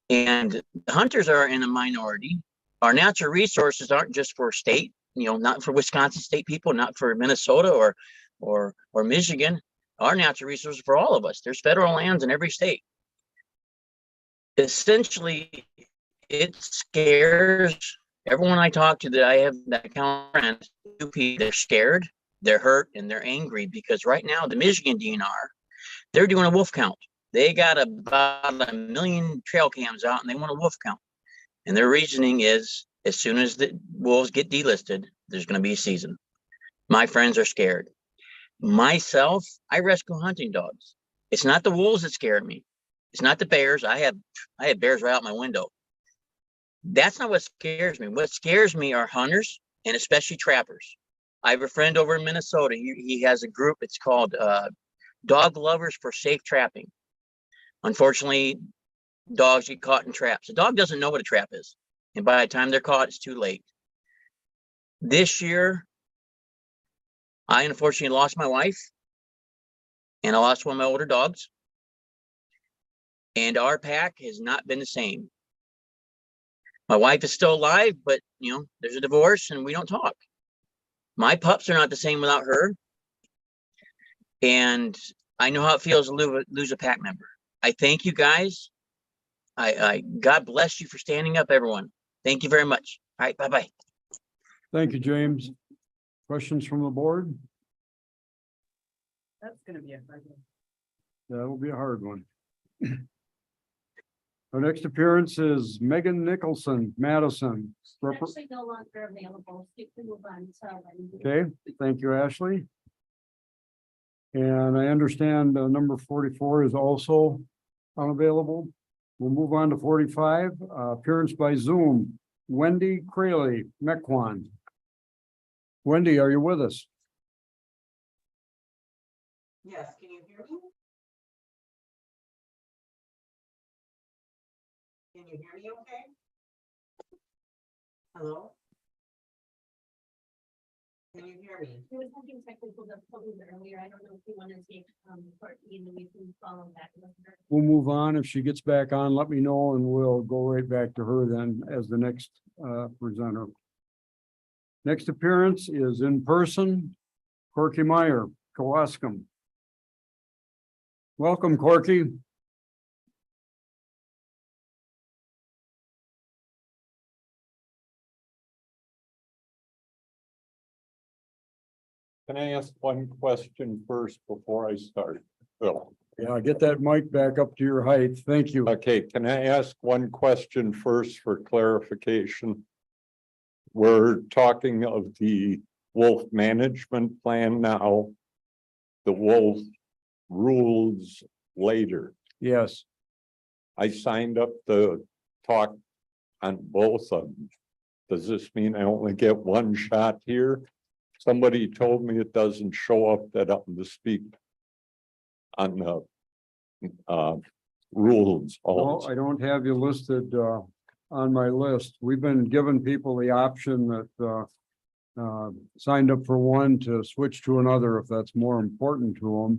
And the hunters are in a minority. Our natural resources aren't just for state, not for Wisconsin state people, not for Minnesota or Michigan. Our natural resources for all of us. There's federal lands in every state. Essentially, it scares everyone I talk to that I have that kind of friends. They're scared, they're hurt, and they're angry because right now the Michigan DNR, they're doing a wolf count. They got about 1 million trail cams out and they want a wolf count. And their reasoning is as soon as the wolves get delisted, there's going to be a season. My friends are scared. Myself, I rescue hunting dogs. It's not the wolves that scare me. It's not the bears. I have bears right out my window. That's not what scares me. What scares me are hunters and especially trappers. I have a friend over in Minnesota. He has a group. It's called Dog Lovers for Safe Trapping. Unfortunately, dogs get caught in traps. A dog doesn't know what a trap is. And by the time they're caught, it's too late. This year, I unfortunately lost my wife and I lost one of my older dogs. And our pack has not been the same. My wife is still alive, but there's a divorce and we don't talk. My pups are not the same without her. And I know how it feels to lose a pack member. I thank you guys. I God bless you for standing up, everyone. Thank you very much. All right, bye-bye. Thank you, James. Questions from the board? That's gonna be a hard one. That will be a hard one. Our next appearance is Megan Nicholson, Madison. Actually no longer available. You can move on to. Okay, thank you, Ashley. And I understand number 44 is also unavailable. We'll move on to 45, appearance by Zoom, Wendy Crayley, Mequon. Wendy, are you with us? Yes, can you hear me? Can you hear me okay? Hello? Can you hear me? There was something technical difficulties earlier. I don't know if you want to take Courtney and then we can follow that. We'll move on. If she gets back on, let me know and we'll go right back to her then as the next presenter. Next appearance is in person, Corky Meyer, Kewaskum. Welcome, Corky. Can I ask one question first before I start? Bill? Yeah, get that mic back up to your height. Thank you. Okay, can I ask one question first for clarification? We're talking of the wolf management plan now. The wolf rules later. Yes. I signed up to talk on both of them. Does this mean I only get one shot here? Somebody told me it doesn't show up that I'm to speak on the rules. No, I don't have you listed on my list. We've been giving people the option that signed up for one to switch to another if that's more important to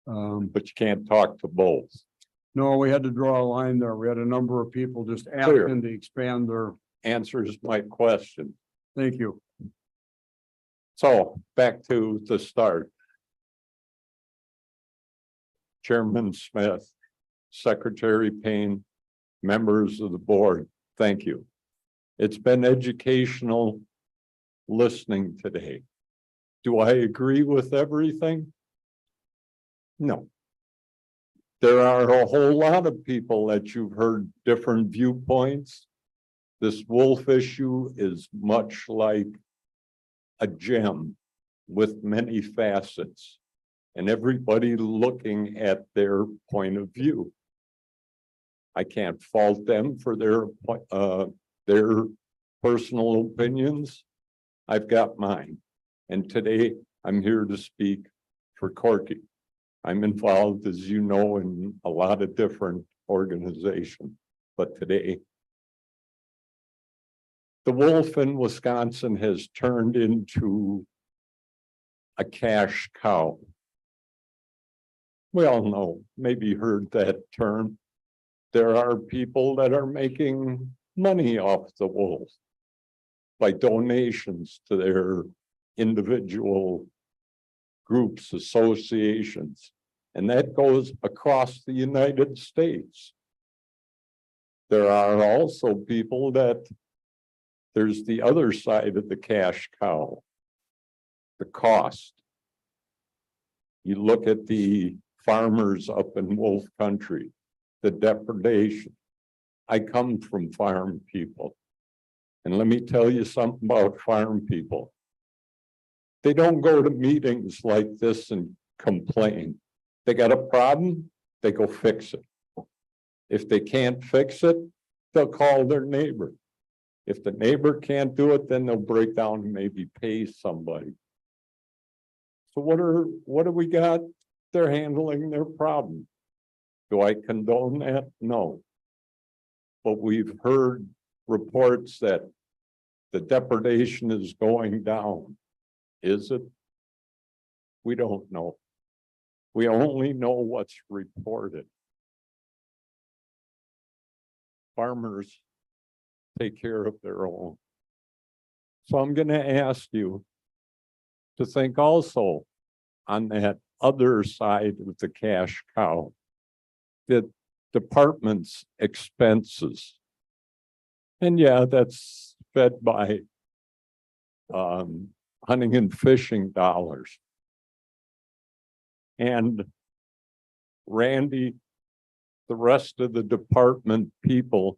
them. But you can't talk to both. No, we had to draw a line there. We had a number of people just asking to expand their answers my question. Thank you. So back to the start. Chairman Smith, Secretary Payne, members of the board, thank you. It's been educational listening today. Do I agree with everything? No. There are a whole lot of people that you've heard different viewpoints. This wolf issue is much like a gem with many facets and everybody looking at their point of view. I can't fault them for their personal opinions. I've got mine. And today I'm here to speak for Corky. I'm involved, as you know, in a lot of different organizations, but today the wolf in Wisconsin has turned into a cash cow. We all know, maybe heard that term. There are people that are making money off the wolf by donations to their individual groups, associations, and that goes across the United States. There are also people that there's the other side of the cash cow, the cost. You look at the farmers up in wolf country, the depredation. I come from farm people. And let me tell you something about farm people. They don't go to meetings like this and complain. They got a problem, they go fix it. If they can't fix it, they'll call their neighbor. If the neighbor can't do it, then they'll break down and maybe pay somebody. So what do we got? They're handling their problem. Do I condone that? No. But we've heard reports that the depredation is going down. Is it? We don't know. We only know what's reported. Farmers take care of their own. So I'm going to ask you to think also on that other side of the cash cow, the department's expenses. And yeah, that's fed by hunting and fishing dollars. And Randy, the rest of the department people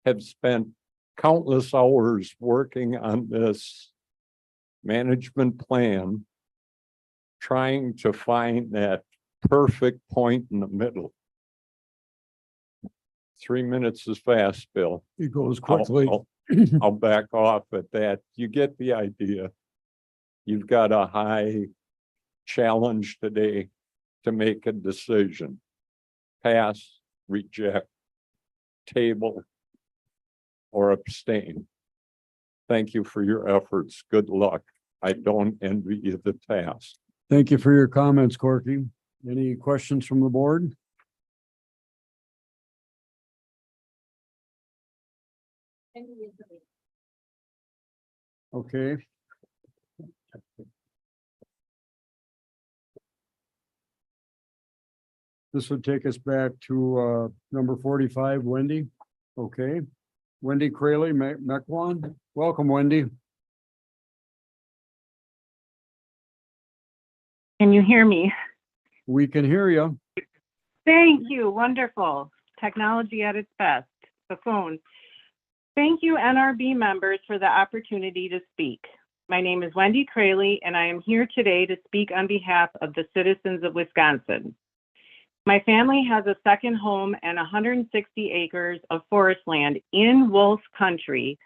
have spent countless hours working on this management plan, trying to find that perfect point in the middle. 3 minutes is fast, Bill. It goes quickly. I'll back off at that. You get the idea. You've got a high challenge today to make a decision. Pass, reject, table, or abstain. Thank you for your efforts. Good luck. I don't envy you the task. Thank you for your comments, Corky. Any questions from the board? Okay. This would take us back to number 45, Wendy. Okay. Wendy Crayley, Mequon. Welcome, Wendy. Can you hear me? We can hear you. Thank you. Wonderful. Technology at its best. The phone. Thank you, NRB members, for the opportunity to speak. My name is Wendy Crayley, and I am here today to speak on behalf of the citizens of Wisconsin. My family has a second home and 160 acres of forest land in wolf country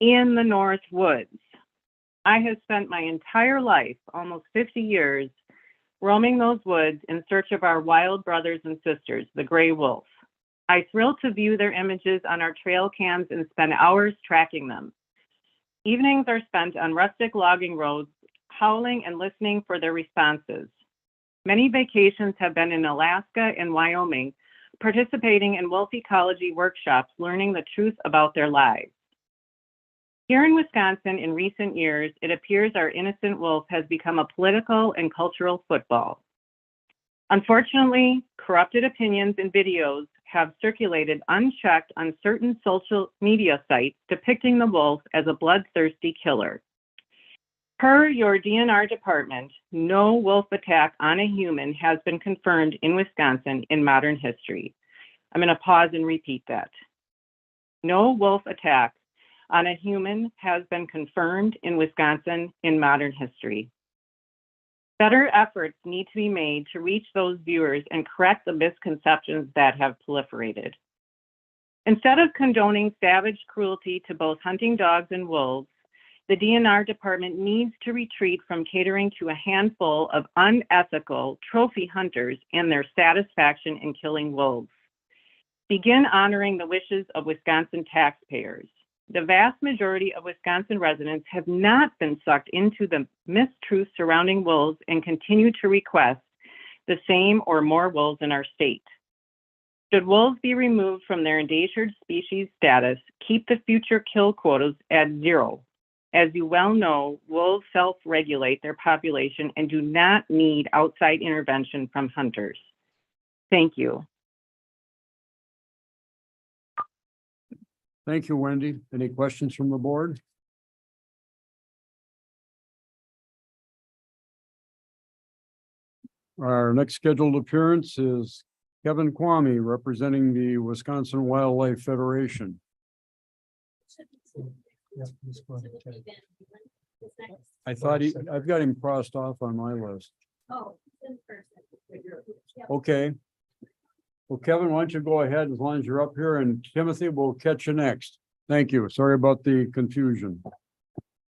in the North Woods. I have spent my entire life, almost 50 years, roaming those woods in search of our wild brothers and sisters, the gray wolf. I thrill to view their images on our trail cams and spend hours tracking them. Evenings are spent on rustic logging roads, howling and listening for their responses. Many vacations have been in Alaska and Wyoming, participating in wolf ecology workshops, learning the truth about their lives. Here in Wisconsin in recent years, it appears our innocent wolf has become a political and cultural football. Unfortunately, corrupted opinions and videos have circulated unchecked on certain social media sites depicting the wolf as a bloodthirsty killer. Per your DNR department, no wolf attack on a human has been confirmed in Wisconsin in modern history. I'm going to pause and repeat that. No wolf attack on a human has been confirmed in Wisconsin in modern history. Better efforts need to be made to reach those viewers and correct the misconceptions that have proliferated. Instead of condoning savage cruelty to both hunting dogs and wolves, The DNR department needs to retreat from catering to a handful of unethical trophy hunters and their satisfaction in killing wolves. Begin honoring the wishes of Wisconsin taxpayers. The vast majority of Wisconsin residents have not been sucked into the mistruth surrounding wolves and continue to request the same or more wolves in our state. Should wolves be removed from their endangered species status, keep the future kill quotas at 0. As you well know, wolves self-regulate their population and do not need outside intervention from hunters. Thank you. Thank you, Wendy. Any questions from the board? Our next scheduled appearance is Kevin Kwame, representing the Wisconsin Wildlife Federation. I thought I've got him crossed off on my list. Okay. Well, Kevin, why don't you go ahead as long as you're up here, and Timothy will catch you next. Thank you. Sorry about the confusion.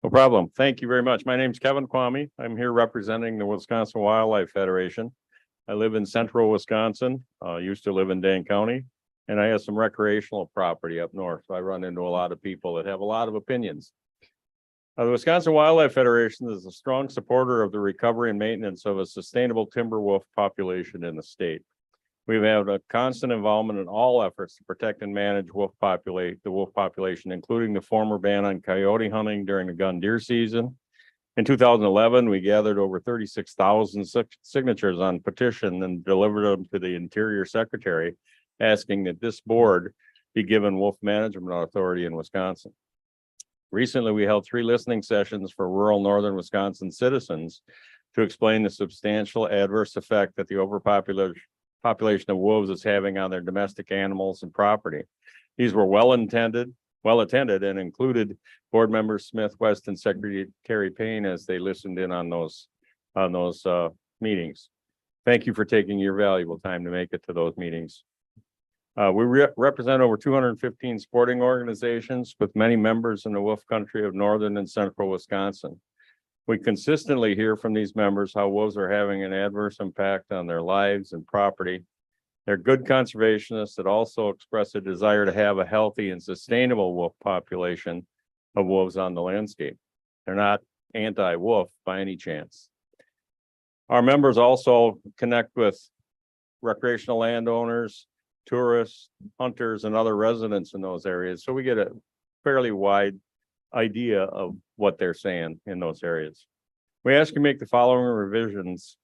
No problem. Thank you very much. My name's Kevin Kwame. I'm here representing the Wisconsin Wildlife Federation. I live in central Wisconsin, used to live in Dane County, and I have some recreational property up north. So I run into a lot of people that have a lot of opinions. The Wisconsin Wildlife Federation is a strong supporter of the recovery and maintenance of a sustainable timber wolf population in the state. We've had a constant involvement in all efforts to protect and manage the wolf population, including the former ban on coyote hunting during the gun deer season. In 2011, we gathered over 36,000 signatures on petition and delivered them to the Interior Secretary, asking that this board be given wolf management authority in Wisconsin. Recently, we held 3 listening sessions for rural northern Wisconsin citizens to explain the substantial adverse effect that the population of wolves is having on their domestic animals and property. These were well attended, and included board members Smith, West, and Secretary Payne as they listened in on those meetings. Thank you for taking your valuable time to make it to those meetings. We represent over 215 sporting organizations with many members in the wolf country of northern and central Wisconsin. We consistently hear from these members how wolves are having an adverse impact on their lives and property. They're good conservationists that also express a desire to have a healthy and sustainable wolf population of wolves on the landscape. They're not anti-wolf by any chance. Our members also connect with recreational landowners, tourists, hunters, and other residents in those areas. So we get a fairly wide idea of what they're saying in those areas. We ask you to make the following revisions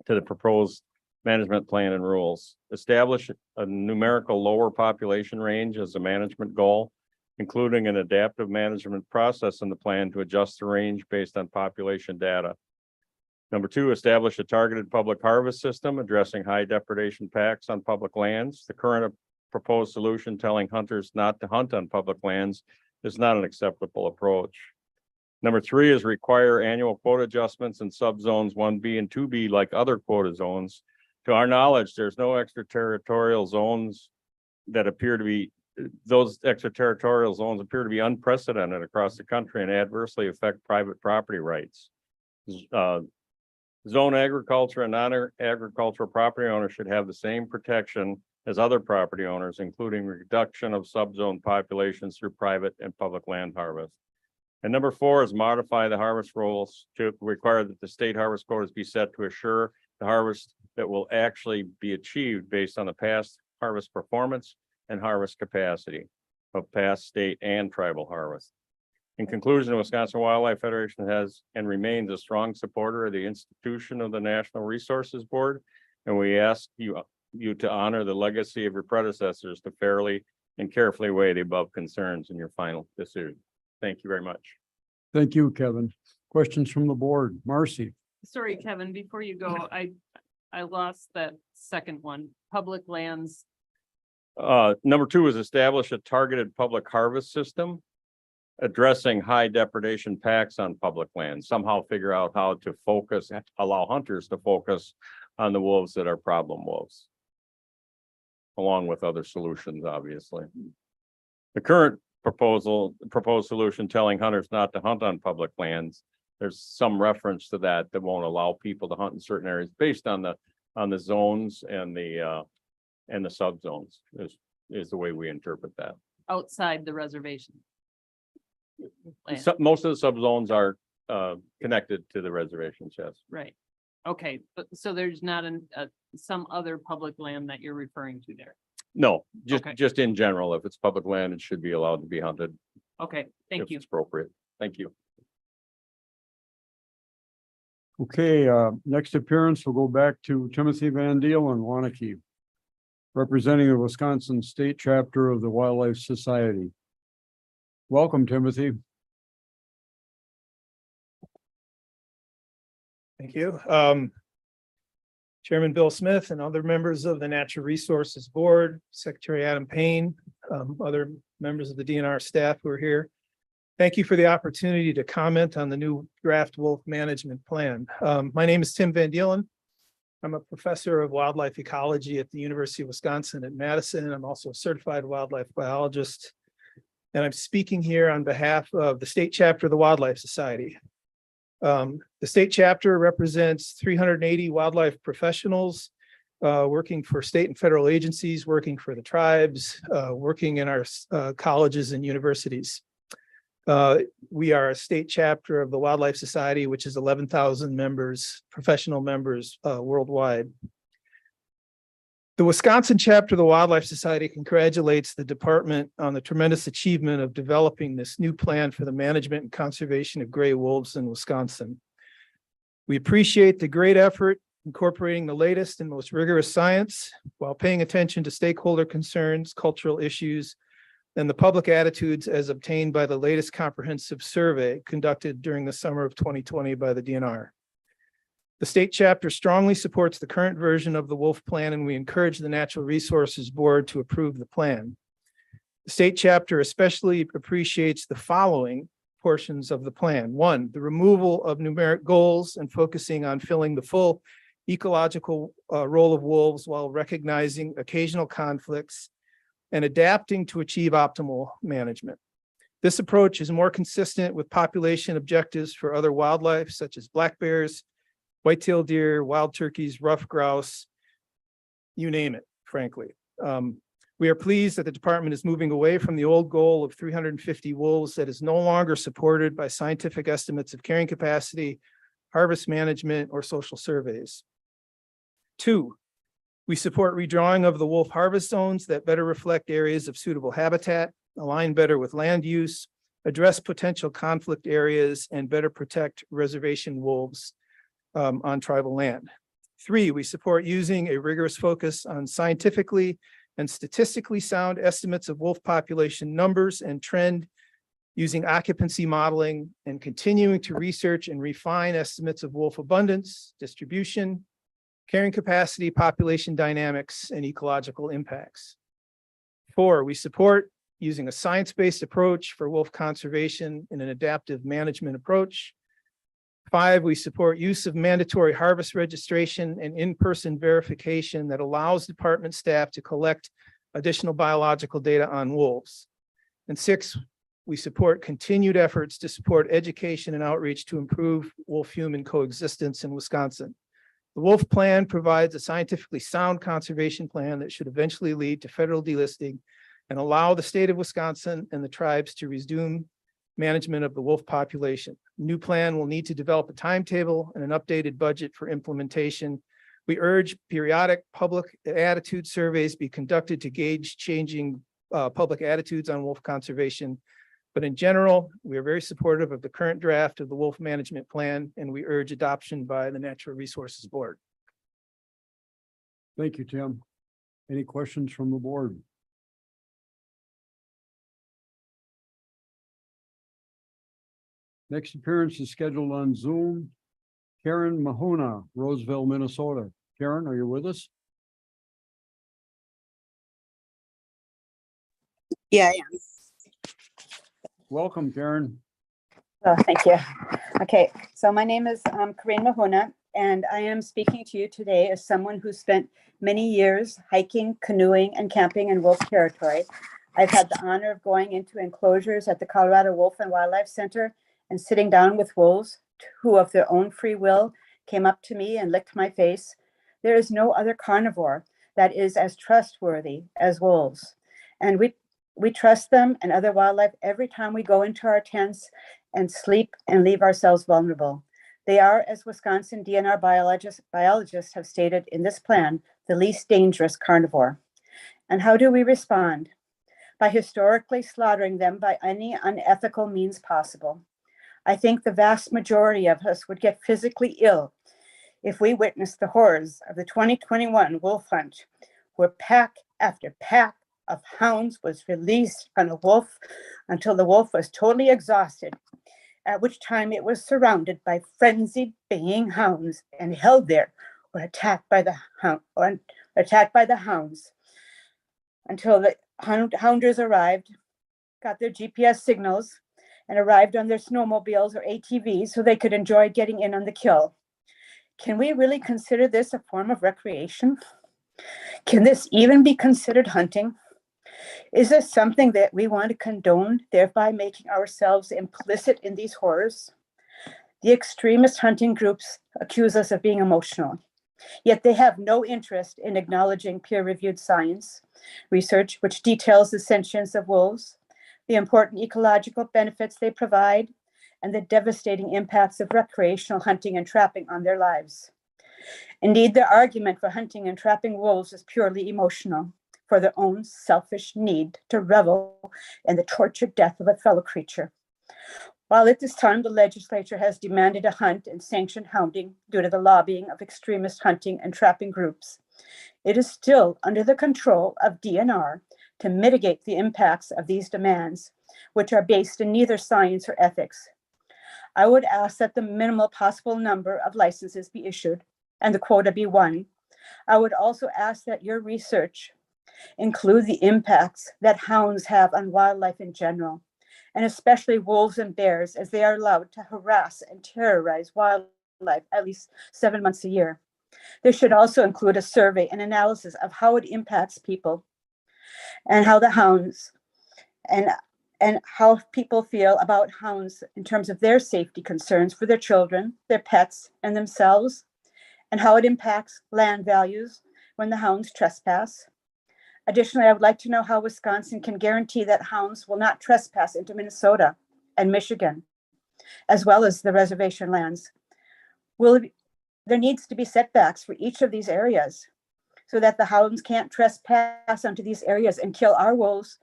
to the proposed management plan and rules. Establish a numerical lower population range as a management goal, including an adaptive management process in the plan to adjust the range based on population data. Number 2, establish a targeted public harvest system addressing high depredation packs on public lands. The current proposed solution telling hunters not to hunt on public lands is not an acceptable approach. Number 3 is require annual quota adjustments in subzones 1B and 2B like other quota zones. To our knowledge, there's no extraterritorial zones that appear to be, those extraterritorial zones appear to be unprecedented across the country and adversely affect private property rights. Zone agriculture and non-agricultural property owners should have the same protection as other property owners, including reduction of subzone populations through private and public land harvest. And number 4 is modify the harvest rules to require that the state harvest quotas be set to assure the harvest that will actually be achieved based on the past harvest performance and harvest capacity of past state and tribal harvest. In conclusion, the Wisconsin Wildlife Federation has and remains a strong supporter of the institution of the National Resources Board, and we ask you to honor the legacy of your predecessors to fairly and carefully weigh the above concerns in your final decision. Thank you very much. Thank you, Kevin. Questions from the board? Marcy? Sorry, Kevin, before you go, I lost that second one, public lands. Number 2 is establish a targeted public harvest system addressing high depredation packs on public lands. Somehow figure out how to focus, allow hunters to focus on the wolves that are problem wolves, along with other solutions, obviously. The current proposed solution telling hunters not to hunt on public lands. There's some reference to that won't allow people to hunt in certain areas based on the zones and the subzones is the way we interpret that. Outside the reservation. Land. Most of the subzones are connected to the reservations, yes. Right. Okay, but so there's not some other public land that you're referring to there. No, Okay. just in general, if it's public land, it should be allowed to be hunted. Okay, thank if you. it's appropriate. Thank you. Okay, next appearance, we'll go back to Timothy Van Deal in Wanakee, representing the Wisconsin State Chapter of the Wildlife Society. Welcome, Timothy. Thank you. Chairman Bill Smith and other members of the Natural Resources Board, Secretary Adam Payne, other members of the DNR staff who are here. Thank you for the opportunity to comment on the new draft wolf management plan. My name is Tim Van Deelen. I'm a professor of wildlife ecology at the University of Wisconsin at Madison. I'm also a certified wildlife biologist. And I'm speaking here on behalf of the state chapter of the Wildlife Society. The state chapter represents 380 wildlife professionals working for state and federal agencies, working for the tribes, working in our colleges and universities. We are a state chapter of the Wildlife Society, which is 11,000 members, professional members worldwide. The Wisconsin chapter of the Wildlife Society congratulates the department on the tremendous achievement of developing this new plan for the management and conservation of gray wolves in Wisconsin. We appreciate the great effort incorporating the latest and most rigorous science while paying attention to stakeholder concerns, cultural issues, and the public attitudes as obtained by the latest comprehensive survey conducted during the summer of 2020 by the DNR. The state chapter strongly supports the current version of the wolf plan, and we encourage the Natural Resources Board to approve the plan. The state chapter especially appreciates the following portions of the plan. One, the removal of numeric goals and focusing on filling the full ecological role of wolves while recognizing occasional conflicts and adapting to achieve optimal management. This approach is more consistent with population objectives for other wildlife such as black bears, white-tailed deer, wild turkeys, rough grouse, you name it, frankly. We are pleased that the department is moving away from the old goal of 350 wolves that is no longer supported by scientific estimates of carrying capacity, harvest management, or social surveys. Two, we support redrawing of the wolf harvest zones that better reflect areas of suitable habitat, align better with land use, address potential conflict areas, and better protect reservation wolves on tribal land. Three, we support using a rigorous focus on scientifically and statistically sound estimates of wolf population numbers and trend using occupancy modeling and continuing to research and refine estimates of wolf abundance, distribution, carrying capacity, population dynamics, and ecological impacts. Four, we support using a science-based approach for wolf conservation and an adaptive management approach. Five, we support use of mandatory harvest registration and in-person verification that allows department staff to collect additional biological data on wolves. And six, we support continued efforts to support education and outreach to improve wolf-human coexistence in Wisconsin. The wolf plan provides a scientifically sound conservation plan that should eventually lead to federal delisting and allow the state of Wisconsin and the tribes to resume management of the wolf population. New plan will need to develop a timetable and an updated budget for implementation. We urge periodic public attitude surveys be conducted to gauge changing public attitudes on wolf conservation. But in general, we are very supportive of the current draft of the wolf management plan, and we urge adoption by the Natural Resources Board. Thank you, Tim. Any questions from the board? Next appearance is scheduled on Zoom. Karen Mahona, Roseville, Minnesota. Karen, are you with us? Yeah, I am. Welcome, Karen. Oh, thank you. Okay, so my name is Corinne Mahona, and I am speaking to you today as someone who spent many years hiking, canoeing, and camping in wolf territory. I've had the honor of going into enclosures at the Colorado Wolf and Wildlife Center and sitting down with wolves who of their own free will came up to me and licked my face. There is no other carnivore that is as trustworthy as wolves. And we trust them and other wildlife every time we go into our tents and sleep and leave ourselves vulnerable. They are, as Wisconsin DNR biologists have stated in this plan, the least dangerous carnivore. And how do we respond? By historically slaughtering them by any unethical means possible. I think the vast majority of us would get physically ill if we witnessed the horrors of the 2021 wolf hunt, where pack after pack of hounds was released on a wolf until the wolf was totally exhausted, at which time it was surrounded by frenzied baying hounds and held there or attacked by the hounds until the hounders arrived, got their GPS signals, and arrived on their snowmobiles or ATVs so they could enjoy getting in on the kill. Can we really consider this a form of recreation? Can this even be considered hunting? Is this something that we want to condone, thereby making ourselves implicit in these horrors? The extremist hunting groups accuse us of being emotional, yet they have no interest in acknowledging peer-reviewed science, research which details the sentience of wolves, the important ecological benefits they provide, and the devastating impacts of recreational hunting and trapping on their lives. Indeed, their argument for hunting and trapping wolves is purely emotional, for their own selfish need to revel in the tortured death of a fellow creature. While at this time the legislature has demanded a hunt and sanctioned hounding due to the lobbying of extremist hunting and trapping groups, it is still under the control of DNR to mitigate the impacts of these demands, which are based in neither science or ethics. I would ask that the minimal possible number of licenses be issued and the quota be one. I would also ask that your research include the impacts that hounds have on wildlife in general, and especially wolves and bears, as they are allowed to harass and terrorize wildlife at least 7 months a year. There should also include a survey and analysis of how it impacts people and how the hounds and how people feel about hounds in terms of their safety concerns for their children, their pets, and themselves, and how it impacts land values when the hounds trespass. Additionally, I would like to know how Wisconsin can guarantee that hounds will not trespass into Minnesota and Michigan, as well as the reservation lands. There needs to be setbacks for each of these areas so that the hounds can't trespass onto these areas and kill our wolves,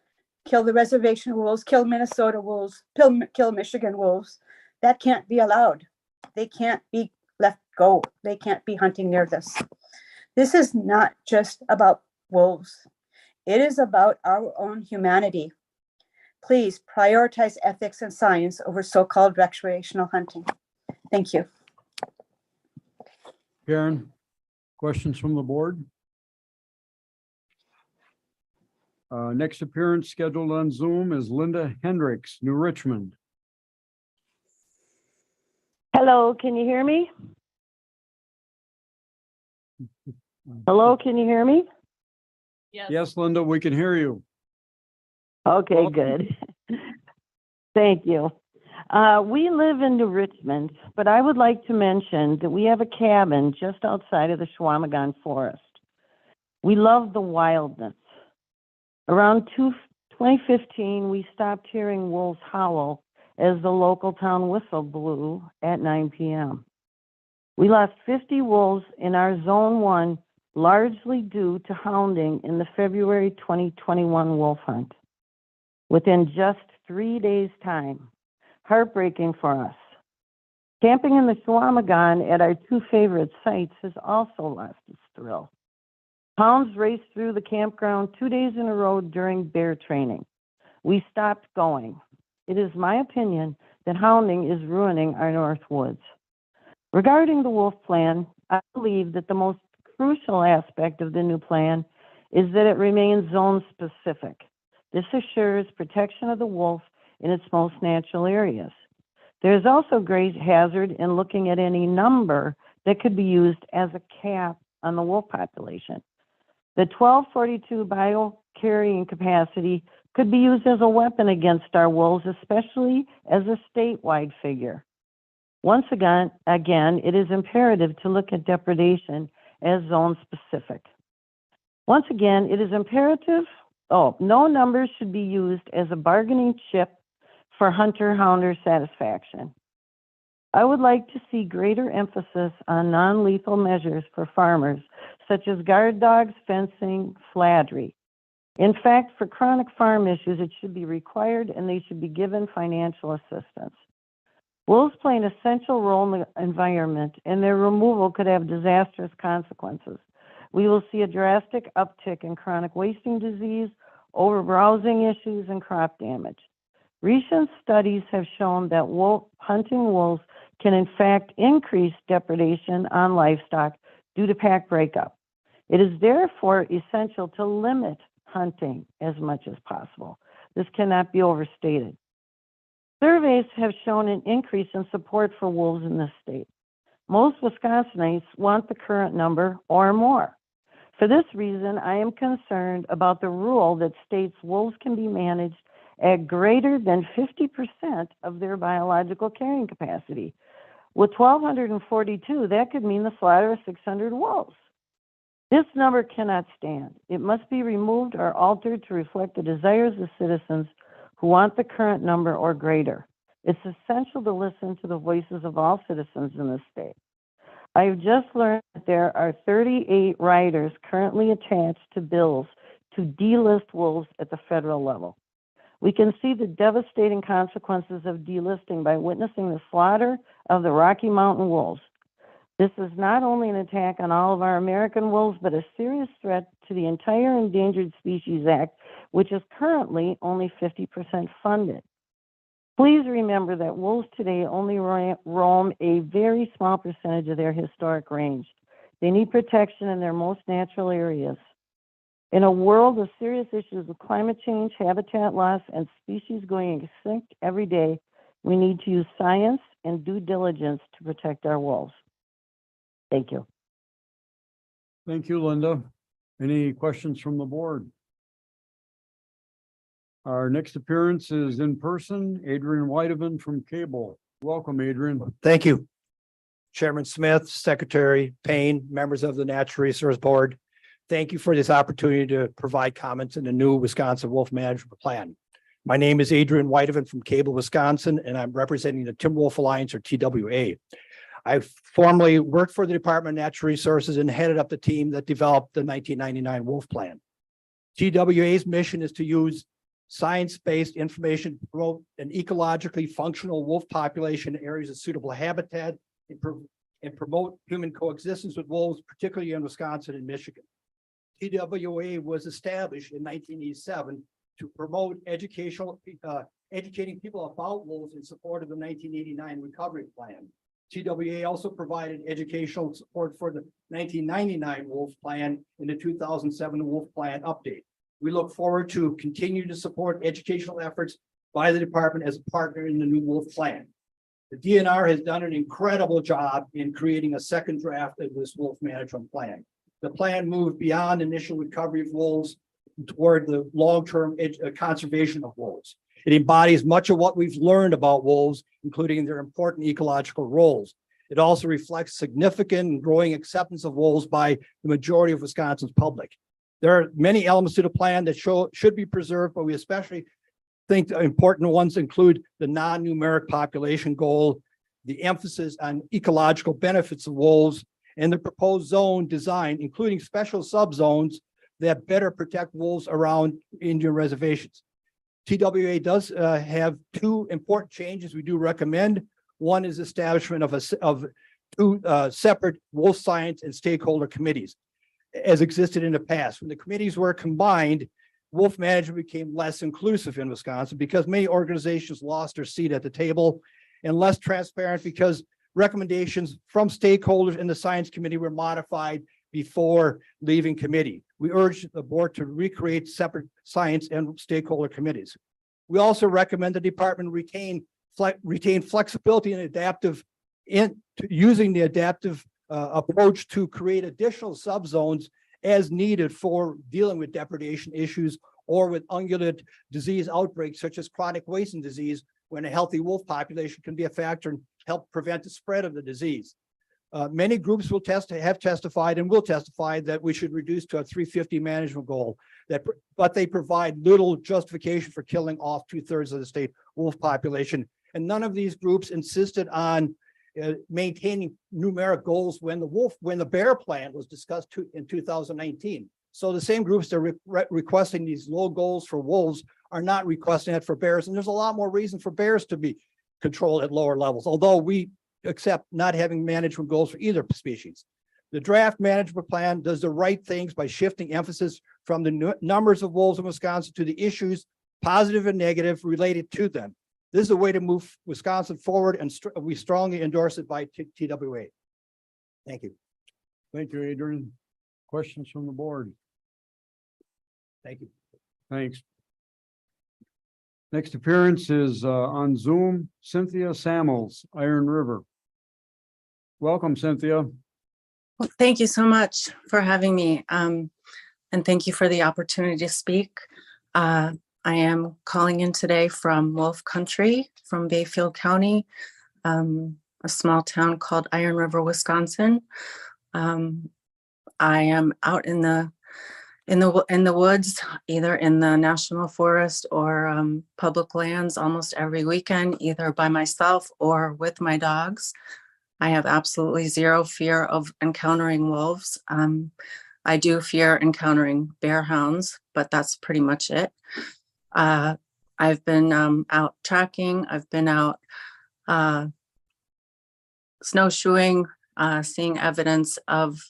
kill the reservation wolves, kill Minnesota wolves, kill Michigan wolves. That can't be allowed. They can't be left go. They can't be hunting near this. This is not just about wolves. It is about our own humanity. Please prioritize ethics and science over so-called recreational hunting. Thank you. Karen, questions from the board? Next appearance scheduled on Zoom is Linda Hendricks, New Richmond. Hello, can you hear me? Hello, can you hear me? Yes, Linda, we can hear you. Okay, good. Thank you. We live in New Richmond, but I would like to mention that we have a cabin just outside of the Chequamegon Forest. We love the wildness. Around 2015, we stopped hearing wolves howl as the local town whistle blew at 9 p.m. We lost 50 wolves in our Zone 1, largely due to hounding in the February 2021 wolf hunt. Within just 3 days' time, heartbreaking for us. Camping in the Chequamegon at our two favorite sites has also lost its thrill. Hounds raced through the campground 2 days in a row during bear training. We stopped going. It is my opinion that hounding is ruining our North Woods. Regarding the wolf plan, I believe that the most crucial aspect of the new plan is that it remains zone specific. This assures protection of the wolf in its most natural areas. There is also great hazard in looking at any number that could be used as a cap on the wolf population. The 1242 bio-carrying capacity could be used as a weapon against our wolves, especially as a statewide figure. Once again, it is imperative to look at depredation as zone specific. Once again, it is imperative, no numbers should be used as a bargaining chip for hunter-hounder satisfaction. I would like to see greater emphasis on non-lethal measures for farmers, such as guard dogs, fencing, flattery. In fact, for chronic farm issues, it should be required and they should be given financial assistance. Wolves play an essential role in the environment, and their removal could have disastrous consequences. We will see a drastic uptick in chronic wasting disease, overbrowsing issues, and crop damage. Recent studies have shown that hunting wolves can in fact increase depredation on livestock due to pack breakup. It is therefore essential to limit hunting as much as possible. This cannot be overstated. Surveys have shown an increase in support for wolves in this state. Most Wisconsinites want the current number or more. For this reason, I am concerned about the rule that states wolves can be managed at greater than 50% of their biological carrying capacity. With 1,242, that could mean the slaughter of 600 wolves. This number cannot stand. It must be removed or altered to reflect the desires of citizens who want the current number or greater. It's essential to listen to the voices of all citizens in this state. I have just learned that there are 38 riders currently attached to bills to delist wolves at the federal level. We can see the devastating consequences of delisting by witnessing the slaughter of the Rocky Mountain wolves. This is not only an attack on all of our American wolves, but a serious threat to the entire Endangered Species Act, which is currently only 50% funded. Please remember that wolves today only roam a very small percentage of their historic range. They need protection in their most natural areas. In a world of serious issues of climate change, habitat loss, and species going extinct every day, we need to use science and due diligence to protect our wolves. Thank you. Thank you, Linda. Any questions from the board? Our next appearance is in person, Adrian Whiteman from Cable. Welcome, Adrian. Thank you. Chairman Smith, Secretary Payne, members of the Natural Resource Board. Thank you for this opportunity to provide comments in the new Wisconsin Wolf Management Plan. My name is Adrian Whiteman from Cable, Wisconsin, and I'm representing the Timber Wolf Alliance, or TWA. I formerly worked for the Department of Natural Resources and headed up the team that developed the 1999 Wolf Plan. TWA's mission is to use science-based information to promote an ecologically functional wolf population in areas of suitable habitat and promote human coexistence with wolves, particularly in Wisconsin and Michigan. TWA was established in 1987 to promote educating people about wolves in support of the 1989 Recovery Plan. TWA also provided educational support for the 1999 Wolf Plan and the 2007 Wolf Plan update. We look forward to continue to support educational efforts by the department as a partner in the new Wolf Plan. The DNR has done an incredible job in creating a second draft of this Wolf Management Plan. The plan moved beyond initial recovery of wolves toward the long-term conservation of wolves. It embodies much of what we've learned about wolves, including their important ecological roles. It also reflects significant and growing acceptance of wolves by the majority of Wisconsin's public. There are many elements to the plan that should be preserved, but we especially think the important ones include the non-numeric population goal, the emphasis on ecological benefits of wolves, and the proposed zone design, including special subzones that better protect wolves around Indian reservations. TWA does have two important changes we do recommend. One is establishment of two separate wolf science and stakeholder committees, as existed in the past. When the committees were combined, wolf management became less inclusive in Wisconsin because many organizations lost their seat at the table, and less transparent because recommendations from stakeholders in the science committee were modified before leaving committee. We urge the board to recreate separate science and stakeholder committees. We also recommend the department retain flexibility and using the adaptive approach to create additional subzones as needed for dealing with depredation issues or with ungulated disease outbreaks such as chronic wasting disease, when a healthy wolf population can be a factor and help prevent the spread of the disease. Many groups have testified and will testify that we should reduce to a 350 management goal, but they provide little justification for killing off 2/3 of the state wolf population. And none of these groups insisted on maintaining numeric goals when the bear plan was discussed in 2019. So the same groups that are requesting these low goals for wolves are not requesting it for bears. And there's a lot more reason for bears to be controlled at lower levels, although we accept not having management goals for either species. The draft management plan does the right things by shifting emphasis from the numbers of wolves in Wisconsin to the issues, positive and negative, related to them. This is a way to move Wisconsin forward, and we strongly endorse it by TWA. Thank you. Thank you, Adrian. Questions from the board? Thank you. Thanks. Next appearance is on Zoom, Cynthia Samuels, Iron River. Welcome, Cynthia. Well, thank you so much for having me. And thank you for the opportunity to speak. I am calling in today from Wolf Country, from Bayfield County, a small town called Iron River, Wisconsin. I am out in the woods, either in the national forest or public lands almost every weekend, either by myself or with my dogs. I have absolutely zero fear of encountering wolves. I do fear encountering bear hounds, but that's pretty much it. I've been out tracking. I've been out snowshoeing, seeing evidence of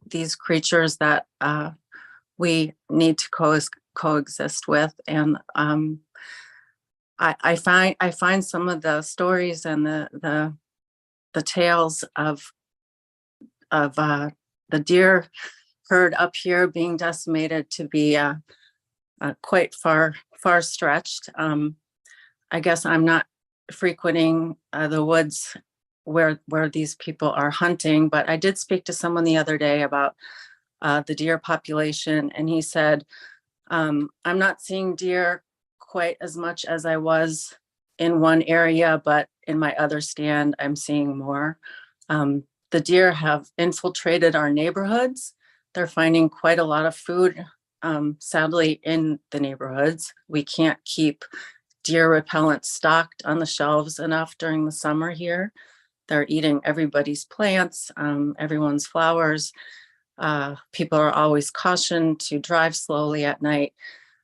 these creatures that we need to coexist with. And I find some of the stories and the tales of the deer herd up here being decimated to be quite far stretched. I guess I'm not frequenting the woods where these people are hunting, but I did speak to someone the other day about the deer population, and he said, I'm not seeing deer quite as much as I was in one area, but in my other stand, I'm seeing more. The deer have infiltrated our neighborhoods. They're finding quite a lot of food, sadly, in the neighborhoods. We can't keep deer repellent stocked on the shelves enough during the summer here. They're eating everybody's plants, everyone's flowers. People are always cautioned to drive slowly at night.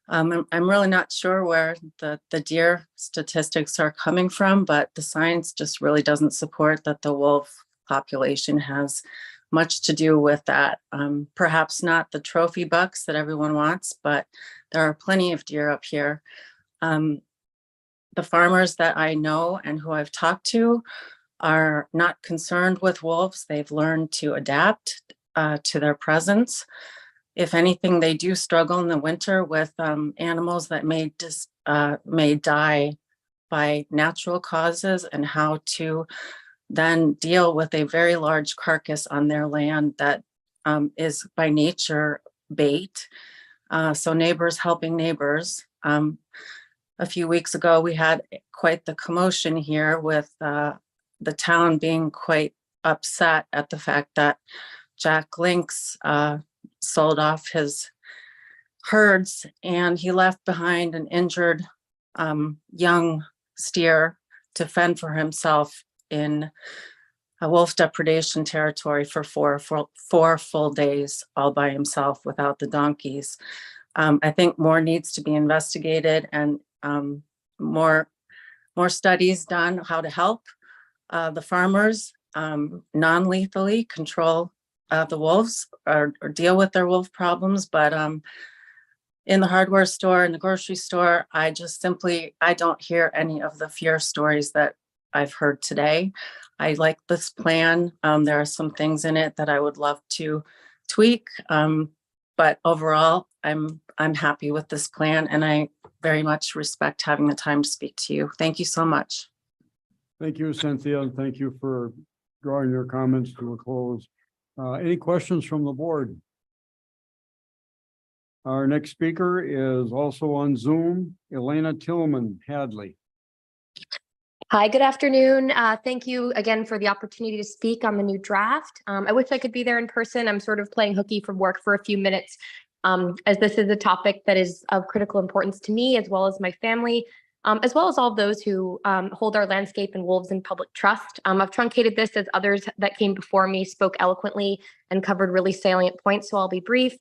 I'm really not sure where the deer statistics are coming from, but the science just really doesn't support that the wolf population has much to do with that. Perhaps not the trophy bucks that everyone wants, but there are plenty of deer up here. The farmers that I know and who I've talked to are not concerned with wolves. They've learned to adapt to their presence. If anything, they do struggle in the winter with animals that may die by natural causes, and how to then deal with a very large carcass on their land that is by nature bait. So neighbors helping neighbors. A few weeks ago, we had quite the commotion here with the town being quite upset at the fact that Jack Lynx sold off his herds, and he left behind an injured young steer to fend for himself in a wolf depredation territory for four full days all by himself without the donkeys. I think more needs to be investigated, and more studies done how to help the farmers non-lethally control the wolves or deal with their wolf problems. But in the hardware store, in the grocery store, I don't hear any of the fear stories that I've heard today. I like this plan. There are some things in it that I would love to tweak. But overall, I'm happy with this plan, and I very much respect having the time to speak to you. Thank you so much. Thank you, Cynthia, and thank you for drawing your comments to a close. Any questions from the board? Our next speaker is also on Zoom, Elena Tillman Hadley. Hi, good afternoon. Thank you again for the opportunity to speak on the new draft. I wish I could be there in person. I'm sort of playing hooky from work for a few minutes, as this is a topic that is of critical importance to me, as well as my family, as well as all of those who hold our landscape and wolves in public trust. I've truncated this as others that came before me spoke eloquently and covered really salient points, so I'll be brief.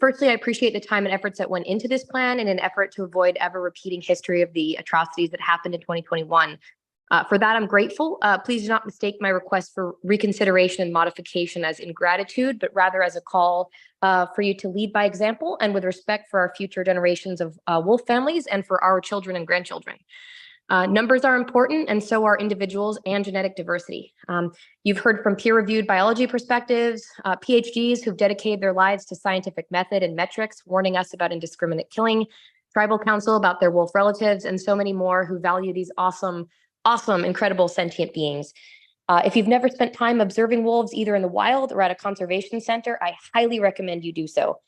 Firstly, I appreciate the time and efforts that went into this plan in an effort to avoid ever repeating history of the atrocities that happened in 2021. For that, I'm grateful. Please do not mistake my request for reconsideration and modification as ingratitude, but rather as a call for you to lead by example and with respect for our future generations of wolf families and for our children and grandchildren. Numbers are important, and so are individuals and genetic diversity. You've heard from peer-reviewed biology perspectives, PhDs who've dedicated their lives to scientific method and metrics, warning us about indiscriminate killing, tribal council about their wolf relatives, and so many more who value these awesome, incredible sentient beings. If you've never spent time observing wolves either in the wild or at a conservation center, I highly recommend you do so.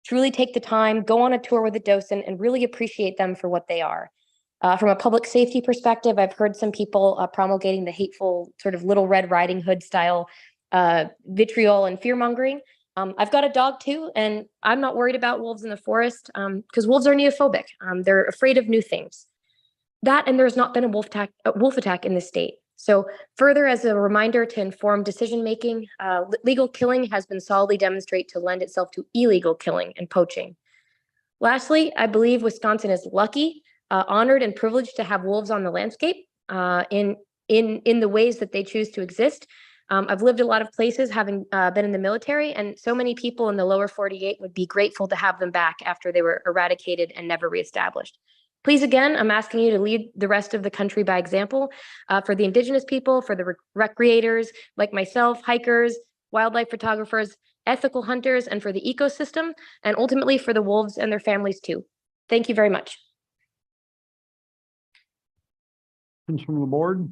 Truly take the time, go on a tour with a docent, and really appreciate them for what they are. From a public safety perspective, I've heard some people promulgating the hateful sort of Little Red Riding Hood style vitriol and fear mongering. I've got a dog too, and I'm not worried about wolves in the forest because wolves are neophobic. They're afraid of new things. That and there's not been a wolf attack in this state. So further, as a reminder to inform decision-making, legal killing has been solidly demonstrated to lend itself to illegal killing and poaching. Lastly, I believe Wisconsin is lucky, honored and privileged to have wolves on the landscape in the ways that they choose to exist. I've lived a lot of places, having been in the military, and so many people in the lower 48 would be grateful to have them back after they were eradicated and never reestablished. Please, again, I'm asking you to lead the rest of the country by example for the indigenous people, for the recreators like myself, hikers, wildlife photographers, ethical hunters, and for the ecosystem, and ultimately for the wolves and their families too. Thank you very much. From the board.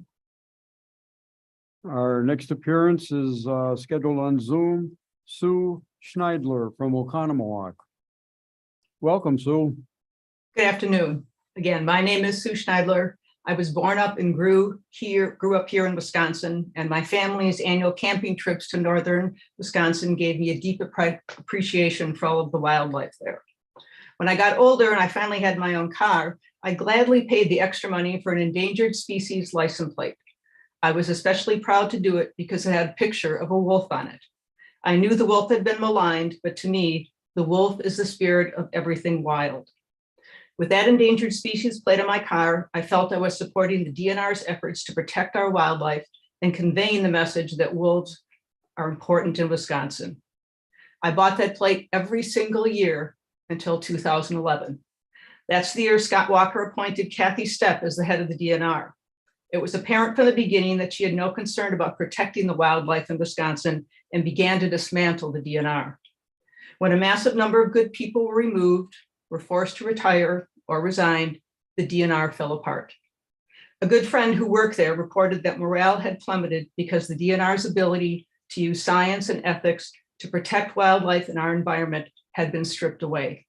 Our next appearance is scheduled on Zoom, Sue Schneidler from Oconomowoc. Welcome, Sue. Good afternoon. Again, my name is Sue Schneidler. I was born up and grew up here in Wisconsin, and my family's annual camping trips to northern Wisconsin gave me a deep appreciation for all of the wildlife there. When I got older and I finally had my own car, I gladly paid the extra money for an endangered species license plate. I was especially proud to do it because it had a picture of a wolf on it. I knew the wolf had been maligned, but to me, the wolf is the spirit of everything wild. With that endangered species plate on my car, I felt I was supporting the DNR's efforts to protect our wildlife and conveying the message that wolves are important in Wisconsin. I bought that plate every single year until 2011. That's the year Scott Walker appointed Kathy Stepp as the head of the DNR. It was apparent from the beginning that she had no concern about protecting the wildlife in Wisconsin and began to dismantle the DNR. When a massive number of good people were removed, were forced to retire or resigned, the DNR fell apart. A good friend who worked there reported that morale had plummeted because the DNR's ability to use science and ethics to protect wildlife in our environment had been stripped away.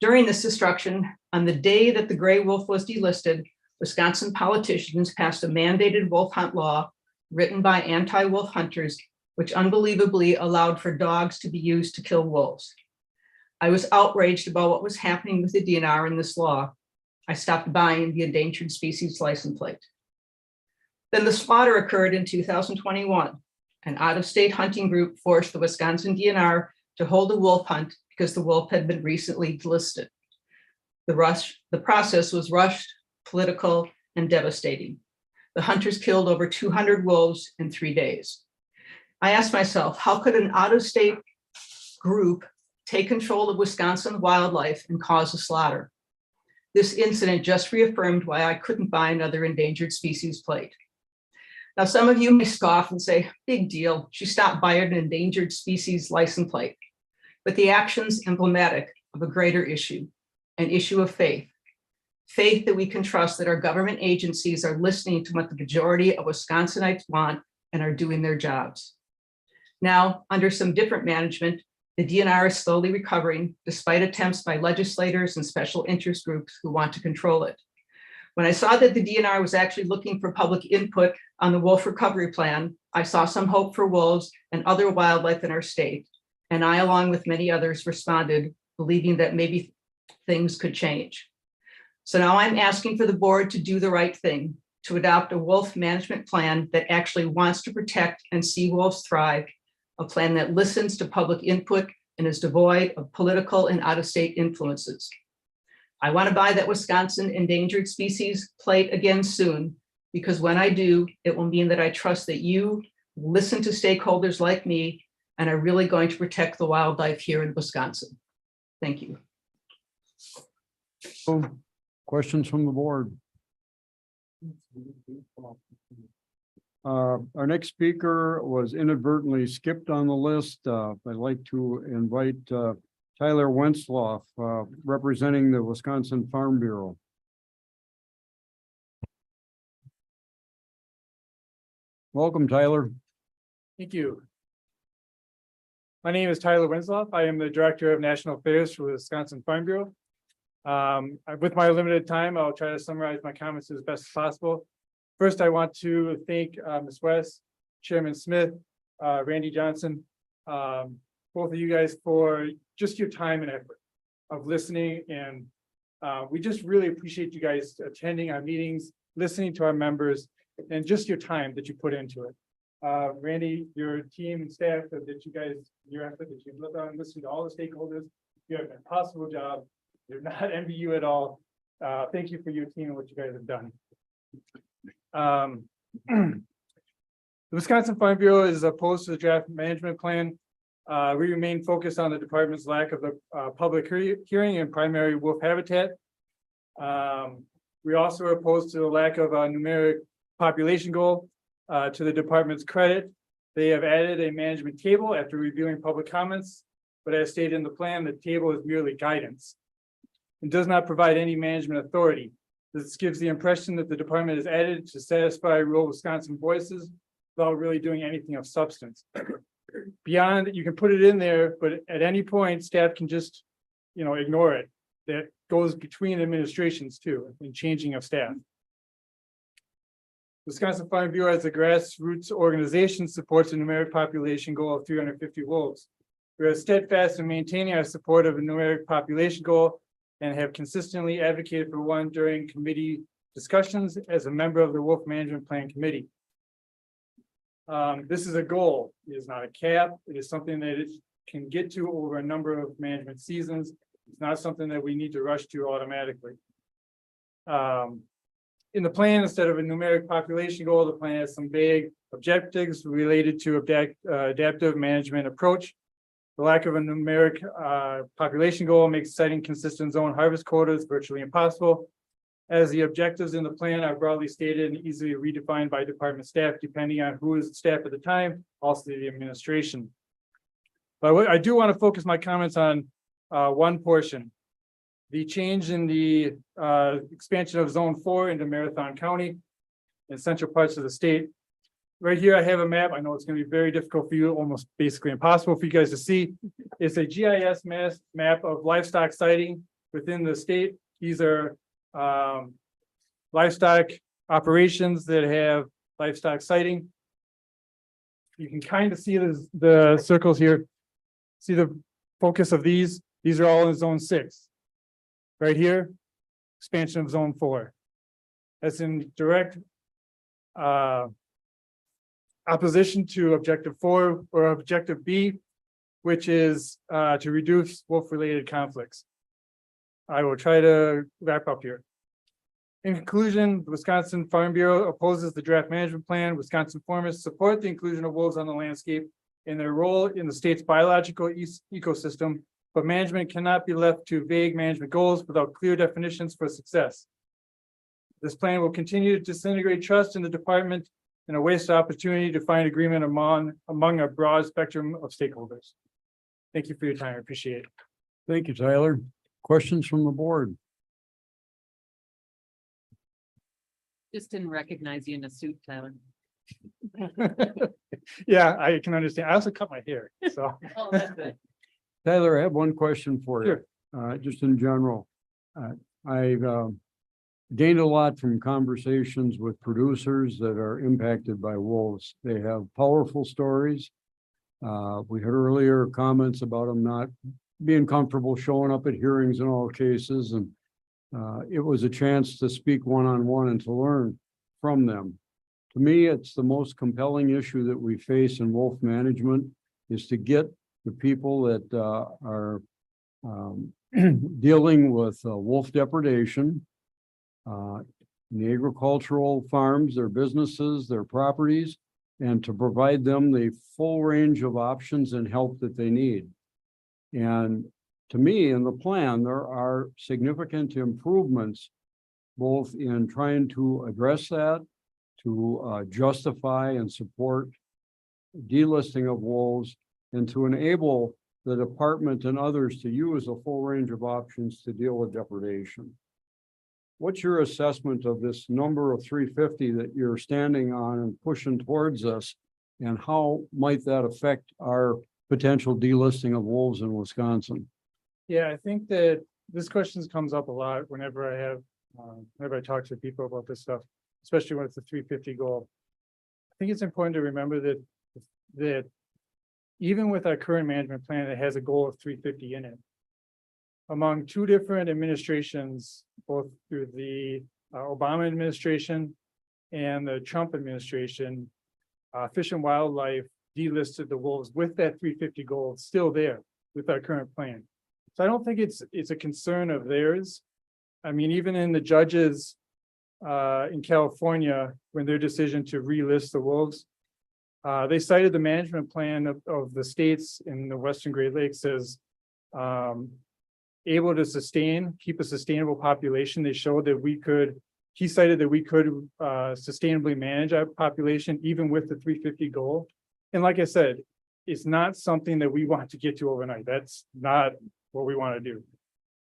During this destruction, on the day that the gray wolf was delisted, Wisconsin politicians passed a mandated wolf hunt law written by anti-wolf hunters, which unbelievably allowed for dogs to be used to kill wolves. I was outraged about what was happening with the DNR in this law. I stopped buying the endangered species license plate. Then the slaughter occurred in 2021. An out-of-state hunting group forced the Wisconsin DNR to hold a wolf hunt because the wolf had been recently delisted. The process was rushed, political, and devastating. The hunters killed over 200 wolves in 3 days. I asked myself, how could an out-of-state group take control of Wisconsin wildlife and cause a slaughter? This incident just reaffirmed why I couldn't buy another endangered species plate. Now, some of you may scoff and say, big deal, she stopped buying an endangered species license plate. But the action's emblematic of a greater issue, an issue of faith. Faith that we can trust that our government agencies are listening to what the majority of Wisconsinites want and are doing their jobs. Now, under some different management, The DNR is slowly recovering despite attempts by legislators and special interest groups who want to control it. When I saw that the DNR was actually looking for public input on the wolf recovery plan, I saw some hope for wolves and other wildlife in our state. And I, along with many others, responded, believing that maybe things could change. So now I'm asking for the board to do the right thing, to adopt a wolf management plan that actually wants to protect and see wolves thrive, a plan that listens to public input and is devoid of political and out-of-state influences. I want to buy that Wisconsin endangered species plate again soon, because when I do, it will mean that I trust that you listen to stakeholders like me and are really going to protect the wildlife here in Wisconsin. Thank you. Questions from the board? Our next speaker was inadvertently skipped on the list. I'd like to invite Tyler Wenzloff, representing the Wisconsin Farm Bureau. Welcome, Tyler. Thank you. My name is Tyler Wenzloff. I am the Director of National Affairs for the Wisconsin Farm Bureau. With my limited time, I'll try to summarize my comments as best as possible. First, I want to thank Ms. West, Chairman Smith, Randy Johnson, both of you guys for just your time and effort of listening. And we just really appreciate you guys attending our meetings, listening to our members, and just your time that you put into it. Randy, your team and staff that you guys, your effort that you've looked on, listening to all the stakeholders, you have an impossible job. You're not envy you at all. Thank you for your team and what you guys have done. The Wisconsin Farm Bureau is opposed to the draft management plan. We remain focused on the department's lack of the public hearing and primary wolf habitat. We also are opposed to the lack of a numeric population goal. To the department's credit, they have added a management table after reviewing public comments, but as stated in the plan, the table is merely guidance and does not provide any management authority. This gives the impression that the department is added to satisfy rural Wisconsin voices without really doing anything of substance. Beyond that, you can put it in there, but at any point, staff can just, ignore it. That goes between administrations too, in changing of staff. Wisconsin Farm Bureau as a grassroots organization supports a numeric population goal of 350 wolves. We are steadfast in maintaining our support of a numeric population goal and have consistently advocated for one during committee discussions as a member of the Wolf Management Plan Committee. This is a goal. It is not a cap. It is something that it can get to over a number of management seasons. It's not something that we need to rush to automatically. In the plan, instead of a numeric population goal, the plan has some vague objectives related to adaptive management approach. The lack of a numeric population goal makes setting consistent zone harvest quotas virtually impossible, as the objectives in the plan are broadly stated and easily redefined by department staff, depending on who is staff at the time, also the administration. But I do want to focus my comments on one portion. The change in the expansion of Zone 4 into Marathon County in central parts of the state. Right here, I have a map. I know it's going to be very difficult for you, almost basically impossible for you guys to see. It's a GIS map of livestock sighting within the state. These are livestock operations that have livestock sighting. You can kind of see the circles here. See the focus of these? These are all in Zone 6. Right here, expansion of Zone 4. That's in direct opposition to Objective 4 or Objective B, which is to reduce wolf-related conflicts. I will try to wrap up here. In conclusion, the Wisconsin Farm Bureau opposes the draft management plan. Wisconsin farmers support the inclusion of wolves on the landscape and their role in the state's biological ecosystem, but management cannot be left to vague management goals without clear definitions for success. This plan will continue to disintegrate trust in the department and a waste opportunity to find agreement among a broad spectrum of stakeholders. Thank you for your time. I appreciate it. Thank you, Tyler. Questions from the board? Just didn't recognize you in a suit, Tyler. Yeah, I can understand. I also cut my hair, so. Oh, that's good. Tyler, I have one question for you. Sure. Just in general. I've gained a lot from conversations with producers that are impacted by wolves. They have powerful stories. We heard earlier comments about them not being comfortable showing up at hearings in all cases, and it was a chance to speak one-on-one and to learn from them. To me, it's the most compelling issue that we face in wolf management is to get the people that are dealing with wolf depredation in the agricultural farms, their businesses, their properties, and to provide them the full range of options and help that they need. And to me, in the plan, there are significant improvements both in trying to address that, to justify and support delisting of wolves, and to enable the department and others to use a full range of options to deal with depredation. What's your assessment of this number of 350 that you're standing on and pushing towards us? And how might that affect our potential delisting of wolves in Wisconsin? Yeah, I think that this question comes up a lot whenever I talk to people about this stuff, especially when it's a 350 goal. I think it's important to remember that even with our current management plan, it has a goal of 350 in it. Among two different administrations, both through the Obama administration and the Trump administration, Fish and Wildlife delisted the wolves with that 350 goal still there with our current plan. So I don't think it's a concern of theirs. I mean, even in the judges in California, when their decision to relist the wolves, they cited the management plan of the states in the Western Great Lakes as able to keep a sustainable population. They showed that he cited that we could sustainably manage our population even with the 350 goal. And like I said, it's not something that we want to get to overnight. That's not what we want to do.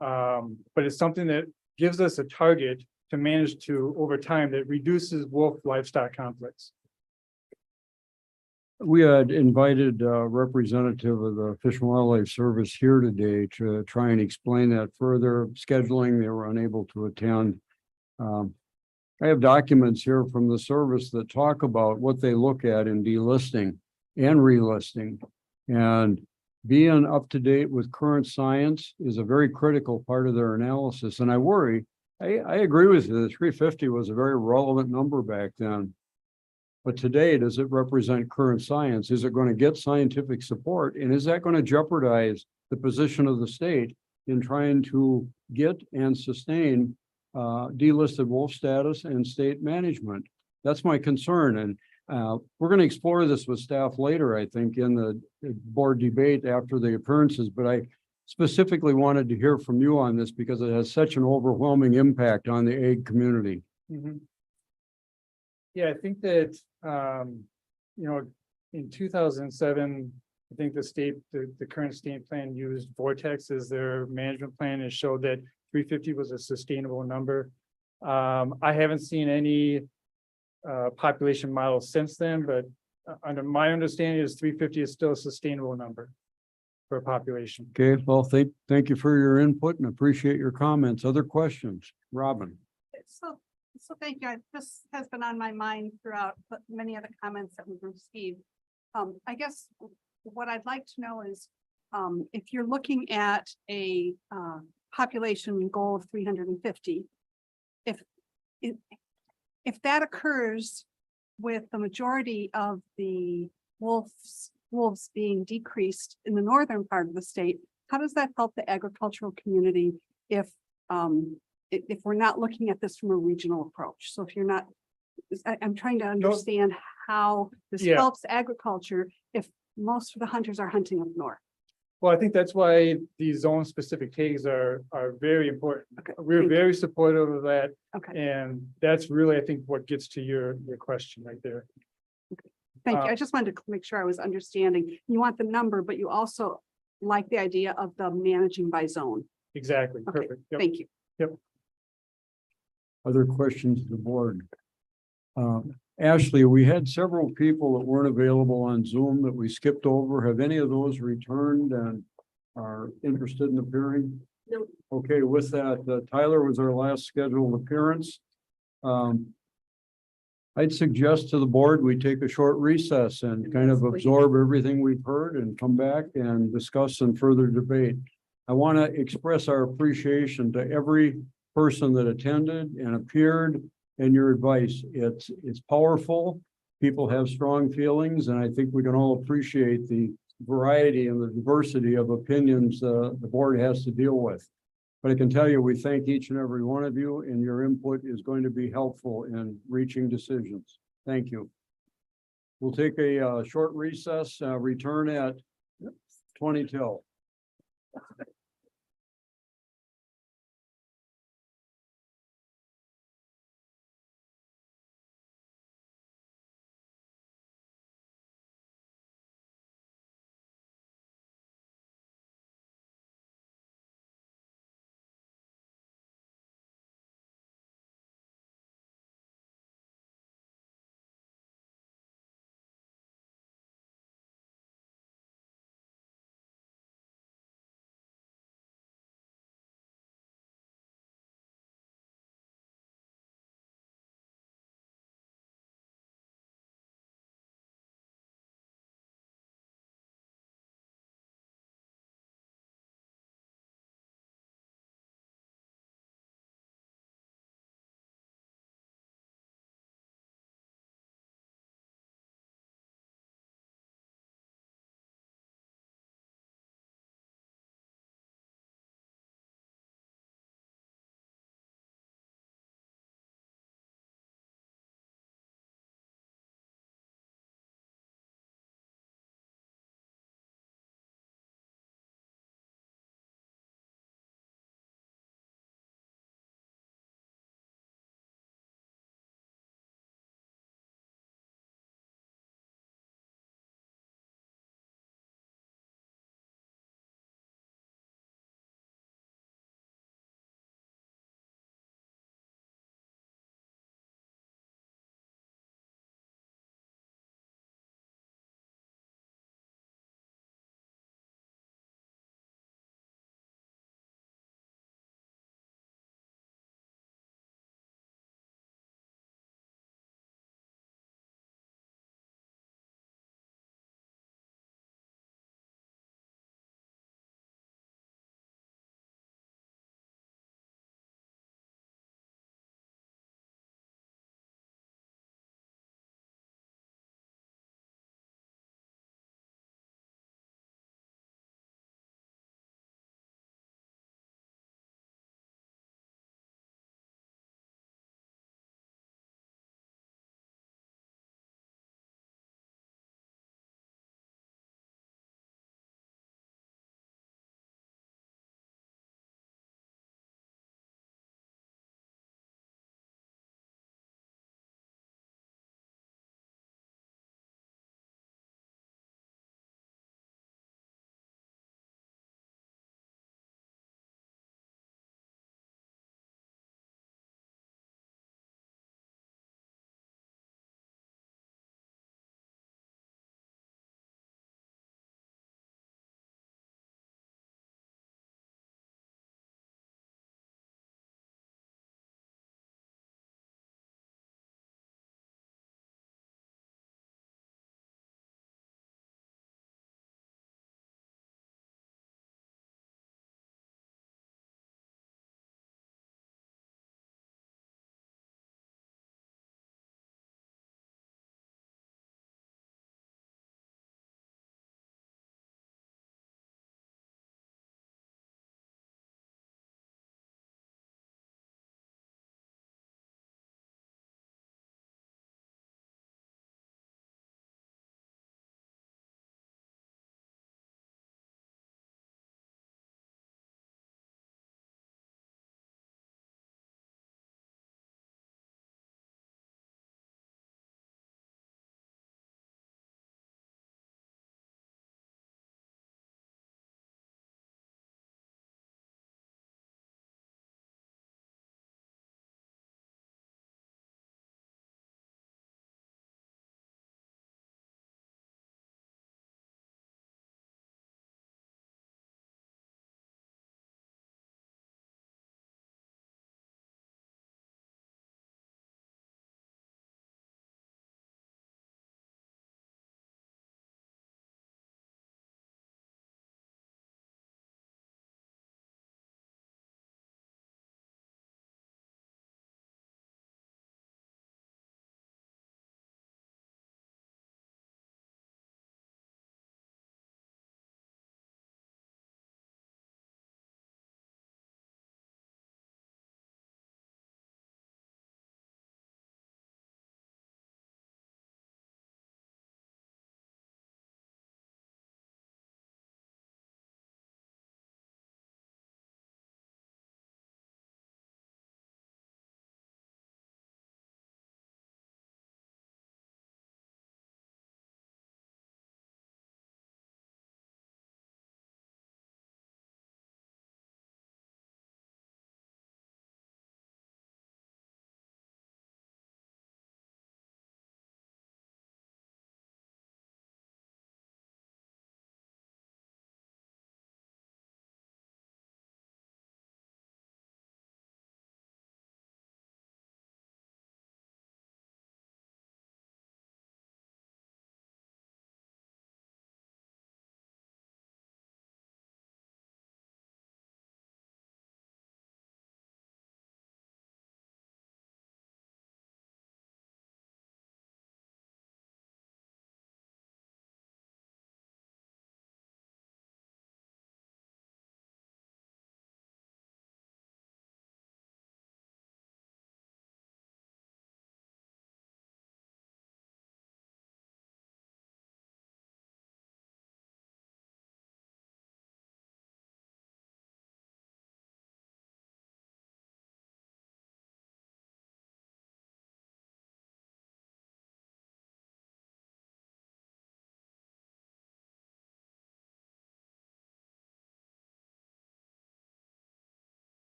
But it's something that gives us a target to manage to over time that reduces wolf livestock conflicts. We had invited a representative of the Fish and Wildlife Service here today to try and explain that further. Scheduling, they were unable to attend. I have documents here from the service that talk about what they look at in delisting and relisting. And being up to date with current science is a very critical part of their analysis. And I agree with you, the 350 was a very relevant number back then. But today, does it represent current science? Is it going to get scientific support? And is that going to jeopardize the position of the state in trying to get and sustain delisted wolf status and state management? That's my concern. And we're going to explore this with staff later, I think, in the board debate after the appearances. But I specifically wanted to hear from you on this because it has such an overwhelming impact on the ag community. Mm-hmm. Yeah, I think that, in 2007, I think the current state plan used Vortex as their management plan and showed that 350 was a sustainable number. I haven't seen any population models since then, but under my understanding is 350 is still a sustainable number for a population. Okay, well, thank you for your input and appreciate your comments. Other questions? Robin? So thank you. This has been on my mind throughout many of the comments that we've received. I guess what I'd like to know is if you're looking at a population goal of 350, if that occurs with the majority of the wolves being decreased in the northern part of the state, how does that help the agricultural community if we're not looking at this from a regional approach? So if you're not, I'm trying to understand how this helps agriculture if most of the hunters are hunting up north. Well, I think that's why these zone specific tags are very important. Okay. We're very supportive of that. Okay. And that's really, I think, what gets to your question right there. Okay. Thank you. I just wanted to make sure I was understanding. You want the number, but you also like the idea of the managing by zone. Exactly. Okay. Perfect. Yep. Thank you. Yep. Other questions to the board? Ashley, we had several people that weren't available on Zoom that we skipped over. Have any of those returned? And are interested in appearing? No. Okay, with that, Tyler was our last scheduled appearance. I'd suggest to the board, we take a short recess and kind of absorb everything we've heard and come back and discuss and further debate. I want to express our appreciation to every person that attended and appeared and your advice. It's powerful. People have strong feelings, and I think we can all appreciate the variety and the diversity of opinions the board has to deal with. But I can tell you, we thank each and every one of you, and your input is going to be helpful in reaching decisions. Thank you. We'll take a short recess, return at 20 till.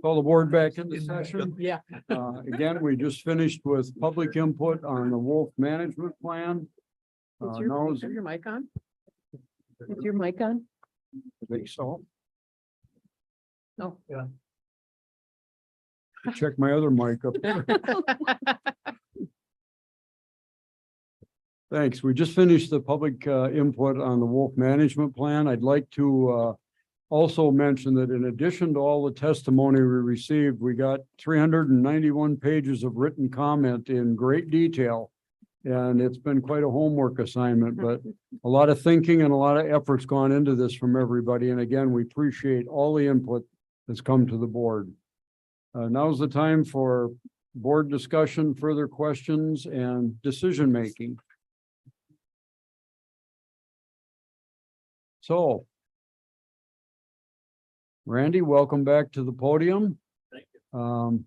Call the board back into session. Yeah. Again, we just finished with public input on the wolf management plan. Now is- your mic on? Is your mic on? I think so. No. Yeah. Check my other mic up. Thanks. We just finished the public input on the wolf management plan. I'd like to also mention that in addition to all the testimony we received, we got 391 pages of written comment in great detail. And it's been quite a homework assignment, but a lot of thinking and a lot of effort's gone into this from everybody. And again, we appreciate all the input that's come to the board. Now's the time for board discussion, further questions, and decision-making. So, Randy, welcome back to the podium. Thank you.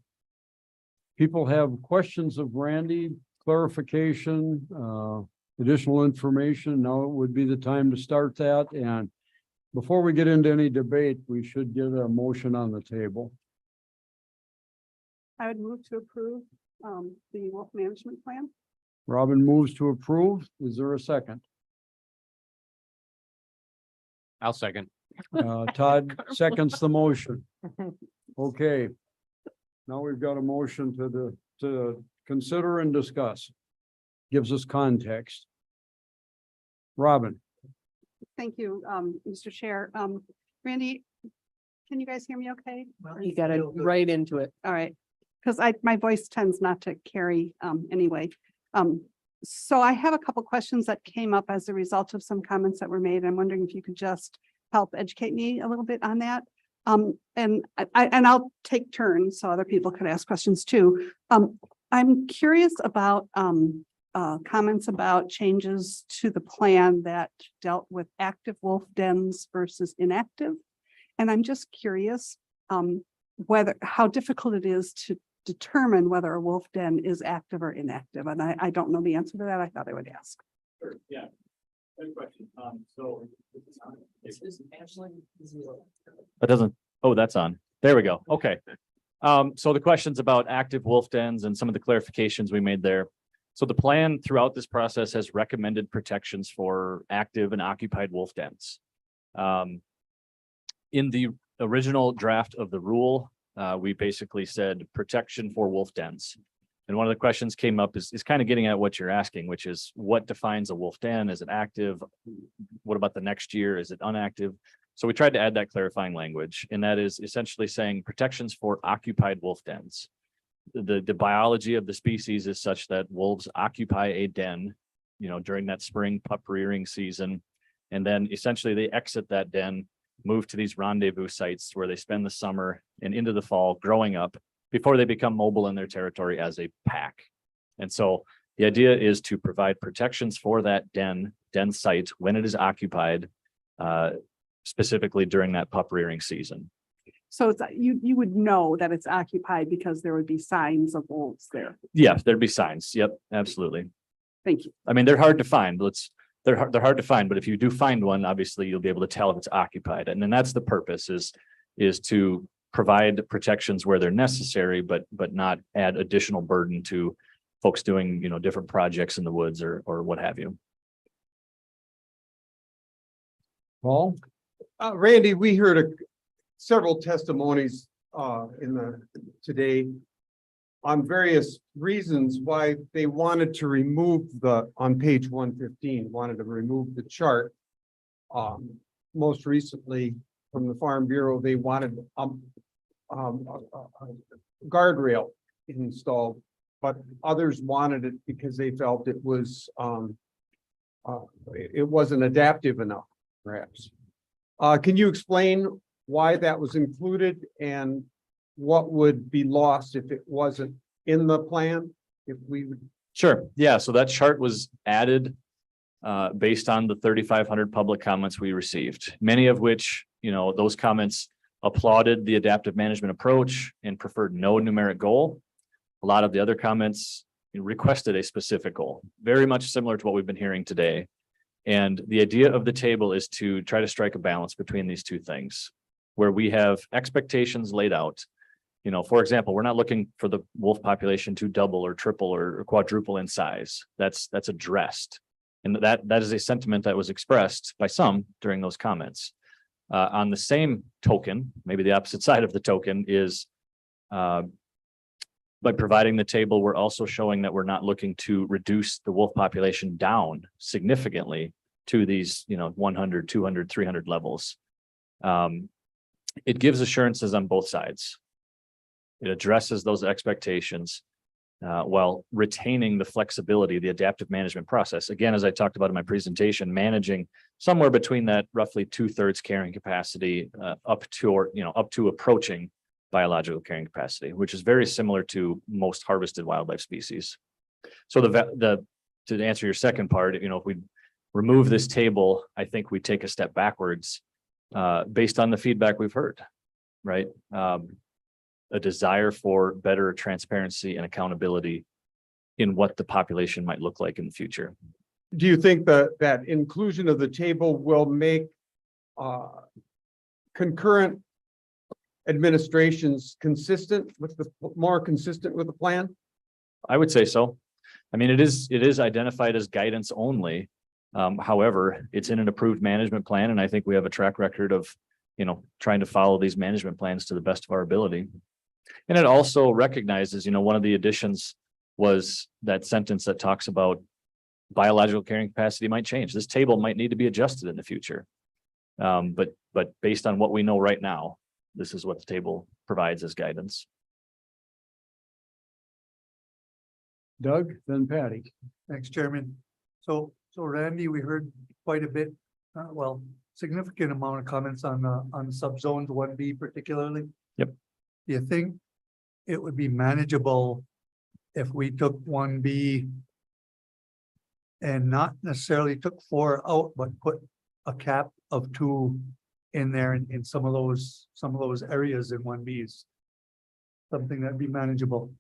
People have questions of Randy, clarification, additional information. Now would be the time to start that. And before we get into any debate, we should get a motion on the table. I would move to approve the wolf management plan. Robin moves to approve. Is there a second? I'll second. Todd seconds the motion. Okay. Now we've got a motion to consider and discuss. Gives us context. Robin. Thank you, Mr. Chair. Randy, can you guys hear me okay? You got it right into it. All right, because my voice tends not to carry anyway. So I have a couple questions that came up as a result of some comments that were made. I'm wondering if you could just help educate me a little bit on that. And I'll take turns so other people could ask questions too. I'm curious about comments about changes to the plan that dealt with active wolf dens versus inactive. And I'm just curious how difficult it is to determine whether a wolf den is active or inactive. And I don't know the answer to that. I thought I would ask. Sure, yeah. Good question. That doesn't, oh, that's on. There we go. Okay. So the questions about active wolf dens and some of the clarifications we made there. So the plan throughout this process has recommended protections for active and occupied wolf dens. In the original draft of the rule, we basically said protection for wolf dens. And one of the questions came up is kind of getting at what you're asking, which is what defines a wolf den? Is it active? What about the next year? Is it unactive? So we tried to add that clarifying language, and that is essentially saying protections for occupied wolf dens. The biology of the species is such that wolves occupy a den, during that spring pup rearing season. And then essentially they exit that den, move to these rendezvous sites where they spend the summer and into the fall growing up before they become mobile in their territory as a pack. And so the idea is to provide protections for that den site when it is occupied, specifically during that pup rearing season. So it's you would know that it's occupied because there would be signs of wolves there. Yeah, there'd be signs. Yep, absolutely. Thank you. I mean, they're hard to find. They're hard to find, but if you do find one, obviously you'll be able to tell if it's occupied. And then that's the purpose is to provide protections where they're necessary, but not add additional burden to folks doing, different projects in the woods or what have you. Paul? Randy, we heard several testimonies today on various reasons why they wanted to remove on page 115, wanted to remove the chart. Most recently from the Farm Bureau, they wanted a guardrail installed, but others wanted it because they felt it wasn't adaptive enough, perhaps. Can you explain why that was included and what would be lost if it wasn't in the plan? Sure. Yeah. So that chart was added based on the 3,500 public comments we received, many of which, those comments applauded the adaptive management approach and preferred no numeric goal. A lot of the other comments requested a specific goal, very much similar to what we've been hearing today. And the idea of the table is to try to strike a balance between these two things. where we have expectations laid out. You know, for example, we're not looking for the wolf population to double or triple or quadruple in size. That's addressed. And that is a sentiment that was expressed by some during those comments. On the same token, maybe the opposite side of the token is by providing the table, we're also showing that we're not looking to reduce the wolf population down significantly to these, 100, 200, 300 levels. It gives assurances on both sides. It addresses those expectations while retaining the flexibility, the adaptive management process. Again, as I talked about in my presentation, managing somewhere between that roughly 2/3 carrying capacity up to approaching biological carrying capacity, which is very similar to most harvested wildlife species. So to answer your second part, if we remove this table, I think we take a step backwards based on the feedback we've heard, right? A desire for better transparency and accountability in what the population might look like in the future. Do you think that inclusion of the table will make concurrent administrations more consistent with the plan? I would say so. I mean, it is identified as guidance only. However, it's in an approved management plan, and I think we have a track record of, trying to follow these management plans to the best of our ability. And it also recognizes, one of the additions was that sentence that talks about biological carrying capacity might change. This table might need to be adjusted in the future. But based on what we know right now, this is what the table provides as guidance. Doug, then Patty. Thanks, Chairman. So Randy, we heard quite a bit, significant amount of comments on subzones 1B particularly. Yep. Do you think it would be manageable if we took 1B and not necessarily took 4 out, but put a cap of 2 in there in some of those areas in 1Bs? Something that'd be manageable.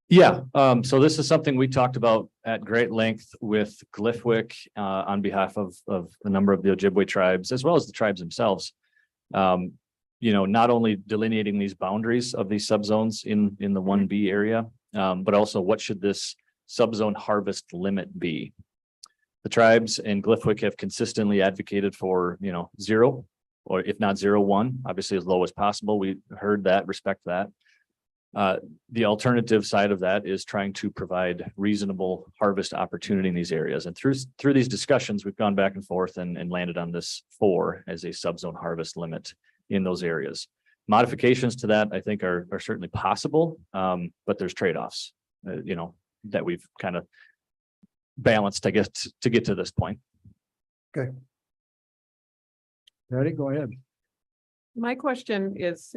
Yeah, so this is something we talked about at great length with Gliffwick on behalf of a number of the Ojibwe tribes, as well as the tribes themselves. Not only delineating these boundaries of these subzones in the 1B area, but also what should this subzone harvest limit be? The tribes and Gliffwick have consistently advocated for, 0, or if not 0.1, obviously as low as possible. We heard that, respect that. The alternative side of that is trying to provide reasonable harvest opportunity in these areas. And through these discussions, we've gone back and forth and landed on this 4 as a subzone harvest limit in those areas. Modifications to that, I think, are certainly possible, but there's trade-offs, that we've kind of balanced, I guess, to get to this point. Okay. Patty, go ahead. My question is,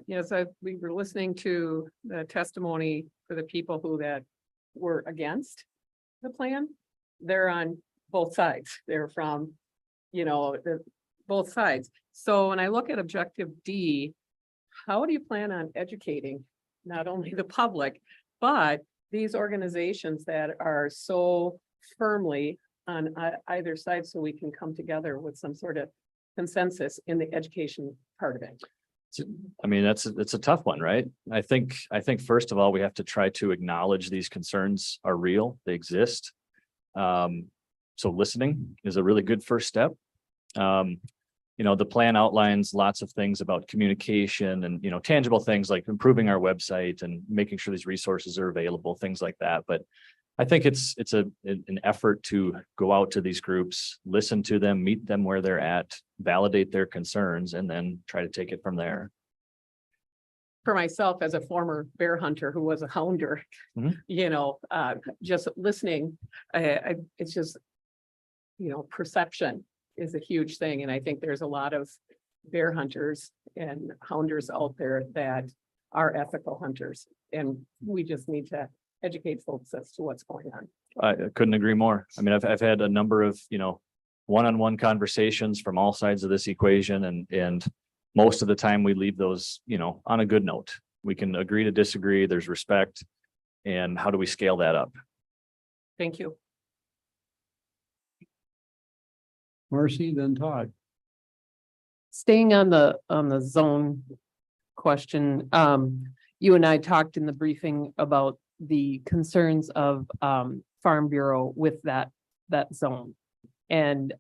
we were listening to the testimony for the people that were against the plan. They're on both sides. They're from, both sides. So when I look at objective D, how do you plan on educating not only the public, but these organizations that are so firmly on either side, so we can come together with some sort of consensus in the education part of it? I mean, it's a tough one, right? I think first of all, we have to try to acknowledge these concerns are real, they exist. So listening is a really good first step. The plan outlines lots of things about communication and, tangible things like improving our website and making sure these resources are available, things like that. But I think it's an effort to go out to these groups, listen to them, meet them where they're at, validate their concerns, and then try to take it from there. For myself, as a former bear hunter who was a hounder, just listening, it's just, perception is a huge thing. And I think there's a lot of bear hunters and hounders out there that are ethical hunters. And we just need to educate folks as to what's going on. I couldn't agree more. I mean, I've had a number of, one-on-one conversations from all sides of this equation, and most of the time we leave those, on a good note. We can agree to disagree, there's respect, and how do we scale that up? Thank you. Marcy, then Todd. staying on the zone question, you and I talked in the briefing about the concerns of Farm Bureau with that zone. And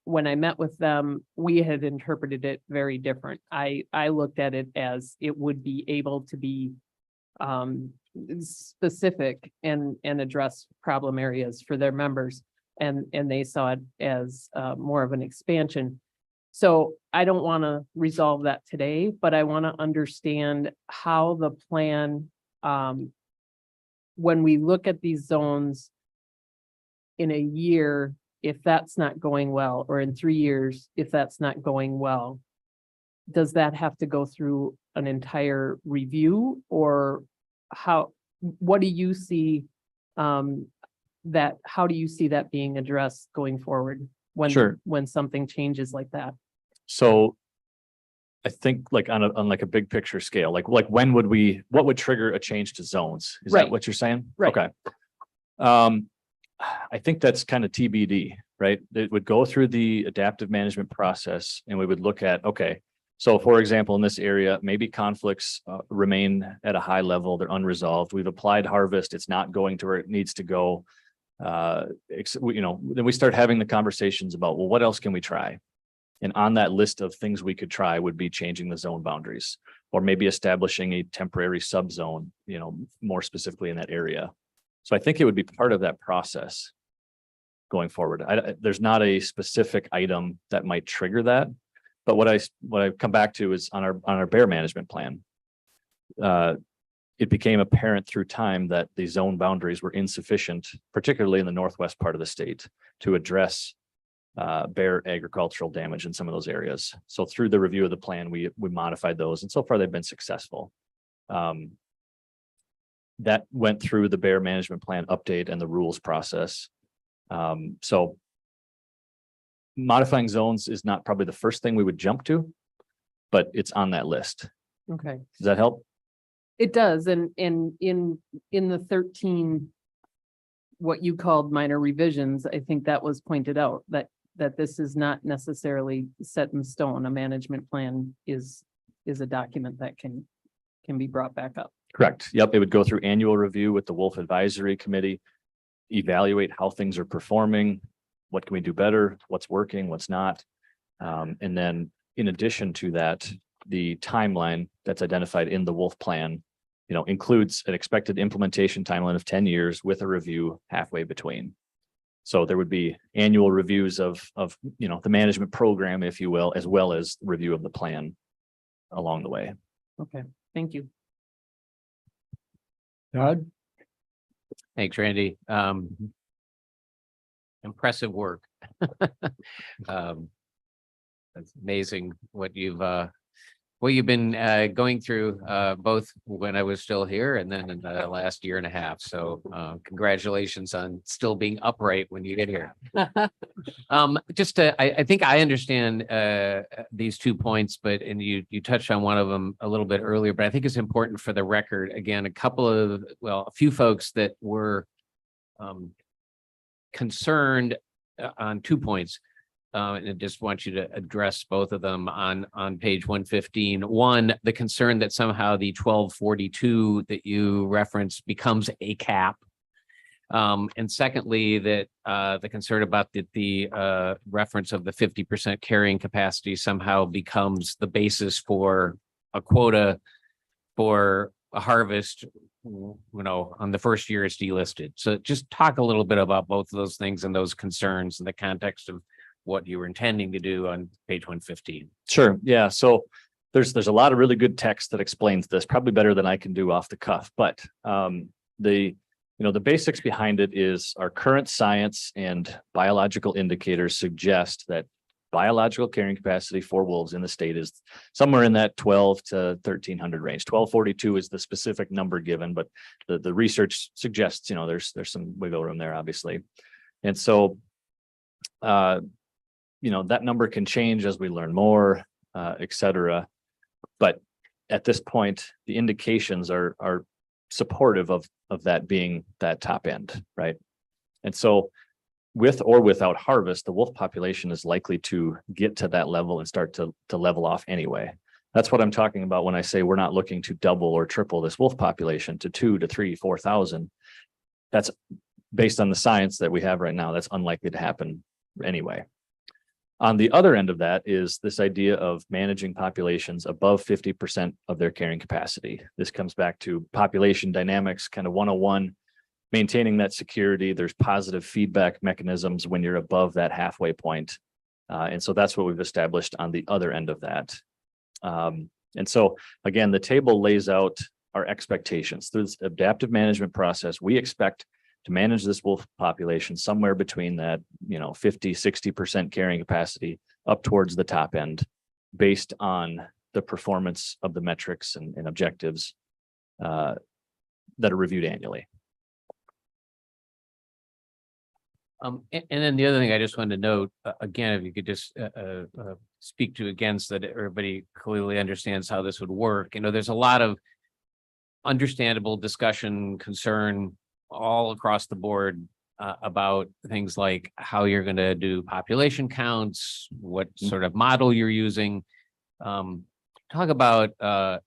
when I met with them, we had interpreted it very different. I looked at it as it would be able to be specific and address problem areas for their members. And they saw it as more of an expansion. So I don't want to resolve that today, but I want to understand how the plan, when we look at these zones in a year, if that's not going well, or in 3 years, if that's not going well, does that have to go through an entire review, or what do you see how do you see that being addressed going forward when something changes like that? So I think like on like a big picture scale, like what would trigger a change to zones? Is that what you're saying? Right. Okay. I think that's kind of TBD, right? It would go through the adaptive management process and we would look at, okay, so for example, in this area, maybe conflicts remain at a high level, they're unresolved. We've applied harvest, it's not going to where it needs to go. Then we start having the conversations about, well, what else can we try? And on that list of things we could try would be changing the zone boundaries, or maybe establishing a temporary subzone, more specifically in that area. So I think it would be part of that process going forward. There's not a specific item that might trigger that, but what I come back to is on our bear management plan. It became apparent through time that the zone boundaries were insufficient, particularly in the northwest part of the state, to address bear agricultural damage in some of those areas. So through the review of the plan, we modified those, and so far they've been successful. That went through the bear management plan update and the rules process. So modifying zones is not probably the first thing we would jump to, but it's on that list. Okay. Does that help? It does. And in the 13, what you called minor revisions, I think that was pointed out that this is not necessarily set in stone. A management plan is a document that can be brought back up. Correct. Yep. It would go through annual review with the Wolf Advisory Committee, evaluate how things are performing, what can we do better, what's working, what's not. And then in addition to that, the timeline that's identified in the Wolf plan, includes an expected implementation timeline of 10 years with a review halfway between. So there would be annual reviews of the management program, if you will, as well as review of the plan along the way. Okay, thank you. Todd? Thanks, Randy. Impressive work. It's amazing what you've been going through, both when I was still here and then in the last year and a half. So congratulations on still being upright when you get here. I think I understand these 2 points, and you touched on one of them a little bit earlier, but I think it's important for the record. Again, a few folks that were concerned on 2 points. And I just want you to address both of them on page 115. One, the concern that somehow the 1242 that you referenced becomes a cap. And secondly, that the concern about the reference of the 50% carrying capacity somehow becomes the basis for a quota for a harvest, on the first year it's delisted. So just talk a little bit about both of those things and those concerns in the context of what you were intending to do on page 115. Sure. Yeah. So there's a lot of really good text that explains this, probably better than I can do off the cuff. But the basics behind it is our current science and biological indicators suggest that biological carrying capacity for wolves in the state is somewhere in that 12 to 1300 range. 1242 is the specific number given, but the research suggests, there's some wiggle room there, obviously. And so, that number can change as we learn more, et cetera. But at this point, the indications are supportive of that being that top end, right? And so with or without harvest, the wolf population is likely to get to that level and start to level off anyway. That's what I'm talking about when I say we're not looking to double or triple this wolf population to 2 to 3, 4,000. That's based on the science that we have right now. That's unlikely to happen anyway. On the other end of that is this idea of managing populations above 50% of their carrying capacity. This comes back to population dynamics, kind of 101, maintaining that security. There's positive feedback mechanisms when you're above that halfway point. And so that's what we've established on the other end of that. And so again, the table lays out our expectations through this adaptive management process. We expect to manage this wolf population somewhere between that, 50, 60% carrying capacity up towards the top end based on the performance of the metrics and objectives that are reviewed annually. And then the other thing I just wanted to note, again, if you could just speak to again so that everybody clearly understands how this would work. There's a lot of understandable discussion, concern all across the board about things like how you're going to do population counts, what sort of model you're using. Talk about that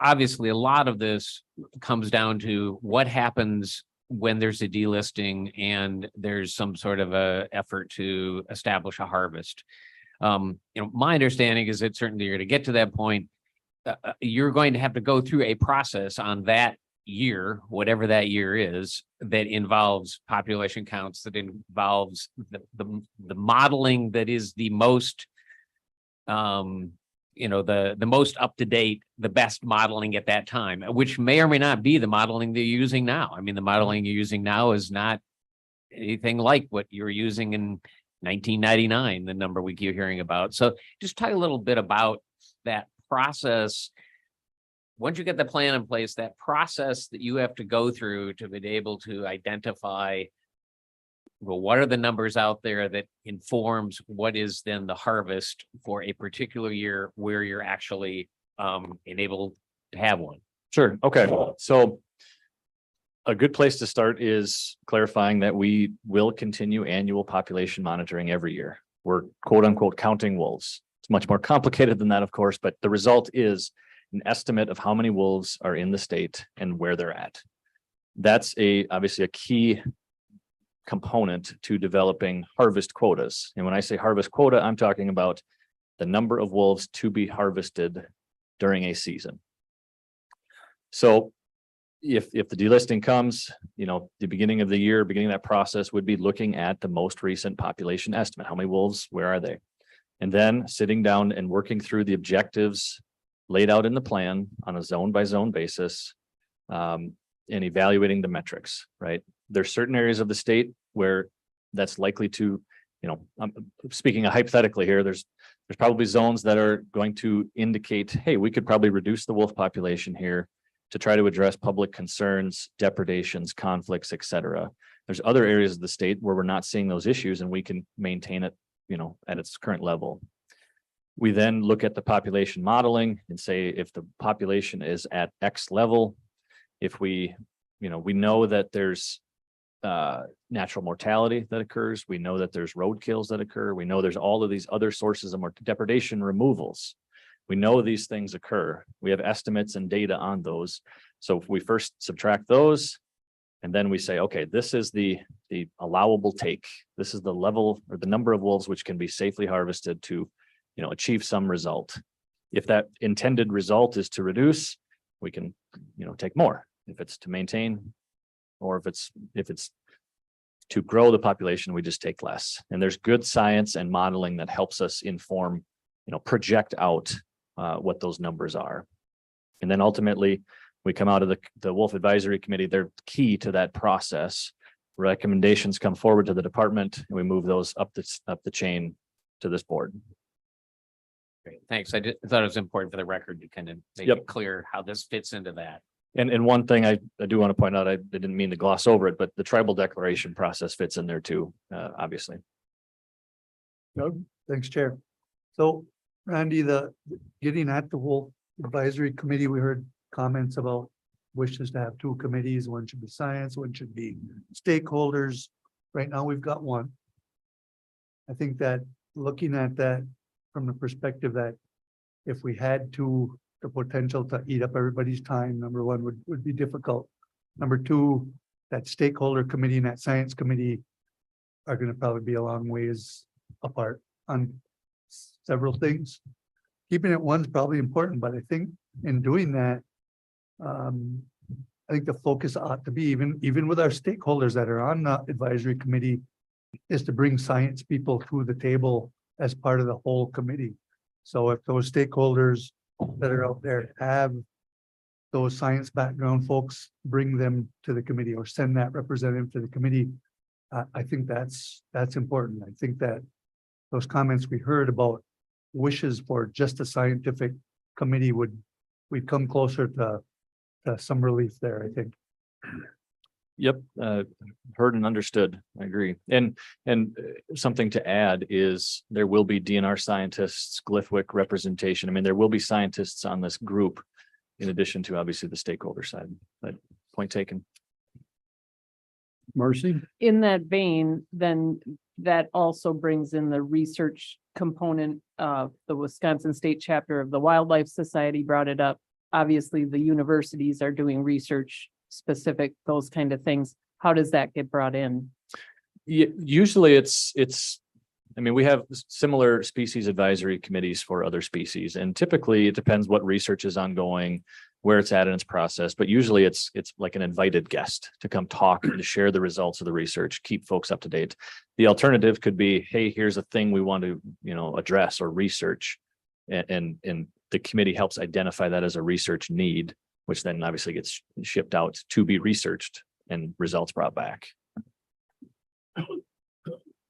obviously a lot of this comes down to what happens when there's a delisting and there's some sort of a effort to establish a harvest. My understanding is that certainly you're going to get to that point. You're going to have to go through a process on that year, whatever that year is, that involves population counts, that involves the modeling that is the most the most up-to-date, the best modeling at that time, which may or may not be the modeling that you're using now. I mean, the modeling you're using now is not anything like what you were using in 1999, the number we keep hearing about. So just talk a little bit about that process. Once you get the plan in place, that process that you have to go through to be able to identify, well, what are the numbers out there that informs what is then the harvest for a particular year where you're actually enabled to have one? Sure. Okay. So a good place to start is clarifying that we will continue annual population monitoring every year. We're quote unquote counting wolves. It's much more complicated than that, of course, but the result is an estimate of how many wolves are in the state and where they're at. That's obviously a key component to developing harvest quotas. And when I say harvest quota, I'm talking about the number of wolves to be harvested during a season. So if the delisting comes, the beginning of the year, beginning of that process would be looking at the most recent population estimate. How many wolves, where are they? And then sitting down and working through the objectives laid out in the plan on a zone by zone basis, and evaluating the metrics, right? There's certain areas of the state where that's likely to, I'm speaking hypothetically here, there's probably zones that are going to indicate, hey, we could probably reduce the wolf population here to try to address public concerns, depredations, conflicts, et cetera. There's other areas of the state where we're not seeing those issues and we can maintain it, at its current level. We then look at the population modeling and say, if the population is at X level, if we know that there's natural mortality that occurs. We know that there's road kills that occur. We know there's all of these other sources of depredation removals. We know these things occur. We have estimates and data on those. So if we first subtract those, and then we say, okay, this is the allowable take. This is the level or the number of wolves which can be safely harvested to, achieve some result. If that intended result is to reduce, we can, take more. If it's to maintain, or if it's to grow the population, we just take less. And there's good science and modeling that helps us inform, project out what those numbers are. And then ultimately, we come out of the Wolf Advisory Committee. They're key to that process. Recommendations come forward to the department, and we move those up the chain to this board. Great, thanks. I thought it was important for the record to kind of make it clear how this fits into that. And one thing I do want to point out, I didn't mean to gloss over it, but the tribal declaration process fits in there too, obviously. Doug? Thanks, Chair. So Randy, getting at the Wolf Advisory Committee, we heard comments about wishes to have two committees. One should be science, one should be stakeholders. Right now, we've got one. I think that looking at that from the perspective that if we had to, the potential to eat up everybody's time, number one, would be difficult. Number two, that stakeholder committee and that science committee are gonna probably be a long ways apart on several things. Keeping it one's probably important, but I think in doing that, I think the focus ought to be even with our stakeholders that are on the advisory committee is to bring science people to the table as part of the whole committee. So if those stakeholders that are out there have those science background folks, bring them to the committee or send that representative to the committee. I think that's important. I think that those comments we heard about wishes for just a scientific committee we'd come closer to some relief there, I think. Yep, heard and understood. I agree. And something to add is there will be DNR scientists, Glyphwick representation. I mean, there will be scientists on this group in addition to obviously the stakeholder side, but point taken. Marcy? In that vein, then that also brings in the research component of the Wisconsin State Chapter of the Wildlife Society brought it up. Obviously, the universities are doing research specific, those kind of things. How does that get brought in? Usually it's, I mean, we have similar species advisory committees for other species, and typically it depends what research is ongoing, where it's at in its process, but usually it's like an invited guest to come talk and to share the results of the research, keep folks up to date. The alternative could be, hey, here's a thing we want to, address or research, and the committee helps identify that as a research need, which then obviously gets shipped out to be researched and results brought back.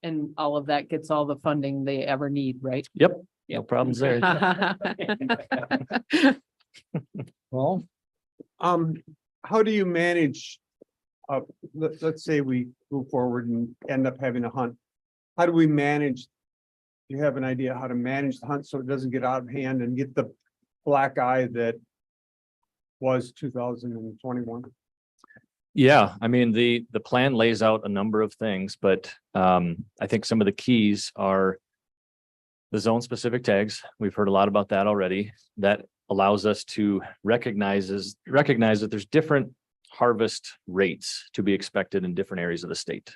And all of that gets all the funding they ever need, right? Yep, no problems there. Well, how do you manage? Let's say we move forward and end up having a hunt. How do we manage? Do you have an idea how to manage the hunt so it doesn't get out of hand and get the black eye that was 2021? Yeah, I mean, the plan lays out a number of things, but I think some of the keys are the zone specific tags. We've heard a lot about that already. That allows us to recognize that there's different harvest rates to be expected in different areas of the state.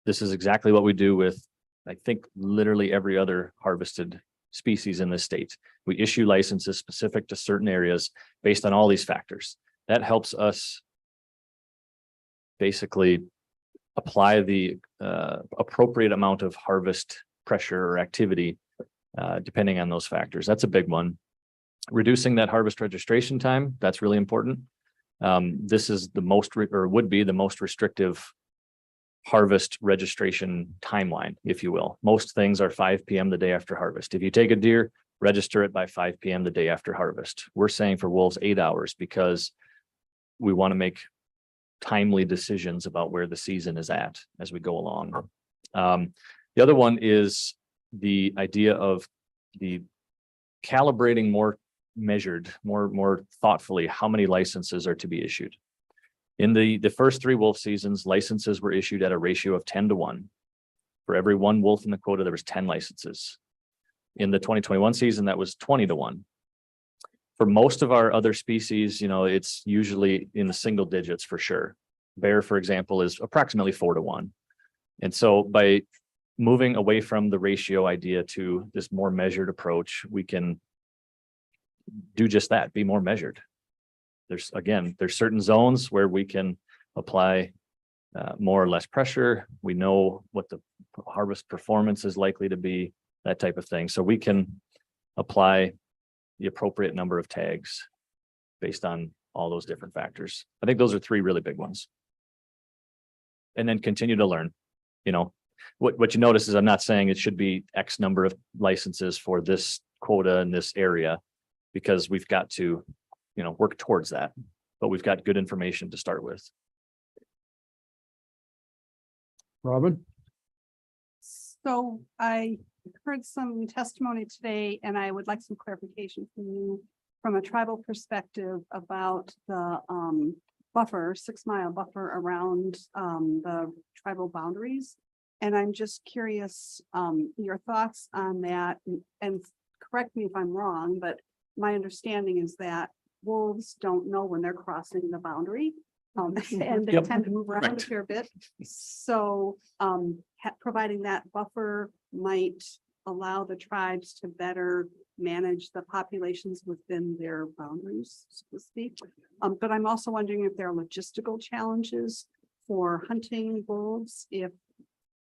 This is exactly what we do with, I think, literally every other harvested species in this state. We issue licenses specific to certain areas based on all these factors. That helps us basically apply the appropriate amount of harvest pressure or activity depending on those factors. That's a big one. Reducing that harvest registration time, that's really important. This is the most would be the most restrictive harvest registration timeline, if you will. Most things are 5 p.m. the day after harvest. If you take a deer, register it by 5 p.m. the day after harvest. We're saying for wolves 8 hours because we want to make timely decisions about where the season is at as we go along. The other one is the idea of the calibrating more measured, more thoughtfully how many licenses are to be issued. In the first 3 wolf seasons, licenses were issued at a ratio of 10-1. For every 1 wolf in the quota, there was 10 licenses. In the 2021 season, that was 20-1. For most of our other species, it's usually in the single digits for sure. Bear, for example, is approximately 4-1. And so by moving away from the ratio idea to this more measured approach, we can do just that, be more measured. There's certain zones where we can apply more or less pressure. We know what the harvest performance is likely to be, that type of thing. So we can apply the appropriate number of tags based on all those different factors. I think those are 3 really big ones. And then continue to learn. What you notice is I'm not saying it should be X number of licenses for this quota in this area, because we've got to, work towards that, but we've got good information to start with. Robin? So I heard some testimony today and I would like some clarification from you from a tribal perspective about the buffer, 6 mile buffer around the tribal boundaries. And I'm just curious, your thoughts on that, and correct me if I'm wrong, but my understanding is that wolves don't know when they're crossing the boundary. And they Yep. tend to move around a Correct. fair bit. So providing that buffer might allow the tribes to better manage the populations within their boundaries, so to speak. But I'm also wondering if there are logistical challenges for hunting wolves if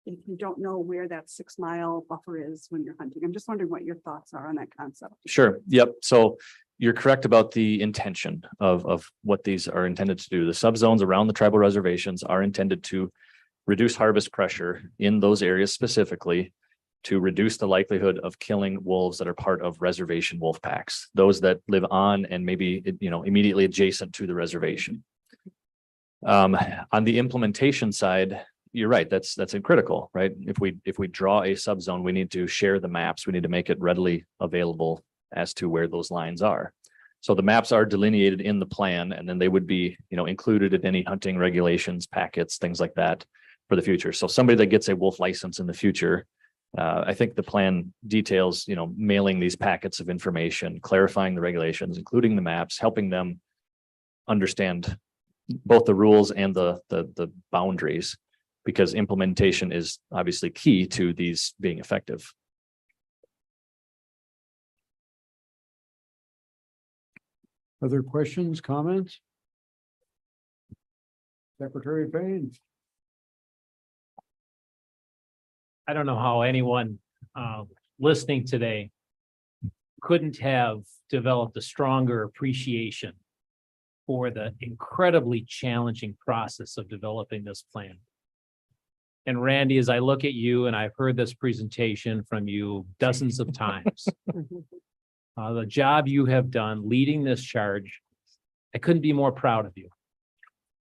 you don't know where that 6 mile buffer is when you're hunting. I'm just wondering what your thoughts are on that concept. Sure. Yep. So you're correct about the intention of what these are intended to do. The subzones around the tribal reservations are intended to reduce harvest pressure in those areas specifically to reduce the likelihood of killing wolves that are part of reservation wolf packs, those that live on and maybe, immediately adjacent to the reservation. On the implementation side, you're right, that's critical, right? If we draw a subzone, we need to share the maps. We need to make it readily available as to where those lines are. So the maps are delineated in the plan, and then they would be, included in any hunting regulations, packets, things like that for the future. So somebody that gets a wolf license in the future, I think the plan details, mailing these packets of information, clarifying the regulations, including the maps, helping them understand both the rules and the boundaries, because implementation is obviously key to these being effective. Other questions, comments? Secretary Payne. I don't know how anyone listening today couldn't have developed a stronger appreciation for the incredibly challenging process of developing this plan. And Randy, as I look at you, and I've heard this presentation from you dozens of times, the job you have done leading this charge, I couldn't be more proud of you.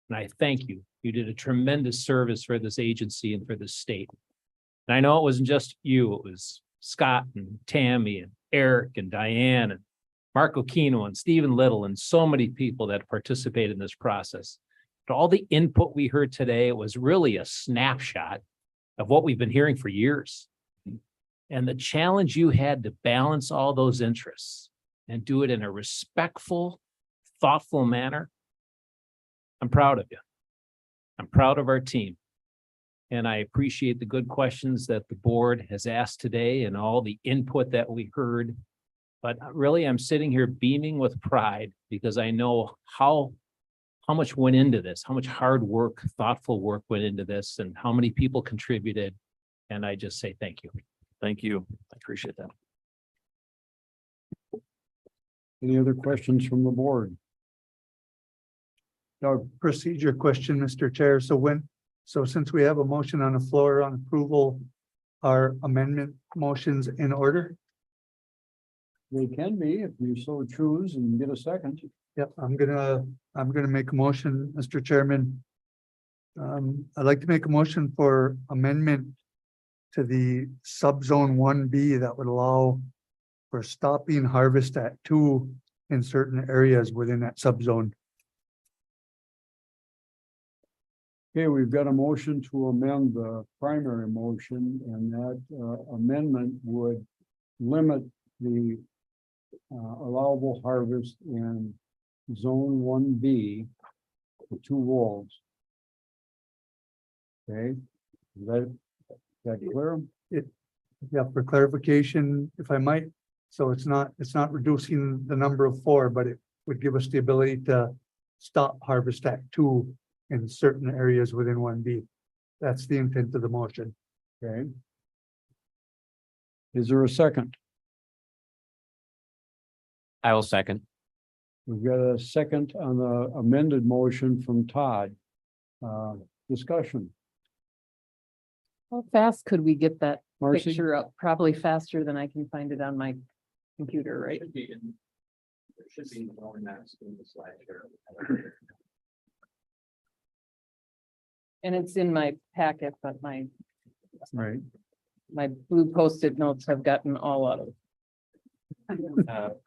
And I thank you. You did a tremendous service for this agency and for this state. And I know it wasn't just you, it was Scott and Tammy and Eric and Diane and Mark Aquino and Stephen Little and so many people that participated in this process. But all the input we heard today was really a snapshot of what we've been hearing for years. And the challenge you had to balance all those interests and do it in a respectful, thoughtful manner. I'm proud of you. I'm proud of our team. And I appreciate the good questions that the board has asked today and all the input that we heard. But really, I'm sitting here beaming with pride because I know how much went into this, how much hard work, thoughtful work went into this, and how many people contributed. And I just say thank you. Thank you. I appreciate that. Any other questions from the board? Procedure question, Mr. Chair. So since we have a motion on the floor on approval, are amendment motions in order? They can be if you so choose and get a second. Yep, I'm gonna make a motion, Mr. Chairman. I'd like to make a motion for amendment to the subzone 1B that would allow for stopping harvest at 2 in certain areas within that subzone. Okay, we've got a motion to amend the primary motion, and that amendment would limit the allowable harvest in zone 1B to 2 wolves. Okay, is that clear? Yeah, for clarification, if I might, so it's not reducing the number of 4, but it would give us the ability to stop harvest at 2 in certain areas within 1B. That's the intent of the motion. Okay. Is there a second? I will second. We've got a second on the amended motion from Todd. Discussion. How fast could we get that Marcy? picture up? Probably faster than I can find it on my computer, right? There should be more maps in the slide here. And it's in my packet, but my Right. blue Post-it notes have gotten all out of.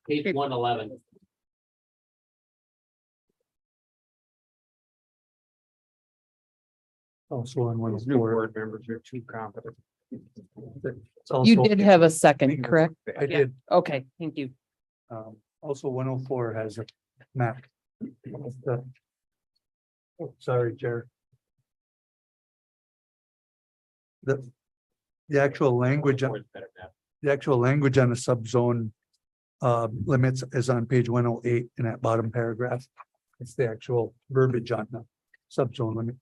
Page 111. Also on one These new board members are too competent. You did have a second, correct? I did. Okay, thank you. Also, 104 has a map. Oh, sorry, Chair. The actual language, the actual language on the subzone limits is on page 108 in that bottom paragraph. It's the actual verbiage on the subzone limit.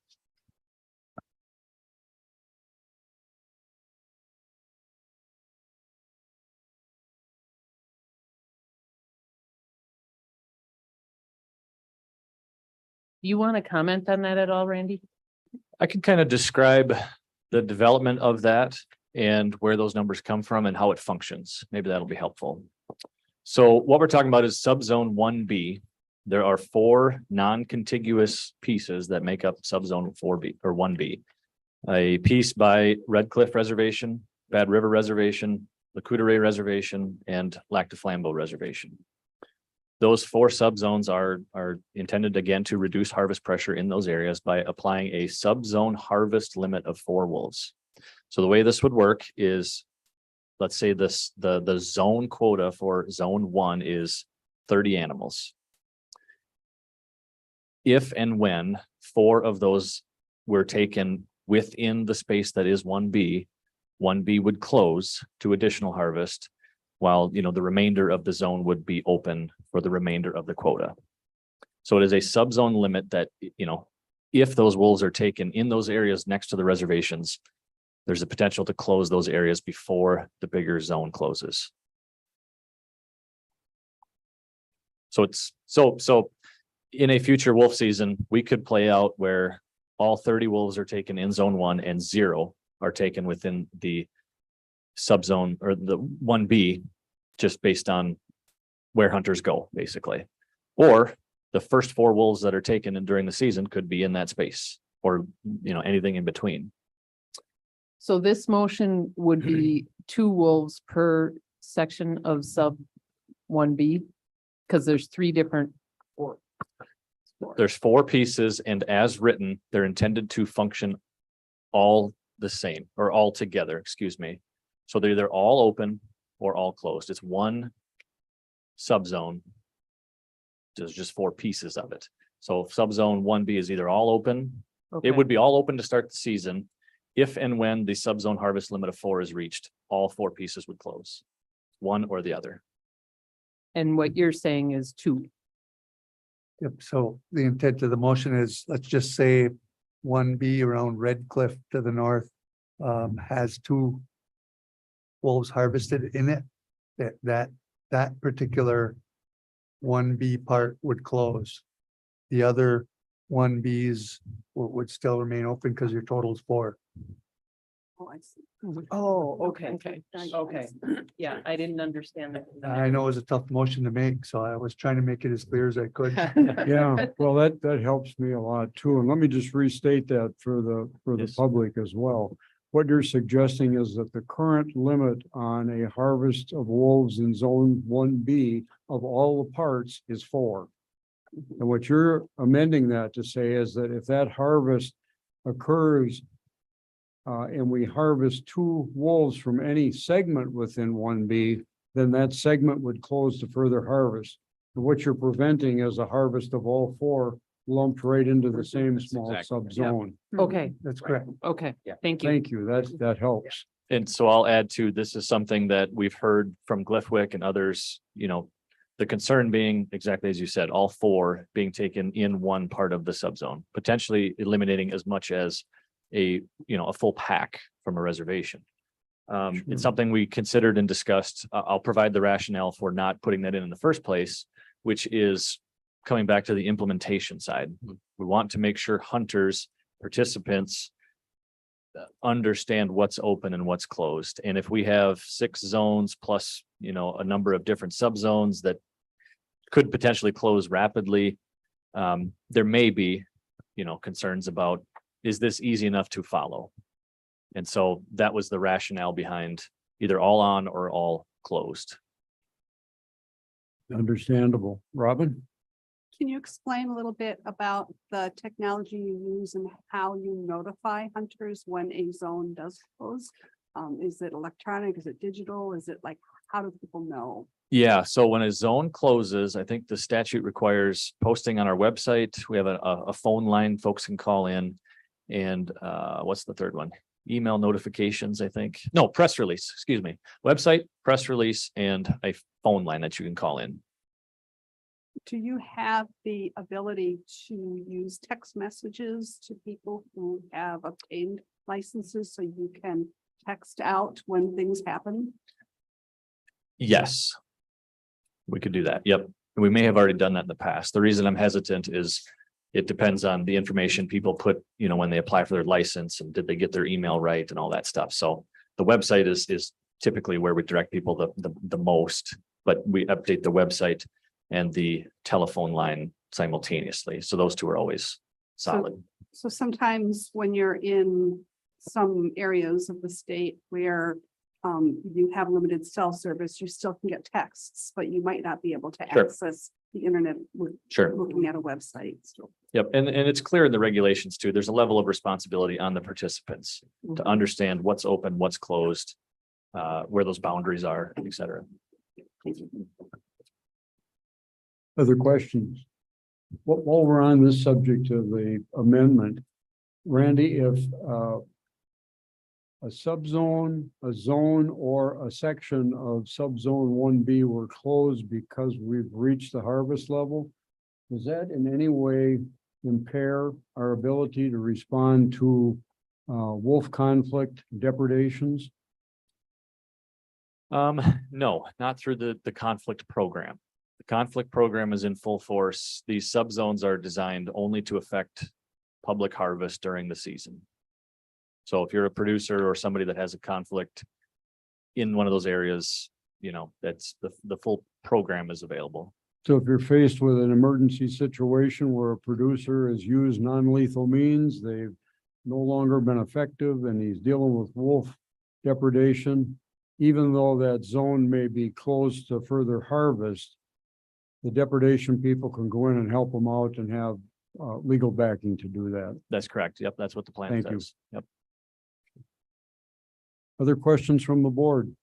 You want to comment on that at all, Randy? I can kind of describe the development of that and where those numbers come from and how it functions. Maybe that'll be helpful. So what we're talking about is subzone 1B. There are 4 non-contiguous pieces that make up subzone 4B or 1B. A piece by Red Cliff Reservation, Bad River Reservation, Lac-Courte Reservation, and Lac du Flambeau Reservation. Those 4 subzones are intended again to reduce harvest pressure in those areas by applying a subzone harvest limit of 4 wolves. So the way this would work is, let's say the zone quota for zone 1 is 30 animals. If and when 4 of those were taken within the space that is 1B, 1B would close to additional harvest, while, you know, the remainder of the zone would be open for the remainder of the quota. So it is a subzone limit that, you know, if those wolves are taken in those areas next to the reservations, there's a potential to close those areas before the bigger zone closes. So it's so in a future wolf season, we could play out where all 30 wolves are taken in zone 1 and 0 are taken within the subzone or the 1B, just based on where hunters go, basically. Or the first 4 wolves that are taken in during the season could be in that space, or, you know, anything in between. So this motion would be 2 wolves per section of sub 1B, because there's 3 different. There's 4 pieces, and as written, they're intended to function all the same, or all together, excuse me. So they're either all open or all closed. It's one subzone. There's just 4 pieces of it. So subzone 1B is either all open. Okay. It would be all open to start the season. If and when the subzone harvest limit of 4 is reached, all 4 pieces would close, one or the other. And what you're saying is 2. Yep, so the intent of the motion is, let's just say 1B around Red Cliff to the north has 2 wolves harvested in it. That particular 1B part would close. The other 1Bs would still remain open because your total is 4. Oh, I see. Oh, okay. Okay. Yeah, I didn't understand that. I know it was a tough motion to make, so I was trying to make it as clear as I could. Yeah, well, that helps me a lot too. And let me just restate that for the Yes. public as well. What you're suggesting is that the current limit on a harvest of wolves in zone 1B of all the parts is 4. And what you're amending that to say is that if that harvest occurs and we harvest 2 wolves from any segment within 1B, then that segment would close to further harvest. And what you're preventing is a harvest of all 4 lumped right into the same That's small exactly- subzone. Okay, That's correct. okay, thank you. Thank you. That helps. And so I'll add to, this is something that we've heard from Glyphwick and others, you know, the concern being exactly as you said, all 4 being taken in one part of the subzone, potentially eliminating as much as a full pack from a reservation. It's something we considered and discussed. I'll provide the rationale for not putting that in the first place, which is coming back to the implementation side. We want to make sure hunters, participants understand what's open and what's closed. And if we have 6 zones plus, a number of different subzones that could potentially close rapidly, there may be, concerns about, is this easy enough to follow? And so that was the rationale behind either all on or all closed. Understandable. Robin? Can you explain a little bit about the technology you use and how you notify hunters when a zone does close? Is it electronic? Is it digital? Is it like, how do people know? Yeah, so when a zone closes, I think the statute requires posting on our website. We have a phone line folks can call in. And what's the third one? Email notifications, I think. No, press release, excuse me. Website, press release, and a phone line that you can call in. Do you have the ability to use text messages to people who have obtained licenses so you can text out when things happen? Yes. We could do that. Yep. We may have already done that in the past. The reason I'm hesitant is it depends on the information people put, you know, when they apply for their license and did they get their email right and all that stuff. So the website is typically where we direct people the most, but we update the website and the telephone line simultaneously. So those two are always solid. So sometimes when you're in some areas of the state where you have limited cell service, you still can get texts, but you might not be able to Sure. access the internet with Sure. looking at a website. So Yep. And it's clear in the regulations too. There's a level of responsibility on the participants to understand what's open, what's closed, where those boundaries are, et cetera. Other questions? While we're on this subject of the amendment, Randy, if a subzone, a zone, or a section of subzone 1B were closed because we've reached the harvest level, does that in any way impair our ability to respond to wolf conflict depredations? No, not through the conflict program. The conflict program is in full force. These subzones are designed only to affect public harvest during the season. So if you're a producer or somebody that has a conflict in one of those areas, you know, that's the full program is available. So if you're faced with an emergency situation where a producer has used non-lethal means, they've no longer been effective, and he's dealing with wolf depredation, even though that zone may be closed to further harvest, the depredation people can go in and help them out and have legal backing to do that. That's correct. Yep, that's what the plan Thank you. says. Yep. Other questions from the board?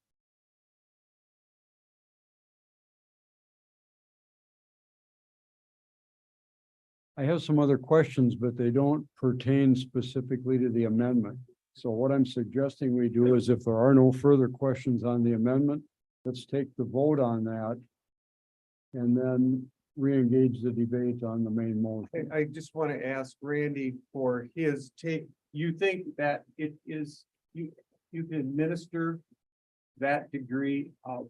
I have some other questions, but they don't pertain specifically to the amendment. So what I'm suggesting we do is if there are no further questions on the amendment, let's take the vote on that and then re-engage the debate on the main motion. I just want to ask Randy for his take. You think that it is, you can administer that degree of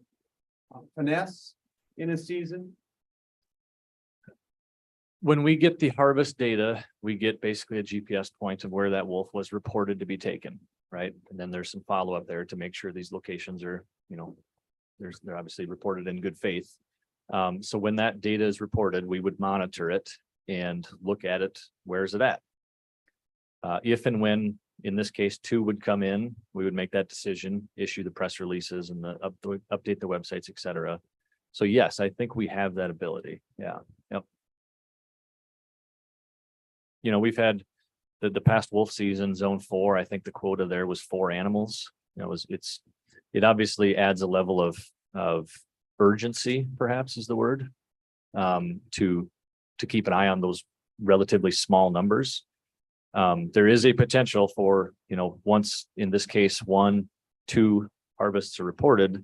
finesse in a season? When we get the harvest data, we get basically a GPS point of where that wolf was reported to be taken, right? And then there's some follow-up there to make sure these locations are, you know, they're obviously reported in good faith. So when that data is reported, we would monitor it and look at it. Where is it at? If and when, in this case, 2 would come in, we would make that decision, issue the press releases and update the websites, et cetera. So yes, I think we have that ability. Yeah. Yep. You know, we've had the past wolf season, zone 4, I think the quota there was 4 animals. You know, it obviously adds a level of urgency, perhaps is the word, to keep an eye on those relatively small numbers. There is a potential for, you know, once in this case, 1, 2 harvests are reported,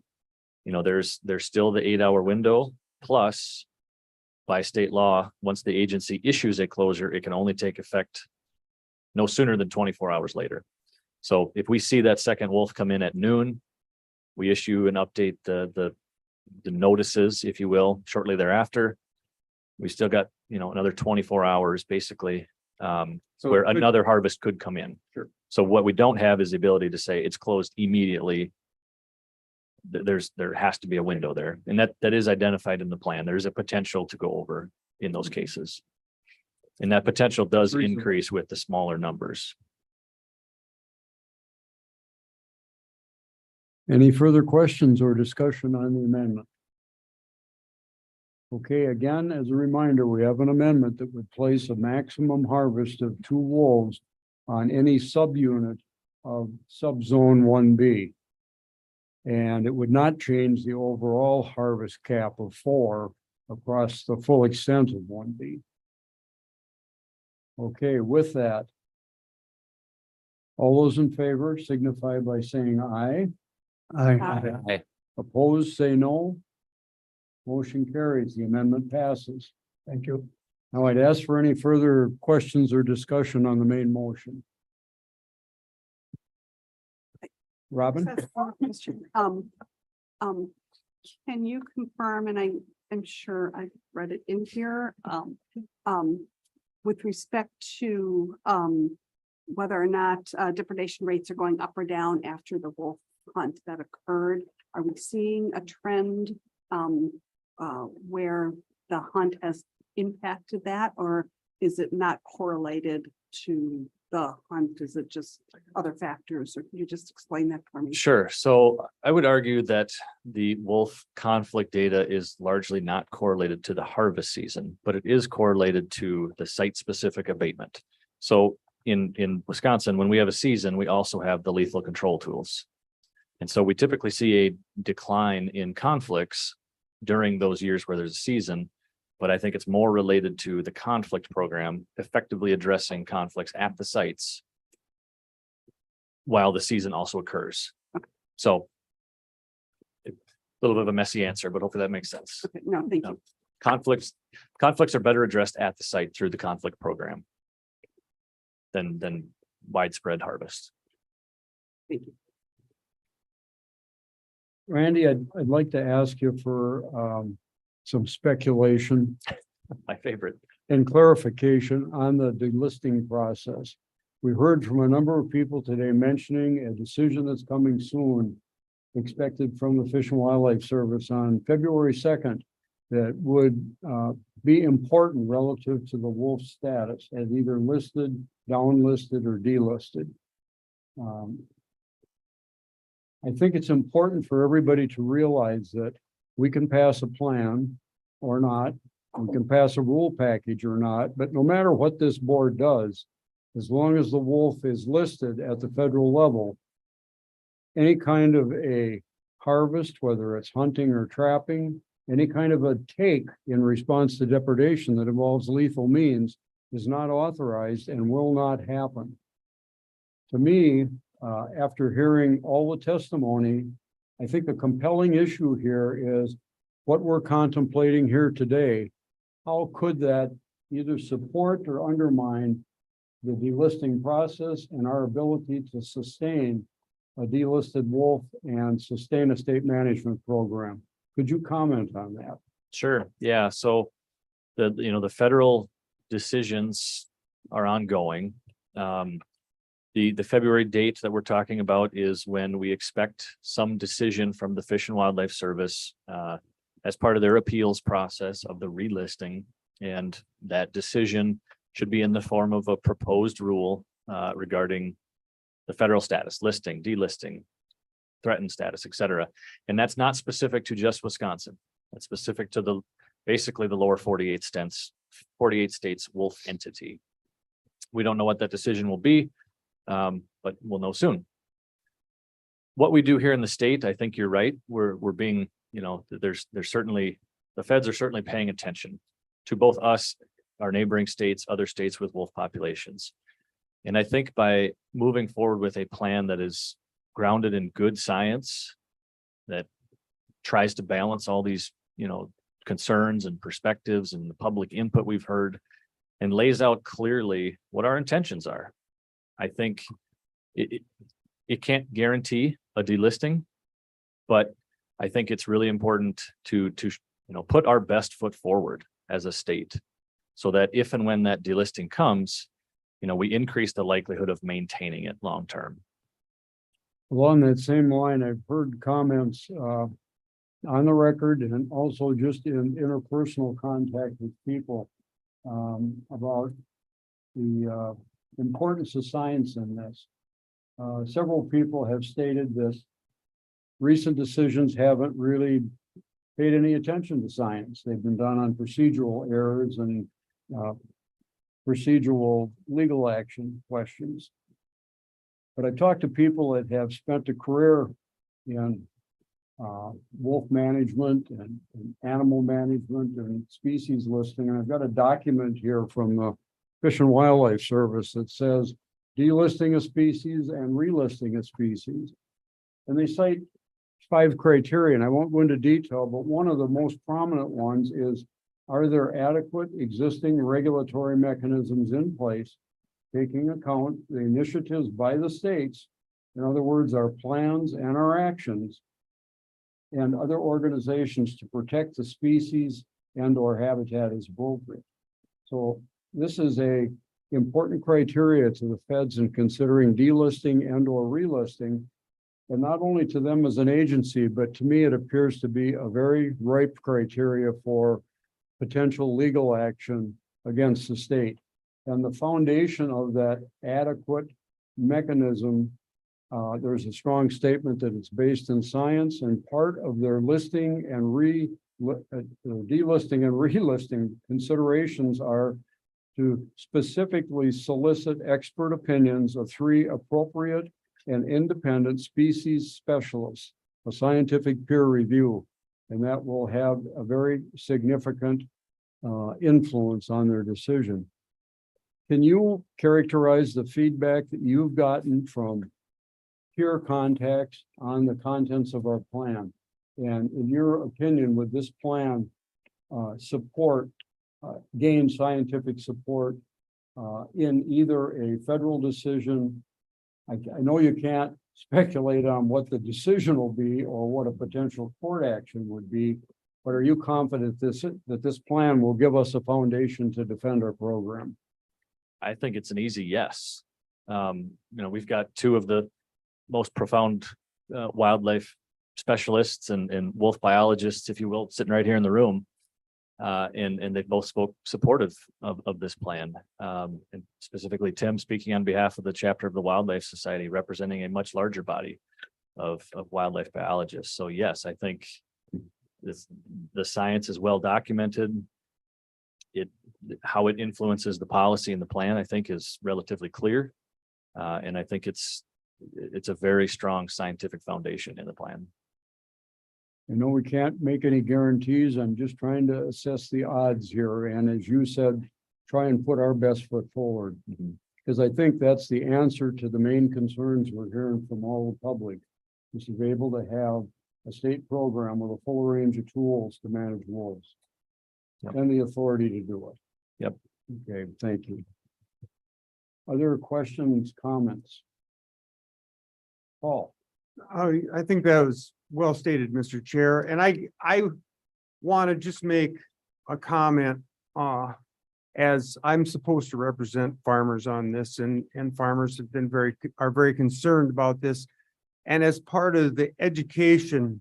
you know, there's still the 8-hour window, plus by state law, once the agency issues a closure, it can only take effect no sooner than 24 hours later. So if we see that second wolf come in at noon, we issue and update the notices, if you will, shortly thereafter. We still got, you know, another 24 hours basically, where another harvest could come in. Sure. So what we don't have is the ability to say it's closed immediately. There has to be a window there, and that is identified in the plan. There's a potential to go over in those cases. And that potential does increase with the smaller numbers. Any further questions or discussion on the amendment? Okay, again, as a reminder, we have an amendment that would place a maximum harvest of 2 wolves on any subunit of subzone 1B. And it would not change the overall harvest cap of 4 across the full extent of 1B. Okay, with that, all those in favor signify by saying aye. Aye. Opposed, say no. Motion carries. The amendment passes. Thank you. Now I'd ask for any further questions or discussion on the main motion. Robin? That's one question. Can you confirm, and I'm sure I've read it in here, with respect to, whether or not, depredation rates are going up or down after the wolf hunt that occurred? Are we seeing a trend, where the hunt has impacted that, or is it not correlated to the hunt? Is it just other factors, or can you just explain that for me? Sure. So I would argue that the wolf conflict data is largely not correlated to the harvest season, but it is correlated to the site-specific abatement. So in Wisconsin, when we have a season, we also have the lethal control tools. And so we typically see a decline in conflicts during those years where there's a season. But I think it's more related to the conflict program effectively addressing conflicts at the sites while the season also occurs. So a little bit of a messy answer, but hopefully that makes sense. Okay, no, thank you. Conflicts are better addressed at the site through the conflict program than widespread harvest. Thank you. Randy, I'd like to ask you for some speculation My favorite. and clarification on the delisting process. We heard from a number of people today mentioning a decision that's coming soon, expected from the Fish and Wildlife Service on February 2nd, that would be important relative to the wolf status as either listed, downlisted, or delisted. I think it's important for everybody to realize that we can pass a plan or not, we can pass a rule package or not, but no matter what this board does, as long as the wolf is listed at the federal level, any kind of a harvest, whether it's hunting or trapping, any kind of a take in response to depredation that involves lethal means is not authorized and will not happen. To me, after hearing all the testimony, I think the compelling issue here is what we're contemplating here today. How could that either support or undermine the delisting process and our ability to sustain a delisted wolf and sustain a state management program? Could you comment on that? Sure. Yeah. So the federal decisions are ongoing. The February date that we're talking about is when we expect some decision from the Fish and Wildlife Service as part of their appeals process of the relisting. And that decision should be in the form of a proposed rule regarding the federal status, listing, delisting, threatened status, et cetera. And that's not specific to just Wisconsin. That's specific to basically the lower 48 states wolf entity. We don't know what that decision will be, but we'll know soon. What we do here in the state, I think you're right. We're being, there's certainly, the feds are certainly paying attention to both us, our neighboring states, other states with wolf populations. And I think by moving forward with a plan that is grounded in good science, that tries to balance all these, concerns and perspectives and the public input we've heard, and lays out clearly what our intentions are. I think it can't guarantee a delisting, but I think it's really important to put our best foot forward as a state, so that if and when that delisting comes, we increase the likelihood of maintaining it long term. Along that same line, I've heard comments on the record and also just in interpersonal contact with people about the importance of science in this. Several people have stated this. Recent decisions haven't really paid any attention to science. They've been done on procedural errors and procedural legal action questions. But I talked to people that have spent a career in wolf management and animal management and species listing. And I've got a document here from the Fish and Wildlife Service that says delisting a species and relisting a species. And they cite 5 criteria, and I won't go into detail, but one of the most prominent ones is, are there adequate existing regulatory mechanisms in place, taking account the initiatives by the states, in other words, our plans and our actions, and other organizations to protect the species and or habitat as appropriate. So this is a important criteria to the feds in considering delisting and or relisting, and not only to them as an agency, but to me, it appears to be a very ripe criteria for potential legal action against the state. And the foundation of that adequate mechanism, there's a strong statement that it's based in science, and part of their listing and delisting and relisting considerations are to specifically solicit expert opinions of 3 appropriate and independent species specialists, a scientific peer review, and that will have a very significant influence on their decision. Can you characterize the feedback that you've gotten from peer contacts on the contents of our plan? And in your opinion, would this plan gain scientific support in either a federal decision? I know you can't speculate on what the decision will be or what a potential court action would be, but are you confident that this plan will give us a foundation to defend our program? I think it's an easy yes. We've got 2 of the most profound wildlife specialists and wolf biologists, if you will, sitting right here in the room. And they both spoke supportive of this plan. And specifically Tim speaking on behalf of the chapter of the Wildlife Society, representing a much larger body of wildlife biologists. So yes, I think the science is well documented. How it influences the policy and the plan, I think, is relatively clear. And I think it's a very strong scientific foundation in the plan. I know we can't make any guarantees. I'm just trying to assess the odds here. And as you said, try and put our best foot forward. Because I think that's the answer to the main concerns we're hearing from all the public. Is to be able to have a state program with a full range of tools to manage wolves. Yep. And the authority to do it. Yep. Okay, thank you. Other questions, comments? Paul? I think that was well stated, Mr. Chair, and I want to just make a comment as I'm supposed to represent farmers on this, and farmers have been are very concerned about this. And as part of the education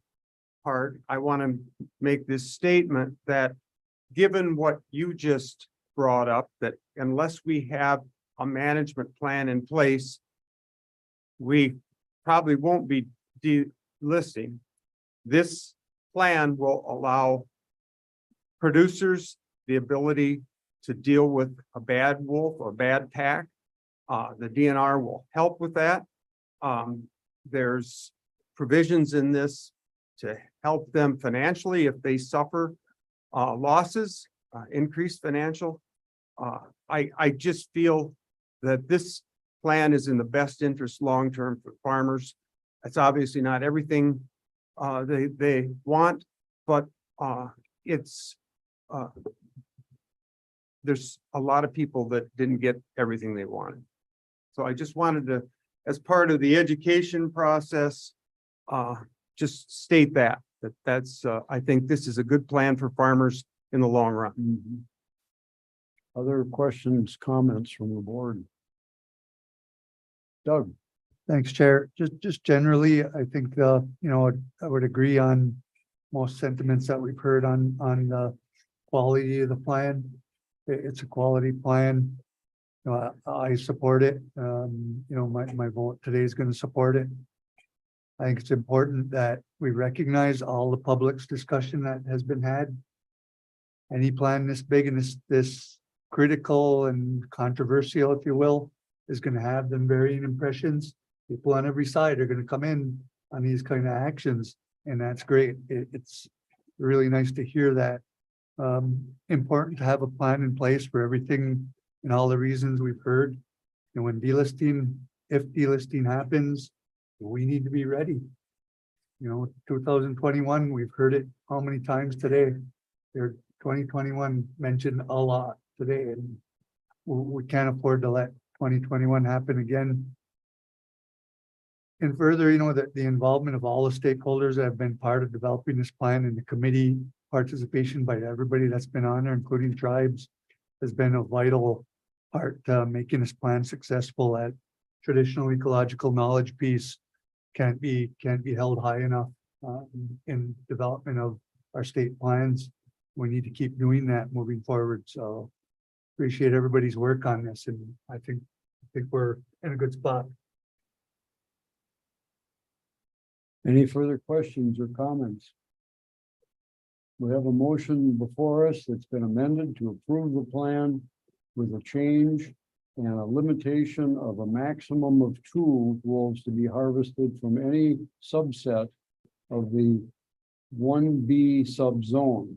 part, I want to make this statement that given what you just brought up, that unless we have a management plan in place, we probably won't be delisting. This plan will allow producers the ability to deal with a bad wolf or bad pack. The DNR will help with that. There's provisions in this to help them financially if they suffer losses, increased financial. I just feel that this plan is in the best interest long-term for farmers. It's obviously not everything they want, but there's a lot of people that didn't get everything they wanted. So I just wanted to, as part of the education process, just state that's I think this is a good plan for farmers in the long run. Mm-hmm. Other questions, comments from the board? Doug? Thanks, Chair. Just generally, I think I would agree on most sentiments that we've heard on the quality of the plan. It's a quality plan. I support it. My vote today is going to support it. I think it's important that we recognize all the public's discussion that has been had. Any plan this big and this critical and controversial, if you will, is going to have them varying impressions. People on every side are going to come in on these kind of actions, and that's great. It's really nice to hear that. Important to have a plan in place for everything and all the reasons we've heard. And when delisting, if delisting happens, we need to be ready. 2021, we've heard it how many times today? 2021 mentioned a lot today, and we can't afford to let 2021 happen again. And further, that the involvement of all the stakeholders that have been part of developing this plan, and the committee participation by everybody that's been on there, including tribes, has been a vital part to making this plan successful. At traditional ecological knowledge piece can't be held high enough in development of our state plans. We need to keep doing that moving forward. So appreciate everybody's work on this, and I think we're in a good spot. Any further questions or comments? We have a motion before us that's been amended to approve the plan with a change and a limitation of a maximum of 2 wolves to be harvested from any subset of the 1B subzone.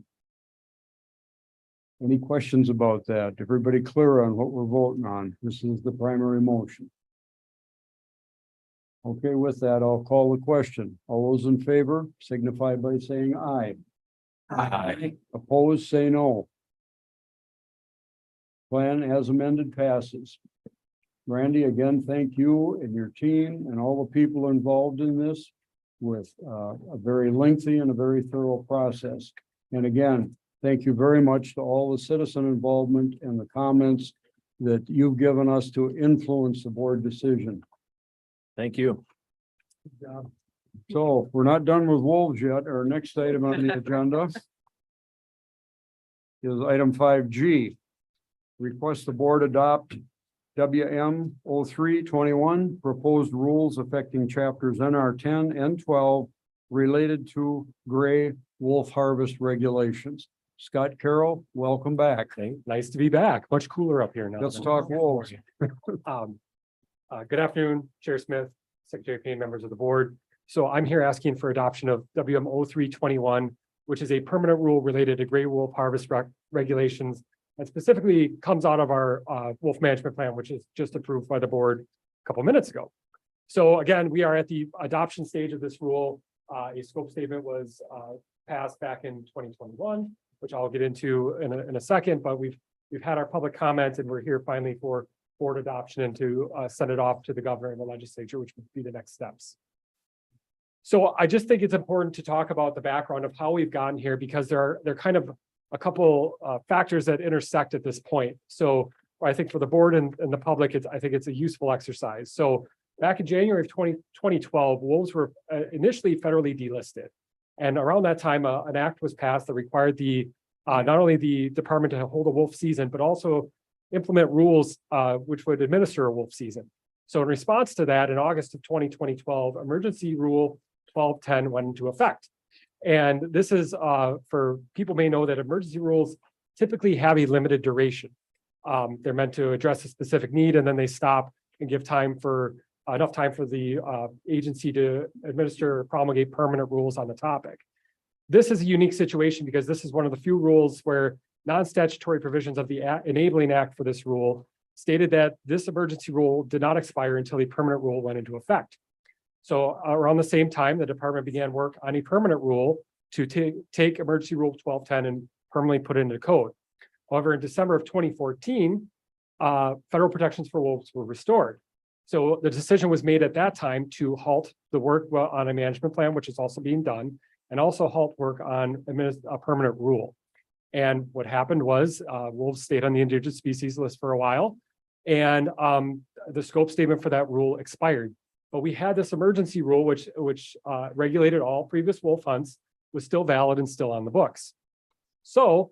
Any questions about that? Everybody clear on what we're voting on? This is the primary motion. Okay, with that, I'll call the question. All those in favor signify by saying aye. Aye. Opposed, say no. Plan as amended passes. Randy, again, thank you and your team and all the people involved in this with a very lengthy and a very thorough process. And again, thank you very much to all the citizen involvement and the comments that you've given us to influence the board decision. Thank you. So we're not done with wolves yet. Our next item on the agenda is item 5G. Request the board adopt WM 0321 proposed rules affecting chapters NR 10 and 12 related to gray wolf harvest regulations. Scott Carroll, welcome back. Nice to be back. Much cooler up here now. Let's talk wolves. Good afternoon, Chair Smith, Secretary Payne, members of the board. So I'm here asking for adoption of WM 0321, which is a permanent rule related to gray wolf harvest regulations, and specifically comes out of our wolf management plan, which is just approved by the board a couple minutes ago. So again, we are at the adoption stage of this rule. A scope statement was passed back in 2021, which I'll get into in a second, but we've had our public comment, and we're here finally for board adoption and to send it off to the governor and the legislature, which would be the next steps. So I just think it's important to talk about the background of how we've gotten here, because there are kind of a couple factors that intersect at this point. So I think for the board and the public, I think it's a useful exercise. So back in January of 2012, wolves were initially federally delisted. And around that time, an act was passed that required not only the department to hold a wolf season, but also implement rules which would administer a wolf season. So in response to that, in August of 2012, Emergency Rule 1210 went into effect. And this is for people may know that emergency rules typically have a limited duration. They're meant to address a specific need, and then they stop and give time for enough time for the agency to administer or promulgate permanent rules on the topic. This is a unique situation because this is one of the few rules where non-statutory provisions of the enabling act for this rule stated that this emergency rule did not expire until a permanent rule went into effect. So around the same time, the department began work on a permanent rule to take Emergency Rule 1210 and permanently put it into code. However, in December of 2014, federal protections for wolves were restored. So the decision was made at that time to halt the work on a management plan, which is also being done, and also halt work on a permanent rule. And what happened was wolves stayed on the endangered species list for a while, and the scope statement for that rule expired. But we had this emergency rule, which regulated all previous wolf hunts, was still valid and still on the books. So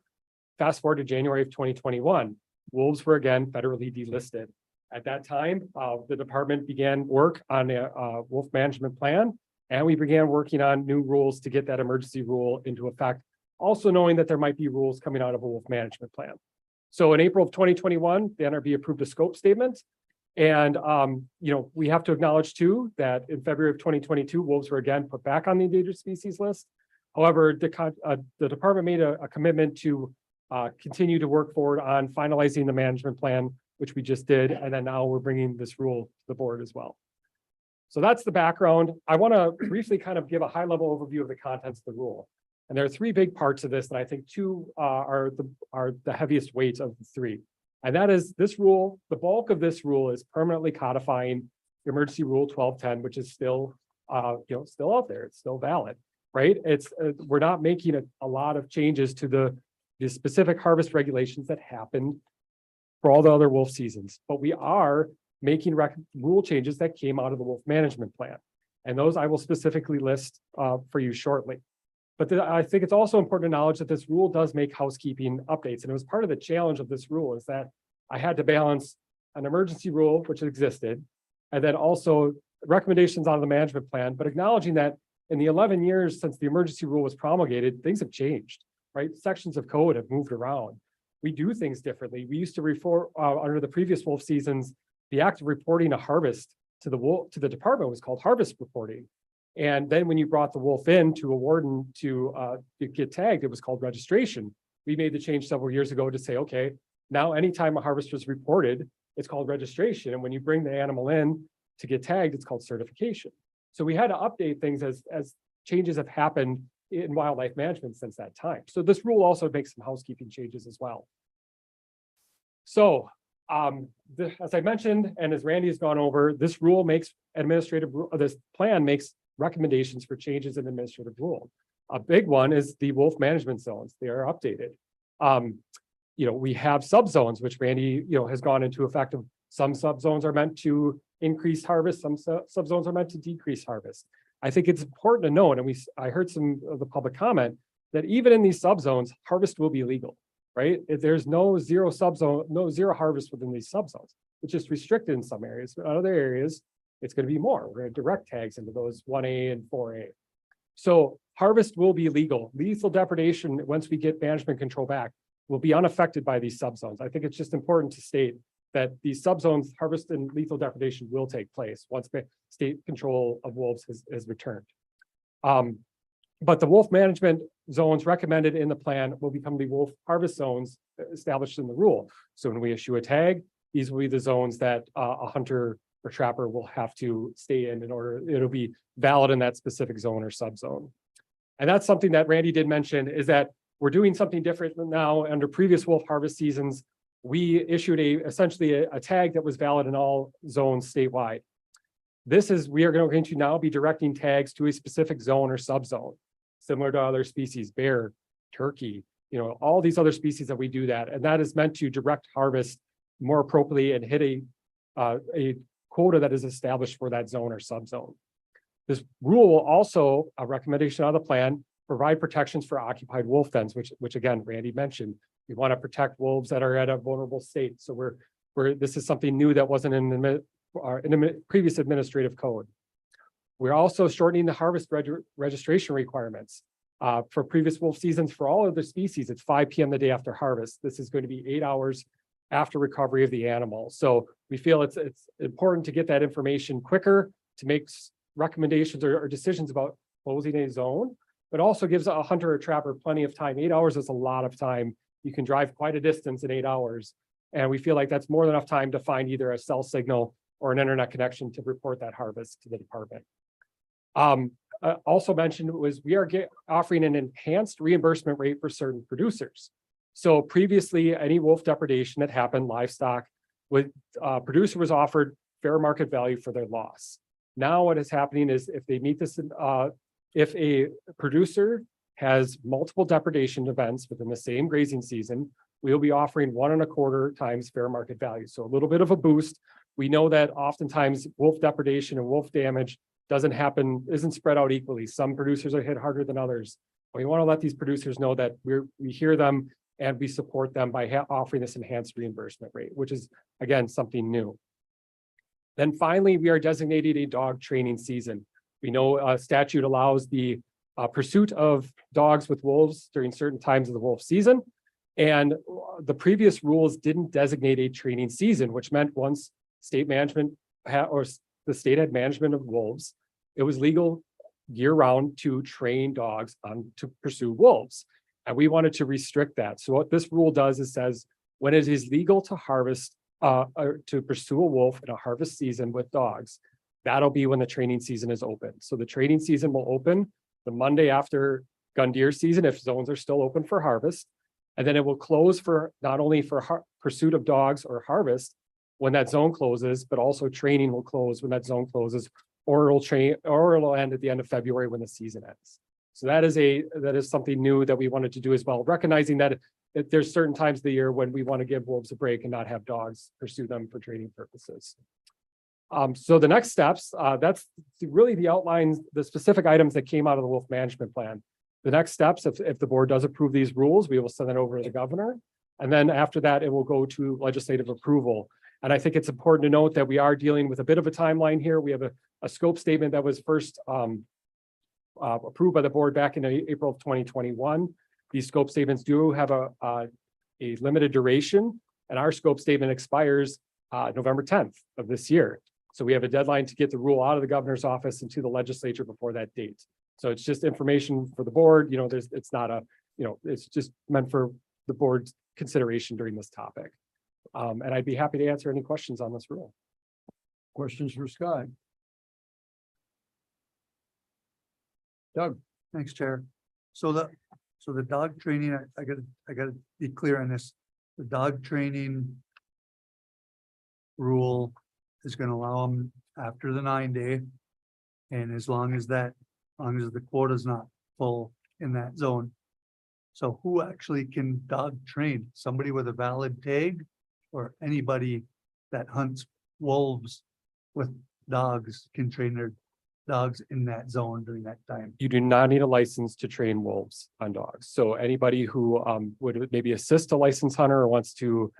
fast forward to January of 2021, wolves were again federally delisted. At that time, the department began work on a wolf management plan, And we began working on new rules to get that emergency rule into effect, also knowing that there might be rules coming out of a wolf management plan. So in April of 2021, the NRB approved a scope statement. And, we have to acknowledge too, that in February of 2022, wolves were again put back on the endangered species list. However, the department made a commitment to continue to work forward on finalizing the management plan, which we just did. And then now we're bringing this rule to the board as well. So that's the background. I want to briefly kind of give a high level overview of the contents of the rule. And there are three big parts of this, and I think two are the heaviest weights of the three. And that is this rule, the bulk of this rule is permanently codifying Emergency Rule 1210, which is still, still out there. It's still valid, right? We're not making a lot of changes to the specific harvest regulations that happened for all the other wolf seasons, but we are making rule changes that came out of the wolf management plan. And those I will specifically list for you shortly. But I think it's also important to acknowledge that this rule does make housekeeping updates. And it was part of the challenge of this rule is that I had to balance an emergency rule, which existed, and then also recommendations on the management plan, but acknowledging that in the 11 years since the emergency rule was promulgated, things have changed, right? Sections of code have moved around. We do things differently. We used to refer under the previous wolf seasons, the act of reporting a harvest to the department was called harvest reporting. And then when you brought the wolf in to a warden to get tagged, it was called registration. We made the change several years ago to say, okay, now anytime a harvest was reported, it's called registration. And when you bring the animal in to get tagged, it's called certification. So we had to update things as changes have happened in wildlife management since that time. So this rule also makes some housekeeping changes as well. So as I mentioned, and as Randy has gone over, this rule makes this plan makes recommendations for changes in administrative rule. A big one is the wolf management zones. They are updated. We have subzones, which Randy, has gone into effect of. Some subzones are meant to increase harvest. Some subzones are meant to decrease harvest. I think it's important to note, and I heard some of the public comment that even in these subzones, harvest will be legal, right? There's no zero subzone, no zero harvest within these subzones. It's just restricted in some areas, but in other areas, it's going to be more. We're going to direct tags into those 1A and 4A. So harvest will be legal. Lethal depredation, once we get management control back, will be unaffected by these subzones. I think it's just important to state that these subzones, harvest and lethal depredation will take place once state control of wolves has returned. But the wolf management zones recommended in the plan will become the wolf harvest zones established in the rule. So when we issue a tag, these will be the zones that a hunter or trapper will have to stay in order, it'll be valid in that specific zone or subzone. And that's something that Randy did mention, is that we're doing something different now. Under previous wolf harvest seasons, we issued essentially a tag that was valid in all zones statewide. We are going to now be directing tags to a specific zone or subzone, similar to other species, bear, turkey, all these other species that we do that. And that is meant to direct harvest more appropriately and hit a quota that is established for that zone or subzone. This rule will also, a recommendation of the plan, provide protections for occupied wolf dens, which again, Randy mentioned. We want to protect wolves that are at a vulnerable state. So this is something new that wasn't in the previous administrative code. We're also shortening the harvest registration requirements. For previous wolf seasons, for all of the species, it's 5 p.m. the day after harvest. This is going to be 8 hours after recovery of the animal. So we feel it's important to get that information quicker to make recommendations or decisions about closing a zone, but also gives a hunter or trapper plenty of time. 8 hours is a lot of time. You can drive quite a distance in 8 hours. And we feel like that's more than enough time to find either a cell signal or an internet connection to report that harvest to the department. Also mentioned was we are offering an enhanced reimbursement rate for certain producers. So previously, any wolf depredation that happened, livestock, producer was offered fair market value for their loss. Now what is happening is if they meet this, if a producer has multiple depredation events within the same grazing season, we'll be offering 1.25 times fair market value. So a little bit of a boost. We know that oftentimes wolf depredation and wolf damage isn't spread out equally. Some producers are hit harder than others. We want to let these producers know that we hear them and we support them by offering this enhanced reimbursement rate, which is, again, something new. Then finally, we are designating a dog training season. We know statute allows the pursuit of dogs with wolves during certain times of the wolf season. And the previous rules didn't designate a training season, which meant once state management or the state had management of wolves, it was legal year round to train dogs to pursue wolves. And we wanted to restrict that. So what this rule does is says when it is legal to harvest or to pursue a wolf in a harvest season with dogs, that'll be when the training season is open. So the training season will open the Monday after gun deer season if zones are still open for harvest. And then it will close for not only for pursuit of dogs or harvest when that zone closes, but also training will close when that zone closes, or it'll end at the end of February when the season ends. So that is something new that we wanted to do as well, recognizing that there's certain times of the year when we want to give wolves a break and not have dogs pursue them for training purposes. So the next steps, that's really the outlines, the specific items that came out of the wolf management plan. The next steps, if the board does approve these rules, we will send it over to the governor. And then after that, it will go to legislative approval. And I think it's important to note that we are dealing with a bit of a timeline here. We have a scope statement that was first approved by the board back in April of 2021. These scope statements do have a limited duration, and our scope statement expires November 10th of this year. So we have a deadline to get the rule out of the governor's office and to the legislature before that date. So it's just information for the board. It's not it's just meant for the board's consideration during this topic. And I'd be happy to answer any questions on this rule. Questions for Scott? Doug? Thanks, Chair. So the dog training, I gotta be clear on this. The dog training rule is gonna allow them after the 9-day. And as long as the quota is not full in that zone. So who actually can dog train? Somebody with a valid tag or anybody that hunts wolves with dogs can train their dogs in that zone during that time? You do not need a license to train wolves on dogs. So anybody who would maybe assist a licensed hunter or wants to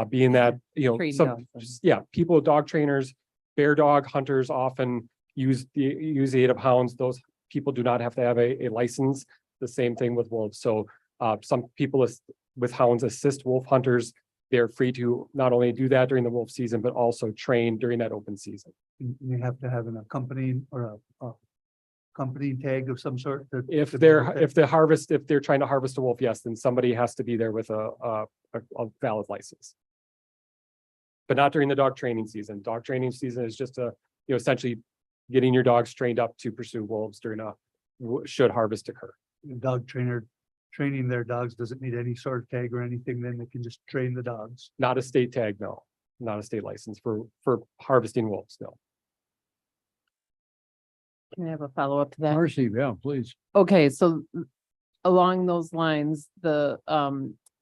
be in that, Train dogs. people, dog trainers, bear dog hunters often use the aid of hounds. Those people do not have to have a license. The same thing with wolves. So some people with hounds assist wolf hunters. They're free to not only do that during the wolf season, but also train during that open season. You have to have an accompanying or a company tag of some sort. If they're trying to harvest a wolf, yes, then somebody has to be there with a valid license. But not during the dog training season. Dog training season is just essentially getting your dogs trained up to pursue wolves during should harvest occur. The dog trainer training their dogs doesn't need any sort of tag or anything, then they can just train the dogs. Not a state tag, no. Not a state license for harvesting wolves, no. Can I have a follow-up to that? Marcy, yeah, please. Okay, so along those lines, the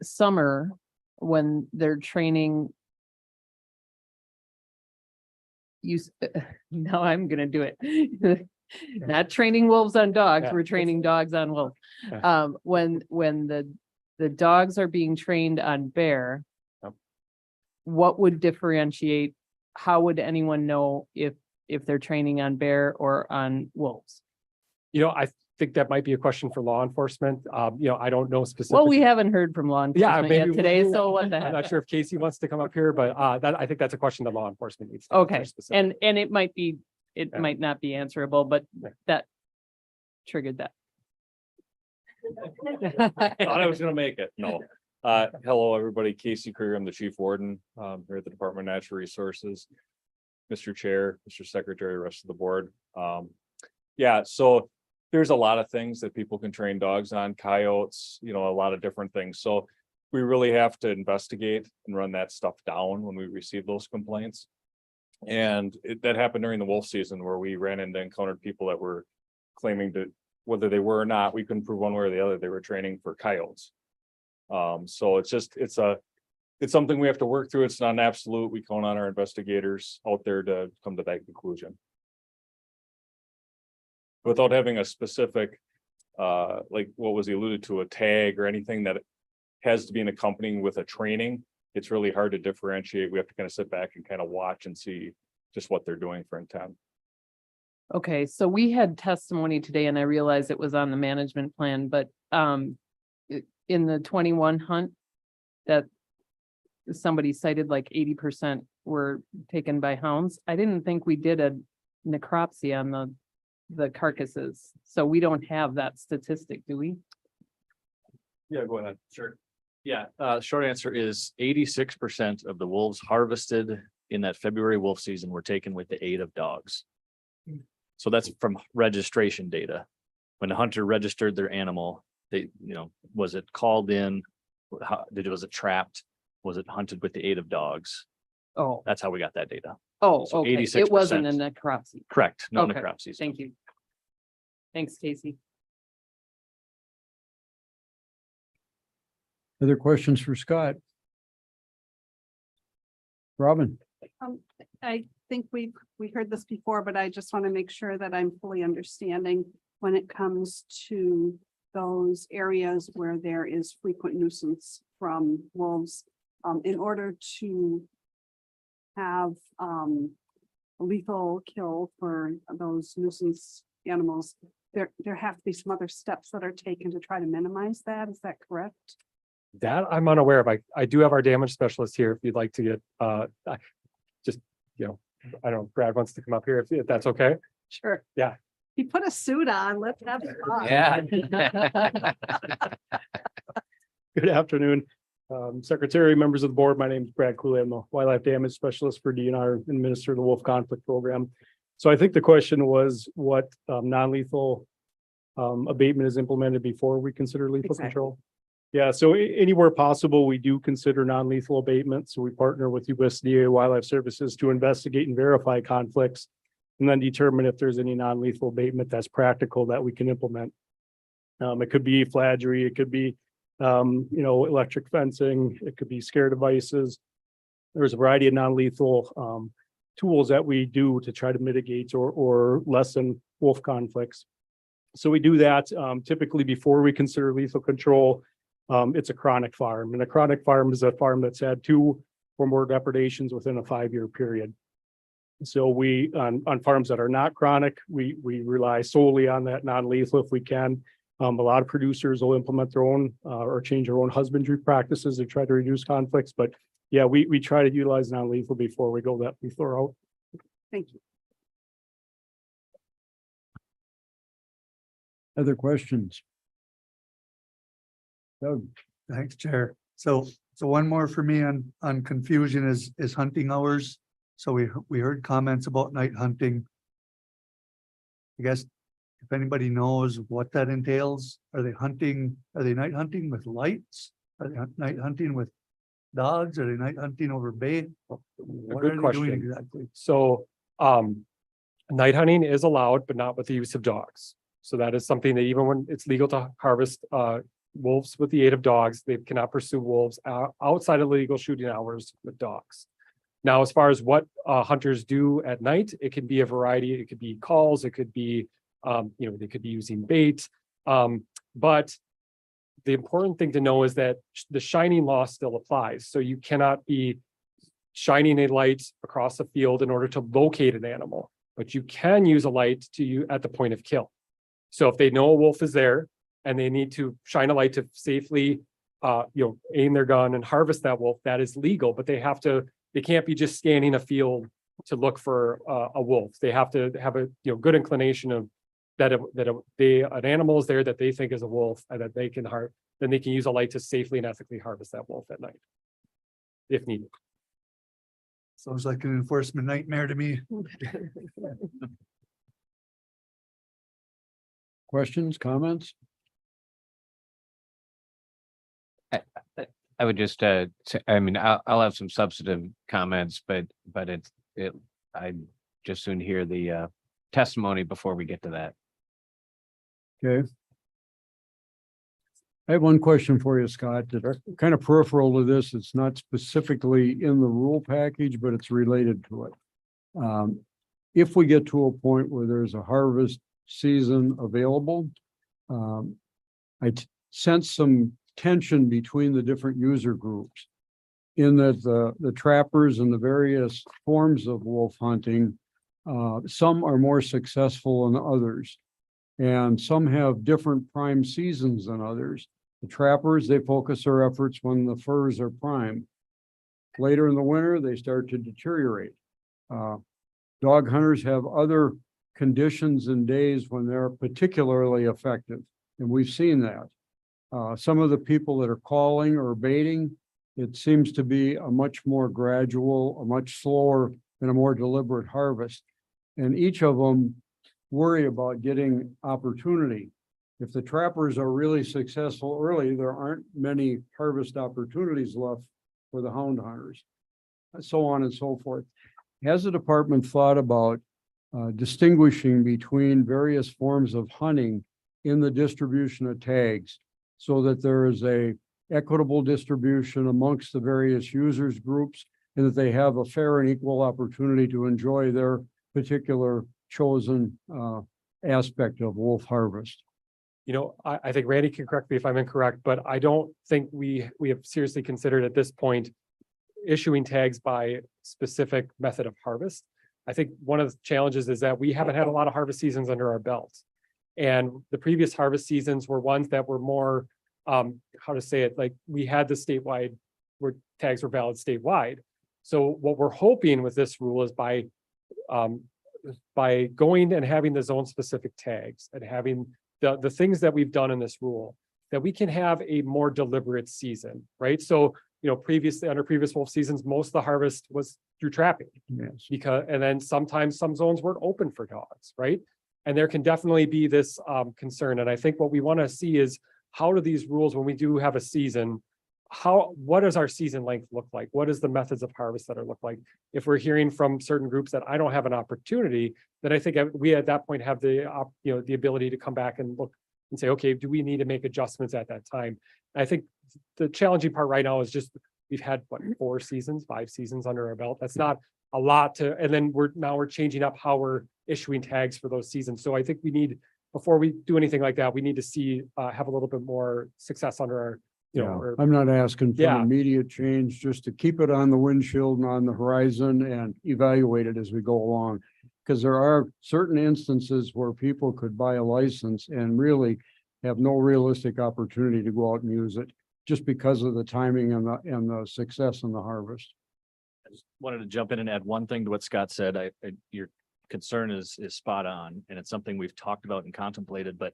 summer, when they're training. Now I'm gonna do it. Not training wolves on dogs, Yeah. we're training dogs on wolves. Yeah. When the dogs are being trained on bear. Yep. What would differentiate, how would anyone know if they're training on bear or on wolves? I think that might be a question for law enforcement. I don't know specifically. Well, we haven't heard from law enforcement yet maybe today, so what the I'm heck? not sure if Casey wants to come up here, but I think that's a question that law enforcement needs. to answer Okay, specifically. and it might be, it Yeah. might not be answerable, but Yeah. that triggered that. Thought I was gonna make it. No. Hello, everybody. Casey Krieger. I'm the chief warden here at the Department of Natural Resources. Mr. Chair, Mr. Secretary, rest of the board. So there's a lot of things that people can train dogs on, coyotes, a lot of different things. So we really have to investigate and run that stuff down when we receive those complaints. And that happened during the wolf season where we ran into encountered people that were claiming to, whether they were or not, we couldn't prove one way or the other, they were training for coyotes. So it's something we have to work through. It's not an absolute. We count on our investigators out there to come to that conclusion. Without having a specific, like what was he alluded to, a tag or anything that has to be an accompanying with a training, it's really hard to differentiate. We have to kind of sit back and kind of watch and see just what they're doing for intent. Okay, so we had testimony today and I realized it was on the management plan, but in the 21 hunt that somebody cited like 80% were taken by hounds. I didn't think we did a necropsy on the carcasses. So we don't have that statistic, do we? Yeah, go ahead. Sure. Yeah, short answer is 86% of the wolves harvested in that February wolf season were taken with the aid of dogs. So that's from registration data. When the hunter registered their animal, they, was it called in? Was it trapped? Was it hunted with the aid of dogs? Oh, That's how we got that data. oh, So okay. 86%. It wasn't a necropsy. Correct. No Okay, necropsies. Thank you. Thanks, Casey. Other questions for Scott? Robin? I think we heard this before, but I just want to make sure that I'm fully understanding when it comes to those areas where there is frequent nuisance from wolves. In order to have a lethal kill for those nuisance animals, there have to be some other steps that are taken to try to minimize that. Is that correct? That I'm unaware of. I do have our damage specialist here if you'd like to get, just, I don't know, Brad wants to come up here if that's okay. Sure. Yeah. He put a suit on. Let's have fun. Yeah. Good afternoon. Secretary, members of the board, my name is Brad Cooley. I'm the wildlife damage specialist for DNR and minister of the wolf conflict program. So I think the question was what non-lethal abatement is implemented before we consider lethal Exactly. control. Yeah, so anywhere possible, we do consider non-lethal abatement. So we partner with USDA Wildlife Services to investigate and verify conflicts and then determine if there's any non-lethal abatement that's practical that we can implement. It could be flaggery, it could be electric fencing, it could be scare devices. There's a variety of non-lethal tools that we do to try to mitigate or lessen wolf conflicts. So we do that typically before we consider lethal control. It's a chronic farm, and a chronic farm is a farm that's had 2 or more depredations within a 5-year period. So we, on farms that are not chronic, we rely solely on that non-lethal if we can. A lot of producers will implement their own or change their own husbandry practices to try to reduce conflicts. But yeah, we try to utilize non-lethal before we go that lethal route. Thank you. Other questions? Doug? Thanks, Chair. So one more for me on confusion is hunting hours. So we heard comments about night hunting. I guess if anybody knows what that entails, are they night hunting with lights? Are they night hunting with dogs? Are they night hunting over bait? What are Good they question. doing exactly? So, night hunting is allowed, but not with the use of dogs. So that is something that even when it's legal to harvest, wolves with the aid of dogs, they cannot pursue wolves outside of legal shooting hours with dogs. Now, as far as what hunters do at night, it can be a variety. It could be calls, it could be, they could be using bait. But the important thing to know is that the shining law still applies. So you cannot be shining a light across the field in order to locate an animal, but you can use a light at the point of kill. So if they know a wolf is there and they need to shine a light to safely, aim their gun and harvest that wolf, that is legal, but they can't be just scanning a field to look for a wolf. They have to have a good inclination of that an animal is there that they think is a wolf and that they can then they can use a light to safely and ethically harvest that wolf at night, if needed. Sounds like an enforcement nightmare to me. Questions, comments? I would just, I'll have some substantive comments, but I just soon hear the testimony before we get to that. Okay. I have one question for you, Scott, that's kind of peripheral to this. It's not specifically in the rule package, but it's related to it. If we get to a point where there's a harvest season available, I sense some tension between the different user groups in that the trappers and the various forms of wolf hunting Some are more successful than others. And some have different prime seasons than others. The trappers, they focus their efforts when the furs are prime. Later in the winter, they start to deteriorate. Dog hunters have other conditions and days when they're particularly effective, and we've seen that. Some of the people that are calling or baiting, it seems to be a much more gradual, a much slower, and a more deliberate harvest. And each of them worry about getting opportunity. If the trappers are really successful early, there aren't many harvest opportunities left for the hound hunters, so on and so forth. Has the department thought about distinguishing between various forms of hunting in the distribution of tags so that there is a equitable distribution amongst the various users groups and that they have a fair and equal opportunity to enjoy their particular chosen aspect of wolf harvest? You know, I think Randy can correct me if I'm incorrect, but I don't think we have seriously considered at this point issuing tags by specific method of harvest. I think one of the challenges is that we haven't had a lot of harvest seasons under our belt. And the previous harvest seasons were ones that were more, how to say it, like we had the statewide, where tags were valid statewide. So what we're hoping with this rule is by going and having the zone specific tags and having the things that we've done in this rule, that we can have a more deliberate season, right? So, you know, previously under previous wolf seasons, most of the harvest was through trapping. Yes. And then sometimes some zones weren't open for dogs, right? And there can definitely be this concern. And I think what we want to see is how do these rules, when we do have a season, what does our season length look like? What is the methods of harvest that are look like? If we're hearing from certain groups that I don't have an opportunity, then I think we at that point have the ability to come back and look and say, okay, do we need to make adjustments at that time? I think the challenging part right now is just we've had what, 5 seasons under our belt. That's not a lot and then we're changing up how we're issuing tags for those seasons. So I think we need, before we do anything like that, we need to see have a little bit more success under our, I'm not asking for Yeah. immediate change, just to keep it on the windshield and on the horizon and evaluate it as we go along. Because there are certain instances where people could buy a license and really have no realistic opportunity to go out and use it just because of the timing and the success in the harvest. I just wanted to jump in and add one thing to what Scott said. Your concern is spot on, and it's something we've talked about and contemplated, but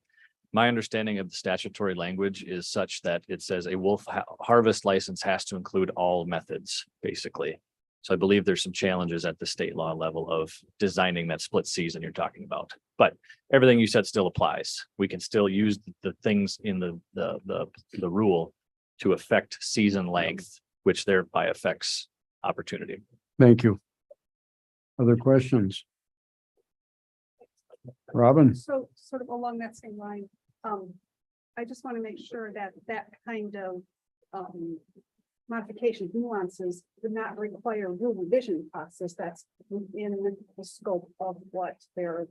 my understanding of the statutory language is such that it says a wolf harvest license has to include all methods, basically. So I believe there's some challenges at the state law level of designing that split season you're talking about. But everything you said still applies. We can still use the things in the rule to affect season length, which thereby affects opportunity. Thank you. Other questions? Robin? So sort of along that same line, I just want to make sure that that kind of modification nuances would not require rule revision process. That's within the scope of what the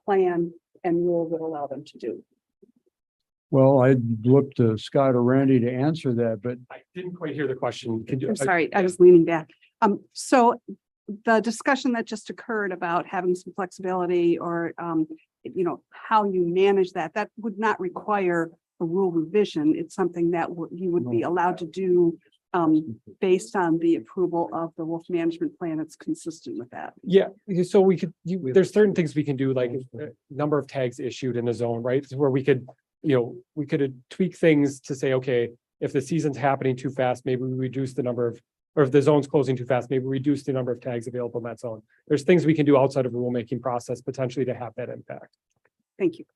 plan and rule would allow them to do. Well, I'd look to Scott or Randy to answer that, but I didn't quite hear the question. I'm sorry, I was leaning back. So the discussion that just occurred about having some flexibility or, how you manage that would not require a rule revision. It's something that you would be allowed to do based on the approval of the wolf management plan. It's consistent with that. Yeah, so we could, there's certain things we can do, like number of tags issued in the zone, right? Where we could, we could tweak things to say, okay, if the season's happening too fast, maybe we reduce the number of, or if the zone's closing too fast, maybe reduce the number of tags available in that zone. There's things we can do outside of the rulemaking process potentially to have that impact. Thank you.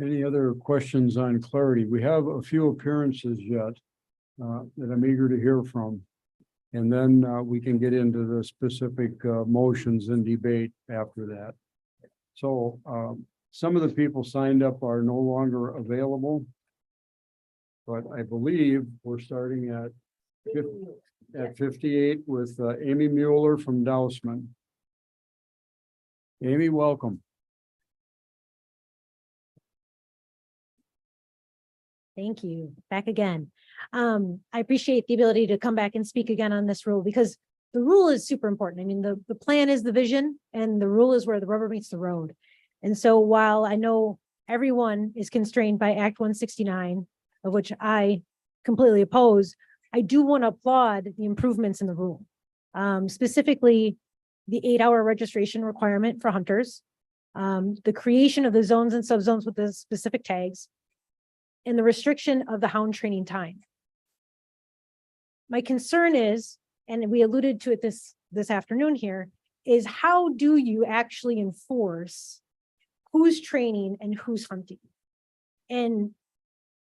any other questions on clarity? We have a few appearances yet that I'm eager to hear from. And then we can get into the specific motions and debate after that. So some of the people signed up are no longer available. But I believe we're starting at 58 with Amy Mueller from Dousman. Amy, welcome. Thank you. Back again. I appreciate the ability to come back and speak again on this rule because the rule is super important. I mean, the plan is the vision and the rule is where the rubber meets the road. And so while I know everyone is constrained by Act 169, of which I completely oppose, I do want to applaud the improvements in the rule. Specifically, the 8-hour registration requirement for hunters, the creation of the zones and subzones with the specific tags, and the restriction of the hound training time. My concern is, and we alluded to it this afternoon here, is how do you actually enforce who's training and who's hunting? And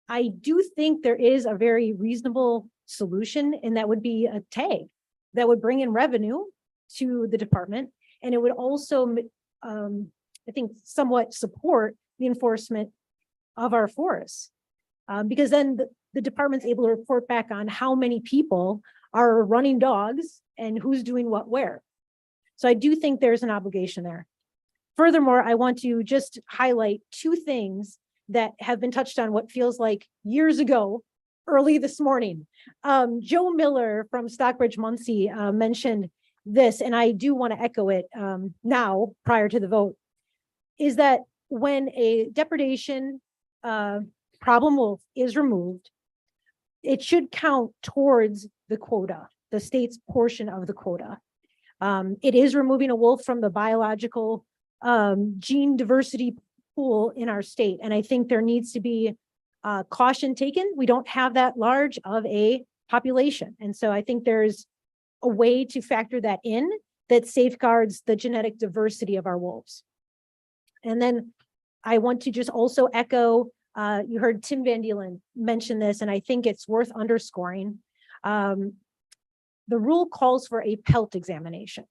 I do think there is a very reasonable solution, and that would be a tag that would bring in revenue to the department. And it would also, I think, somewhat support the enforcement of our forests. Because then the department's able to report back on how many people are running dogs and who's doing what where. So I do think there's an obligation there. Furthermore, I want to just highlight two things that have been touched on what feels like years ago, early this morning. Joe Miller from Stockbridge Muncie mentioned this, and I do want to echo it now prior to the vote, is that when a depredation problem wolf is removed, it should count towards the quota, the state's portion of the quota. It is removing a wolf from the biological gene diversity pool in our state. And I think there needs to be caution taken. We don't have that large of a population. And so I think there's a way to factor that in that safeguards the genetic diversity of our wolves. And then I want to just also echo, you heard Tim Van Deelen mention this, and I think it's worth underscoring. The rule calls for a pelt examination.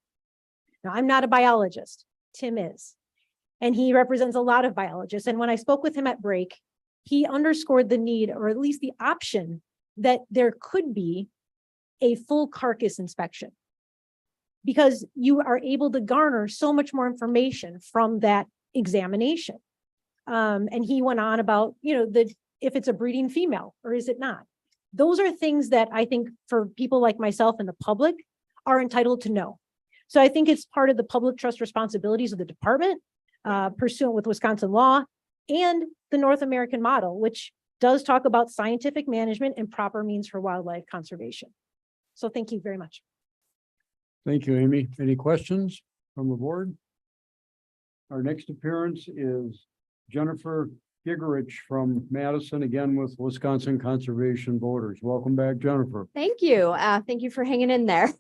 Now, I'm not a biologist, Tim is, and he represents a lot of biologists. And when I spoke with him at break, he underscored the need, or at least the option, that there could be a full carcass inspection, because you are able to garner so much more information from that examination. And he went on about, if it's a breeding female or is it not? Those are things that I think for people like myself and the public are entitled to know. So I think it's part of the public trust responsibilities of the department, pursuant with Wisconsin law and the North American model, which does talk about scientific management and proper means for wildlife conservation. So thank you very much. Thank you, Amy. Any questions from the board? Our next appearance is Jennifer Gigerich from Madison, again with Wisconsin Conservation Voters. Welcome back, Jennifer. Thank you. Thank you for hanging in there.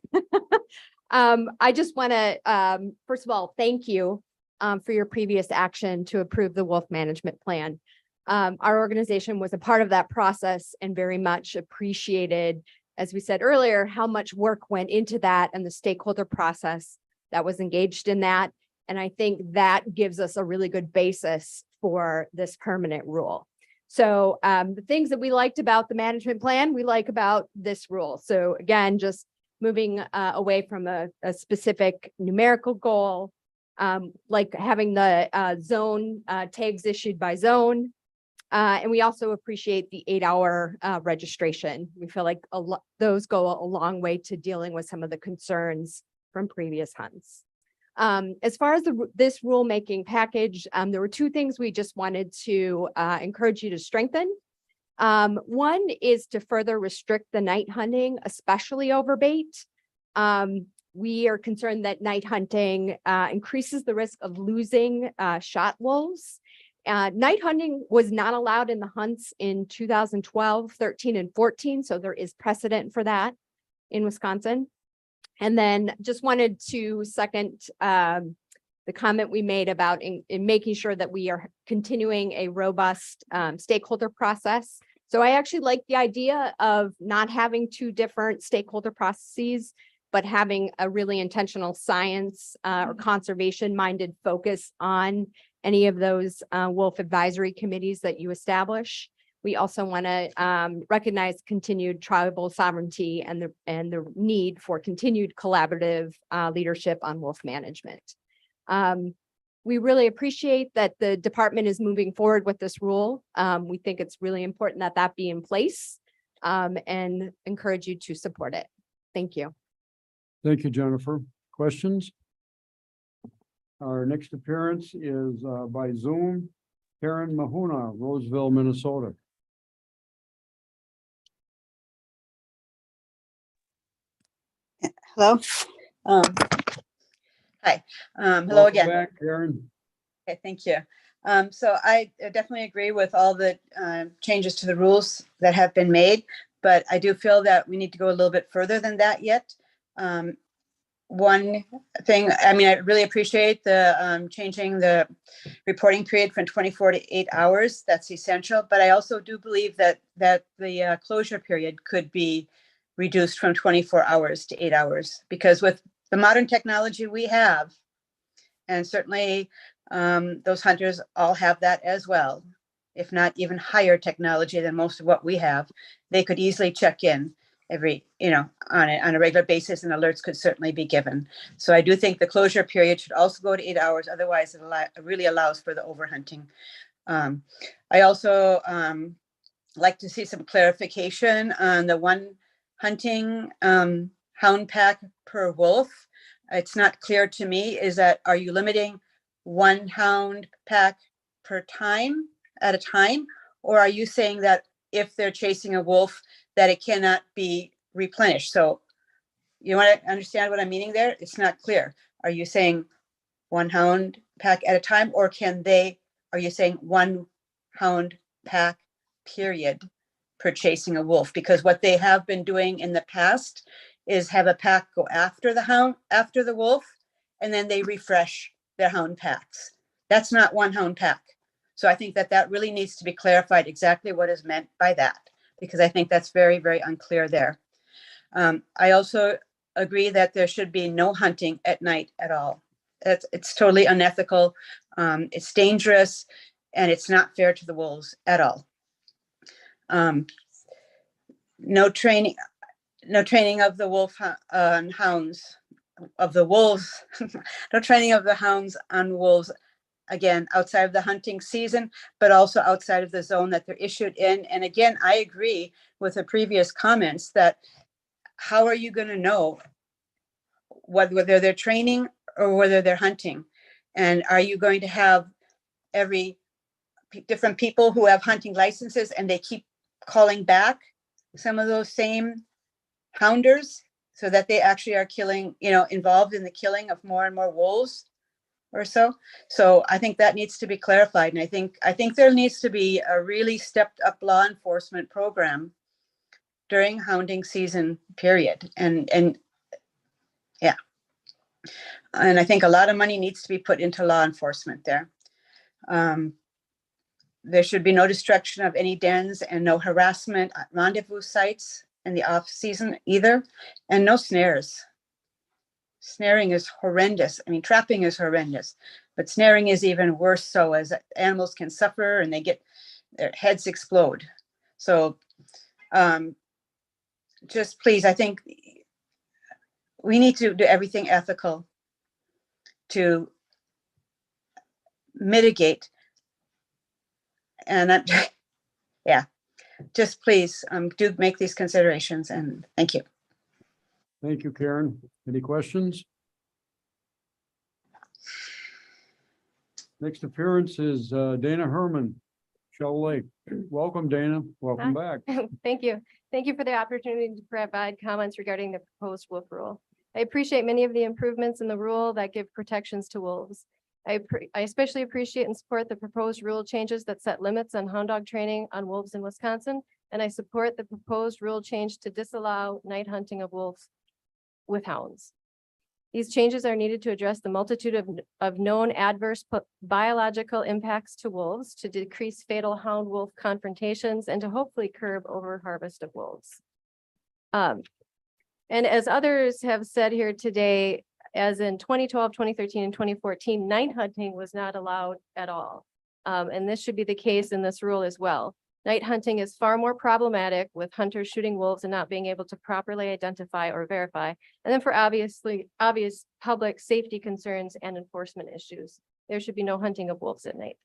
I just want to, first of all, thank you for your previous action to approve the wolf management plan. Our organization was a part of that process and very much appreciated, as we said earlier, how much work went into that and the stakeholder process that was engaged in that. And I think that gives us a really good basis for this permanent rule. So the things that we liked about the management plan, we like about this rule. So again, just moving away from a specific numerical goal, like having the zone tags issued by zone. And we also appreciate the 8-hour registration. We feel like those go a long way to dealing with some of the concerns from previous hunts. As far as this rulemaking package, there were two things we just wanted to encourage you to strengthen. One is to further restrict the night hunting, especially over bait. We are concerned that night hunting increases the risk of losing shot wolves. Night hunting was not allowed in the hunts in 2012, 13, and 14, so there is precedent for that in Wisconsin. And then just wanted to second the comment we made about in making sure that we are continuing a robust stakeholder process. So I actually like the idea of not having two different stakeholder processes, but having a really intentional science or conservation-minded focus on any of those wolf advisory committees that you establish. We also want to recognize continued tribal sovereignty and the need for continued collaborative leadership on wolf management. We really appreciate that the department is moving forward with this rule. We think it's really important that that be in place and encourage you to support it. Thank you. Thank you, Jennifer. Questions? Our next appearance is by Zoom, Karen Mahuna, Roseville, Minnesota. Hello. Hi. Hello Welcome again. back, Karen. Okay, thank you. So I definitely agree with all the changes to the rules that have been made, but I do feel that we need to go a little bit further than that yet. One thing, I mean, I really appreciate the changing the reporting period from 24 to 8 hours. That's essential, but I also do believe that the closure period could be reduced from 24 hours to 8 hours, because with the modern technology we have, and certainly those hunters all have that as well, if not even higher technology than most of what we have, they could easily check in every, on a regular basis, and alerts could certainly be given. So I do think the closure period should also go to 8 hours. Otherwise, it really allows for the overhunting. I also like to see some clarification on the one hunting hound pack per wolf. It's not clear to me, are you limiting one hound pack per time at a time? Or are you saying that if they're chasing a wolf, that it cannot be replenished? So you want to understand what I'm meaning there? It's not clear. Are you saying one hound pack at a time, or are you saying one hound pack period per chasing a wolf? Because what they have been doing in the past is have a pack go after the wolf, and then they refresh their hound packs. That's not one hound pack. So I think that really needs to be clarified exactly what is meant by that, because I think that's very, very unclear there. I also agree that there should be no hunting at night at all. It's totally unethical. It's dangerous, and it's not fair to the wolves at all. No training of the wolves, no training of the hounds on wolves, again, outside of the hunting season, but also outside of the zone that they're issued in. And again, I agree with the previous comments that how are you going to know whether they're training or whether they're hunting? And are you going to have different people who have hunting licenses and they keep calling back some of those same hounders so that they actually are killing, involved in the killing of more and more wolves or so? So I think that needs to be clarified. And I think there needs to be a really stepped up law enforcement program during hounding season period. And yeah. And I think a lot of money needs to be put into law enforcement there. There should be no destruction of any dens and no harassment at rendezvous sites in the off season either, and no snares. Snaring is horrendous. I mean, trapping is horrendous, but snaring is even worse, so as animals can suffer and their heads explode. So just please, I think we need to do everything ethical to mitigate. And yeah, just please do make these considerations, and thank you. Thank you, Karen. Any questions? Next appearance is Dana Herman, Shell Lake. Welcome, Dana. Welcome back. Thank you. Thank you for the opportunity to provide comments regarding the proposed wolf rule. I appreciate many of the improvements in the rule that give protections to wolves. I especially appreciate and support the proposed rule changes that set limits on hound dog training on wolves in Wisconsin, and I support the proposed rule change to disallow night hunting of wolves with hounds. These changes are needed to address the multitude of known adverse biological impacts to wolves, to decrease fatal hound-wolf confrontations, and to hopefully curb over-harvest of wolves. And as others have said here today, as in 2012, 2013, and 2014, night hunting was not allowed at all. And this should be the case in this rule as well. Night hunting is far more problematic, with hunters shooting wolves and not being able to properly identify or verify. And then for obvious public safety concerns and enforcement issues, there should be no hunting of wolves at night.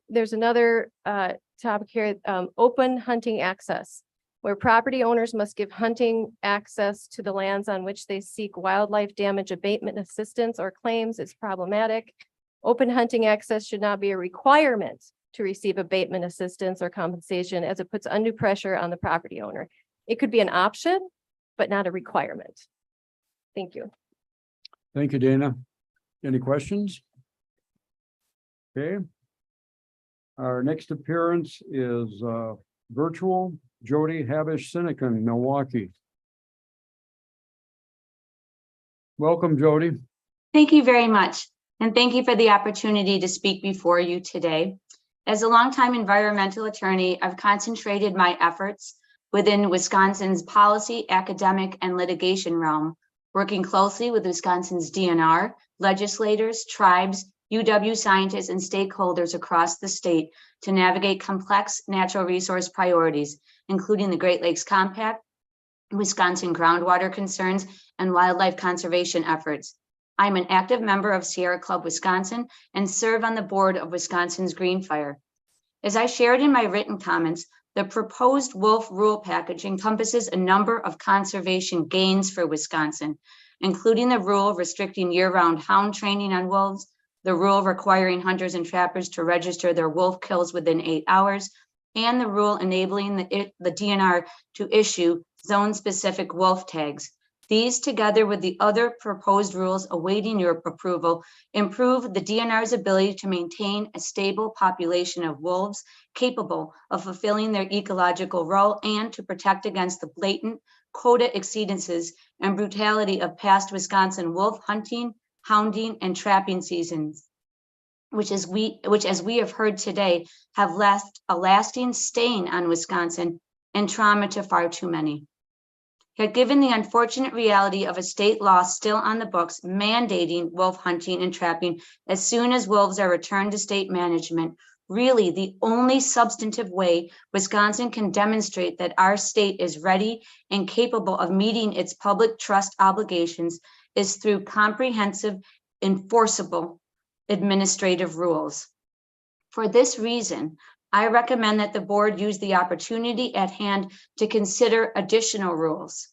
There's another topic here, open hunting access. where property owners must give hunting access to the lands on which they seek wildlife damage abatement assistance or claims is problematic. Open hunting access should not be a requirement to receive abatement assistance or compensation, as it puts undue pressure on the property owner. It could be an option, but not a requirement. Thank you. Thank you, Dana. Any questions? Okay. Our next appearance is virtual. Jody Habish Sinekan, Milwaukee. Welcome, Jody. Thank you very much. And thank you for the opportunity to speak before you today. As a longtime environmental attorney, I've concentrated my efforts within Wisconsin's policy, academic, and litigation realm, working closely with Wisconsin's DNR, legislators, tribes, UW scientists, and stakeholders across the state to navigate complex natural resource priorities, including the Great Lakes Compact, Wisconsin groundwater concerns, and wildlife conservation efforts. I'm an active member of Sierra Club Wisconsin and serve on the board of Wisconsin's Green Fire. As I shared in my written comments, the proposed wolf rule package encompasses a number of conservation gains for Wisconsin, including the rule restricting year-round hound training on wolves, the rule requiring hunters and trappers to register their wolf kills within 8 hours, and the rule enabling the DNR to issue zone-specific wolf tags. These, together with the other proposed rules awaiting your approval, improve the DNR's ability to maintain a stable population of wolves capable of fulfilling their ecological role and to protect against the blatant quota exceedances and brutality of past Wisconsin wolf hunting, hounding, and trapping seasons, which as we have heard today, have left a lasting stain on Wisconsin and trauma to far too many. Yet given the unfortunate reality of a state law still on the books mandating wolf hunting and trapping as soon as wolves are returned to state management, really the only substantive way Wisconsin can demonstrate that our state is ready and capable of meeting its public trust obligations is through comprehensive, enforceable administrative rules. For this reason, I recommend that the board use the opportunity at hand to consider additional rules.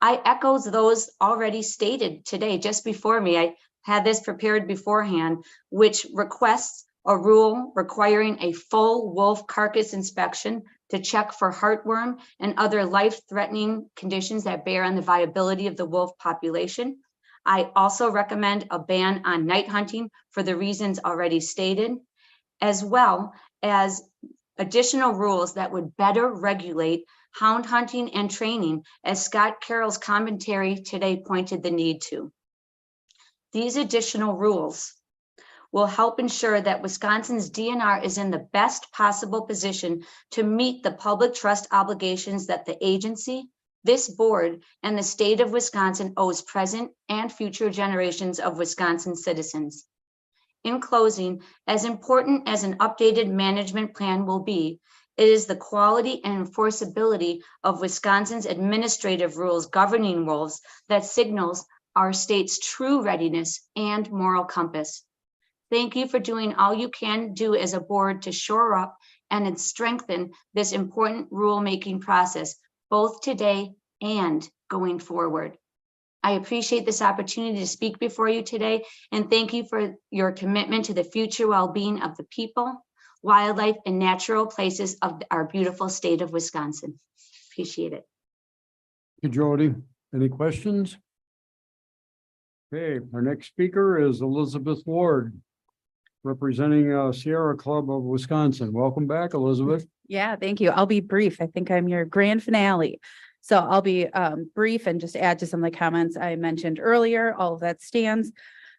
I echo those already stated today just before me. I had this prepared beforehand, which requests a rule requiring a full wolf carcass inspection to check for heartworm and other life-threatening conditions that bear on the viability of the wolf population. I also recommend a ban on night hunting for the reasons already stated, as well as additional rules that would better regulate hound hunting and training, as Scott Carroll's commentary today pointed the need to. These additional rules will help ensure that Wisconsin's DNR is in the best possible position to meet the public trust obligations that the agency, this board, and the state of Wisconsin owes present and future generations of Wisconsin citizens. In closing, as important as an updated management plan will be, it is the quality and enforceability of Wisconsin's administrative rules governing wolves that signals our state's true readiness and moral compass. Thank you for doing all you can do as a board to shore up and strengthen this important rulemaking process, both today and going forward. I appreciate this opportunity to speak before you today, and thank you for your commitment to the future well-being of the people, wildlife, and natural places of our beautiful state of Wisconsin. Appreciate it. Thank you, Jody. Any questions? Okay, our next speaker is Elizabeth Ward, representing Sierra Club of Wisconsin. Welcome back, Elizabeth. Yeah, thank you. I'll be brief. I think I'm your grand finale. So I'll be brief and just add to some of the comments I mentioned earlier. All of that stands.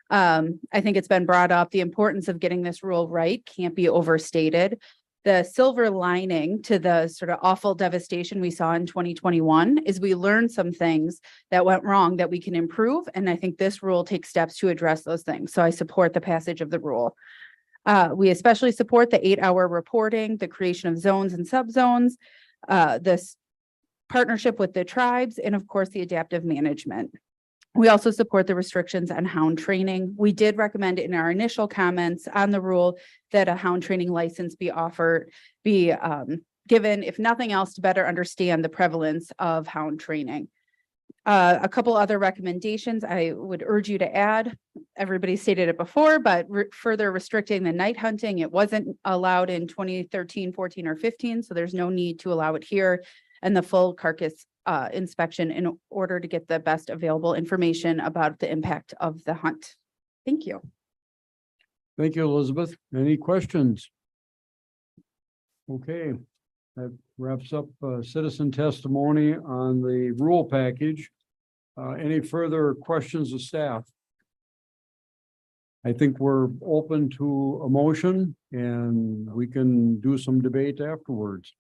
I think it's been brought up. The importance of getting this rule right can't be overstated. The silver lining to the sort of awful devastation we saw in 2021 is we learned some things that went wrong that we can improve. And I think this rule takes steps to address those things. So I support the passage of the rule. We especially support the 8-hour reporting, the creation of zones and subzones, this partnership with the tribes, and of course, the adaptive management. We also support the restrictions on hound training. We did recommend in our initial comments on the rule that a hound training license be given, if nothing else, to better understand the prevalence of hound training. A couple other recommendations I would urge you to add. Everybody stated it before, but further restricting the night hunting. It wasn't allowed in 2013, 14, or 15, so there's no need to allow it here. And the full carcass inspection in order to get the best available information about the impact of the hunt. Thank you. Thank you, Elizabeth. Any questions? Okay, that wraps up citizen testimony on the rule package. Any further questions of staff? I think we're open to a motion and we can do some debate afterwards.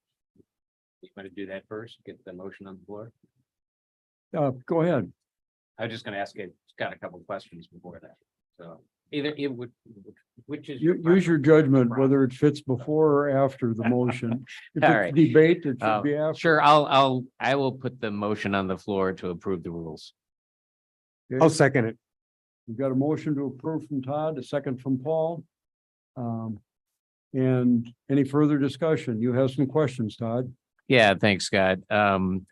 You want to do that first, get the motion on the floor? Go ahead. I was just gonna ask it, got a couple of questions before that, so either it would, which is. Use your judgment whether it fits before or after the motion. If All it's right. debate, it should be after. Sure, I will put the motion on the floor to approve the rules. Okay. I'll second it. We've got a motion to approve from Todd, a second from Paul. And any further discussion? You have some questions, Todd? Yeah, thanks, Scott.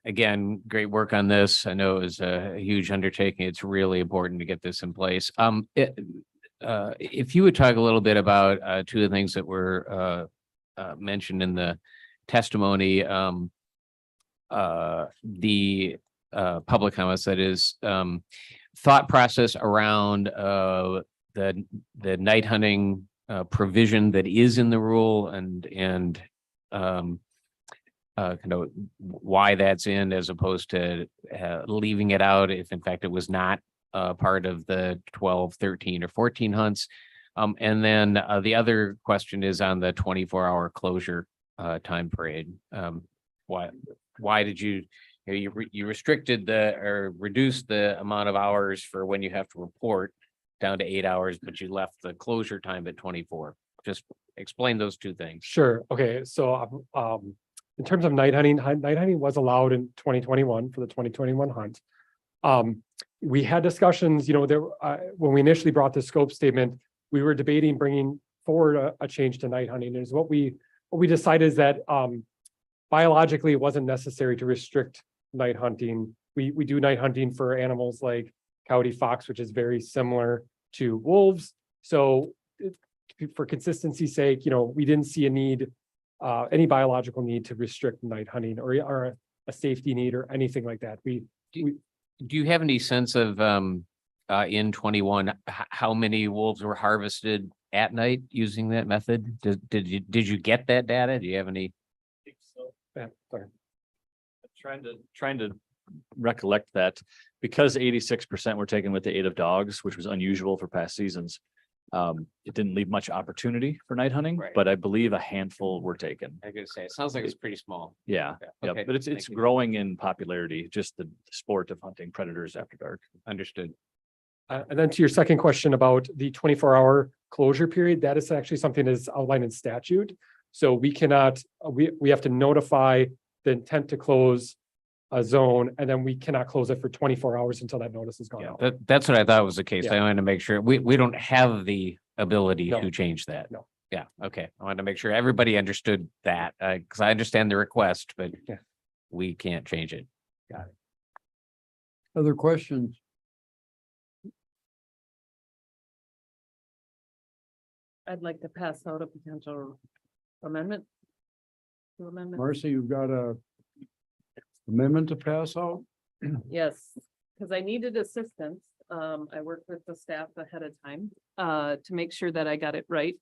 Again, great work on this. I know it was a huge undertaking. It's really important to get this in place. If you would talk a little bit about two of the things that were mentioned in the testimony, the public comments, that is, thought process around the night hunting provision that is in the rule and kind of why that's in as opposed to leaving it out if in fact it was not part of the 12, 13, or 14 hunts. And then the other question is on the 24-hour closure time period. Why did you restricted or reduced the amount of hours for when you have to report down to 8 hours, but you left the closure time at 24? Just explain those two things. Sure. Okay. So, in terms of night hunting was allowed in 2021 for the 2021 hunt. We had discussions, there, when we initially brought the scope statement, we were debating bringing forward a change to night hunting. And what we decided is that, biologically, it wasn't necessary to restrict night hunting. We do night hunting for animals like coyote, fox, which is very similar to wolves. So for consistency's sake, we didn't see a need, any biological need to restrict night hunting or a safety need or anything like that. Do you have any sense of in 21 how many wolves were harvested at night using that method? Did you get that data? Do you have any? Yeah, sorry. Trying to recollect that because 86% were taken with the aid of dogs, which was unusual for past seasons. It didn't leave much opportunity for night hunting, Right. but I believe a handful were taken. I gotta say, it sounds like it's pretty small. Yeah, yeah, Okay, but it's thank you. growing in popularity, just the sport of hunting predators after dark. Understood. And then to your second question about the 24-hour closure period, that is actually something that is outlined in statute. So we cannot, we have to notify the intent to close a zone, and then we cannot close it for 24 hours until that notice is gone out. That's what I thought was the case. Yeah. I wanted to make sure we don't have the ability No. to change that. No. Yeah, okay. I wanted to make sure everybody understood that, because I understand the request, but Yeah. we can't change it. Other questions? I'd like to pass out a potential amendment. To amendment, Marcy, you've got a amendment to pass out? yes, because I needed assistance. I worked with the staff ahead of time, to make sure that I got it right.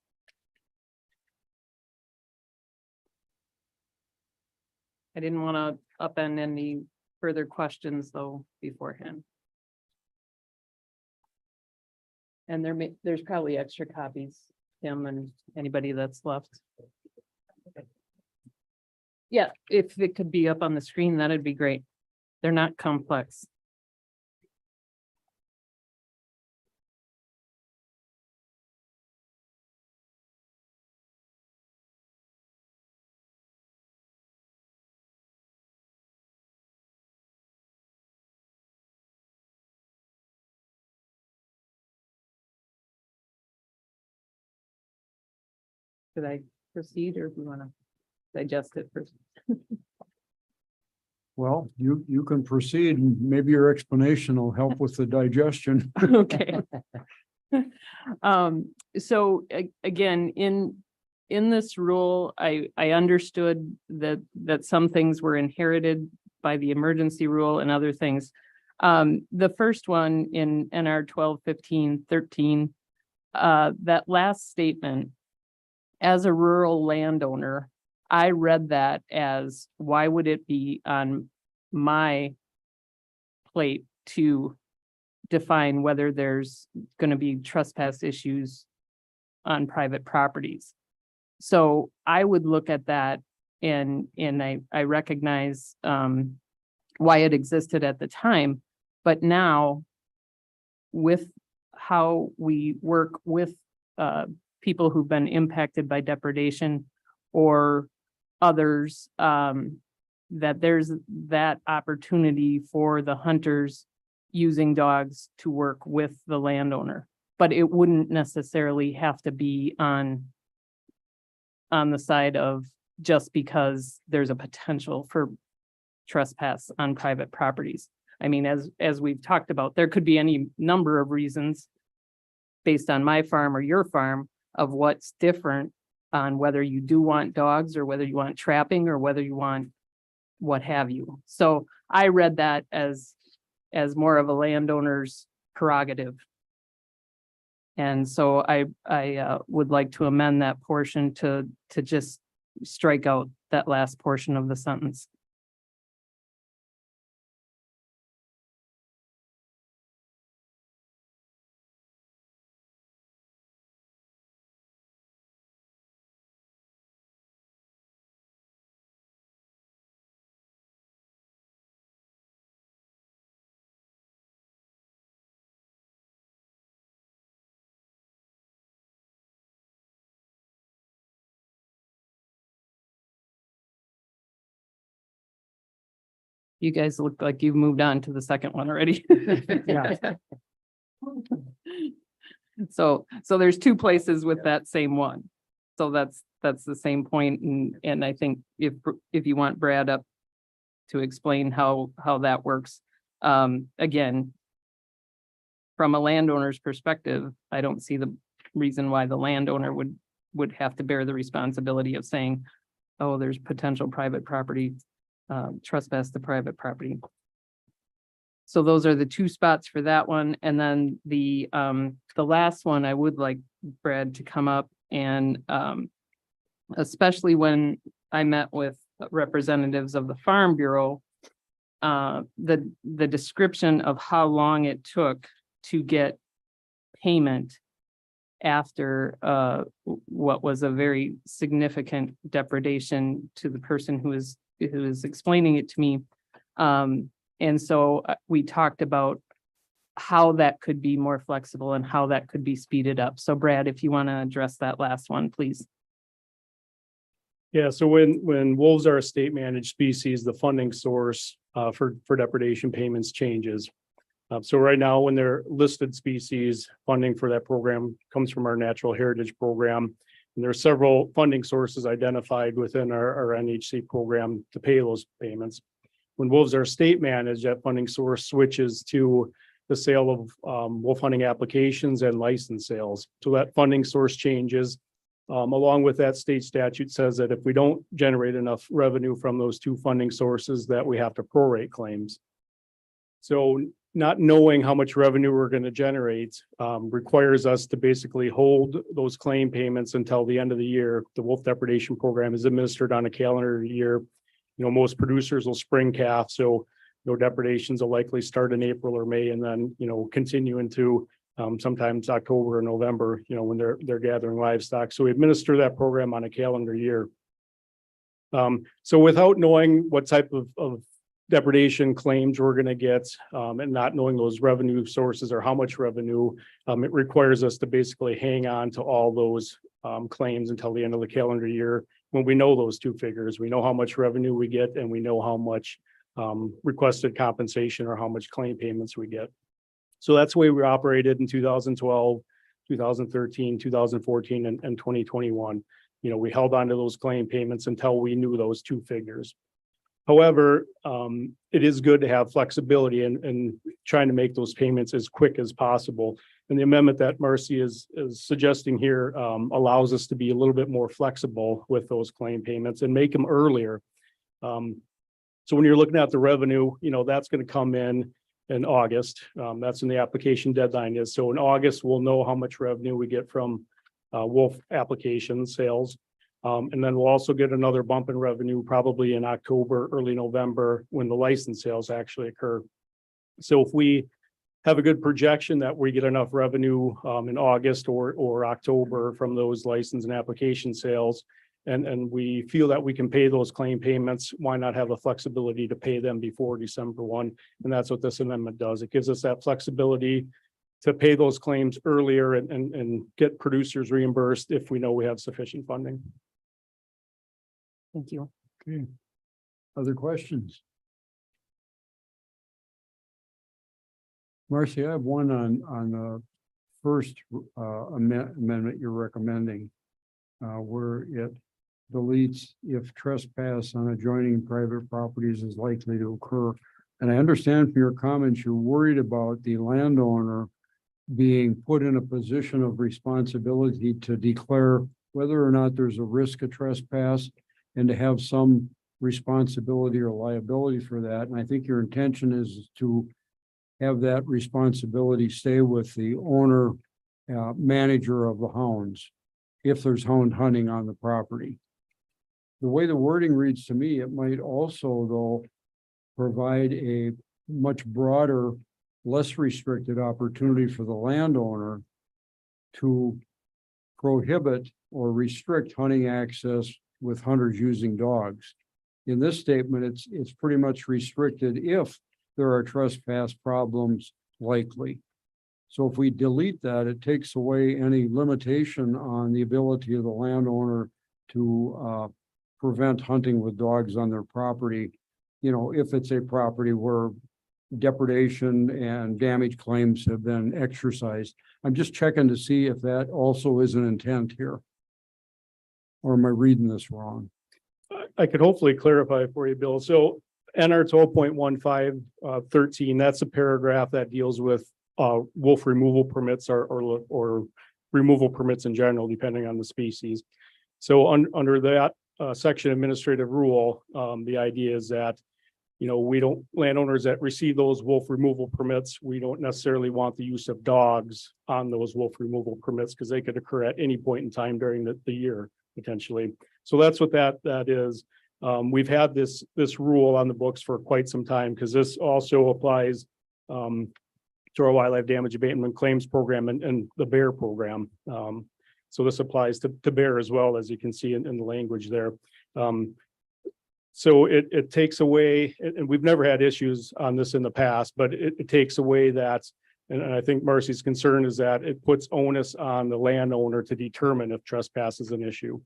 I didn't want to upend any further questions though beforehand. And there's probably extra copies, Tim, and anybody that's left. Yeah, if it could be up on the screen, that'd be great. They're not complex. Should I proceed or do you want to? digest it first. Well, you can proceed and maybe your explanation will help with the digestion. Okay. So again, in this rule, I understood that some things were inherited by the emergency rule and other things. The first one in NR 12-15-13, that last statement, as a rural landowner, I read that as, why would it be on my plate to define whether there's going to be trespass issues on private properties? So I would look at that and I recognize why it existed at the time, but now with how we work with people who've been impacted by depredation or others, that there's that opportunity for the hunters using dogs to work with the landowner, but it wouldn't necessarily have to be on the side of just because there's a potential for trespass on private properties. I mean, as we've talked about, there could be any number of reasons based on my farm or your farm of what's different on whether you do want dogs or whether you want trapping or whether you want what have you. So I read that as more of a landowner's prerogative. And so I would like to amend that portion to just strike out that last portion of the sentence. You guys look like you've moved on to the second one already. Yeah. So there's two places with that same one. So that's the same point, and I think if you want Brad up to explain how that works. Again, from a landowner's perspective, I don't see the reason why the landowner would have to bear the responsibility of saying, oh, there's potential private property, trespass to private property. So those are the two spots for that one. And then the last one, I would like Brad to come up and especially when I met with representatives of the Farm Bureau, the description of how long it took to get payment after what was a very significant depredation to the person who is explaining it to me. And so we talked about how that could be more flexible and how that could be speeded up. So Brad, if you want to address that last one, please. Yeah, so when wolves are a state managed species, the funding source for depredation payments changes. So right now, when they're listed species, funding for that program comes from our Natural Heritage Program. And there are several funding sources identified within our NHC program to pay those payments. When wolves are state managed, that funding source switches to the sale of wolf hunting applications and license sales. So that funding source changes. Along with that, state statute says that if we don't generate enough revenue from those two funding sources, that we have to prorate claims. So not knowing how much revenue we're going to generate requires us to basically hold those claim payments until the end of the year. The wolf depredation program is administered on a calendar year. You know, most producers will spring calf, so depredations will likely start in April or May and then, continue into sometimes October or November, when they're gathering livestock. So we administer that program on a calendar year. So without knowing what type of depredation claims we're going to get and not knowing those revenue sources or how much revenue, it requires us to basically hang on to all those claims until the end of the calendar year. When we know those two figures, we know how much revenue we get and we know how much requested compensation or how much claim payments we get. So that's the way we operated in 2012, 2013, 2014, and 2021. we held on to those claim payments until we knew those two figures. However, it is good to have flexibility and trying to make those payments as quick as possible. And the amendment that Marcy is suggesting here allows us to be a little bit more flexible with those claim payments and make them earlier. So when you're looking at the revenue, that's going to come in August. That's when the application deadline is. So in August, we'll know how much revenue we get from Wolf application sales. And then we'll also get another bump in revenue probably in October, early November, when the license sales actually occur. So if we have a good projection that we get enough revenue in August or October from those license and application sales, and we feel that we can pay those claim payments, why not have the flexibility to pay them before December 1? And that's what this amendment does. It gives us that flexibility to pay those claims earlier and get producers reimbursed if we know we have sufficient funding. Thank you. Okay. Other questions? Marcy, I have one on the first amendment you're recommending, where it deletes if trespass on adjoining private properties is likely to occur. And I understand from your comments, you're worried about the landowner being put in a position of responsibility to declare whether or not there's a risk of trespass and to have some responsibility or liability for that. And I think your intention is to have that responsibility stay with the owner, manager of the hounds, if there's hound hunting on the property. The way the wording reads to me, it might also, though, provide a much broader, less restricted opportunity for the landowner to prohibit or restrict hunting access with hunters using dogs. In this statement, it's pretty much restricted if there are trespass problems likely. So if we delete that, it takes away any limitation on the ability of the landowner to prevent hunting with dogs on their property. If it's a property where depredation and damage claims have been exercised. I'm just checking to see if that also is an intent here. Or am I reading this wrong? I could hopefully clarify for you, Bill. So NR 12.1513, that's a paragraph that deals with wolf removal permits or removal permits in general, depending on the species. So under that section administrative rule, the idea is that landowners that receive those wolf removal permits, we don't necessarily want the use of dogs on those wolf removal permits because they could occur at any point in time during the year, potentially. So that's what that is. We've had this rule on the books for quite some time because this also applies to our wildlife damage abatement claims program and the bear program. So this applies to bear as well, as you can see in the language there. So it takes away, and we've never had issues on this in the past, but it takes away that, and I think Marcy's concern is that it puts onus on the landowner to determine if trespass is an issue.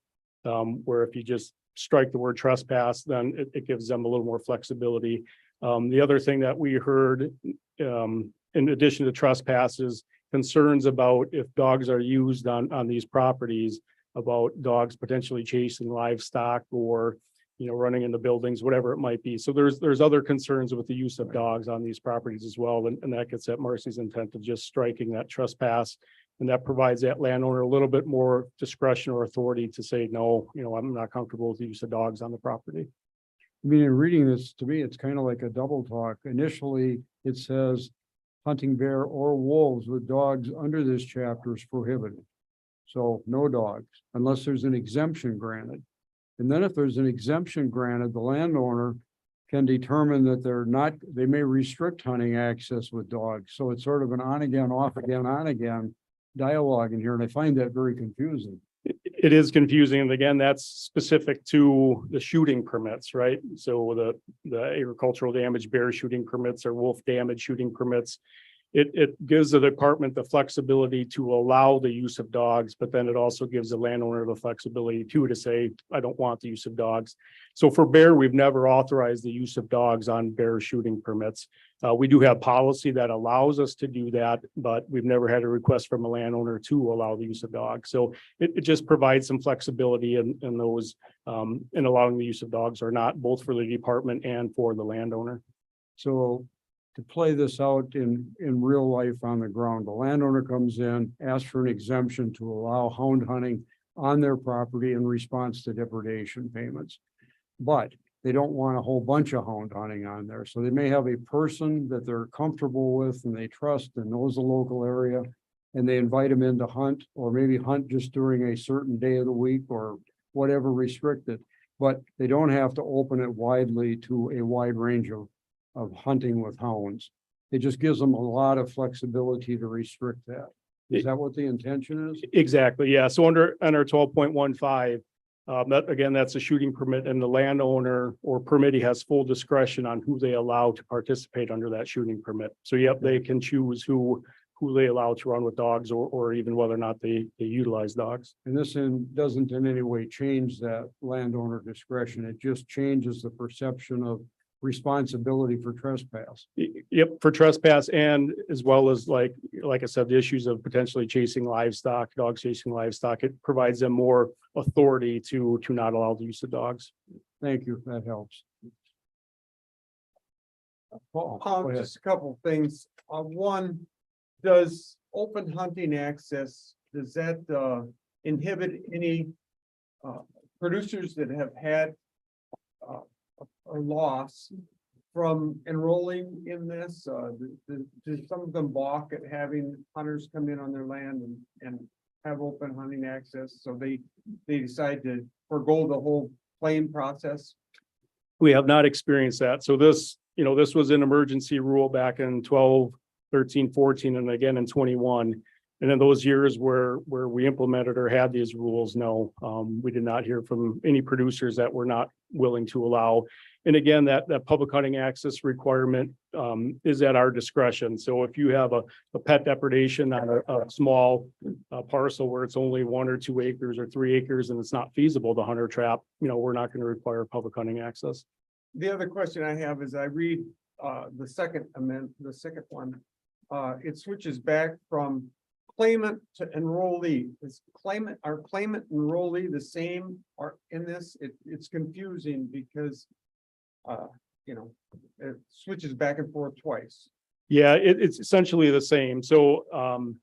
Where if you just strike the word trespass, then it gives them a little more flexibility. The other thing that we heard, in addition to trespasses, concerns about if dogs are used on these properties, about dogs potentially chasing livestock or running into buildings, whatever it might be. So there's other concerns with the use of dogs on these properties as well. And that gets at Marcy's intent of just striking that trespass. And that provides that landowner a little bit more discretion or authority to say, no, I'm not comfortable with the use of dogs on the property. I mean, in reading this, to me, it's kind of like a double talk. Initially, it says hunting bear or wolves with dogs under this chapter is prohibited. So no dogs, unless there's an exemption granted. And then if there's an exemption granted, the landowner can determine that they may restrict hunting access with dogs. So it's sort of an on again, off again, on again dialogue in here. And I find that very confusing. It is confusing. And again, that's specific to the shooting permits, right? So the agricultural damage bear shooting permits or wolf damage shooting permits, it gives the department the flexibility to allow the use of dogs, but then it also gives the landowner the flexibility too, to say, I don't want the use of dogs. So for bear, we've never authorized the use of dogs on bear shooting permits. We do have policy that allows us to do that, but we've never had a request from a landowner to allow the use of dogs. So it just provides some flexibility in those, in allowing the use of dogs or not, both for the department and for the landowner. So to play this out in real life on the ground, the landowner comes in, asks for an exemption to allow hound hunting on their property in response to depredation payments. But they don't want a whole bunch of hound hunting on there. So they may have a person that they're comfortable with and they trust and knows the local area. And they invite them in to hunt, or maybe hunt just during a certain day of the week or whatever restricted. But they don't have to open it widely to a wide range of hunting with hounds. It just gives them a lot of flexibility to restrict that. Is that what the intention is? Exactly, yeah. So under 12.15, that again, that's a shooting permit, and the landowner or permittee has full discretion on who they allow to participate under that shooting permit. So yep, they can choose who they allow to run with dogs, or even whether or not they utilize dogs. And this doesn't in any way change that landowner discretion. It just changes the perception of responsibility for trespass. Yep, for trespass, and as well as like I said, the issues of potentially chasing livestock, dogs chasing livestock, it provides them more authority to not allow the use of dogs. Thank you, that helps. Paul, go ahead. Just a couple of things. One, does open hunting access, does that inhibit any producers that have had a loss from enrolling in this? Do some of them balk at having hunters come in on their land and have open hunting access? So they decide to forego the whole claim process? We have not experienced that. So this was an emergency rule back in 12, 13, 14, and again in 21. And in those years where we implemented or had these rules, no, we did not hear from any producers that were not willing to allow. And again, that public hunting access requirement is at our discretion. So if you have a pet depredation on a small parcel where it's only 1 or 2 acres or 3 acres and it's not feasible to hunt or trap, we're not going to require public hunting access. The other question I have is I read the second amendment, the second one. It switches back from claimant to enrollee. Are claimant enrollee the same or in this? It's confusing because it switches back and forth twice. Yeah, it's essentially the same. So, an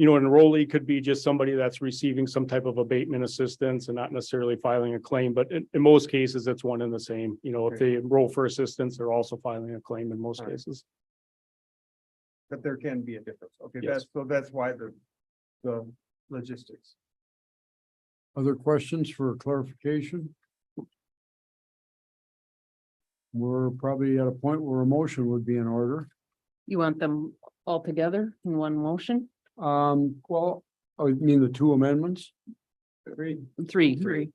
enrollee could be just somebody that's receiving some type of abatement assistance and not necessarily filing a claim, but in most cases, it's one and the same. If they enroll for assistance, they're also filing a claim in most cases. But there can be a difference. Okay, Yes. that's why the logistics. Other questions for clarification? We're probably at a point where a motion would be in order. You want them all together in one motion? Well, I mean the 2 amendments. Three.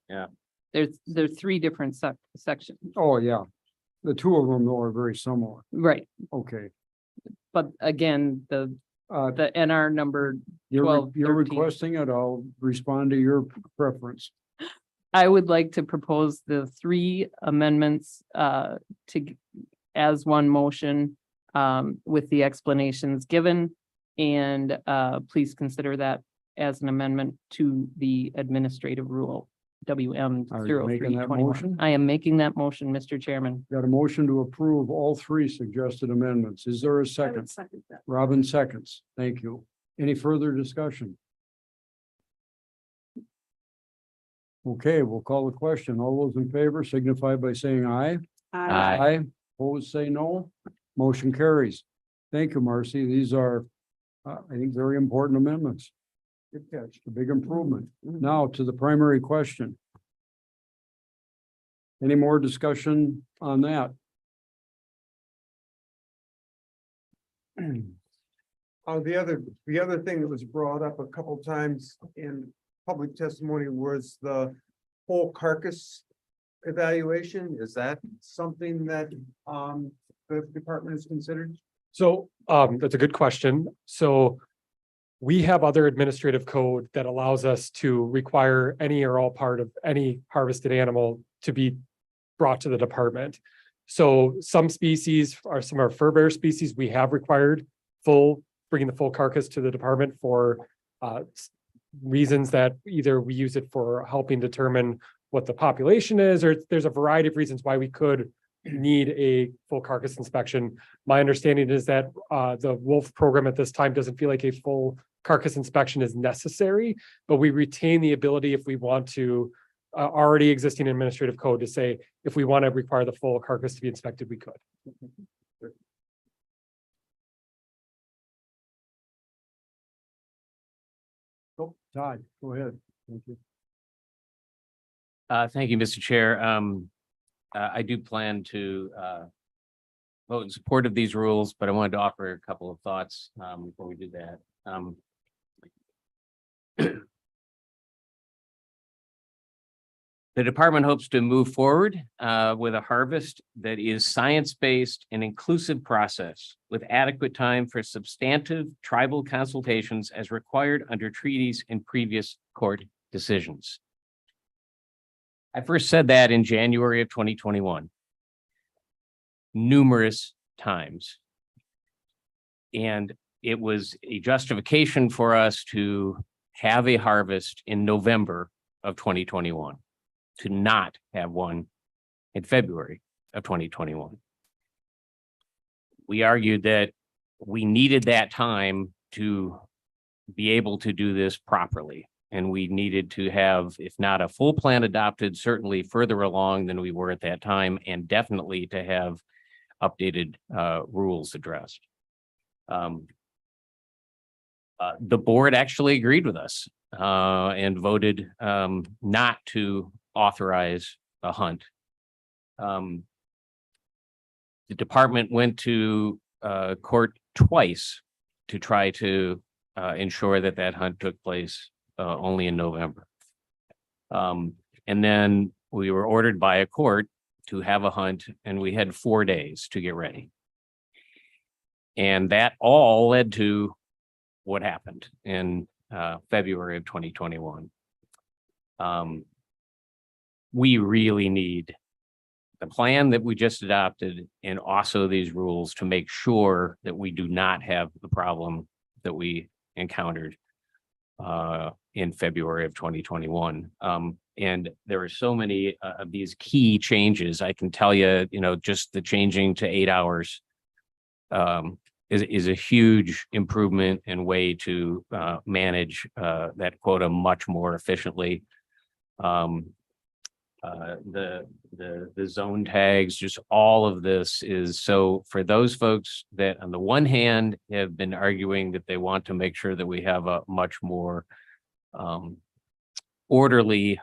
Yeah. There's 3 different sections, Oh, yeah. The 2 of them though are very similar. right? Okay. But again, the NR number You're 12, 13. requesting it. I'll respond to your preference. I would like to propose the 3 amendments as one motion with the explanations given. And please consider that as an amendment to the administrative rule, WM Are you making that motion? 0321. I am making that motion, Mr. Chairman. Got a motion to approve all 3 suggested amendments. Is there a I second? would second that. Robin seconds. Thank you. Any further discussion? Okay, we'll call the question. All those in favor signify by saying aye. Aye. Opposed, say no. Motion carries. Thank you, Marcy. These are, I think, very important amendments. Good catch. A big improvement. Now to the primary question. Any more discussion on that? The other thing that was brought up a couple times in public testimony was the whole carcass evaluation. Is that something that the department has considered? So that's a good question. So we have other administrative code that allows us to require any or all part of any harvested animal to be brought to the department. So some species are some of our fur bear species, we have required bringing the full carcass to the department for reasons that either we use it for helping determine what the population is, or there's a variety of reasons why we could need a full carcass inspection. My understanding is that the wolf program at this time doesn't feel like a full carcass inspection is necessary, but we retain the ability if we want to already existing administrative code to say, if we want to require the full carcass to be inspected, we could. Oh, Todd, go ahead. Thank you. Thank you, Mr. Chair. I do plan to vote in support of these rules, but I wanted to offer a couple of thoughts before we do that. The department hopes to move forward with a harvest that is science-based and inclusive process with adequate time for substantive tribal consultations as required under treaties and previous court decisions. I first said that in January of 2021, numerous times. And it was a justification for us to have a harvest in November of 2021, to not have one in February of 2021. We argued that we needed that time to be able to do this properly. And we needed to have, if not a full plan adopted, certainly further along than we were at that time, and definitely to have updated rules addressed. The board actually agreed with us and voted not to authorize a hunt. The department went to court twice to try to ensure that that hunt took place only in November. And then we were ordered by a court to have a hunt, and we had 4 days to get ready. And that all led to what happened in February of 2021. We really need the plan that we just adopted and also these rules to make sure that we do not have the problem that we encountered in February of 2021. And there are so many of these key changes. I can tell you, just the changing to 8 hours is a huge improvement and way to manage that quota much more efficiently. The zone tags, just all of this is so for those folks that on the one hand have been arguing that they want to make sure that we have a much more orderly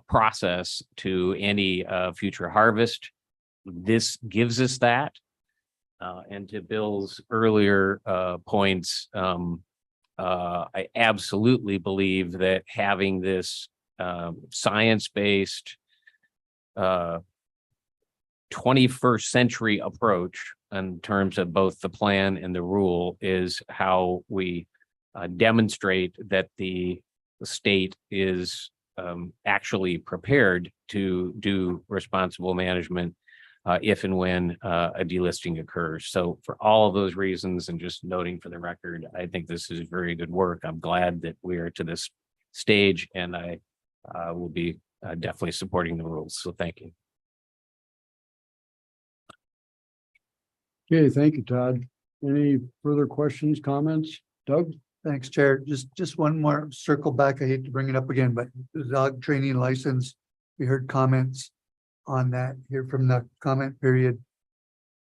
process to any future harvest. This gives us that. And to Bill's earlier points, I absolutely believe that having this science-based 21st century approach in terms of both the plan and the rule is how we demonstrate that the state is actually prepared to do responsible management if and when a delisting occurs. So for all of those reasons, and just noting for the record, I think this is very good work. I'm glad that we are to this stage, and I will be definitely supporting the rules. So thank you. Okay, thank you, Todd. Any further questions, comments? Doug? Thanks, Chair. Just one more circle back. I hate to bring it up again, but the dog training license, we heard comments on that here from the comment period.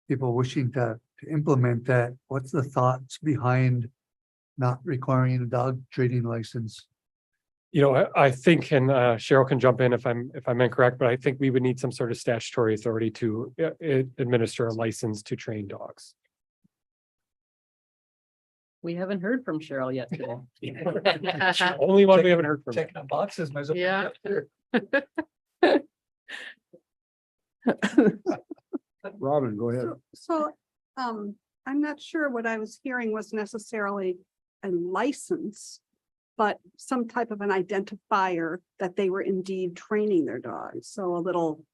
People wishing to implement that. What's the thoughts behind not requiring a dog training license? I think, and Cheryl can jump in if I'm incorrect, but I think we would need some sort of statutory authority to administer a license to train dogs. We haven't heard from Cheryl yet today. Only one we haven't heard from. Checking the boxes. Yeah. Robin, go ahead. So, I'm not sure what I was hearing was necessarily a license, but some type of an identifier that they were indeed training their dogs. So a little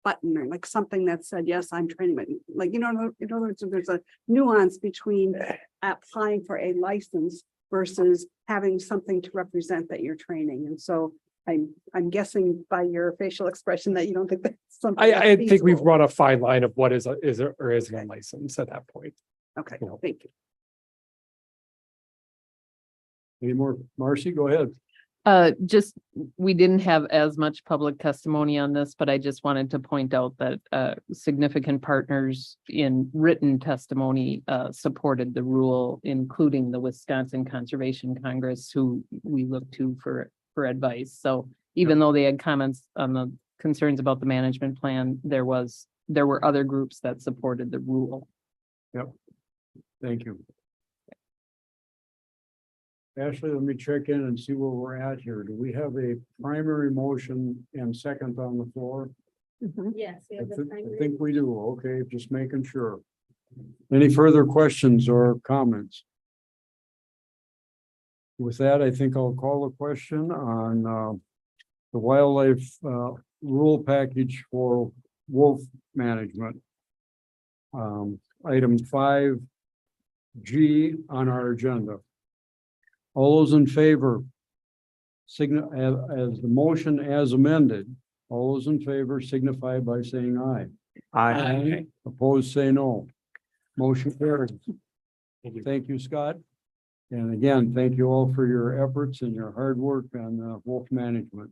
button or like something that said, yes, I'm training, but like, in other words, there's a nuance between applying for a license versus having something to represent that you're training. And so I'm guessing by your facial expression that you don't think that's something. I that's think we've feasible. run a fine line of what is or isn't a license at that point. Okay, you know. thank you. Any more? Marcy, go ahead. Just, we didn't have as much public testimony on this, but I just wanted to point out that significant partners in written testimony supported the rule, including the Wisconsin Conservation Congress, who we look to for advice. So even though they had comments on the concerns about the management plan, there were other groups that supported the rule. Yep. Thank you. Ashley, let me check in and see where we're at here. Do we have a primary motion and second on the floor? Yes. I think we do. Okay, just making sure. Any further questions or comments? With that, I think I'll call a question on the wildlife rule package for wolf management. Item 5G on our agenda. All those in favor, as the motion as amended, all those in favor signify by saying aye. Aye. Opposed, say no. Motion carries. Thank you, Scott. And again, thank you all for your efforts and your hard work on wolf management.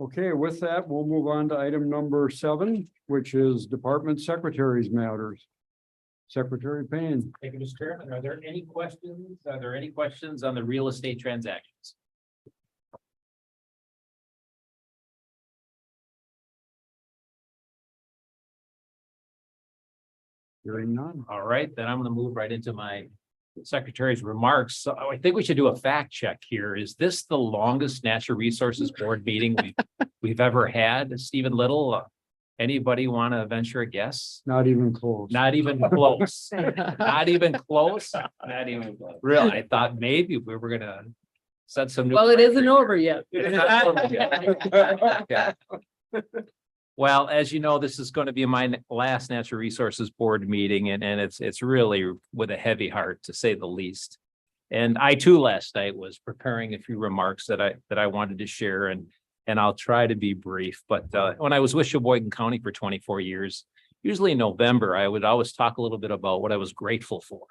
Okay, with that, we'll move on to item number 7, which is Department Secretaries Matters. Secretary Payne. Thank you, Mr. Chairman. Are there any questions? Are there any questions on the real estate transactions? Hearing none. All right, then I'm going to move right into my secretary's remarks. So I think we should do a fact check here. Is this the longest Natural Resources Board meeting we've ever had? Stephen Little, anybody want to venture a guess? Not even close. Not even close. Not even close. Not even close. Really, I thought maybe we were gonna set some new. Well, it isn't over yet. Okay. Well, as you know, this is going to be my last Natural Resources Board meeting, and it's really with a heavy heart, to say the least. And I too last night was preparing a few remarks that I wanted to share, and I'll try to be brief. But when I was with Sheboygan County for 24 years, usually in November, I would always talk a little bit about what I was grateful for.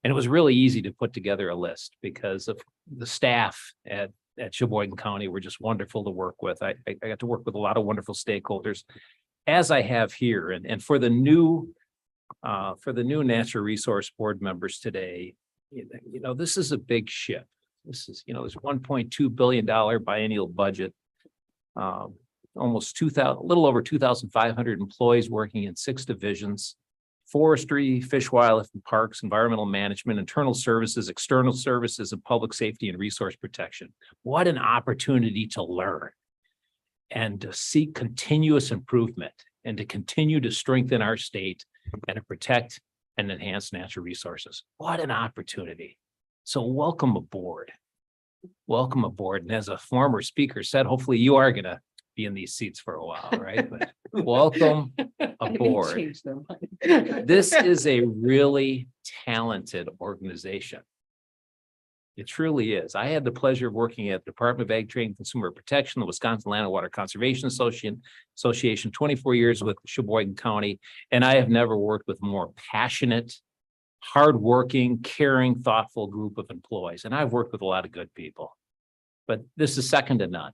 And it was really easy to put together a list because of the staff at Sheboygan County were just wonderful to work with. I got to work with a lot of wonderful stakeholders, as I have here. And for the new Natural Resource Board members today, you know, this is a big ship. This is, there's $1.2 billion biennial budget. Almost 2,000, a little over 2,500 employees working in 6 divisions: forestry, fish, wildlife and parks, environmental management, internal services, external services, and public safety and resource protection. What an opportunity to learn and to seek continuous improvement and to continue to strengthen our state and to protect and enhance natural resources. What an opportunity. So welcome aboard. Welcome aboard. And as a former speaker said, hopefully you are going to be in these seats for a while, right? But welcome aboard. This is a really talented organization. It truly is. I had the pleasure of working at the Department of Ag, Trade, and Consumer Protection, the Wisconsin Land and Water Conservation Association, 24 years with Sheboygan County, and I have never worked with more passionate, hardworking, caring, thoughtful group of employees. And I've worked with a lot of good people, but this is second to none.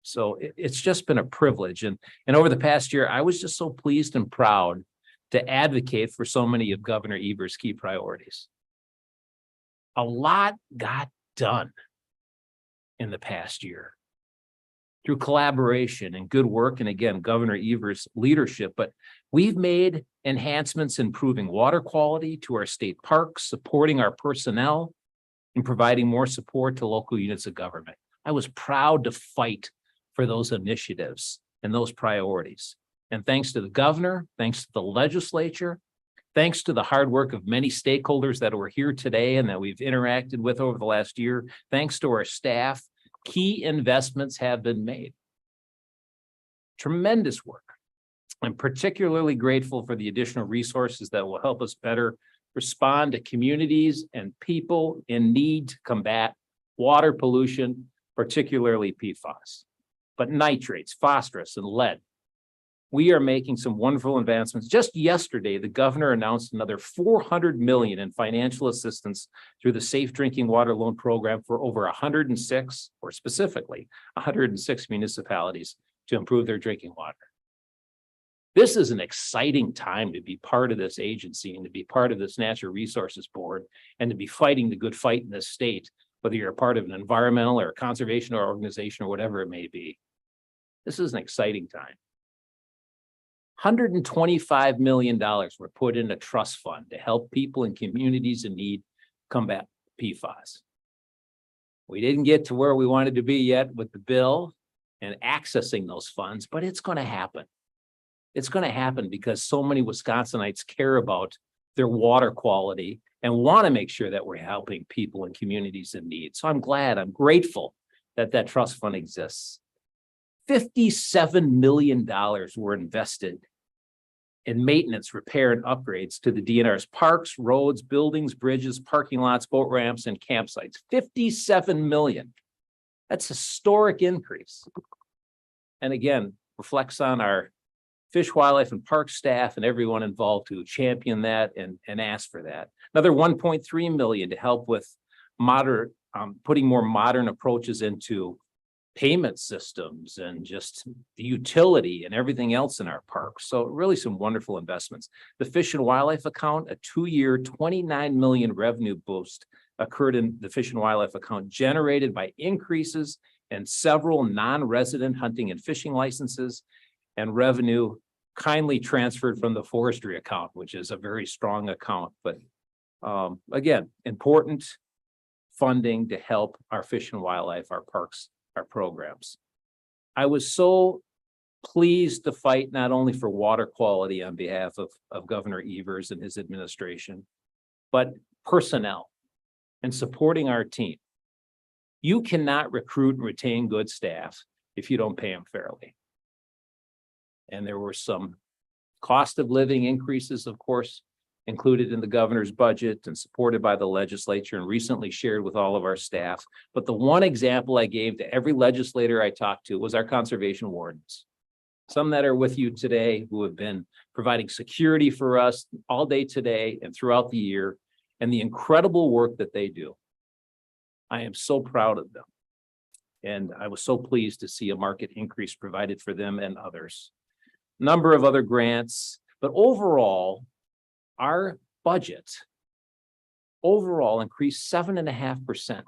So it's just been a privilege. And over the past year, I was just so pleased and proud to advocate for so many of Governor Evers' key priorities. A lot got done in the past year through collaboration and good work. And again, Governor Evers' leadership, but we've made enhancements improving water quality to our state parks, supporting our personnel, and providing more support to local units of government. I was proud to fight for those initiatives and those priorities. And thanks to the governor, thanks to the legislature, thanks to the hard work of many stakeholders that were here today and that we've interacted with over the last year, thanks to our staff, key investments have been made. Tremendous work. I'm particularly grateful for the additional resources that will help us better respond to communities and people in need to combat water pollution, particularly PFAS, but nitrates, phosphorus, and lead. We are making some wonderful advancements. Just yesterday, the governor announced another $400 million in financial assistance through the Safe Drinking Water Loan Program for over 106, or specifically 106 municipalities to improve their drinking water. This is an exciting time to be part of this agency and to be part of this Natural Resources Board and to be fighting the good fight in this state, whether you're a part of an environmental or a conservation organization or whatever it may be. This is an exciting time. $125 million were put in a trust fund to help people in communities in need combat PFAS. We didn't get to where we wanted to be yet with the bill and accessing those funds, but it's going to happen. It's going to happen because so many Wisconsinites care about their water quality and want to make sure that we're helping people in communities in need. So I'm glad, I'm grateful that that trust fund exists. $57 million were invested in maintenance, repair, and upgrades to the DNR's parks, roads, buildings, bridges, parking lots, boat ramps, and campsites. $57 million. That's a historic increase. And again, reflects on our Fish, Wildlife, and Park staff and everyone involved who championed that and asked for that. Another $1.3 million to help with putting more modern approaches into payment systems and just the utility and everything else in our parks. So really some wonderful investments. The Fish and Wildlife account, a 2-year, $29 million revenue boost occurred in the Fish and Wildlife account, generated by increases in several non-resident hunting and fishing licenses and revenue kindly transferred from the forestry account, which is a very strong account. But again, important funding to help our fish and wildlife, our parks, our programs. I was so pleased to fight not only for water quality on behalf of Governor Evers and his administration, but personnel and supporting our team. You cannot recruit and retain good staff if you don't pay them fairly. And there were some cost of living increases, of course, included in the governor's budget and supported by the legislature and recently shared with all of our staff. But the one example I gave to every legislator I talked to was our conservation wardens. Some that are with you today who have been providing security for us all day today and throughout the year, and the incredible work that they do. I am so proud of them. And I was so pleased to see a market increase provided for them and others. Number of other grants, but overall, our budget overall increased 7.5%.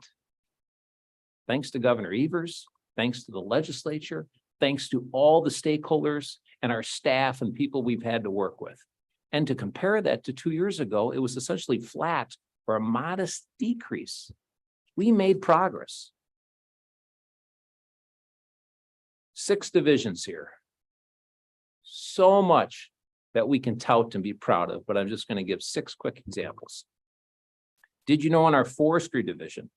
Thanks to Governor Evers, thanks to the legislature, thanks to all the stakeholders and our staff and people we've had to work with. And to compare that to 2 years ago, it was essentially flat or a modest decrease. We made progress. 6 divisions here. So much that we can tout and be proud of, but I'm just going to give 6 quick examples. Did you know in our forestry division,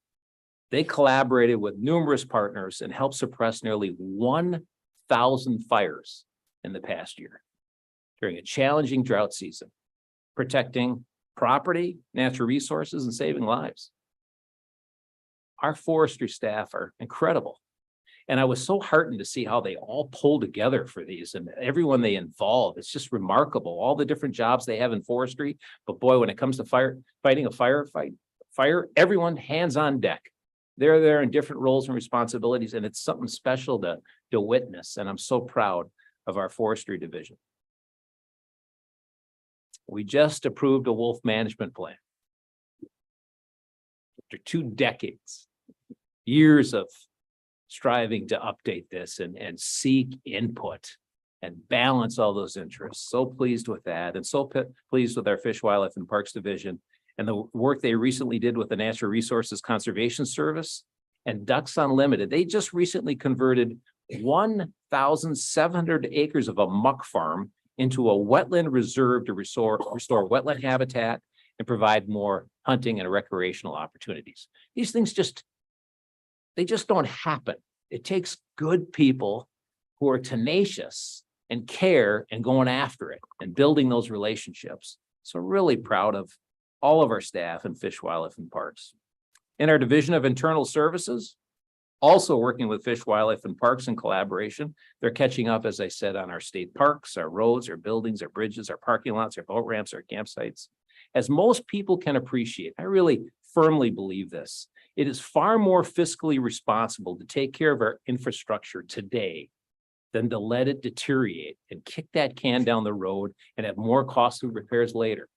they collaborated with numerous partners and helped suppress nearly 1,000 fires in the past year during a challenging drought season, protecting property, natural resources, and saving lives. Our forestry staff are incredible. And I was so heartened to see how they all pull together for these and everyone they involve. It's just remarkable, all the different jobs they have in forestry. But boy, when it comes to fighting a fire, everyone hands on deck. They're there in different roles and responsibilities, and it's something special to witness. And I'm so proud of our forestry division. We just approved a wolf management plan. After 2 decades, years of striving to update this and seek input and balance all those interests. So pleased with that, and so pleased with our Fish, Wildlife, and Parks division and the work they recently did with the Natural Resources Conservation Service and Ducks Unlimited. They just recently converted 1,700 acres of a muck farm into a wetland reserve to restore wetland habitat and provide more hunting and recreational opportunities. These things they just don't happen. It takes good people who are tenacious and care and going after it and building those relationships. So really proud of all of our staff in Fish, Wildlife and Parks. In our Division of Internal Services, also working with Fish, Wildlife and Parks in collaboration. They're catching up, as I said, on our state parks, our roads, our buildings, our bridges, our parking lots, our boat ramps, our campsites. As most people can appreciate, I really firmly believe this. It is far more fiscally responsible to take care of our infrastructure today than to let it deteriorate and kick that can down the road and have more costly repairs later.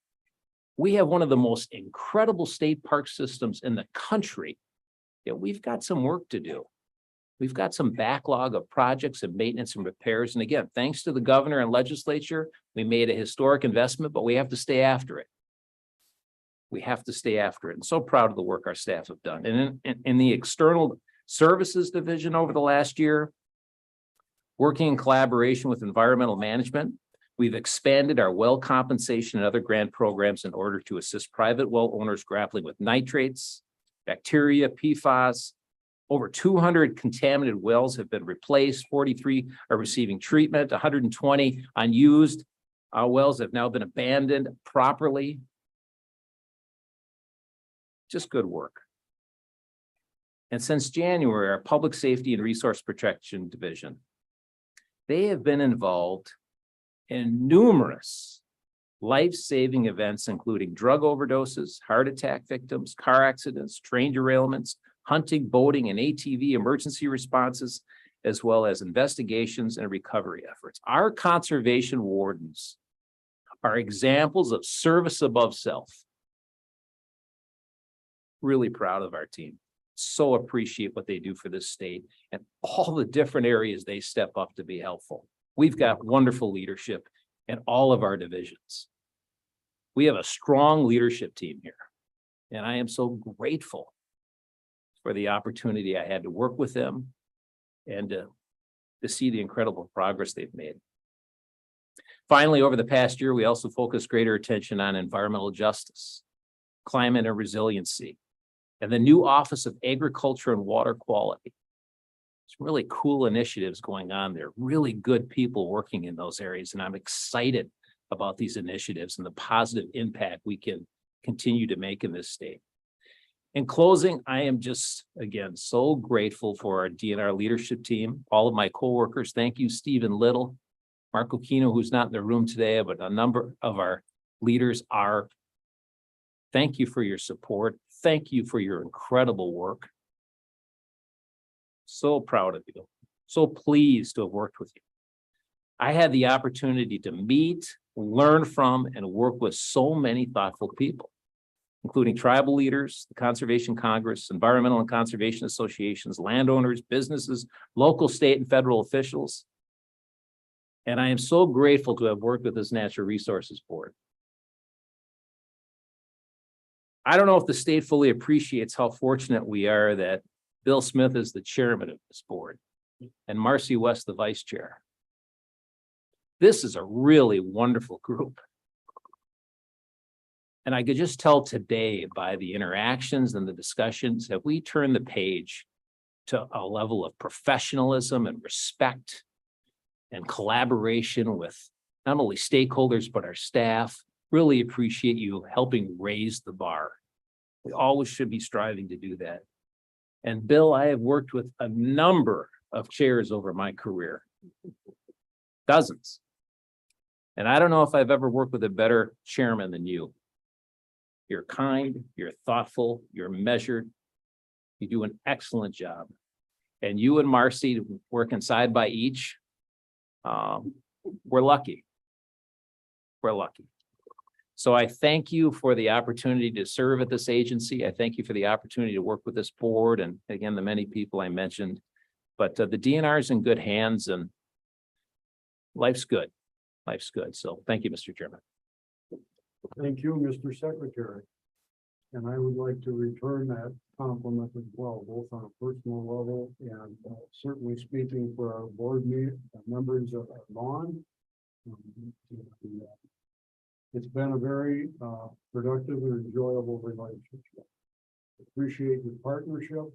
We have one of the most incredible state park systems in the country. Yet we've got some work to do. We've got some backlog of projects and maintenance and repairs. And again, thanks to the governor and legislature, we made a historic investment, but we have to stay after it. We have to stay after it. And so proud of the work our staff have done. And in the External Services Division over the last year, working in collaboration with environmental management, we've expanded our well compensation and other grant programs in order to assist private well owners grappling with nitrates, bacteria, PFAS. Over 200 contaminated wells have been replaced. 43 are receiving treatment. 120 unused wells have now been abandoned properly. Just good work. And since January, our Public Safety and Resource Protection Division, they have been involved in numerous life-saving events, including drug overdoses, heart attack victims, car accidents, train derailments, hunting, boating, and ATV emergency responses, as well as investigations and recovery efforts. Our conservation wardens are examples of service above self. Really proud of our team. So appreciate what they do for this state and all the different areas they step up to be helpful. We've got wonderful leadership in all of our divisions. We have a strong leadership team here, and I am so grateful for the opportunity I had to work with them and to see the incredible progress they've made. Finally, over the past year, we also focused greater attention on environmental justice, climate and resiliency, and the new Office of Agriculture and Water Quality. Some really cool initiatives going on there, really good people working in those areas, and I'm excited about these initiatives and the positive impact we can continue to make in this state. In closing, I am just, again, so grateful for our DNR leadership team, all of my coworkers. Thank you, Stephen Little, Mark Okino, who's not in the room today, but a number of our leaders are. Thank you for your support. Thank you for your incredible work. So proud of you. So pleased to have worked with you. I had the opportunity to meet, learn from, and work with so many thoughtful people, including tribal leaders, the Conservation Congress, environmental and conservation associations, landowners, businesses, local, state, and federal officials. And I am so grateful to have worked with this Natural Resources Board. I don't know if the state fully appreciates how fortunate we are that Bill Smith is the chairman of this board and Marcy West, the vice chair. This is a really wonderful group. And I could just tell today by the interactions and the discussions that we turn the page to a level of professionalism and respect and collaboration with not only stakeholders, but our staff. Really appreciate you helping raise the bar. We always should be striving to do that. And Bill, I have worked with a number of chairs over my career, dozens. And I don't know if I've ever worked with a better chairman than you. You're kind, you're thoughtful, you're measured. You do an excellent job. And you and Marcy working side by each, we're lucky. We're lucky. So I thank you for the opportunity to serve at this agency. I thank you for the opportunity to work with this board and again, the many people I mentioned. But the DNR is in good hands and life's good. Life's good. So thank you, Mr. Chairman. Thank you, Mr. Secretary. And I would like to return that compliment as well, both on a personal level and certainly speaking for our board members of Vaughn. It's been a very productive and enjoyable relationship. Appreciate your partnership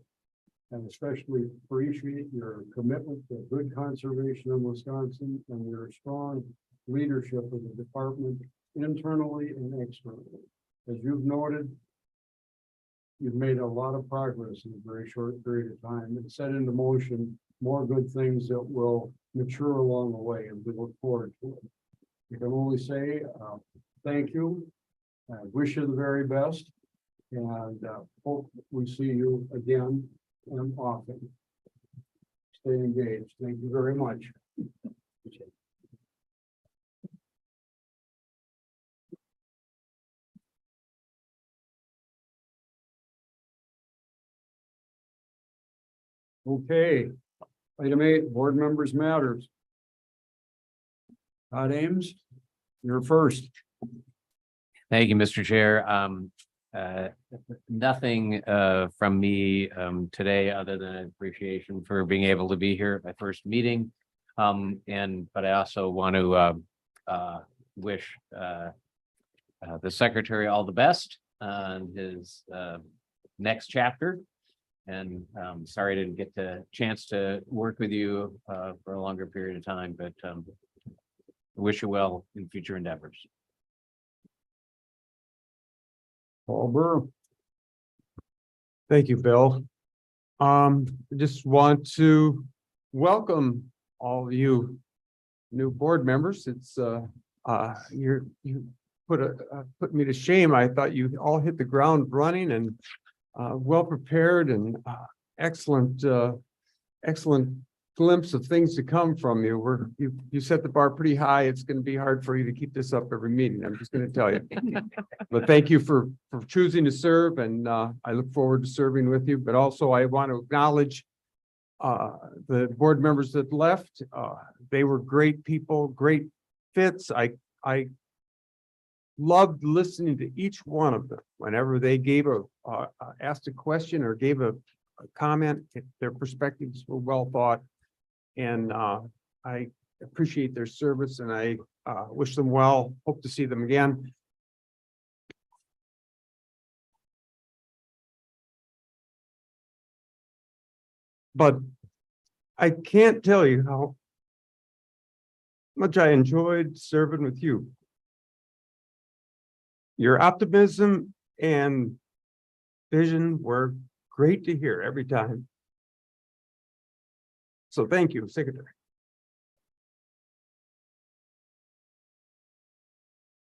and especially appreciate your commitment to good conservation in Wisconsin and your strong leadership of the department internally and externally. As you've noted, you've made a lot of progress in a very short period of time and set into motion more good things that will mature along the way, and we look forward to it. You can only say thank you. I wish you the very best, and hope we see you again and often. Stay engaged. Thank you very much. Okay, item 8, board members matters. Todd Ames, you're first. Thank you, Mr. Chair. Nothing from me today other than appreciation for being able to be here at my first meeting. But I also want to wish the secretary all the best on his next chapter. And sorry I didn't get the chance to work with you for a longer period of time, but wish you well in future endeavors. Paul Burr. Thank you, Bill. I just want to welcome all of you new board members. It's you put me to shame. I thought you all hit the ground running and well prepared and excellent glimpse of things to come from you. You set the bar pretty high. It's going to be hard for you to keep this up every meeting. I'm just going to tell you. But thank you for choosing to serve, and I look forward to serving with you. But also I want to acknowledge the board members that left. They were great people, great fits. I loved listening to each one of them whenever they gave asked a question or gave a comment. Their perspectives were well thought, and I appreciate their service, and I wish them well. Hope to see them again. But I can't tell you how much I enjoyed serving with you. Your optimism and vision were great to hear every time. So thank you, Secretary.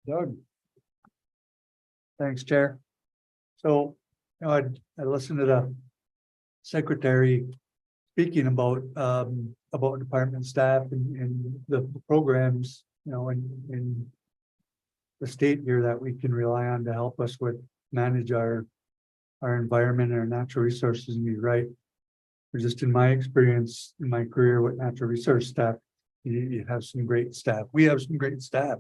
Doug. Thanks, Chair. So, I listened to the secretary speaking about department staff and the programs, in the state here that we can rely on to help us manage our environment and our natural resources. And you're right. Just in my experience, in my career with natural resource staff, you have some great staff. We have some great staff.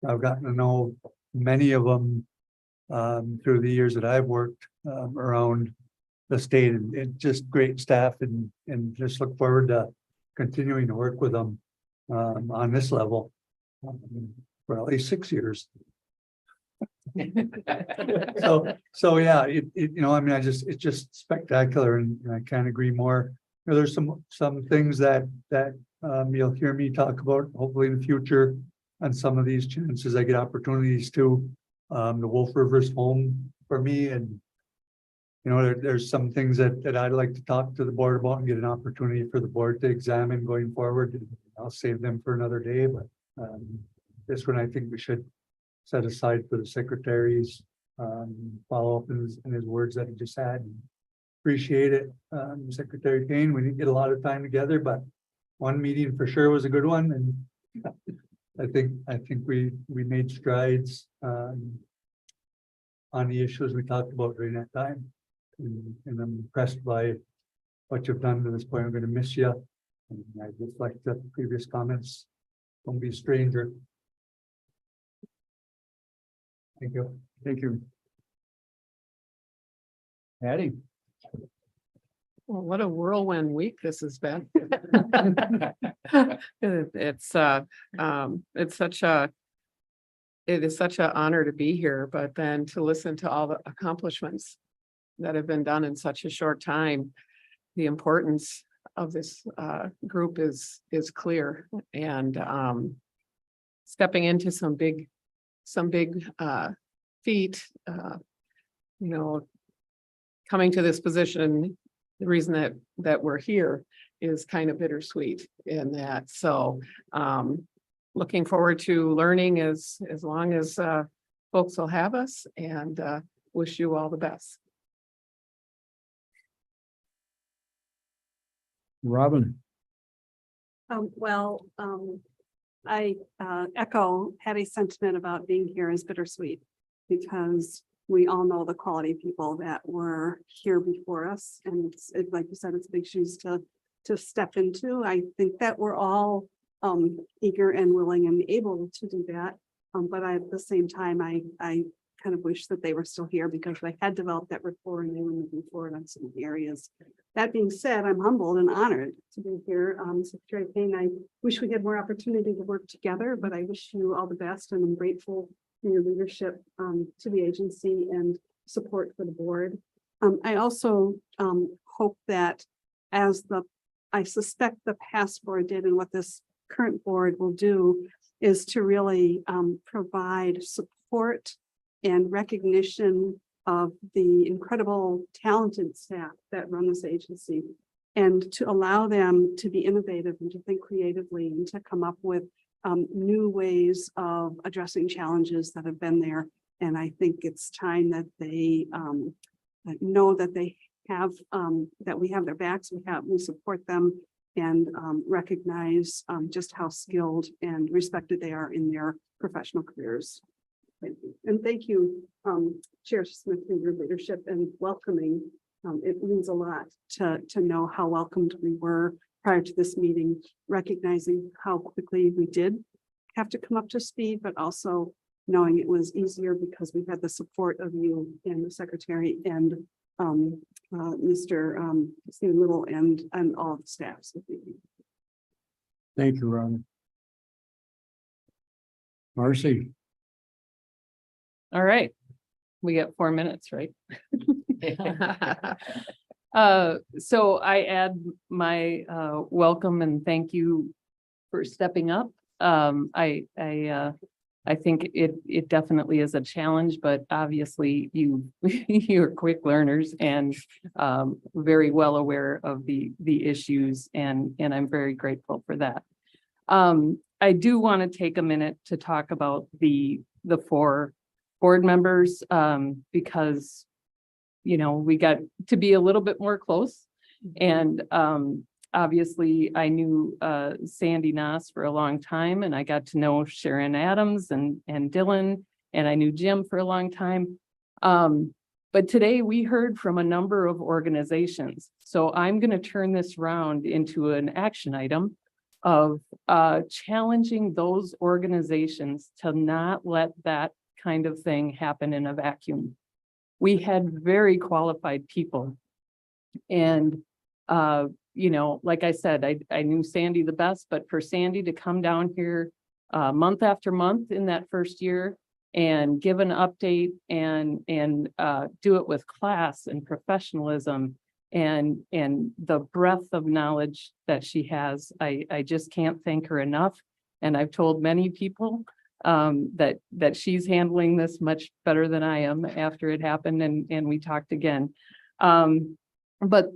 I've gotten to know many of them through the years that I've worked around the state, and just great staff, and just look forward to continuing to work with them on this level for at least 6 years. So yeah, it's just spectacular, and I can't agree more. There's some things that you'll hear me talk about hopefully in the future on some of these chances I get opportunities to. The Wolf River's home for me, and there's some things that I'd like to talk to the board about and get an opportunity for the board to examine going forward. I'll save them for another day, but this one I think we should set aside for the secretary's follow up in his words that he just had. Appreciate it, Secretary Payne. We didn't get a lot of time together, but one meeting for sure was a good one, and I think we made strides on the issues we talked about during that time, and I'm impressed by what you've done to this point. I'm going to miss you, and I just like the previous comments. Don't be a stranger. Thank you. Thank you. Patty? Well, what a whirlwind week this has been. It is such an honor to be here, but then to listen to all the accomplishments that have been done in such a short time. The importance of this group is clear, and stepping into some big feat, coming to this position, the reason that we're here is kind of bittersweet in that. So looking forward to learning as long as folks will have us, and wish you all the best. Robin? I echo Patty's sentiment about being here is bittersweet, because we all know the quality of people that were here before us. And like you said, it's big shoes to step into. I think that we're all eager and willing and able to do that. But at the same time, I kind of wish that they were still here, because they had developed that rapport and they were moving forward on some areas. That being said, I'm humbled and honored to be here. Secretary Payne, I wish we had more opportunity to work together, but I wish you all the best, and I'm grateful for your leadership to the agency and support for the board. I also hope that, as I suspect the past board did, and what this current board will do, is to really provide support and recognition of the incredible talented staff that run this agency, and to allow them to be innovative and to think creatively and to come up with new ways of addressing challenges that have been there. And I think it's time that they know that they have, that we have their backs, we support them, and recognize just how skilled and respected they are in their professional careers. Thank you. And thank you, Chair Smith, for your leadership and welcoming. It means a lot to know how welcomed we were prior to this meeting, recognizing how quickly we did have to come up to speed, but also knowing it was easier because we had the support of you and the secretary and Mr. Stephen Little and all of the staff. So Thank you, Robin. Marcy? All right, we got 4 minutes, right? So I add my welcome and thank you for stepping up. I think it definitely is a challenge, but obviously you're quick learners and very well aware of the issues, and I'm very grateful for that. I do want to take a minute to talk about the 4 board members, because we got to be a little bit more close, and obviously I knew Sandy Noss for a long time, and I got to know Sharon Adams and Dylan, and I knew Jim for a long time. But today we heard from a number of organizations. So I'm going to turn this round into an action item of challenging those organizations to not let that kind of thing happen in a vacuum. We had very qualified people, and like I said, I knew Sandy the best, but for Sandy to come down here month after month in that first year and give an update and do it with class and professionalism and the breadth of knowledge that she has, I just can't thank her enough. And I've told many people that she's handling this much better than I am after it happened, and we talked again. But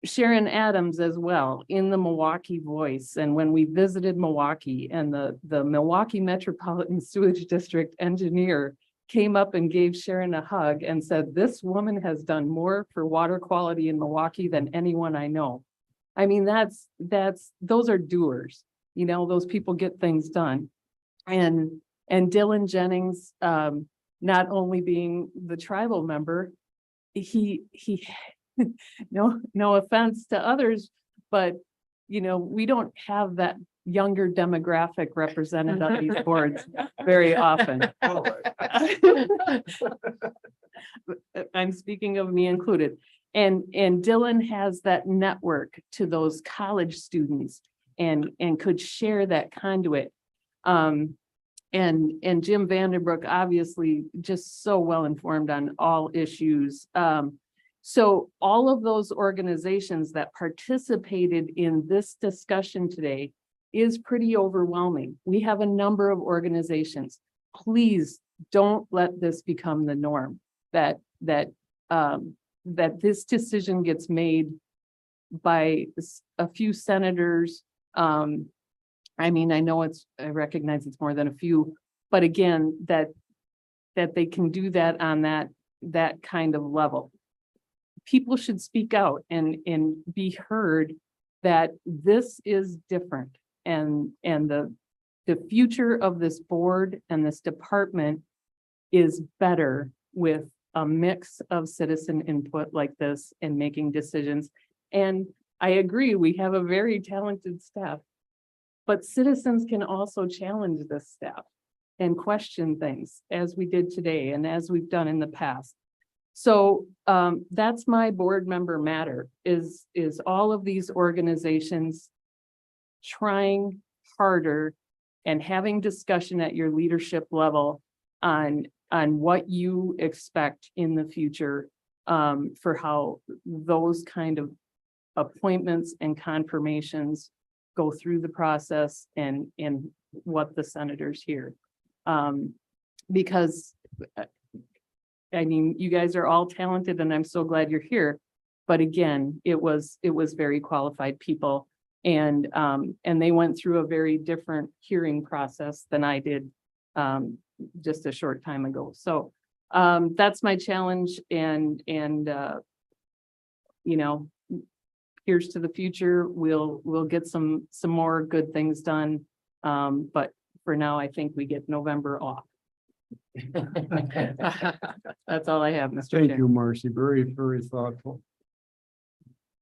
Sharon Adams as well in the Milwaukee Voice, and when we visited Milwaukee, and the Milwaukee Metropolitan Sewage District engineer came up and gave Sharon a hug and said, "This woman has done more for water quality in Milwaukee than anyone I know." I mean, those are doers, those people get things done. And Dylan Jennings, not only being the tribal member, he no offense to others, but we don't have that younger demographic represented on these boards very often. I'm speaking of me included. And Dylan has that network to those college students and could share that conduit. And Jim Vandenbroek, obviously just so well informed on all issues. So all of those organizations that participated in this discussion today is pretty overwhelming. We have a number of organizations. Please don't let this become the norm, that this decision gets made by a few senators. I mean, I recognize it's more than a few, but again, that they can do that on that kind of level. People should speak out and be heard that this is different, and the future of this board and this department is better with a mix of citizen input like this and making decisions. And I agree, we have a very talented staff, but citizens can also challenge this staff and question things, as we did today and as we've done in the past. So that's my board member matter, is all of these organizations trying harder and having discussion at your leadership level on what you expect in the future for how those kind of appointments and confirmations go through the process and what the senators hear. Because I mean, you guys are all talented and I'm so glad you're here. But again, it was very qualified people, and they went through a very different hearing process than I did just a short time ago. So that's my challenge, and you know, here's to the future. We'll get some more good things done. But for now, I think we get November off. That's all I have, Mr. Chair. Thank you, Marcy. Very, very thoughtful.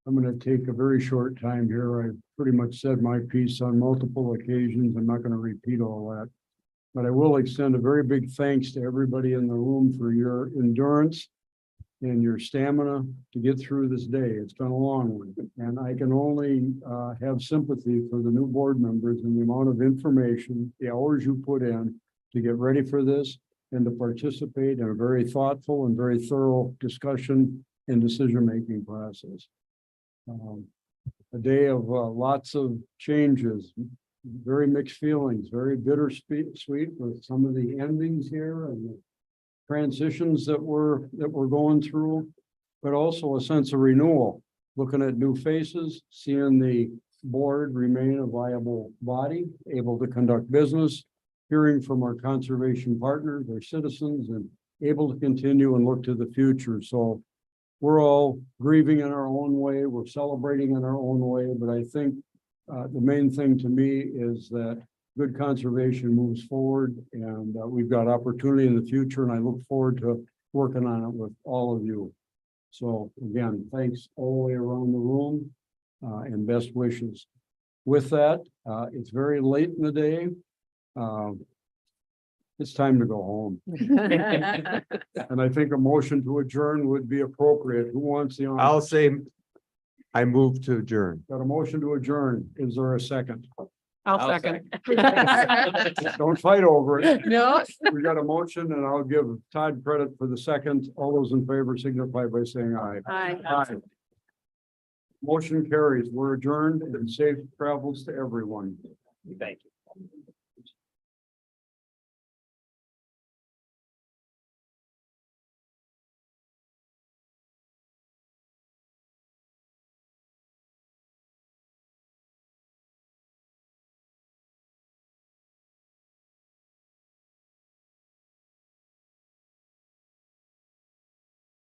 I'm going to take a very short time here. I pretty much said my piece on multiple occasions. I'm not going to repeat all that. But I will extend a very big thanks to everybody in the room for your endurance and your stamina to get through this day. It's been a long one. And I can only have sympathy for the new board members and the amount of information, the hours you put in to get ready for this and to participate in a very thoughtful and very thorough discussion and decision-making process. A day of lots of changes, very mixed feelings, very bittersweet with some of the endings here and the transitions that we're going through, but also a sense of renewal, looking at new faces, seeing the board remain a viable body, able to conduct business, hearing from our conservation partners, our citizens, and able to continue and look to the future. So we're all grieving in our own way. We're celebrating in our own way. But I think the main thing to me is that good conservation moves forward, and we've got opportunity in the future. And I look forward to working on it with all of you. So again, thanks all the way around the room and best wishes. With that, it's very late in the day. It's time to go home. And I think a motion to adjourn would be appropriate. Who wants the honor? I'll say I move to adjourn. Got a motion to adjourn. Is there a second? I'll second. Don't fight over it. No. We got a motion, and I'll give Todd credit for the second. All those in favor signify by saying aye. Aye. Motion carries. We're adjourned, and safe travels to everyone. Thank you.